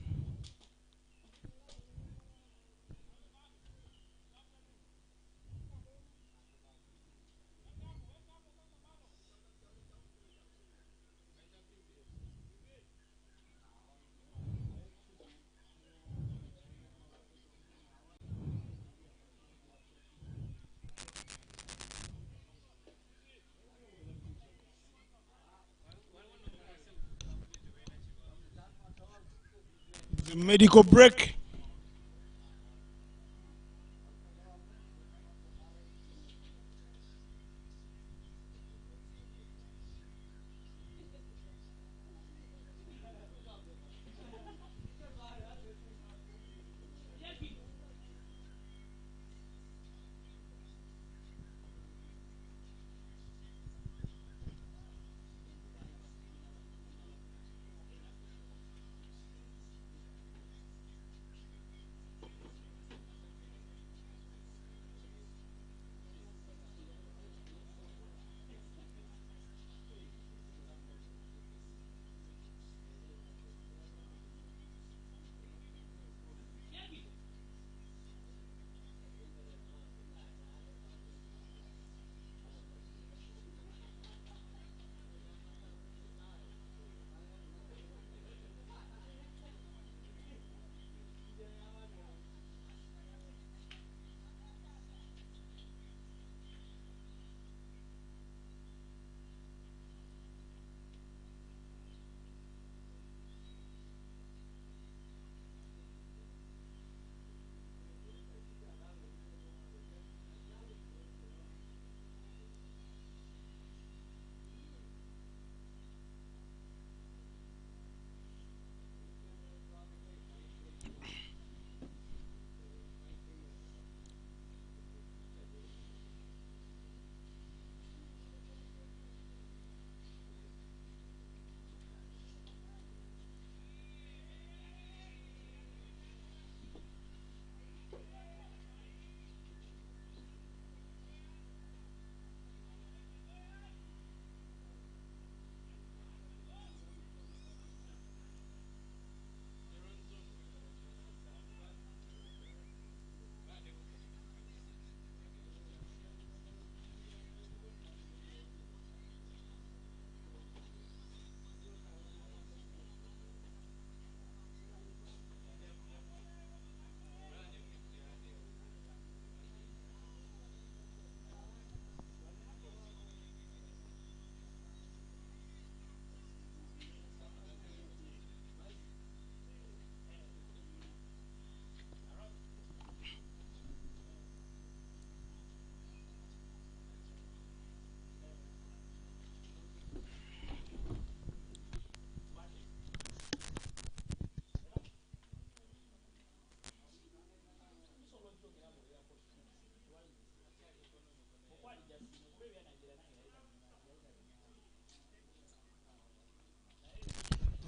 The medical break.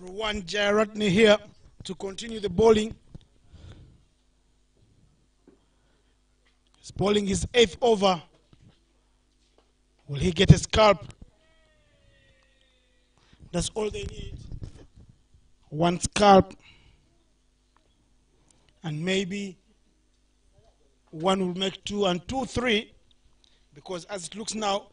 Ruwan Jayaratne here to continue the bowling. He's bowling his 8th over. Will he get a scalp? That's all they need. One scalp. And maybe one will make 2 and 2, 3. Because as it looks now,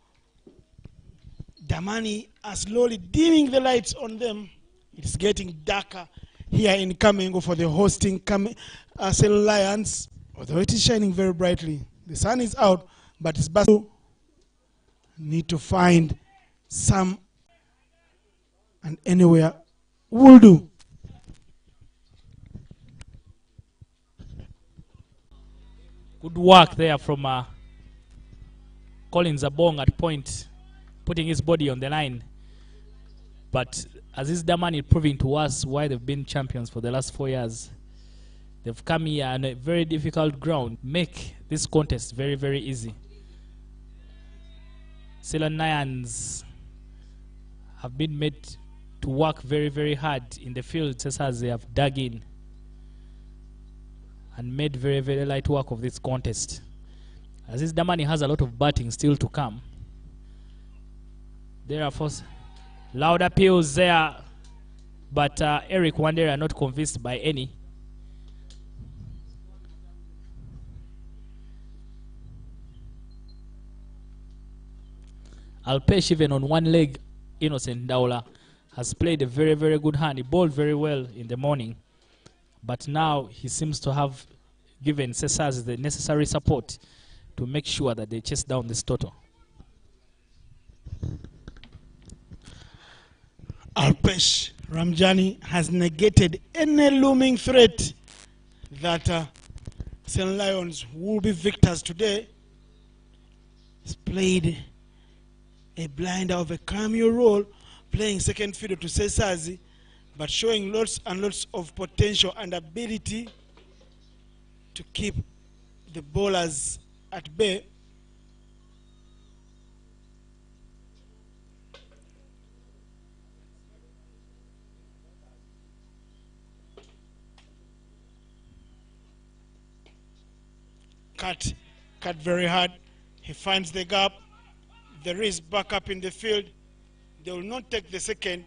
Damani are slowly dimming the lights on them. It's getting darker here in Kamengo for the hosting Ceylon Lions. Although it is shining very brightly. The sun is out, but it's busy. Need to find some and anywhere will do.
Good work there from Collins Abong at point, putting his body on the line. But Aziz Damani proving to us why they've been champions for the last 4 years. They've come here on a very difficult ground, make this contest very, very easy. Ceylon Lions have been made to work very, very hard in the field just as they have dug in and made very, very light work of this contest. Aziz Damani has a lot of batting still to come. There are loud appeals there, but Eric Wandera not convinced by any. Alpesh, even on one leg, Innocent Daula has played a very, very good hand. He bowled very well in the morning, but now he seems to have given Cesars the necessary support to make sure that they chase down this total.
Alpesh Ramjani has negated any looming threat that Ceylon Lions will be victors today. He's played a blinder of a cameo role, playing second fiddle to Cesazi, but showing lots and lots of potential and ability to keep the bowlers at bay. Cut very hard. He finds the gap. There is backup in the field. They will not take the second.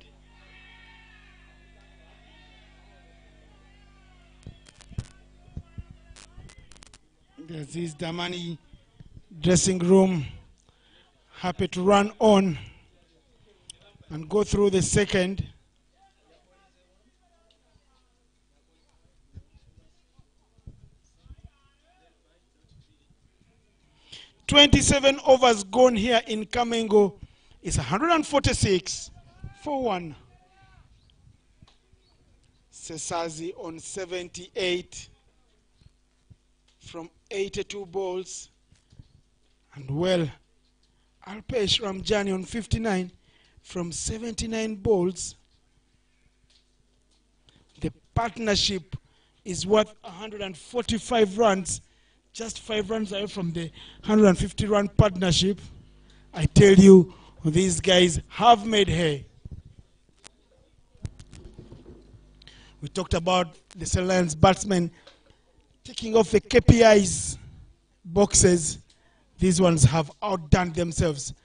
There's this Damani dressing room, happy to run on and go through the second. "27 overs gone here in Kamengo is 146 for 1. Cesazi on 78 from 82 balls. And well, Alpesh Ramjani on 59 from 79 balls. The partnership is worth 145 runs. Just 5 runs away from the 150-run partnership. I tell you, these guys have made hay. We talked about the Ceylon Lions batsmen taking off the KPIs boxes. These ones have outdone themselves.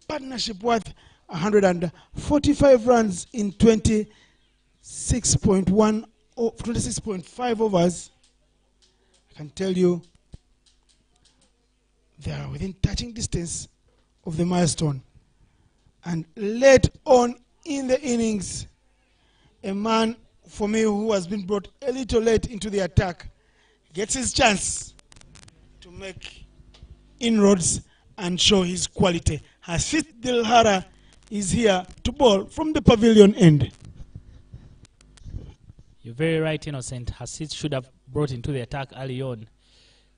Partnership worth 145 runs in 26.5 overs. I can tell you, they are within touching distance of the milestone. And late on in the innings, a man for me who has been brought a little late into the attack gets his chance to make inroads and show his quality. Hasid Dilhara is here to bowl from the pavilion end.
You're very right, Innocent. Hasid should have brought into the attack early on,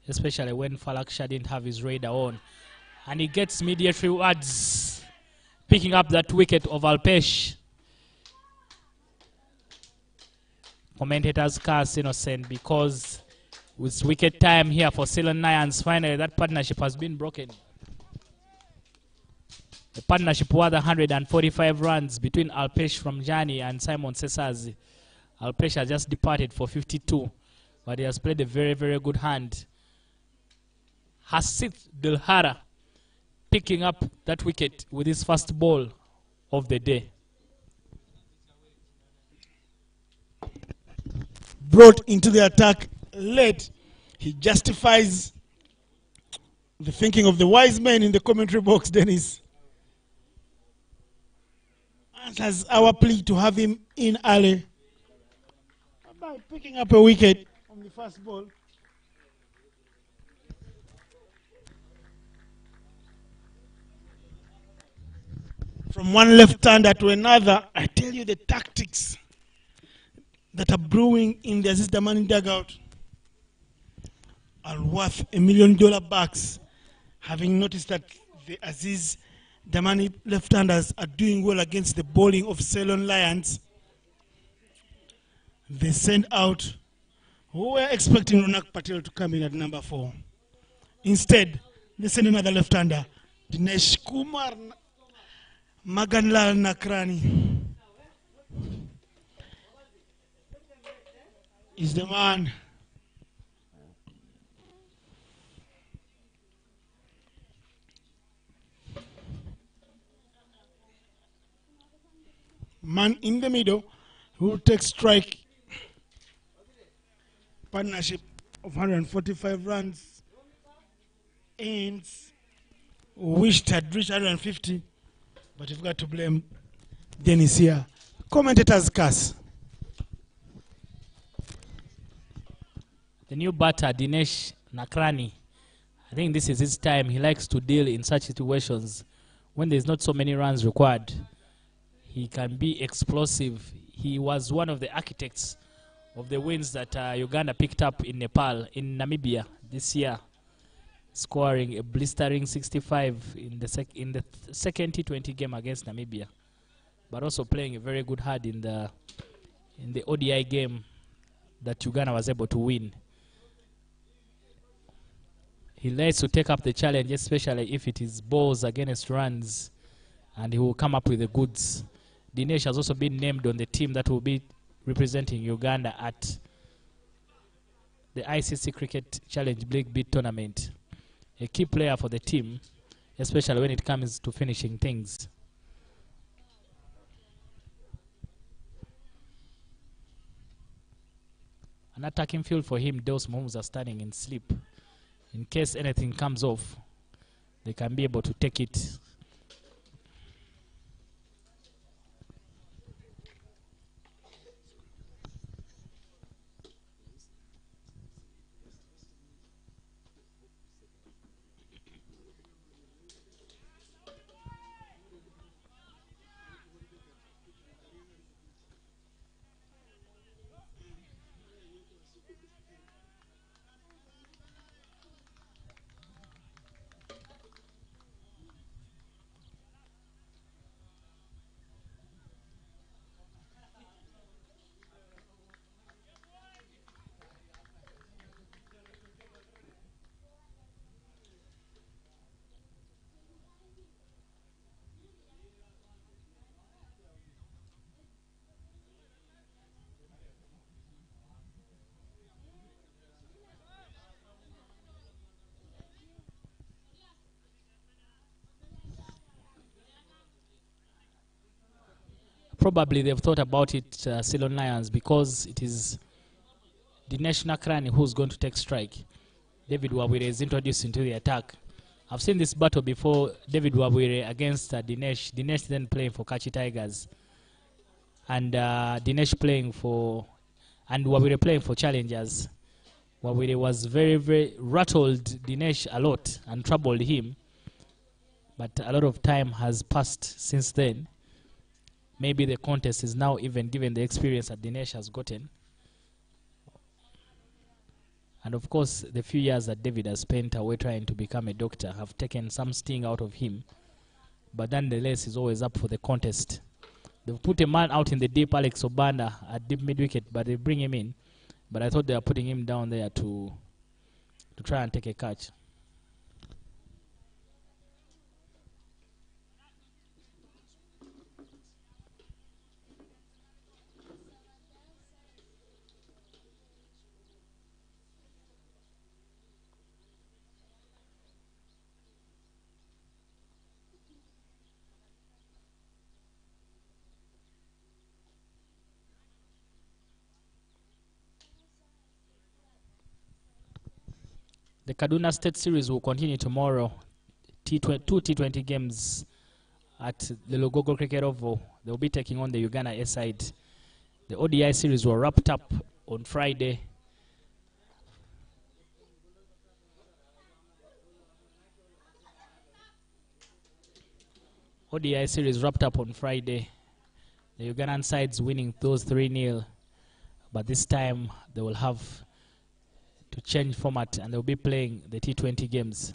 especially when Falak Shah didn't have his radar on. And he gets immediate rewards, picking up that wicket of Alpesh. Commentators curse Innocent because with wicket time here for Ceylon Lions, finally that partnership has been broken. A partnership worth 145 runs between Alpesh from Jani and Simon Sesazi. Alpesh has just departed for 52, but he has played a very, very good hand. Hasith Dilhara picking up that wicket with his first ball of the day.
Brought into the attack late, he justifies the thinking of the wise men in the commentary box, Dennis. Answers our plea to have him in early by picking up a wicket on the first ball. From one left-hander to another, I tell you the tactics that are brewing in the Aziz Damani dugout are worth $1 million bucks, having noticed that the Aziz Damani left-handers are doing well against the bowling of Ceylon Lions. They send out who were expecting Ronak Patel to come in at number 4. Instead, they send another left-hander, Dinesh Kumar Maganlal Nakrani. Is the man. Man in the middle who will take strike. Partnership of 145 runs. Ends wished had reached 150, but you've got to blame Dennis here. Commentators curse.
The new batter, Dinesh Nakrani, I think this is his time. He likes to deal in such situations when there's not so many runs required. He can be explosive. He was one of the architects of the wins that Uganda picked up in in Namibia this year, scoring a blistering 65 in the second T20 game against Namibia, but also playing a very good hand in the ODI game that Uganda was able to win. He likes to take up the challenge, especially if it is balls against runs, and he will come up with the goods. Dinesh has also been named on the team that will be representing Uganda at the ICC Cricket Challenge League Bid Tournament. A key player for the team, especially when it comes to finishing things. An attacking field for him, those moves are standing in sleep. In case anything comes off, they can be able to take it. Probably they've thought about it, Ceylon Lions, because it is Dinesh Nakrani who's going to take strike. David Wabwire is introduced into the attack. I've seen this battle before, David Wabwire against Dinesh. Dinesh then playing for Kachi Tigers. And Dinesh playing for, and Wabwire playing for Challengers. Wabwire was very, very rattled Dinesh a lot and troubled him. But a lot of time has passed since then. Maybe the contest is now even given the experience that Dinesh has gotten. And of course, the few years that David has spent away trying to become a doctor have taken some sting out of him. But nonetheless, he's always up for the contest. They've put a man out in the deep, Alex Obanda, at deep mid-wicket, but they bring him in. But I thought they were putting him down there to try and take a catch. The Kaduna State Series will continue tomorrow. Two T20 games at the Logogo Cricket Oval. They will be taking on the Uganda A side. The ODI series were wrapped up on Friday. ODI series wrapped up on Friday. The Ugandan sides winning those 3-0. But this time they will have to change format and they'll be playing the T20 games.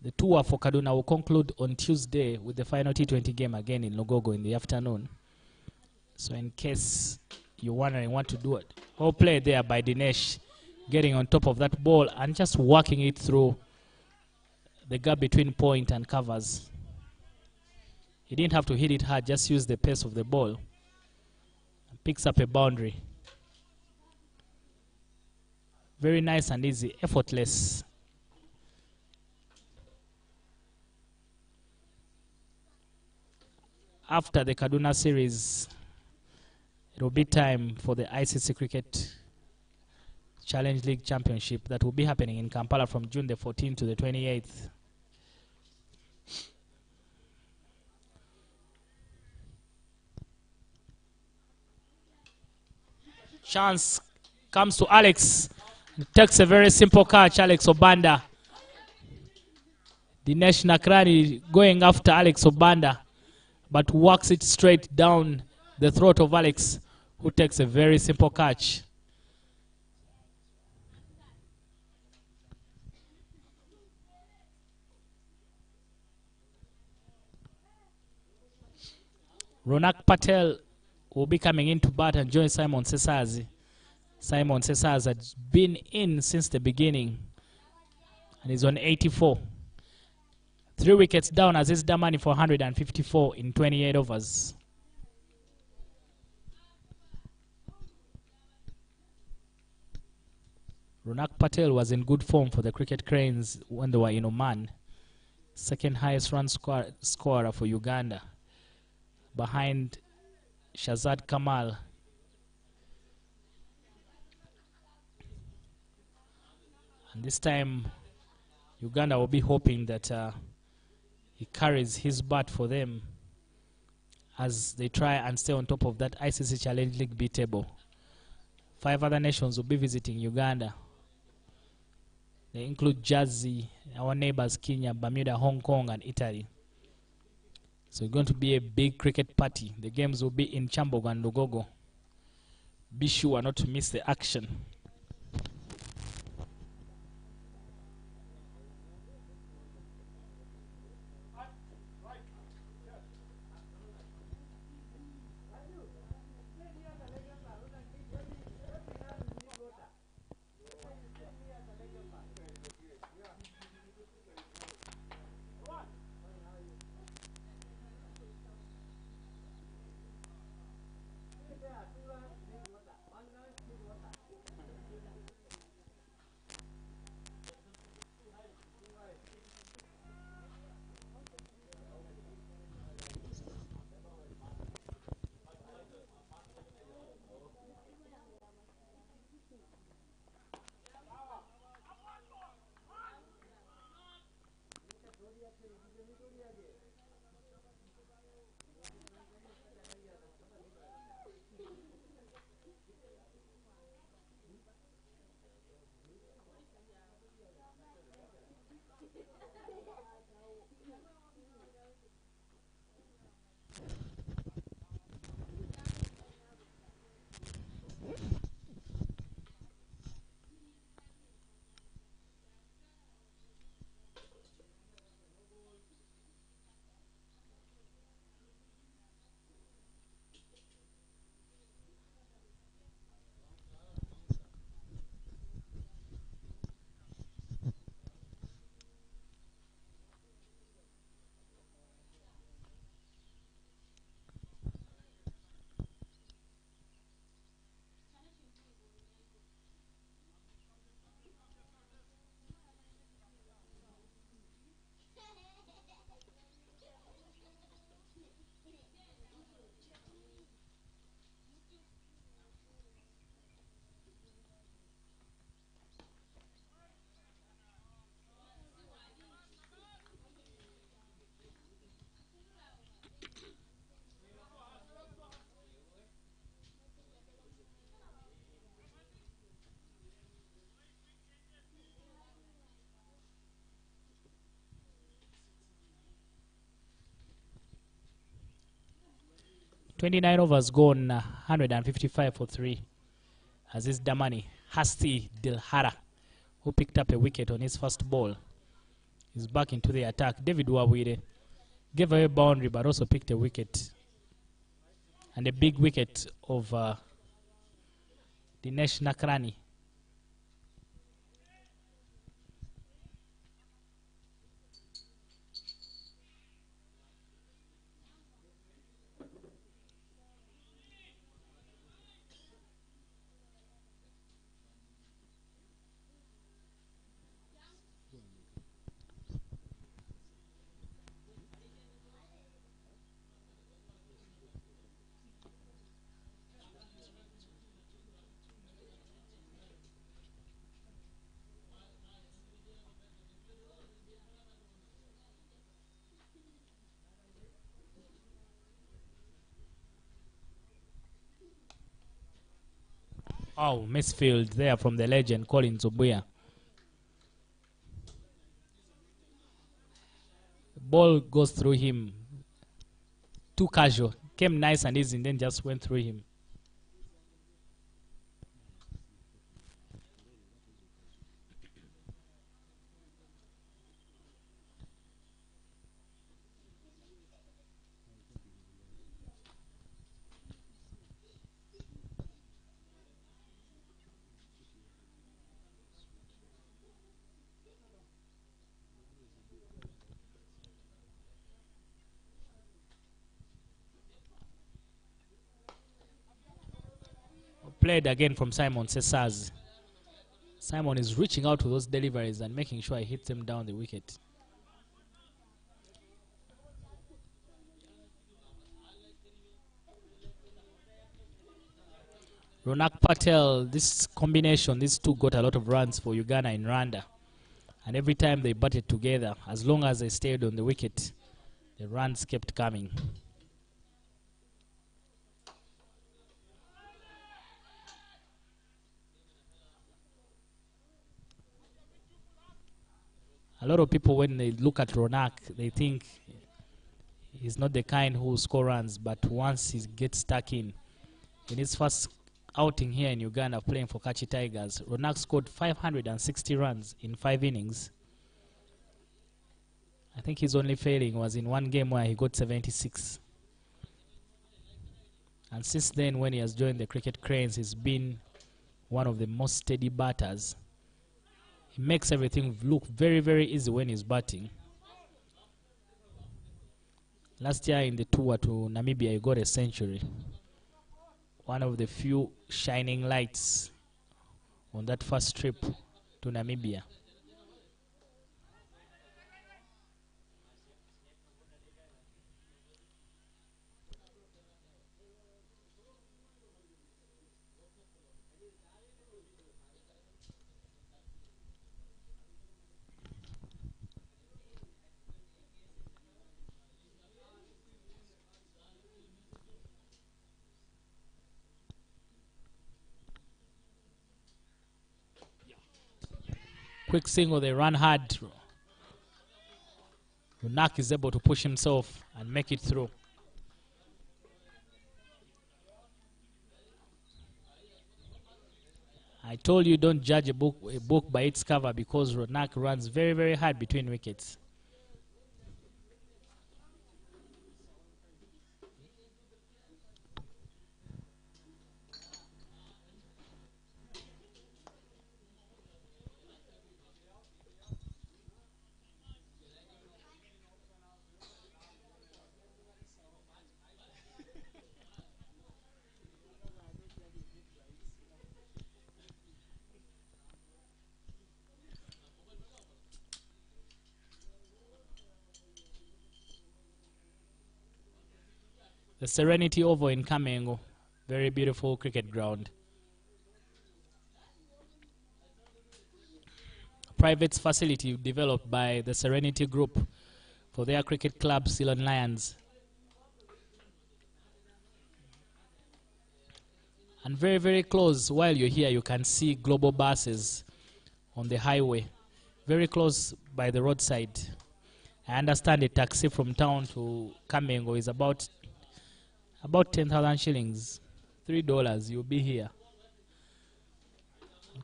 The tour for Kaduna will conclude on Tuesday with the final T20 game again in Logogo in the afternoon. So in case you're wondering what to do it, all play there by Dinesh, getting on top of that ball and just working it through the gap between point and covers. He didn't have to hit it hard, just use the pace of the ball. Picks up a boundary. Very nice and easy, effortless. After the Kaduna series, it will be time for the ICC Cricket Challenge League Championship that will be happening in Kampala from June the 14th to the 28th. Chance comes to Alex. Takes a very simple catch, Alex Obanda. Dinesh Nakrani going after Alex Obanda, but walks it straight down the throat of Alex, who takes a very simple catch. Ronak Patel will be coming in to bat and join Simon Sesazi. Simon Sesazi has been in since the beginning and is on 84. 3 wickets down, Aziz Damani for 154 in 28 overs. Ronak Patel was in good form for the Cricket Cranes when they were in Oman. Second highest run scorer for Uganda, behind Shazad Kamal. And this time, Uganda will be hoping that he carries his bat for them as they try and stay on top of that ICC Challenge League B table. 5 other nations will be visiting Uganda. They include Jersey, our neighbors Kenya, Bermuda, Hong Kong, and Italy. So it's going to be a big cricket party. The games will be in Chambogo and Logogo. Be sure not to miss the action. 29 overs gone, 155 for 3. Aziz Damani, Hasti Dilhara, who picked up a wicket on his first ball, is back into the attack. David Wawire gave away a boundary but also picked a wicket. And a big wicket of Dinesh Nakrani. Oh, misfield there from the legend Colin Zubuya. Ball goes through him. Too casual. Came nice and easy and then just went through him. Played again from Simon Cesars. Simon is reaching out to those deliveries and making sure he hits them down the wicket. Ronak Patel, this combination, these two got a lot of runs for Uganda in Rwanda. And every time they batted together, as long as they stayed on the wicket, the runs kept coming. A lot of people, when they look at Ronak, they think he's not the kind who will score runs, but once he gets stuck in his first outing here in Uganda playing for Kachi Tigers, Ronak scored 560 runs in 5 innings. I think his only failing was in one game where he got 76. And since then, when he has joined the Cricket Cranes, he's been one of the most steady batters. He makes everything look very, very easy when he's batting. Last year in the tour to Namibia, he got a century. One of the few shining lights on that first trip to Namibia. Quick single, they run hard. Ronak is able to push himself and make it through. I told you don't judge a book by its cover, because Ronak runs very, very hard between wickets. The Serenity Oval in Kamengo, very beautiful cricket ground. Private facility developed by the Serenity Group for their cricket club, Ceylon Lions. And very, very close, while you're here, you can see global buses on the highway, very close by the roadside. I understand a taxi from town to Kamengo is about About 10,000 shillings. $3, you'll be here.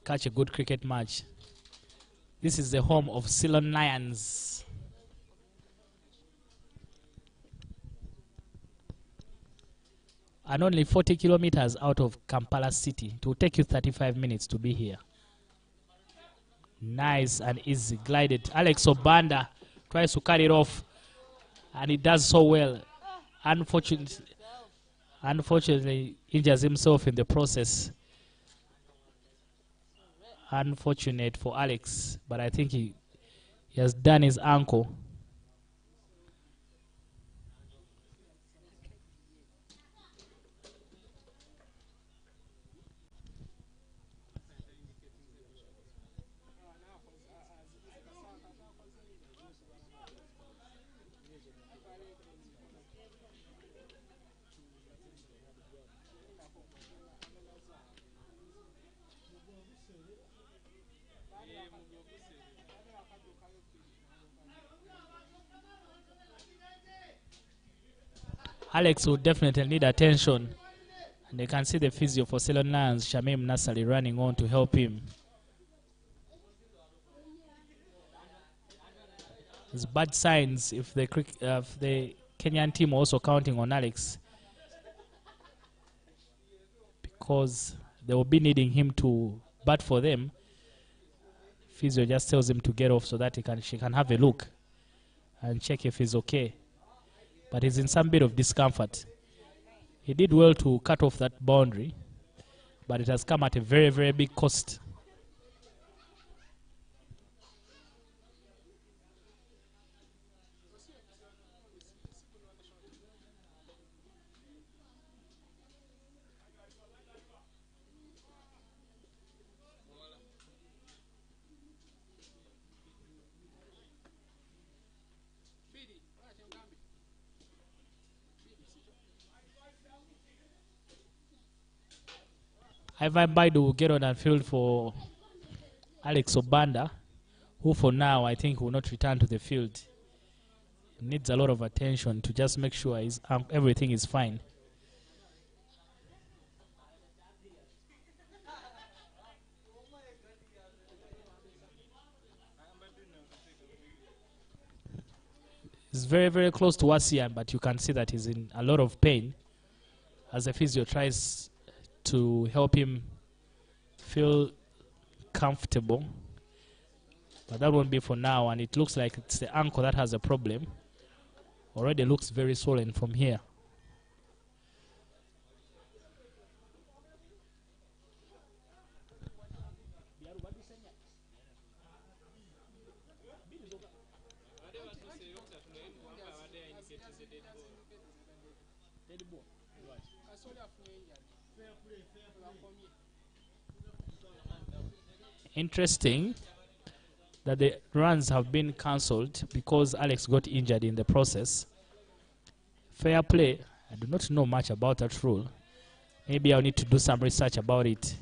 Catch a good cricket match. This is the home of Ceylon Lions. And only 40 kilometers out of Kampala city. It will take you 35 minutes to be here. Nice and easy. Glided. Alex Obanda tries to cut it off. And he does so well. Unfortunately, injures himself in the process. Unfortunate for Alex. But I think he has done his ankle. Alex will definitely need attention. And you can see the physio for Ceylon Lions, Shamim Nassali, running on to help him. There's bad signs if the Kenyan team are also counting on Alex, because they will be needing him to bat for them. Physio just tells him to get off so that she can have a look and check if he's okay. But he's in some bit of discomfort. He did well to cut off that boundary, but it has come at a very, very big cost. Ivan Baidu will get on and field for Alex Obanda, who for now I think will not return to the field. He needs a lot of attention to just make sure everything is fine. He's very, very close to Wasian, but you can see that he's in a lot of pain as the physio tries to help him feel comfortable. But that won't be for now, and it looks like it's the ankle that has a problem. Already looks very swollen from here. Interesting that the runs have been cancelled because Alex got injured in the process. Fair play. I do not know much about that rule. Maybe I'll need to do some research about it.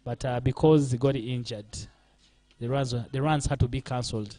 But because he got injured, the runs had to be cancelled.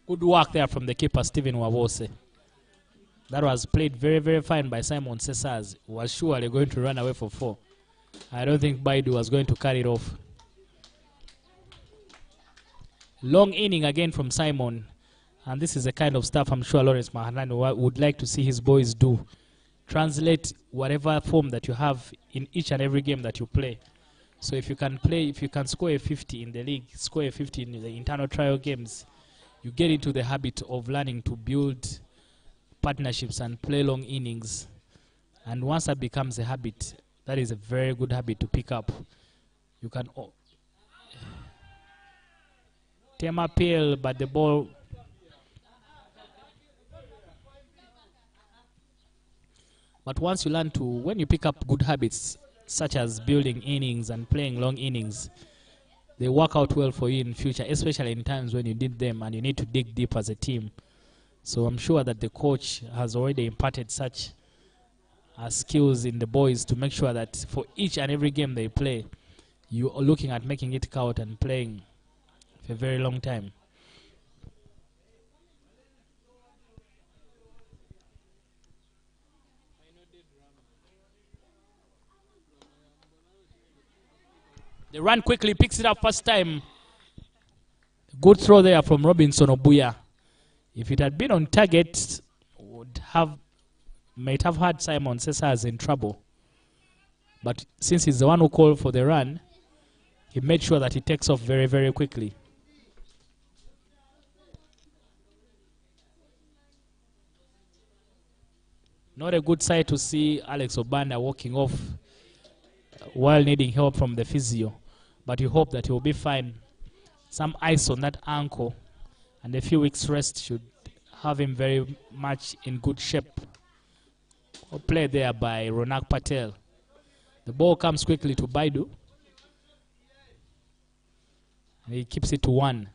Good work there from the keeper, Stephen Wawose. That was played very, very fine by Simon Cesars, who was surely going to run away for 4. I don't think Baidu was going to carry it off. Long inning again from Simon. And this is the kind of stuff I'm sure Lawrence Mahanani would like to see his boys do. Translate whatever form that you have in each and every game that you play So if you can play, if you can score a 50 in the league, score a 50 in the internal trial games, you get into the habit of learning to build partnerships and play long innings. And once that becomes a habit, that is a very good habit to pick up. You can team appeal, but the ball. But once you learn to, when you pick up good habits, such as building innings and playing long innings, they work out well for you in future, especially in times when you need them and you need to dig deep as a team. So I'm sure that the coach has already imparted such skills in the boys to make sure that for each and every game they play, you are looking at making it count and playing for a very long time. They run quickly, picks it up first time. Good throw there from Robinson Obuya. If it had been on target, might have had Simon Cesars in trouble. But since he's the one who called for the run, he made sure that he takes off very, very quickly. Not a good sight to see Alex Obanda walking off while needing help from the physio. But you hope that he will be fine. Some ice on that ankle and a few weeks rest should have him very much in good shape. Play there by Ronak Patel. The ball comes quickly to Baidu. And he keeps it to 1.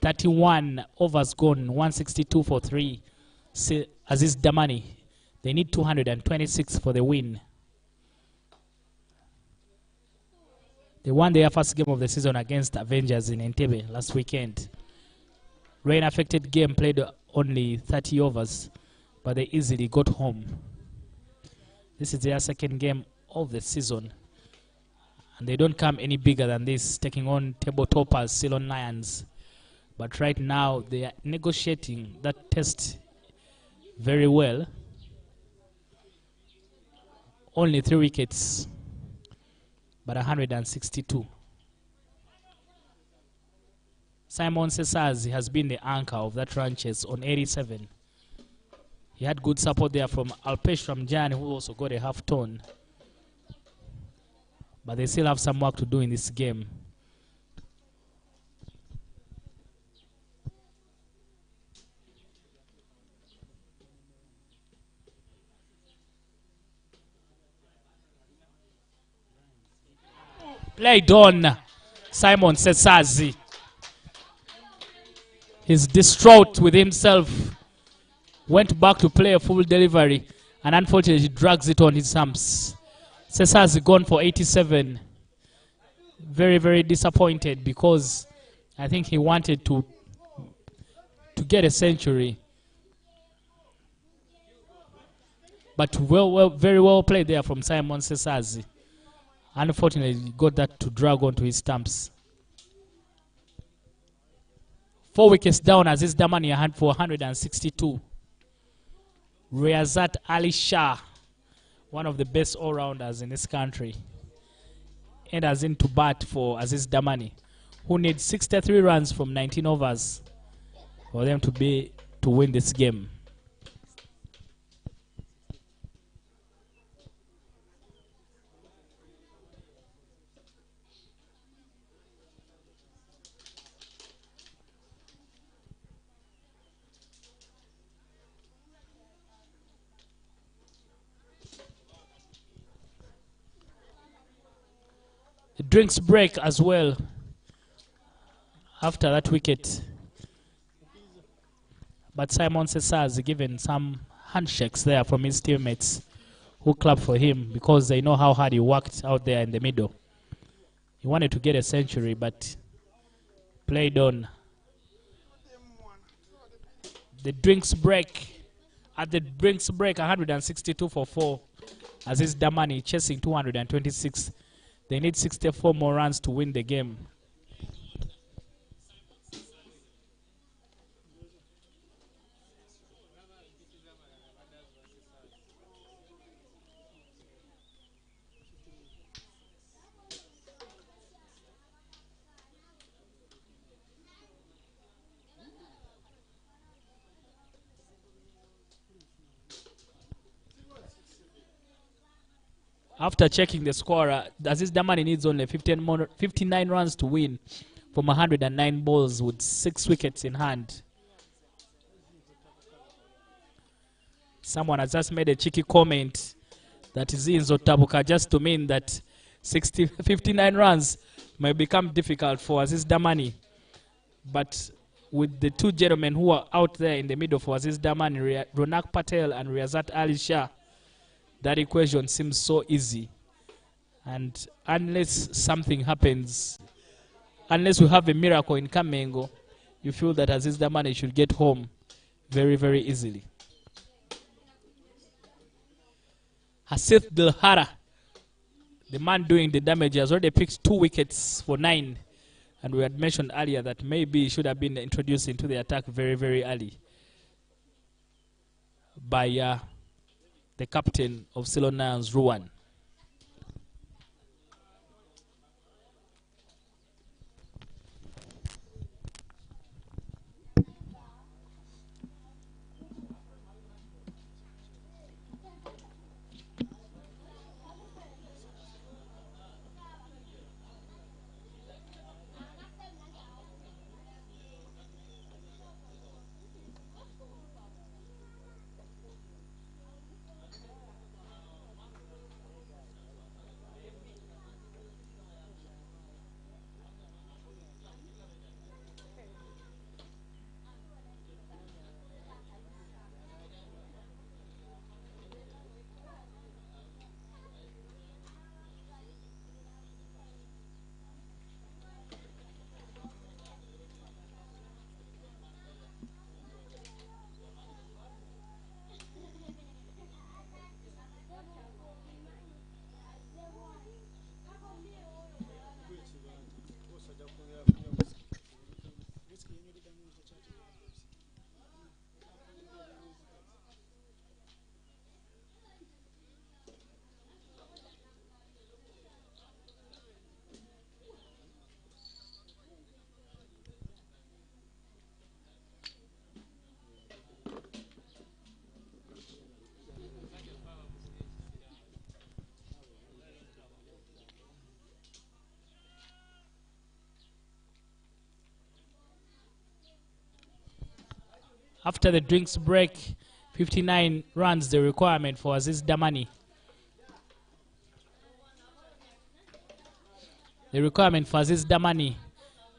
.31 overs gone, 162 for 3. Aziz Damani. They need 226 for the win. They won their first game of the season against Avengers in Entebbe last weekend. Rain-affected game, played only 30 overs, but they easily got home. This is their second game of the season, and they don't come any bigger than this, taking on table toppers Ceylon Lions. But right now, they are negotiating that test very well. Only 3 wickets, but 162. Simon Cesars has been the anchor of that run chase on 87. He had good support there from Alpesh Ramjan, who also got a half tone. But they still have some work to do in this game. Played on Simon Cesars. He's distraught with himself. Went back to play a full delivery, and unfortunately he drags it on his arms. Cesars gone for 87. Very, very disappointed, because I think he wanted to get a century. But very well played there from Simon Cesars. Unfortunately, he got that to drag onto his stumps. 4 wickets down, Aziz Damani had for 162. Riazat Ali Shah one of the best all-rounders in this country, enters into bat for Aziz Damani, who needs 63 runs from 19 overs for them to win this game. The drinks break as well after that wicket. But Simon Sessa has given some handshakes there from his teammates who clap for him because they know how hard he worked out there in the middle. He wanted to get a century, but played on. The drinks break. At the drinks break, 162 for 4. Aziz Damani chasing 226. They need 64 more runs to win the game. After checking the scorer, Aziz Damani needs only 59 runs to win from 109 balls with 6 wickets in hand. Someone has just made a cheeky comment that is in Zotabuka just to mean that 59 runs may become difficult for Aziz Damani. But with the two gentlemen who are out there in the middle for Aziz Damani, Ronak Patel and Riyazat Ali Shah, that equation seems so easy. And unless something happens, unless we have a miracle in Kamengo, you feel that Aziz Damani should get home very, very easily. Hasith Dilhara, the man doing the damage, has already picked 2 wickets for 9. And we had mentioned earlier that maybe he should have been introduced into the attack very, very early by the captain of Ceylon, Ruwan. After the drinks break, 59 runs the requirement for Aziz Damani. The requirement for Aziz Damani,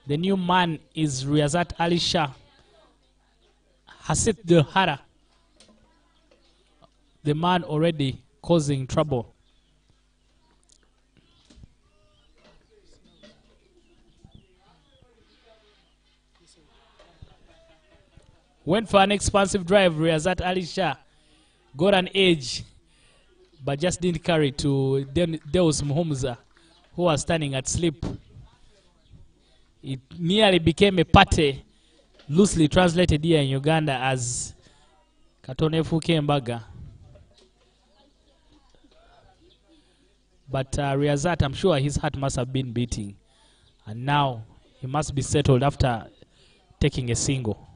the new man is Riyazat Ali Shah. Hasith Dilhara, the man already causing trouble. Went for an expansive drive, Riyazat Ali Shah got an edge, but just didn't carry to Deus Muhumza, who was standing at sleep. It nearly became a party, loosely translated here in Uganda as Katone Fuke Mbaga. But Riyazat, I'm sure his heart must have been beating. And now he must be settled after taking a single.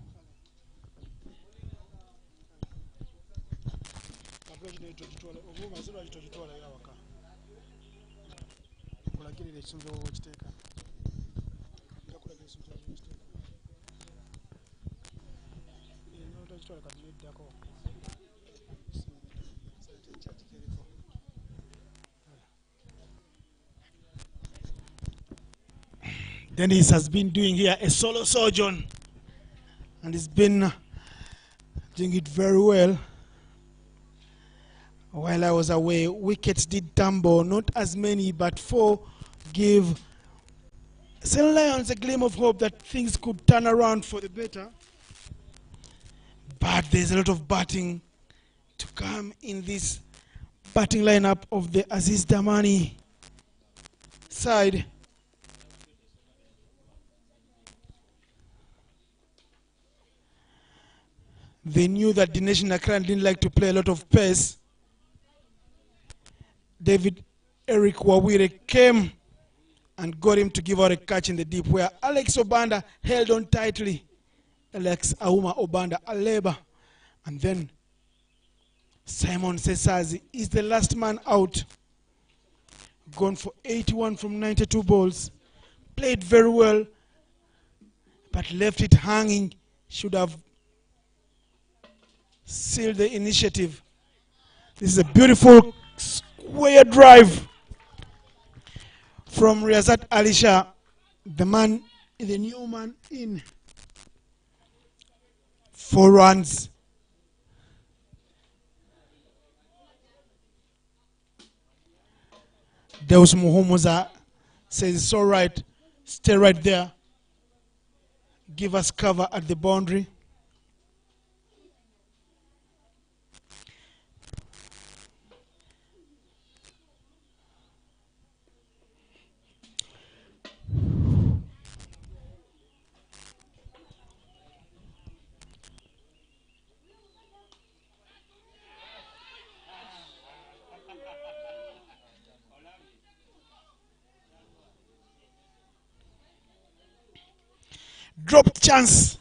Dennis has been doing here a solo sojourn, and he's been doing it very well. While I was away, wickets did tumble, not as many, but 4 gave Ceylon Lions a gleam of hope that things could turn around for the better. But there's a lot of batting to come in this batting lineup of the Aziz Damani side. They knew that the nation Akran didn't like to play a lot of pace. Eric Wawire came and got him to give out a catch in the deep, where Alex Obanda held on tightly. Alex Auma Obanda Aleba. And then Simon Sesazi is the last man out. Gone for 81 from 92 balls. Played very well, but left it hanging. Should have sealed the initiative. This is a beautiful square drive from Riyazat Alisha, the new man in. 4 runs. Deus Muhumuza says it's all right, stay right there, give us cover at the boundary. Drop chance,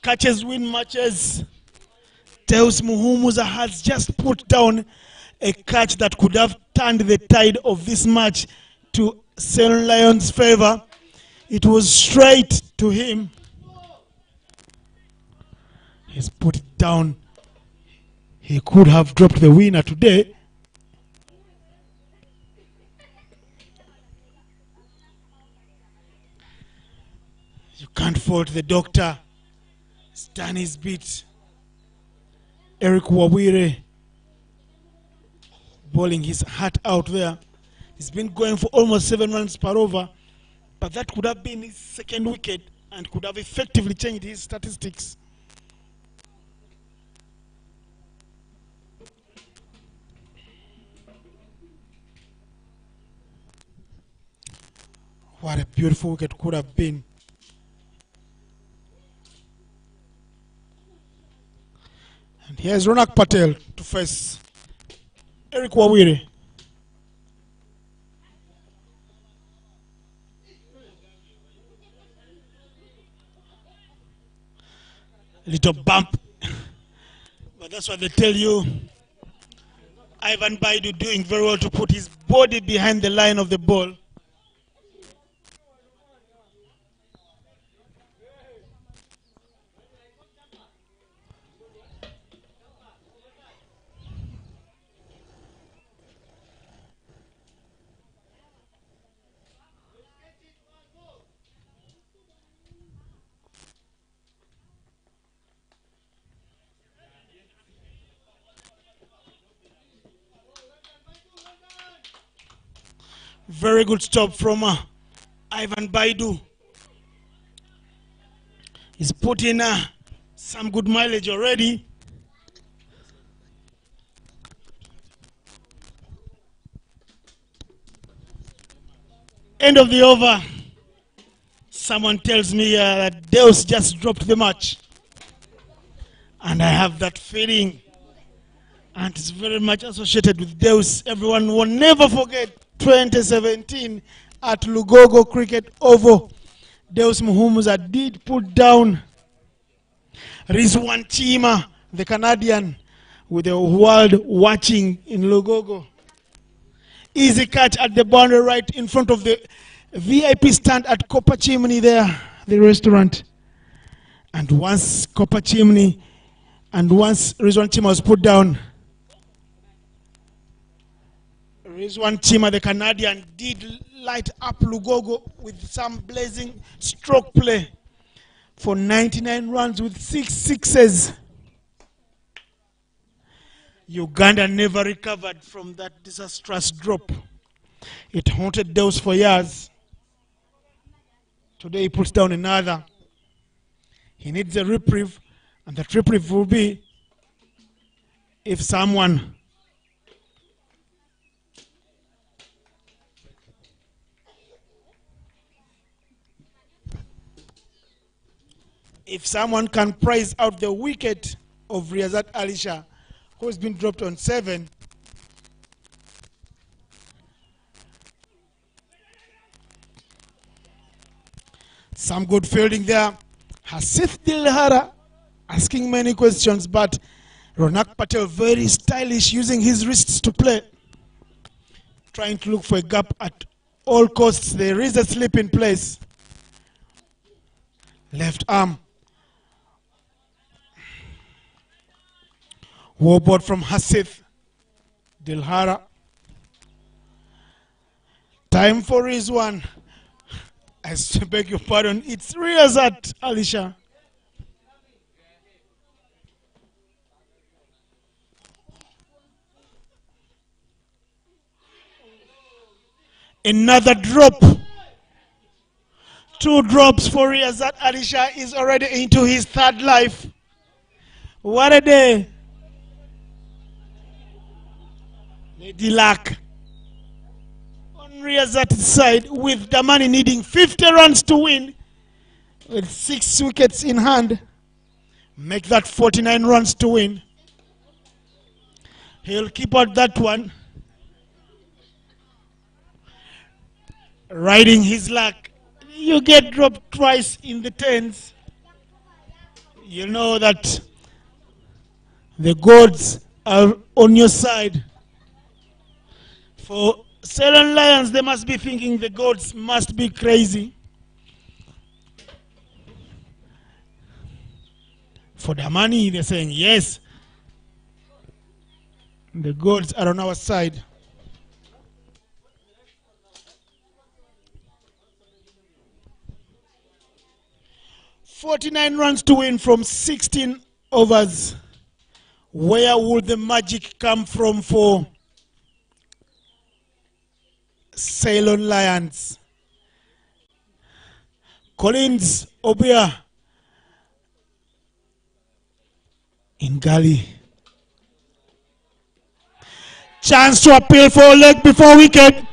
catches win matches. Deus Muhumuza has just put down a catch that could have turned the tide of this match to Ceylon Lions' favor. It was straight to him. He's put it down. He could have dropped the winner today. You can't fault the doctor. He's done his bit. Eric Wawire bowling his heart out there. He's been going for almost 7 runs per over, but that could have been his second wicket and could have effectively changed his statistics. What a beautiful wicket could have been. And here's Ronak Patel to face Eric Wawire. Little bump, but that's what they tell you. Ivan Baidu doing very well to put his body behind the line of the ball. Very good stop from Ivan Baidu. He's put in some good mileage already. End of the over. Someone tells me that Deus just dropped the match. And I have that feeling. And it's very much associated with Deus. Everyone will never forget 2017 at Lugogo Cricket Oval. Deus Muhumuza did put down Rizwan Chima, the Canadian, with the world watching in Lugogo. Easy catch at the boundary right in front of the VIP stand at Copper Chimney there, the restaurant. And once Copper Chimney and once Rizwan Chima was put down, Rizwan Chima, the Canadian, did light up Lugogo with some blazing stroke play for 99 runs with 6 sixes. Uganda never recovered from that disastrous drop. It haunted Deus for years. Today he puts down another. He needs a reprieve, and that reprieve will be if someone can prize out the wicket of Riyazat Alisha, who has been dropped on 7. Some good fielding there. Hasith Dilhara asking many questions, but Ronak Patel very stylish, using his wrists to play. Trying to look for a gap at all costs. There is a slip in place. Left arm. Warbot from Hasith Dilhara. Time for Rizwan. I beg your pardon. It's Riyazat Alisha. Another drop. 2 drops for Riyazat Alisha. Is already into his 3rd life. What a day. Lady Luck on Riyazat's side, with Damani needing 50 runs to win, with 6 wickets in hand. Make that 49 runs to win. He'll keep out that one. Riding his luck. You get dropped twice in the 10s. You know that the gods are on your side. For Ceylon Lions, they must be thinking the gods must be crazy. For Damani, they're saying, yes, the gods are on our side. "49 runs to win from 16 overs. Where would the magic come from for Ceylon Lions?" Collins Obia in Gali. Chance to appeal for a leg before wicket.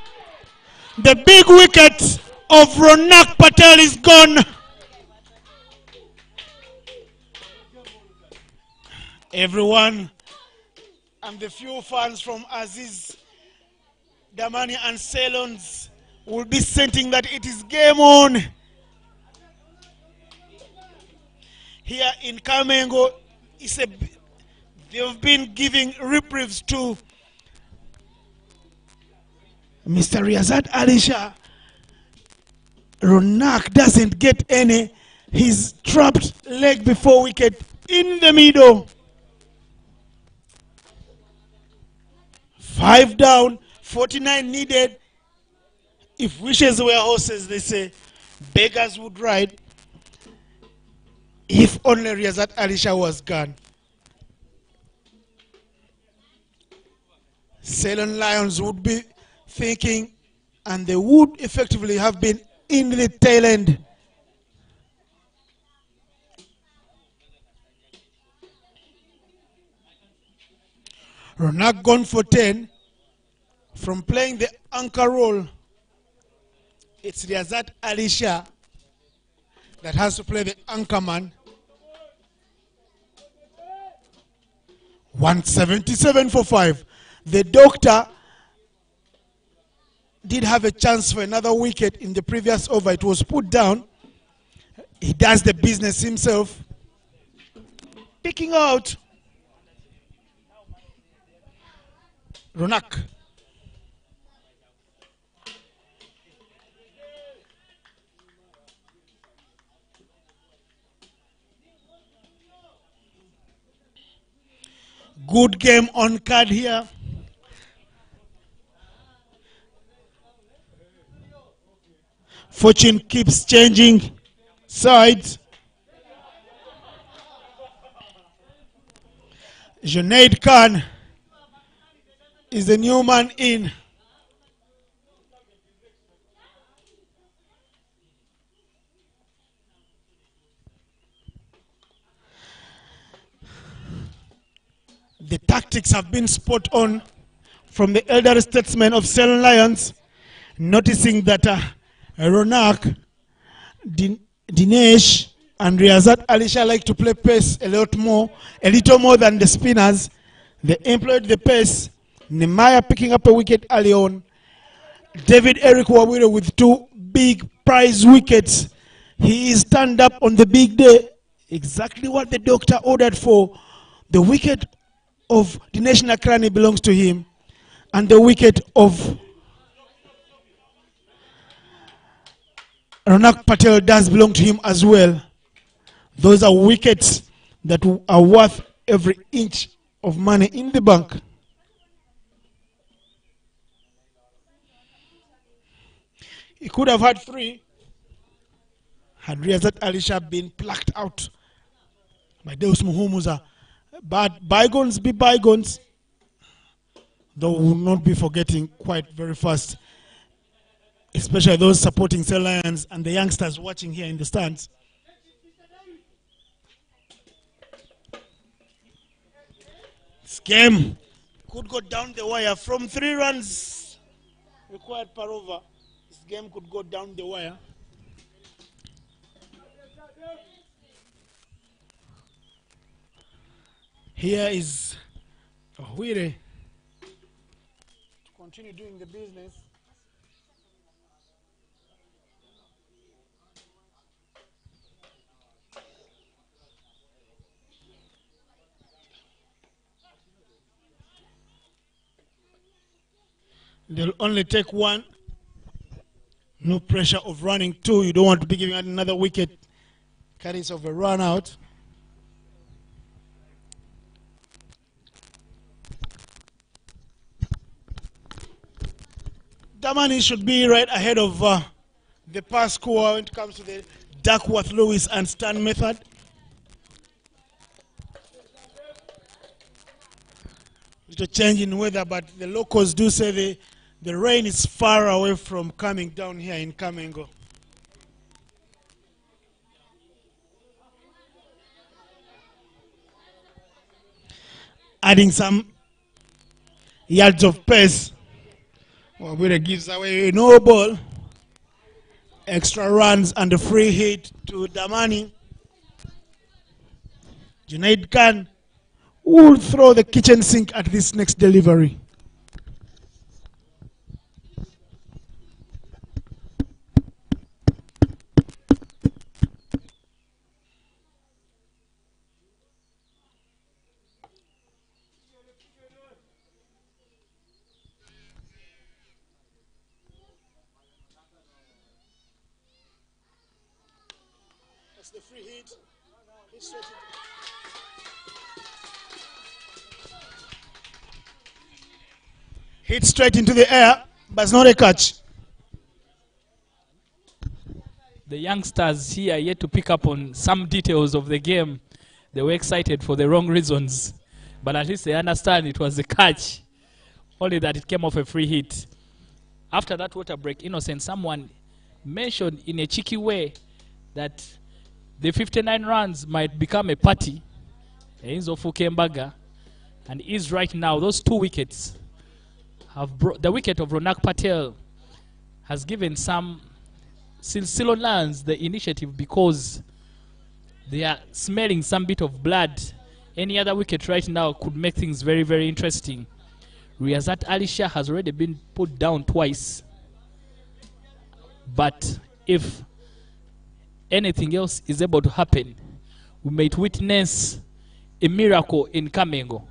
The big wicket of Ronak Patel is gone. Everyone and the few fans from Aziz, Damani and Ceylons will be sensing that it is game on. Here in Kamengo, they've been giving reprieves to Mr. Riyazat Alisha. Ronak doesn't get any. He's trapped leg before wicket in the middle. 5 down, 49 needed. If wishes were horses, they say, beggars would ride. If only Riyazat Alisha was gone. Ceylon Lions would be thinking, and they would effectively have been in the tail end. Ronak gone for 10 from playing the anchor role. It's Riyazat Alisha that has to play the anchor man. 177 for 5. The doctor did have a chance for another wicket in the previous over. It was put down. He does the business himself. Picking out Ronak. Good game on card here. Fortune keeps changing sides. Junaid Khan is the new man in. The tactics have been spot on from the elder statesmen of Ceylon Lions, noticing that Ronak, Dinesh, and Riyazat Alisha like to play pace a little more than the spinners. They employed the pace. Nemaya picking up a wicket early on. David Eric Wawiro with 2 big prize wickets. He is turned up on the big day. Exactly what the doctor ordered for. The wicket of Dinesh Nakrani belongs to him, and the wicket of Ronak Patel does belong to him as well. Those are wickets that are worth every inch of money in the bank. He could have had 3 had Riyazat Alisha been plucked out by Deus Muhumuza. But bygones be bygones. Though we will not be forgetting quite very fast, especially those supporting Ceylon Lions and the youngsters watching here in the stands. This game could go down the wire from 3 runs required per over. This game could go down the wire. Here is Wire to continue doing the business. They'll only take 1. No pressure of running 2. You don't want to be giving out another wicket. Carries of a run out. Damani should be right ahead of the pass score when it comes to the Duckworth, Lewis, and Stan method. Little change in weather, but the locals do say the rain is far away from coming down here in Kamengo. Adding some yards of pace. Wabwire gives away no ball. Extra runs and a free hit to Damani. Junaid Khan will throw the kitchen sink at this next delivery. That's the free hit. Hit straight into the air, but it's not a catch.
The youngsters here yet to pick up on some details of the game. They were excited for the wrong reasons, but at least they understand it was a catch, only that it came off a free hit. After that water break, Innocent, someone mentioned in a cheeky way that the 59 runs might become a party. Enzo Fukembaga, and is right now, those 2 wickets have brought, the wicket of Ronak Patel has given some Ceylon Lions the initiative because they are smelling some bit of blood. Any other wicket right now could make things very, very interesting. Riyazat Alisha has already been put down twice. But if anything else is able to happen, we might witness a miracle in Kamengo.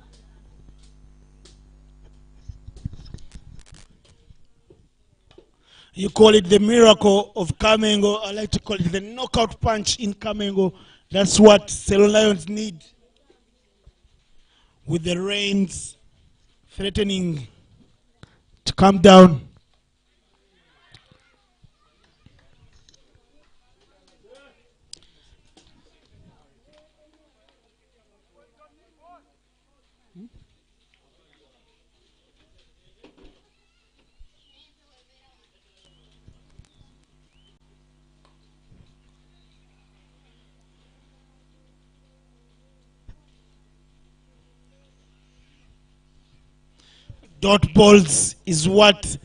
You call it the miracle of Kamengo. I like to call it the knockout punch in Kamengo. That's what Ceylon Lions need. With the rains threatening to come down. Dot balls is what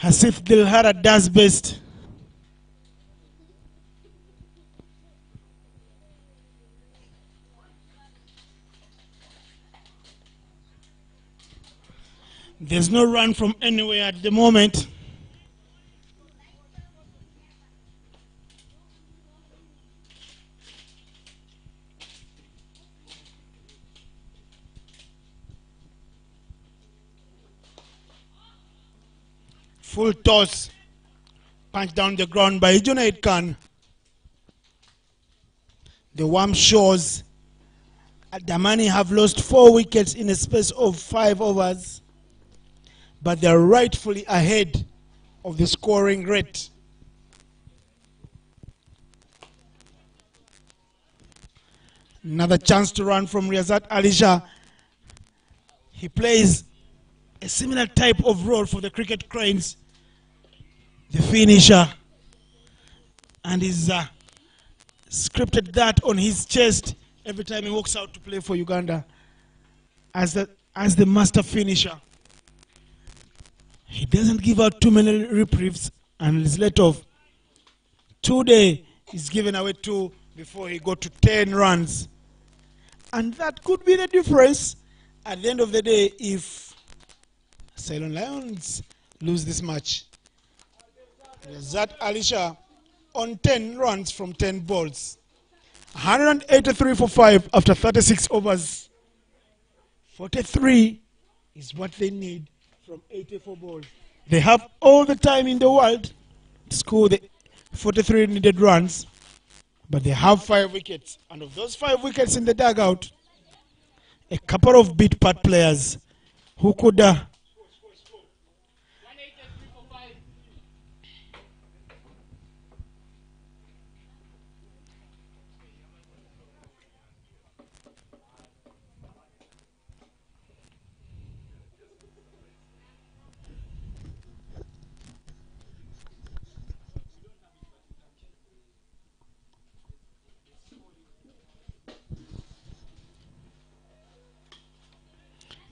Hasif Dilhara does best. There's no run from anywhere at the moment. Full toss, punch down the ground by Junaid Khan. The Warm Shores at Damani have lost 4 wickets in a space of 5 overs, but they're rightfully ahead of the scoring rate. Another chance to run from Riyazat Alisha. He plays a similar type of role for the Cricket Cranes, the finisher, and he's scripted that on his chest every time he walks out to play for Uganda as the master finisher. He doesn't give out too many reprieves, and he's let off. Today he's given away 2 before he got to 10 runs, and that could be the difference at the end of the day if Ceylon Lions lose this match. Riyazat Alisha on 10 runs from 10 balls. 183 for 5 after 36 overs. 43 is what they need from 84 balls. They have all the time in the world to score the 43 needed runs, but they have 5 wickets. And of those 5 wickets in the dugout, a couple of beat part players who could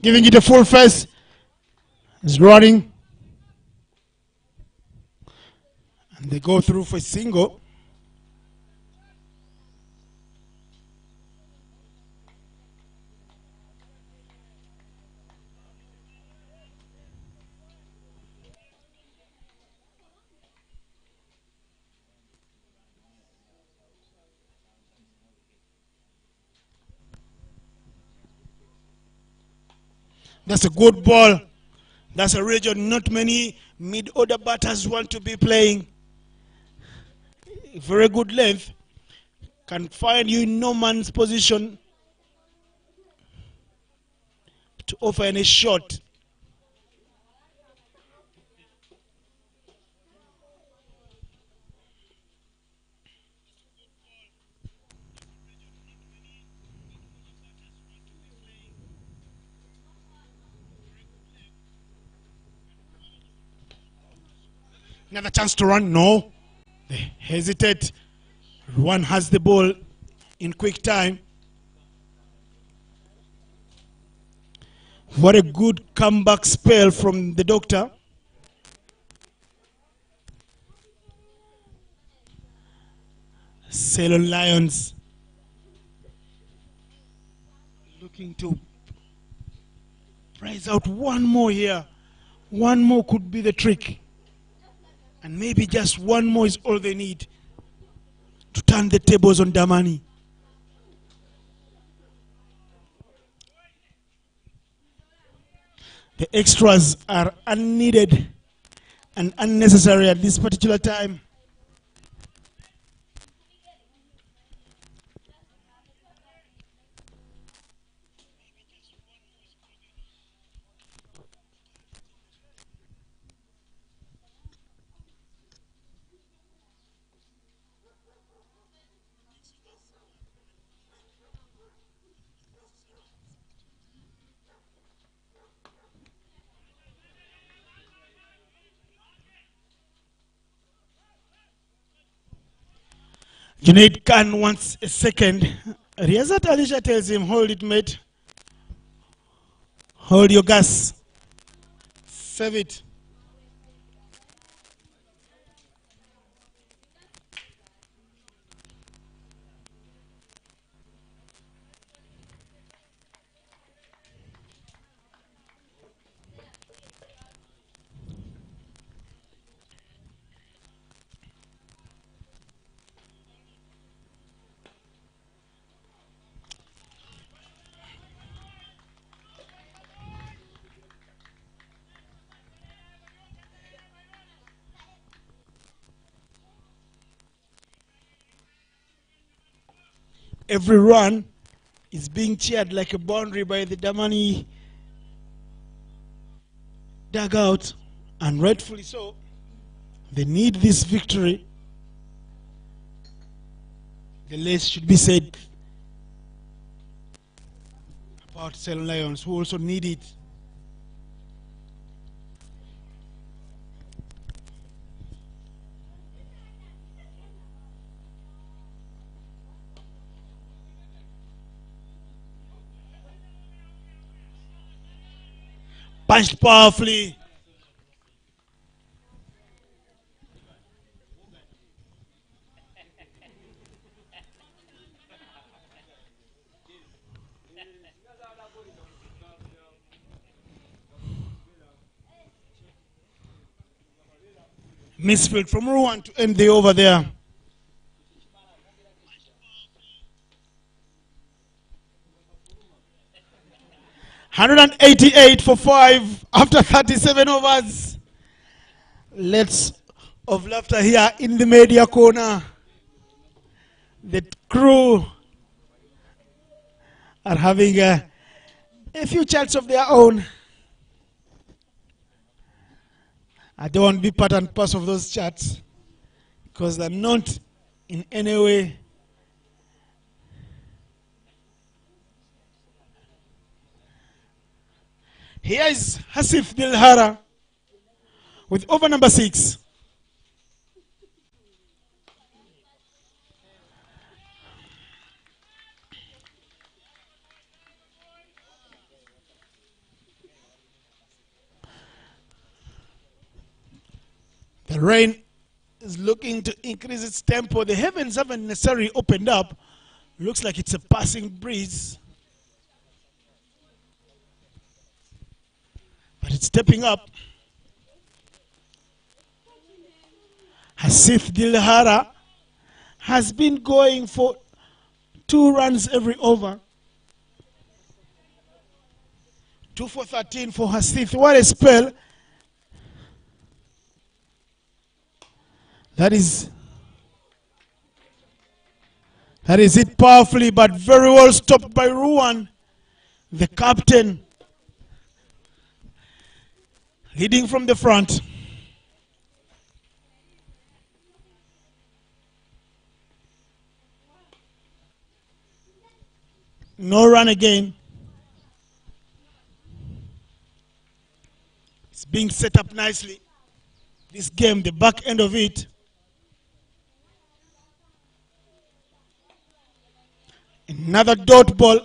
giving it a full face. He's running. And they go through for a single. That's a good ball. That's a region not many mid-order batters want to be playing. Very good length. Can find you in no man's position to offer any shot. Another chance to run. No. They hesitate. One has the ball in quick time. What a good comeback spell from the doctor. Ceylon Lions looking to prize out one more here. One more could be the trick. And maybe just one more is all they need to turn the tables on Damani. The extras are unneeded and unnecessary at this particular time. Junaid Khan wants a second. Riyazat Alisha tells him, hold it, mate. Hold your gas. Save it. Every run is being cheered like a boundary by the Damani dugout, and rightfully so. They need this victory. The less should be said about Ceylon Lions, who also need it. Punched powerfully. Misfield from Ruan to end the over there. $188 for 5 after 37 overs. Let's of laughter here in the media corner. The crew are having a few chats of their own. I don't want to be part and parcel of those chats because they're not in any way Here is Hasif Dilhara with over number 6. The rain is looking to increase its tempo. The heavens haven't necessarily opened up. Looks like it's a passing breeze. But it's stepping up. Hasif Dilhara has been going for 2 runs every over. 2 for 13 for Hasif. What a spell. That is it powerfully, but very well stopped by Ruan, the captain, leading from the front. No run again. It's being set up nicely. This game, the back end of it. Another dot ball.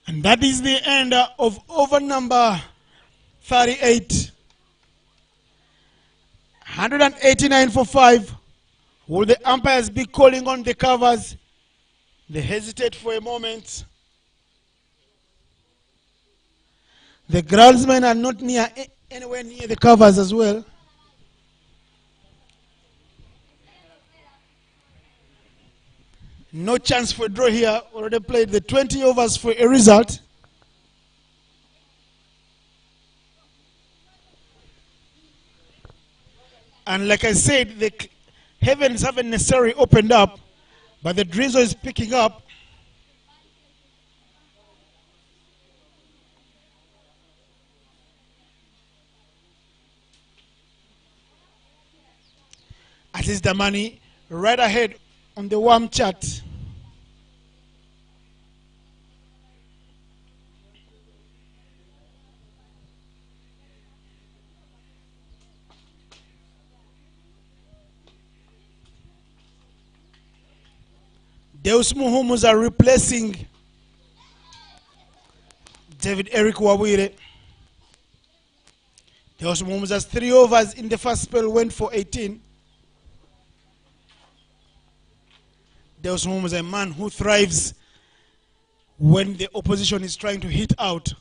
And that is the end of over number 38. 189 for 5. Will the umpires be calling on the covers? They hesitate for a moment. The groundsmen are not anywhere near the covers as well. No chance for a draw here. Already played the 20 overs for a result. And like I said, the heavens haven't necessarily opened up, but the drizzle is picking up. Aziz Damani right ahead on the warm chart. Deus Muhumus are replacing David Eric Wawire. Deus Muhumus has 3 overs in the first spell, went for 18. Deus Muhumus is a man who thrives when the opposition is trying to hit out.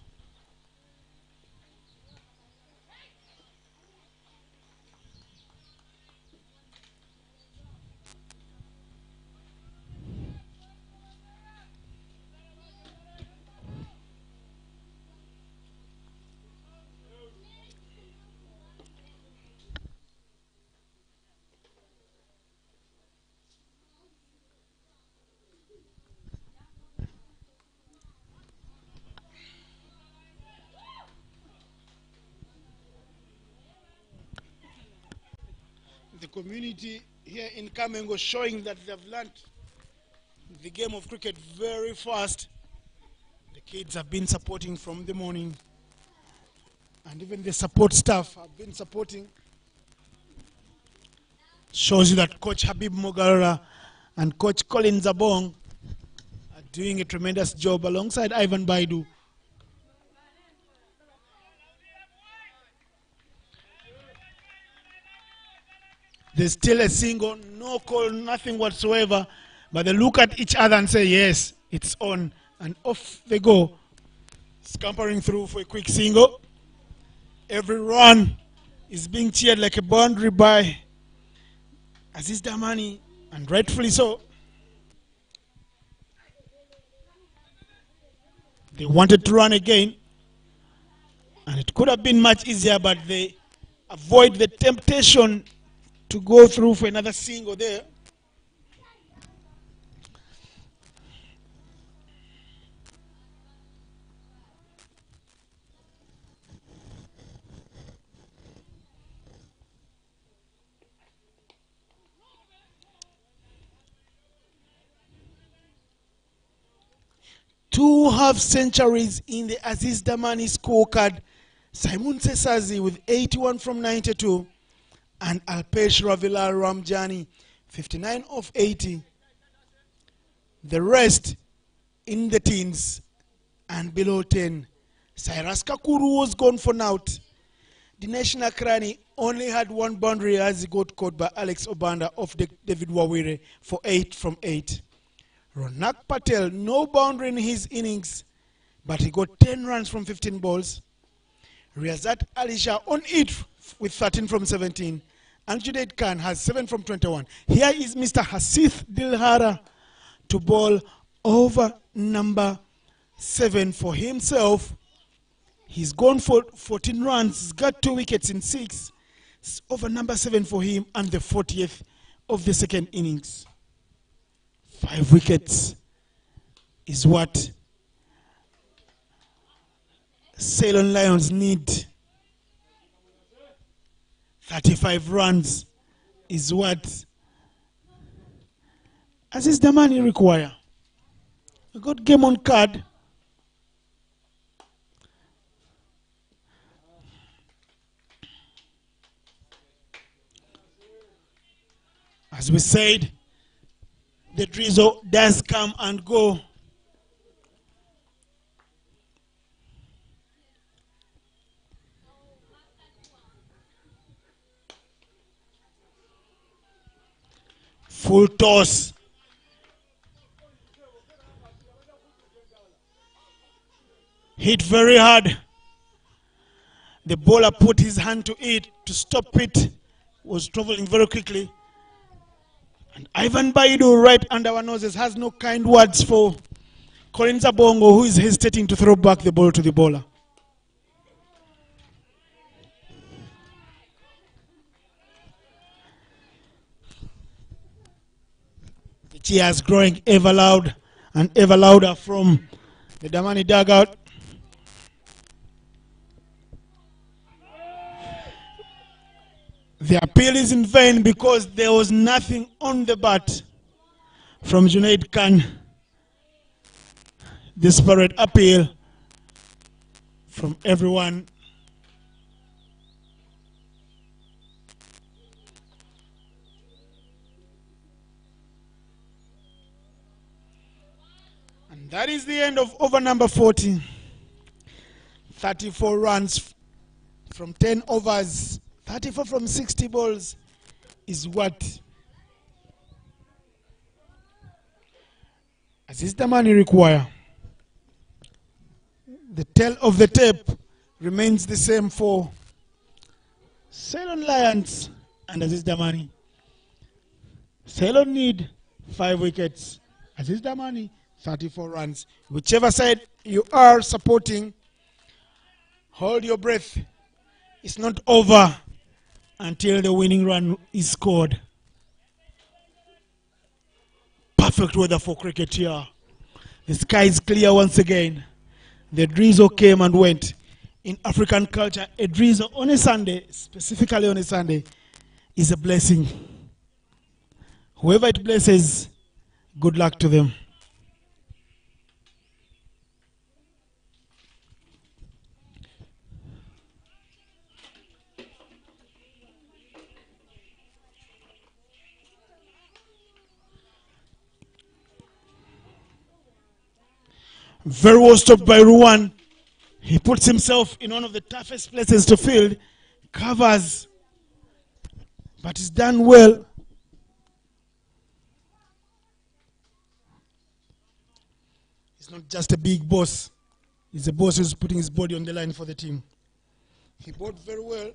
The community here in Kamengo showing that they've learned the game of cricket very fast. The kids have been supporting from the morning, and even the support staff have been supporting. Shows you that Coach Habib Mogara and Coach Colin Zabong are doing a tremendous job alongside Ivan Baidu. There's still a single, no call, nothing whatsoever. But they look at each other and say, yes, it's on. And off they go, scampering through for a quick single. Every run is being cheered like a boundary by Aziz Damani, and rightfully so. They wanted to run again, and it could have been much easier, but they avoid the temptation to go through for another single there. Two half centuries in the Aziz Damani scorecard. Simon Sesazi with 81 from 92, and Alpesh Ravila Ramjani 59 of 80. The rest in the teens and below 10. Cyrus Kakuru was gone for naught. The National Krani only had one boundary as he got caught by Alex Obanda of David Wawire for 8 from 8. Ronak Patel, no boundary in his innings, but he got 10 runs from 15 balls. Riazat Alisha on it with 13 from 17. And Junaid Khan has 7 from 21. Here is Mr. Hasith Dilhara to bowl over number 7 for himself. He's gone for 14 runs. He's got 2 wickets in 6. It's over number 7 for him, and the 40th of the second innings. 5 wickets is what Ceylon Lions need. 35 runs is what Aziz Damani require. A good game on card. As we said, the drizzle does come and go. Full toss. Hit very hard. The bowler put his hand to it to stop it. Was traveling very quickly. And Ivan Baidu, right under our noses, has no kind words for Collins Abongo, who is hesitating to throw back the ball to the bowler. The cheers growing ever loud and ever louder from the Damani dugout. The appeal is in vain because there was nothing on the bat from Junaid Khan. Desperate appeal from everyone. And that is the end of over number 40. 34 runs from 10 overs. 34 from 60 balls is what Aziz Damani require. The tail of the tape remains the same for Ceylon Lions and Aziz Damani. Ceylon need 5 wickets. Aziz Damani, 34 runs. Whichever side you are supporting, hold your breath. It's not over until the winning run is scored. Perfect weather for cricket here. The sky is clear once again. The drizzle came and went. In African culture, a drizzle on a Sunday, specifically on a Sunday, is a blessing. Whoever it blesses, good luck to them. Very well stopped by Ruwan. He puts himself in one of the toughest places to field. Covers. But he's done well. He's not just a big boss. He's a boss who's putting his body on the line for the team. He bowled very well.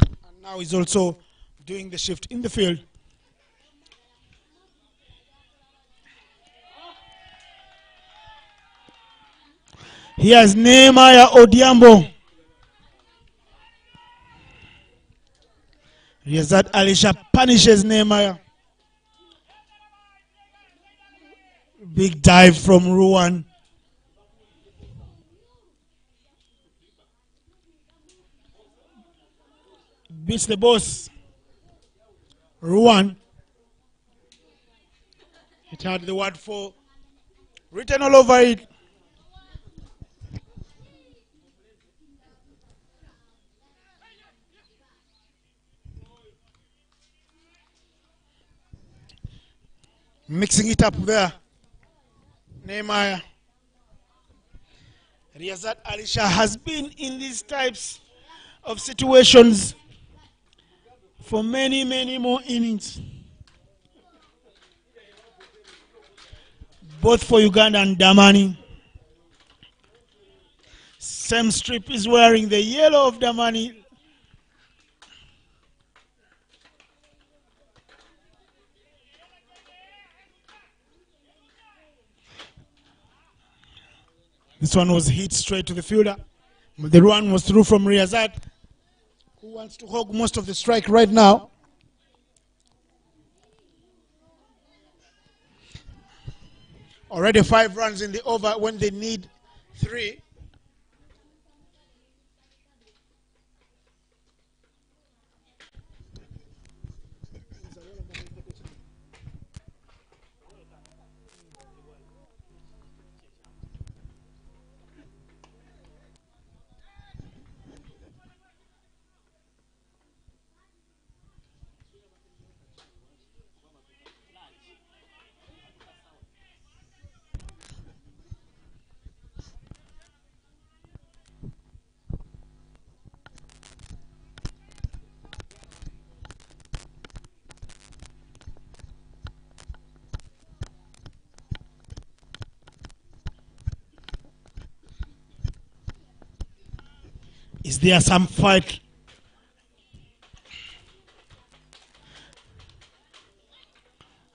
And now he's also doing the shift in the field. Here's Nehemiah Odiambo. Riyazat Alisha punishes Nehemiah. Big dive from Ruwan. Beats the boss. Ruwan. It had the word "for" written all over it. Mixing it up there. Nehemiah. Riyazat Alisha has been in these types of situations for many, many more innings. Both for Uganda and Damani. Same strip is wearing the yellow of Damani. This one was hit straight to the fielder. The run was through from Riyazat, who wants to hog most of the strike right now. Already 5 runs in the over when they need 3. Is there some fight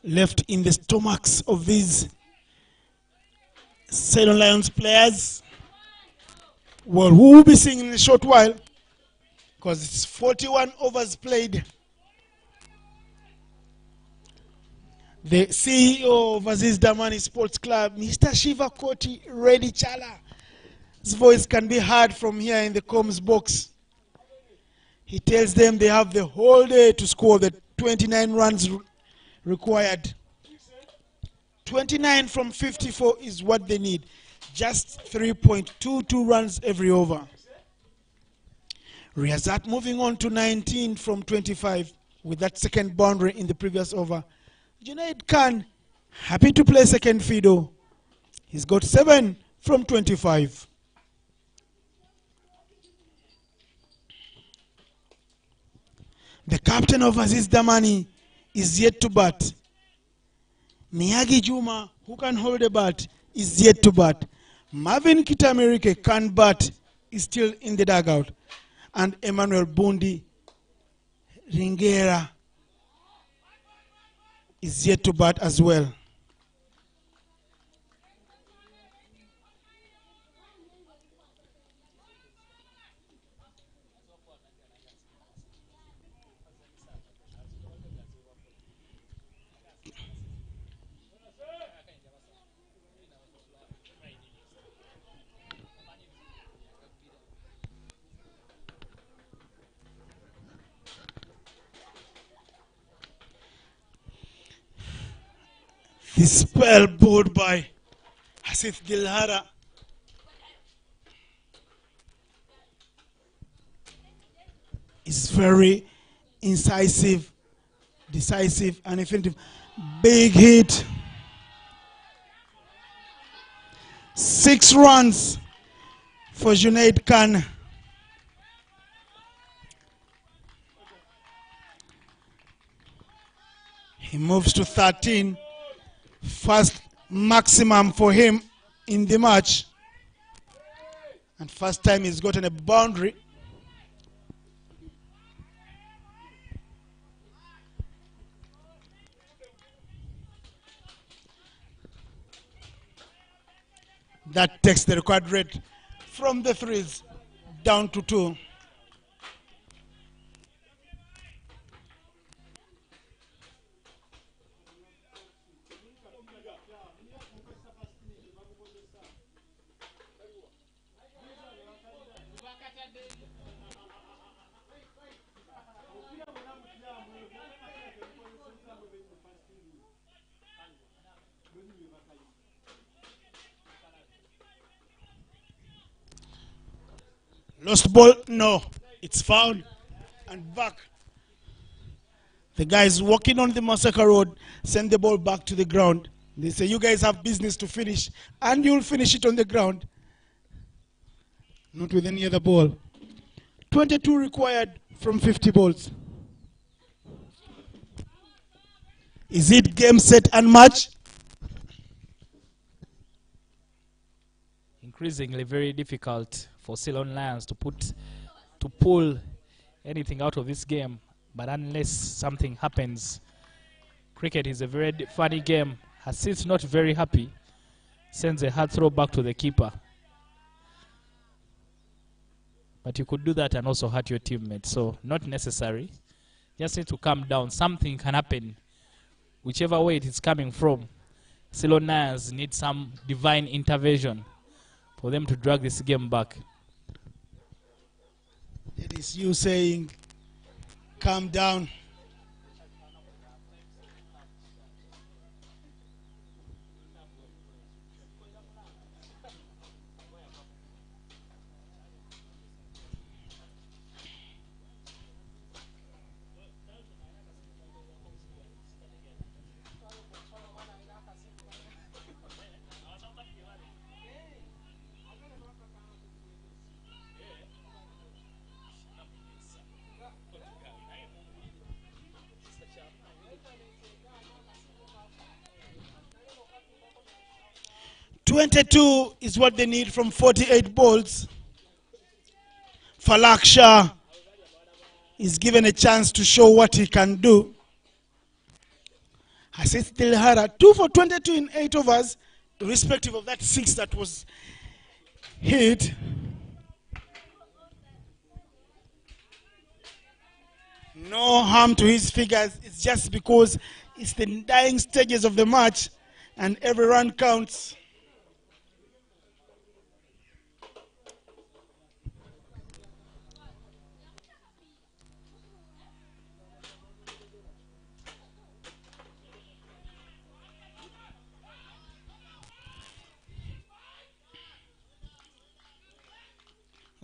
left in the stomachs of these Ceylon Lions players? Well, we will be seeing in a short while, because it's 41 overs played. The CEO of Aziz Damani Sports Club, Mr. Shiva Koti Reddy Chala, his voice can be heard from here in the comms box. He tells them they have the whole day to score the 29 runs required. 29 from 54 is what they need. Just 3.22 runs every over. Riyazat moving on to 19 from 25 with that second boundary in the previous over. Junaid Khan happy to play second fiddle. He's got 7 from 25. The captain of Aziz Damani is yet to bat. Miyagi Juma, who can hold a bat, is yet to bat. Marvin Kitamirike can bat, is still in the dugout. And Emmanuel Bundi Ringera is yet to bat as well. The spell bowled by Hasith Gilhara. Is very incisive, decisive, and effective. Big hit. 6 runs for Junaid Khan. He moves to 13. First maximum for him in the match. And first time he's gotten a boundary. That takes the required rate from the 3s down to 2. Lost ball, no. It's found and back. The guys walking on the Massacre Road send the ball back to the ground. They say, you guys have business to finish, and you'll finish it on the ground. Not with any other ball. 22 required from 50 balls. Is it game, set, and match?
Increasingly very difficult for Ceylon Lions to pull anything out of this game. But unless something happens, cricket is a very funny game. Aziz not very happy, sends a hard throw back to the keeper. But you could do that and also hurt your teammates, so not necessary. Just need to calm down. Something can happen, whichever way it is coming from. Ceylon Lions need some divine intervention for them to drag this game back.
It is you saying, calm down. $22 is what they need from 48 balls. Falak Shah is given a chance to show what he can do. Aziz Dilhara, 2 for 22 in 8 overs, irrespective of that 6 that was hit. No harm to his figures. It's just because it's the dying stages of the match and every run counts.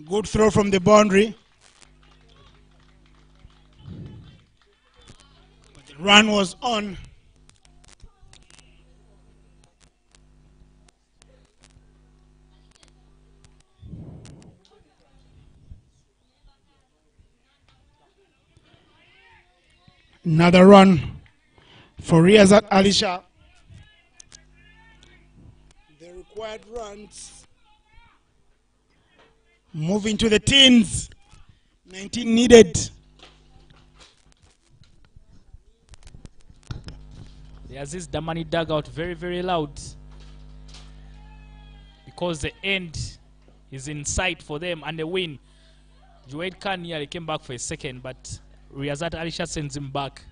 Good throw from the boundary. But the run was on. Another run for Riyazat Ali Shah. The required runs moving to the teens. 19 needed.
The Aziz Damani dugout very, very loud because the end is in sight for them and the win. Juwaid Khan nearly came back for a second, but Riyazat Alisha sends him back.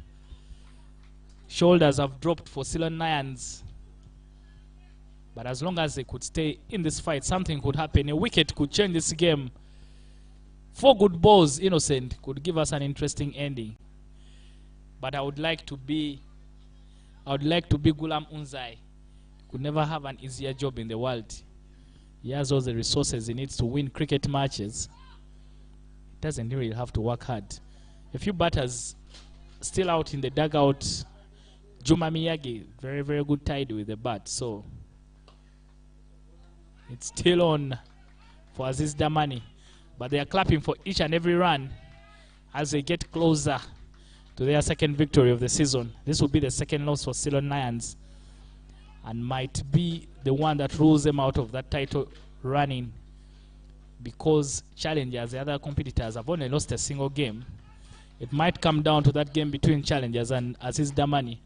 Shoulders have dropped for Ceylon Lions. But as long as they could stay in this fight, something could happen. A wicket could change this game. 4 good balls, Innocent, could give us an interesting ending. But I would like to be Gulam Unzai. Could never have an easier job in the world. He has all the resources he needs to win cricket matches. Doesn't really have to work hard. A few batters still out in the dugout. Juma Miyagi, very, very good tide with the bat. So it's still on for Aziz Damani. But they are clapping for each and every run as they get closer to their second victory of the season. This will be the second loss for Ceylon Lions and might be the one that rules them out of that title running, because challengers, the other competitors, have only lost a single game. It might come down to that game between challengers and Aziz Damani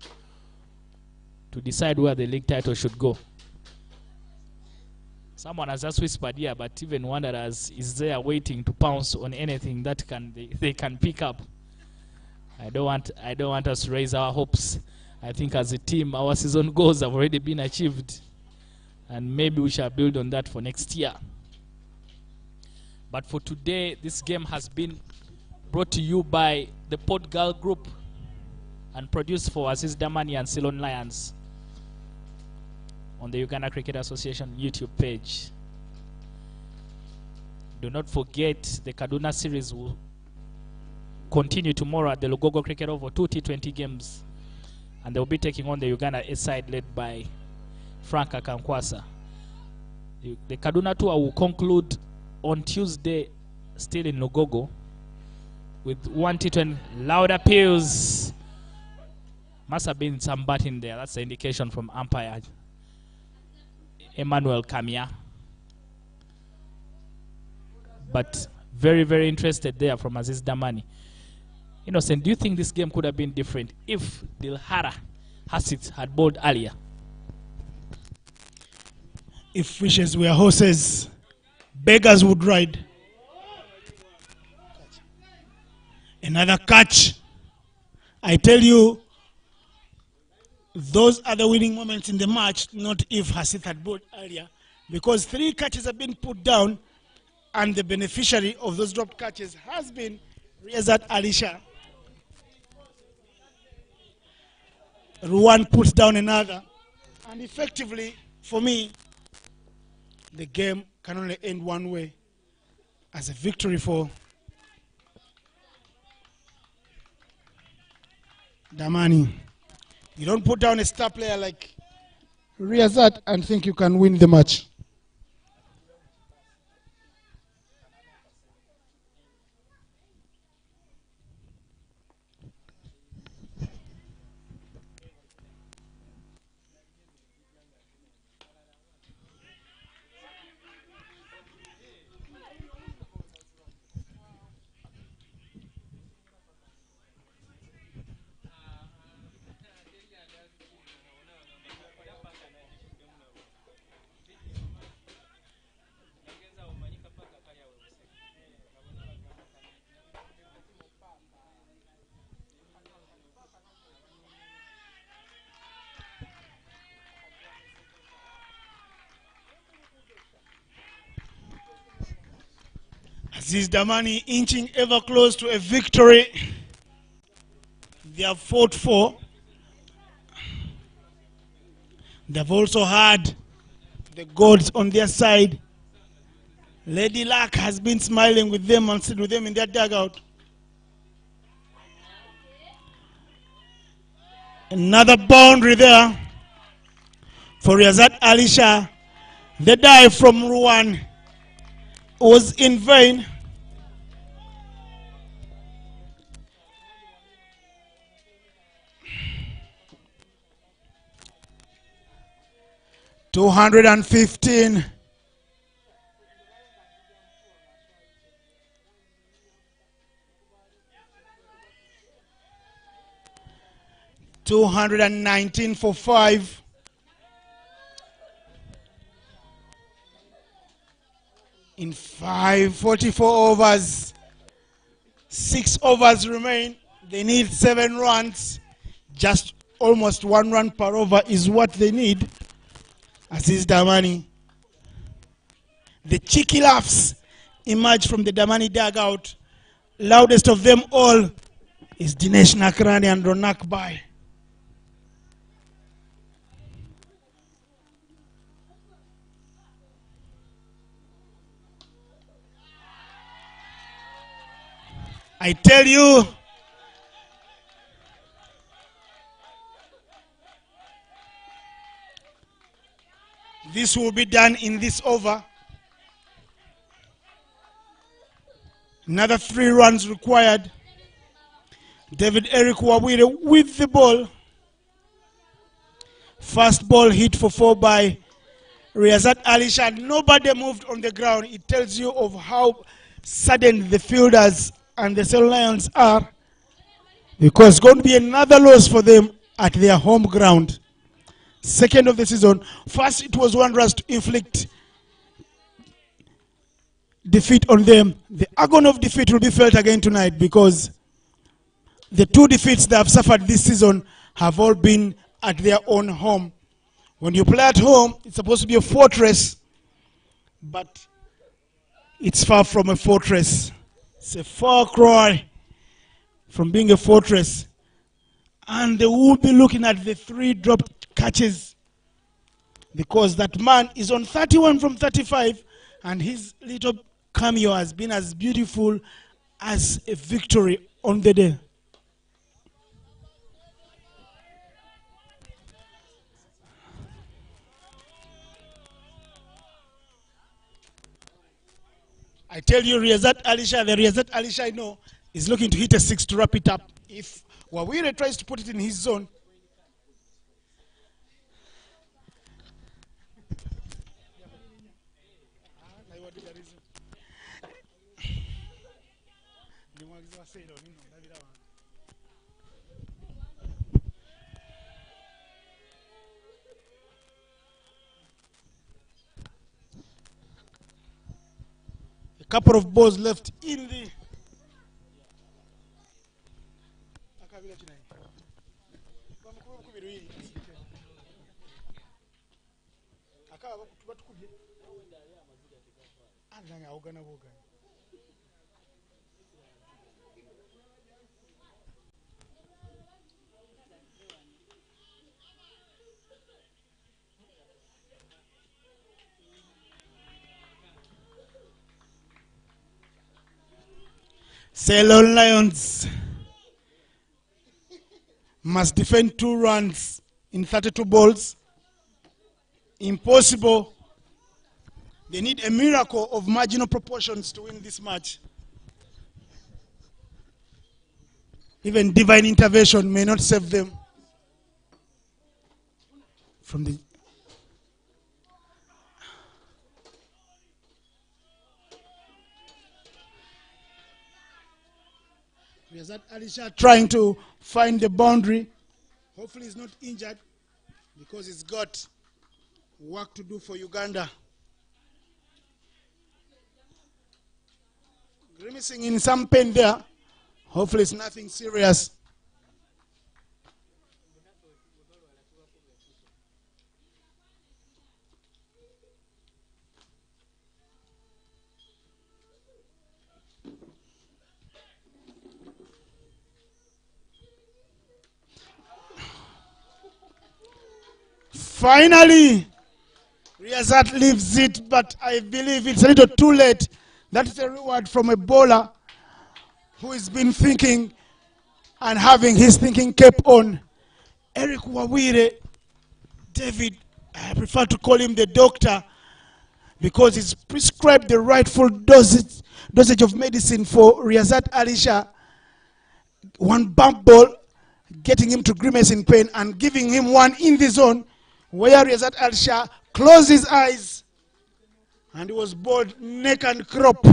to decide where the league title should go. Someone has just whispered here, but even Wanderers is there waiting to pounce on anything that they can pick up. I don't want us to raise our hopes. I think as a team, our season goals have already been achieved, and maybe we shall build on that for next year. But for today, this game has been brought to you by the Podgal Group and produced for Aziz Damani and Ceylon Lions on the Uganda Cricket Association YouTube page. Do not forget the Kaduna series will continue tomorrow at the Lugogo Cricket Oval, 2 T20 games, and they will be taking on the Uganda A side led by Frank Akankwasa. The Kaduna tour will conclude on Tuesday, still in Lugogo, with 1 T20. Loud appeals. Must have been some batting there. That's the indication from umpire Emmanuel Kamia. But very, very interested there from Aziz Damani. Innocent, do you think this game could have been different if Dilhara Hasit had bowled earlier?
If wishes were horses, beggars would ride. Another catch. I tell you, those are the winning moments in the match, not if Hasit had bowled earlier, because 3 catches have been put down, and the beneficiary of those dropped catches has been Riyazat Ali Shah. Ruwan puts down another, and effectively, for me, the game can only end one way, as a victory for Damani. You don't put down a star player like Riyazat and think you can win the match. Aziz Damani inching ever close to a victory. They have fought for. They've also had the gods on their side. Lady Luck has been smiling with them and sitting with them in their dugout. Another boundary there for Riyazat Alisha. The dive from Ruwan was in vain. $215. 219 for 5. In 44 overs. 6 overs remain. They need 7 runs. Just almost 1 run per over is what they need. Aziz Damani. The cheeky laughs emerge from the Damani dugout. Loudest of them all is Dinesh Nakrani and Ronak Bai. I tell you, this will be done in this over. Another 3 runs required. David Eric Wawire with the ball. First ball hit for 4 by Riyazat Alisha. Nobody moved on the ground. It tells you of how sudden the fielders and the Ceylon Lions are, because it's going to be another loss for them at their home ground. Second of the season. First it was 1 rush to inflict defeat on them. The agony of defeat will be felt again tonight, because the 2 defeats they have suffered this season have all been at their own home. When you play at home, it's supposed to be a fortress, but it's far from a fortress. It's a far cry from being a fortress. And they will be looking at the 3 dropped catches, because that man is on 31 from 35, and his little cameo has been as beautiful as a victory on the day. I tell you, Riyazat Alisha, the Riyazat Alisha I know, is looking to hit a 6 to wrap it up. If Wawire tries to put it in his zone, a couple of balls left in the Ceylon Lions must defend 2 runs in 32 balls. Impossible. They need a miracle of marginal proportions to win this match. Even divine intervention may not save them from the... Riyazat Alisha trying to find the boundary. Hopefully he's not injured, because he's got work to do for Uganda. Grimacing in some pain there. Hopefully it's nothing serious. Finally, Riyazat leaves it, but I believe it's a little too late. That's a reward from a bowler who has been thinking and having his thinking cap on. Eric Wawire, David, I prefer to call him the doctor because he's prescribed the rightful dosage of medicine for Riyazat Alisha. One bump ball, getting him to grimace in pain and giving him one in the zone where Riyazat Alisha closed his eyes and he was bowled neck and crop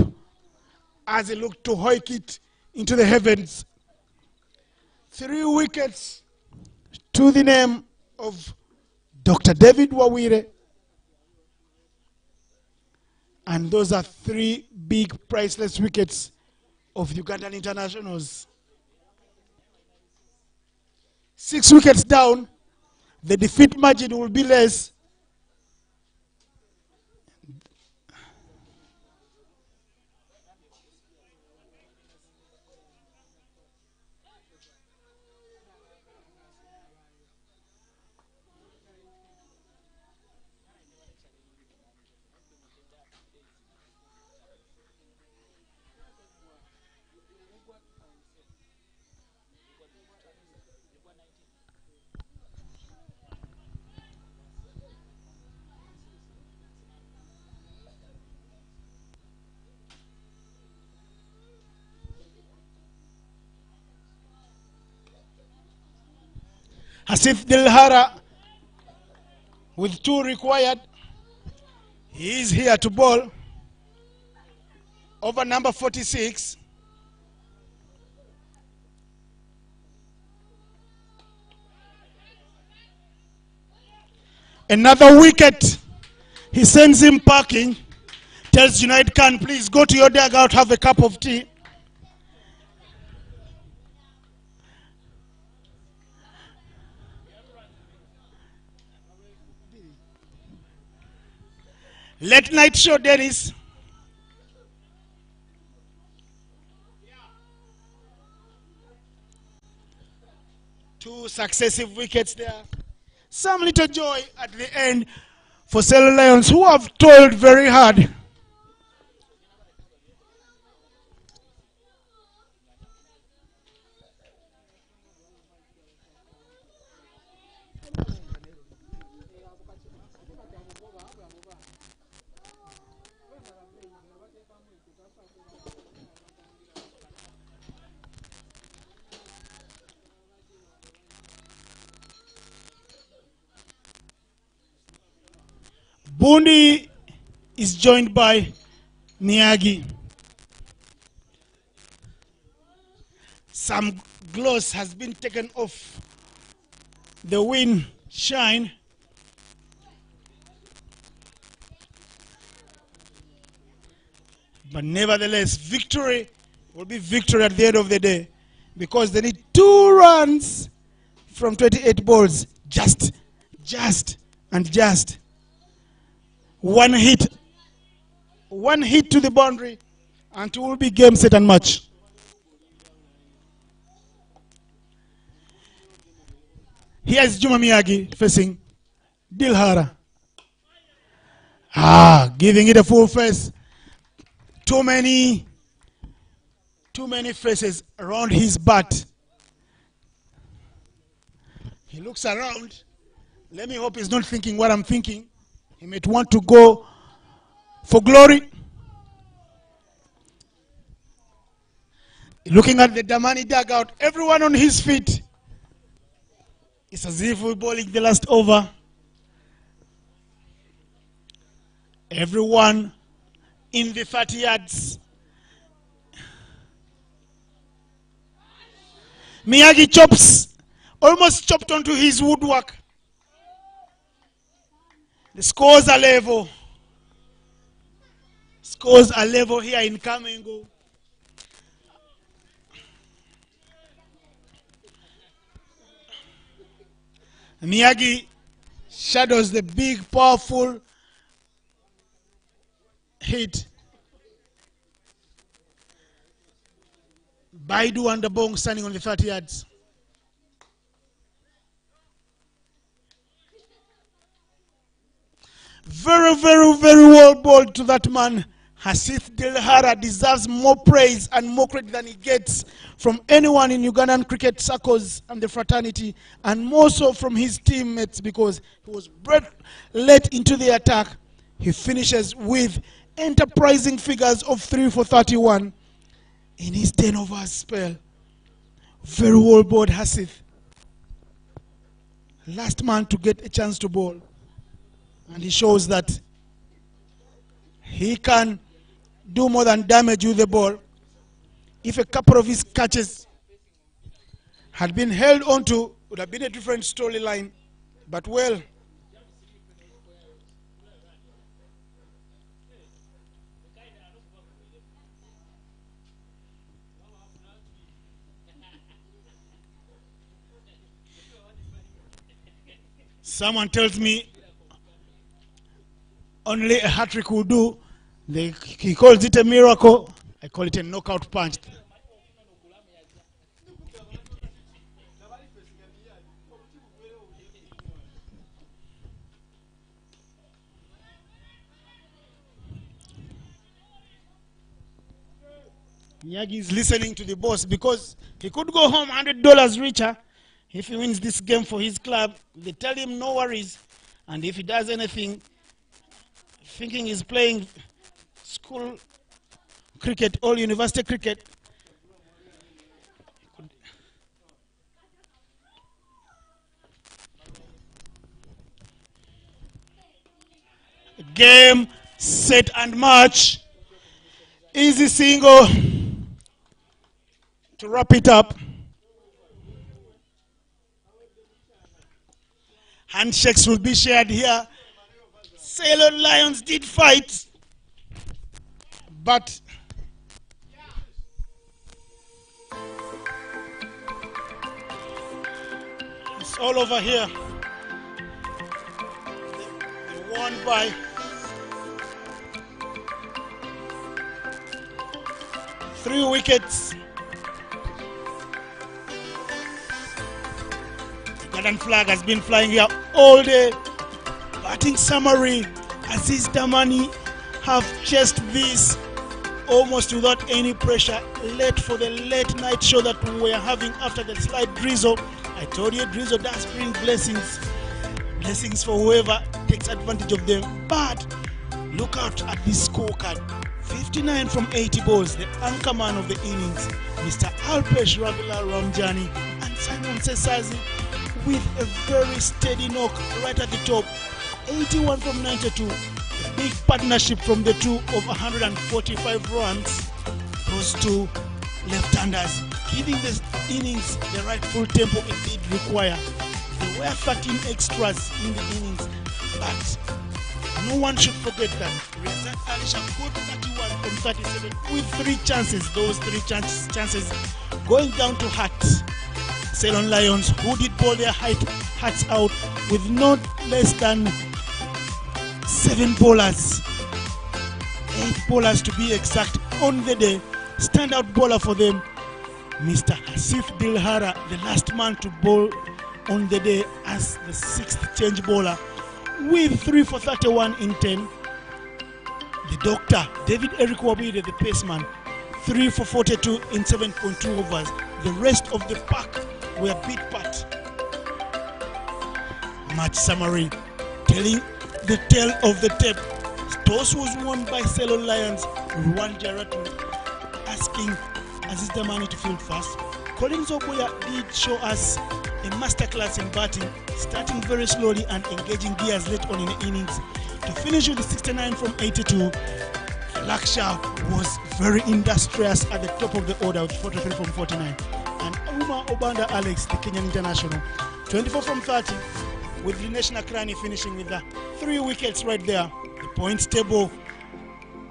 as he looked to hoik it into the heavens. 3 wickets to the name of Dr. David Wawire. And those are 3 big priceless wickets of Ugandan internationals. 6 wickets down, the defeat margin will be less. Asif Dilhara with 2 required. He is here to bowl over number 46. Another wicket. He sends him packing. Tells Junaid Khan, please go to your dugout, have a cup of tea. Late night show, Dennis. Two successive wickets there. Some little joy at the end for Ceylon Lions, who have toiled very hard. Bundi is joined by Miyagi. Some gloss has been taken off the wind shine. But nevertheless, victory will be victory at the end of the day because they need 2 runs from 28 balls. Just. One hit to the boundary, and it will be game, set, and match. Here's Juma Miyagi facing Dilhara. Giving it a full face. Too many faces around his bat. He looks around. Let me hope he's not thinking what I'm thinking. He might want to go for glory. Looking at the Damani dugout, everyone on his feet. It's as if we're bowling the last over. Everyone in the 30 yards. Miyagi almost chopped onto his woodwork. The scores are level. Scores are level here in Kamengo. Miyagi shadows the big, powerful hit. Baidu and the Bong standing on the 30 yards. Very well bowled to that man. Hasith Dilhara deserves more praise and more credit than he gets from anyone in Ugandan cricket circles and the fraternity, and more so from his teammates, because he was brought late into the attack. He finishes with enterprising figures of 3 for 31 in his 10 overs spell. Very well bowled Hasith. Last man to get a chance to bowl. And he shows that he can do more than damage with the ball. If a couple of his catches had been held onto, it would have been a different storyline. But well, someone tells me only a hat-trick will do. He calls it a miracle. I call it a knockout punch. Nyagi is listening to the boss because he could go home $100 richer if he wins this game for his club. They tell him no worries, and if he does anything thinking he's playing school cricket or university cricket, game, set and match. Easy single to wrap it up. Handshakes will be shared here. Ceylon Lions did fight, but it's all over here. They won by 3 wickets. The Ugandan flag has been flying here all day. Batting summary, Aziz Damani have chased this almost without any pressure. Late for the late night show that we were having after the slight drizzle. I told you drizzle does bring blessings. Blessings for whoever takes advantage of them. But look out at this scorecard. 59 from 80 balls. The anchorman of the innings, Mr. Alpesh Ravila Ramjani, and Simon Sesazi with a very steady knock right at the top. 81 from 92. A big partnership from the two of 145 runs. Those two left-handers giving the innings the rightful tempo it did require. There were 13 extras in the innings, but no one should forget that Rezaat Alisha got 31 from 37 with 3 chances. Those 3 chances going down to Hearts. Ceylon Lions, who did bowl their Hearts out with not less than 7 bowlers, 8 bowlers to be exact on the day. Standout bowler for them, Mr. Hasith Dilhara, the last man to bowl on the day as the 6th change bowler, with 3 for 31 in 10. The doctor, David Eric Wabide, the paceman, 3 for 42 in 7.2 overs. The rest of the pack were beat pat. Match summary, telling the tale of the tape. Toss was won by Ceylon Lions. Ruwan Jaratu asking Aziz Damani to field first. Collins Oboya did show us a masterclass in batting, starting very slowly and engaging gears late on in the innings to finish with the 69 from 82. Laksha was very industrious at the top of the order with 43 from 49. And Uma Obanda Alex, the Kenyan international, 24 from 30, with Dinesh Nakrani finishing with the 3 wickets right there. The points table,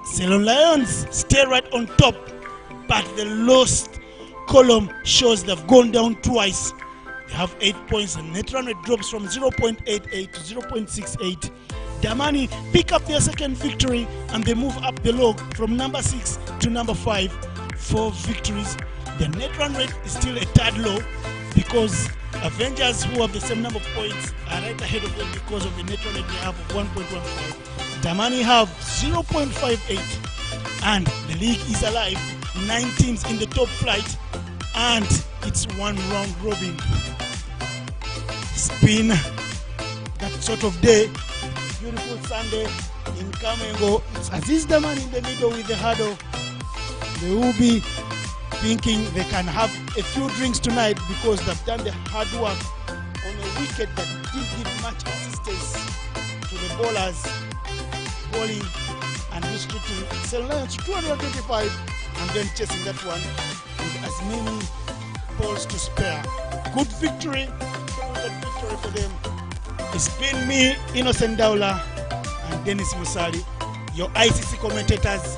Ceylon Lions stay right on top, but the lowest column shows they've gone down twice. They have 8 points, and net run rate drops from 0.88 to 0.68. Damani pick up their second victory, and they move up the log from number 6 to number 5. 4 victories. The net run rate is still a tad low because Avengers, who have the same number of points, are right ahead of them because of the net run rate they have of 1.15. Damani have 0.58, and the league is alive. 9 teams in the top flight, and it's one round robin. It's been that sort of day. Beautiful Sunday in Kamengo. It's Aziz Damani in the middle with the hurdle. They will be thinking they can have a few drinks tonight because they've done the hard work on a wicket that didn't give much assistance to the bowlers, bowling and restricting Ceylon to 225 and then chasing that one with as many balls to spare. Good victory, good victory for them. It's been me, Innocent Daula, and Dennis Musali, your ICC commentators,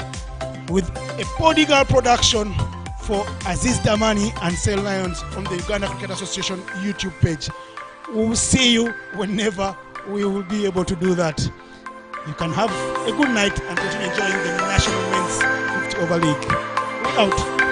with a bodyguard production for Aziz Damani and Ceylon Lions on the Uganda Cricket Association YouTube page. We will see you whenever we will be able to do that. You can have a good night and continue enjoying the National Men's 50 Over League. We're out.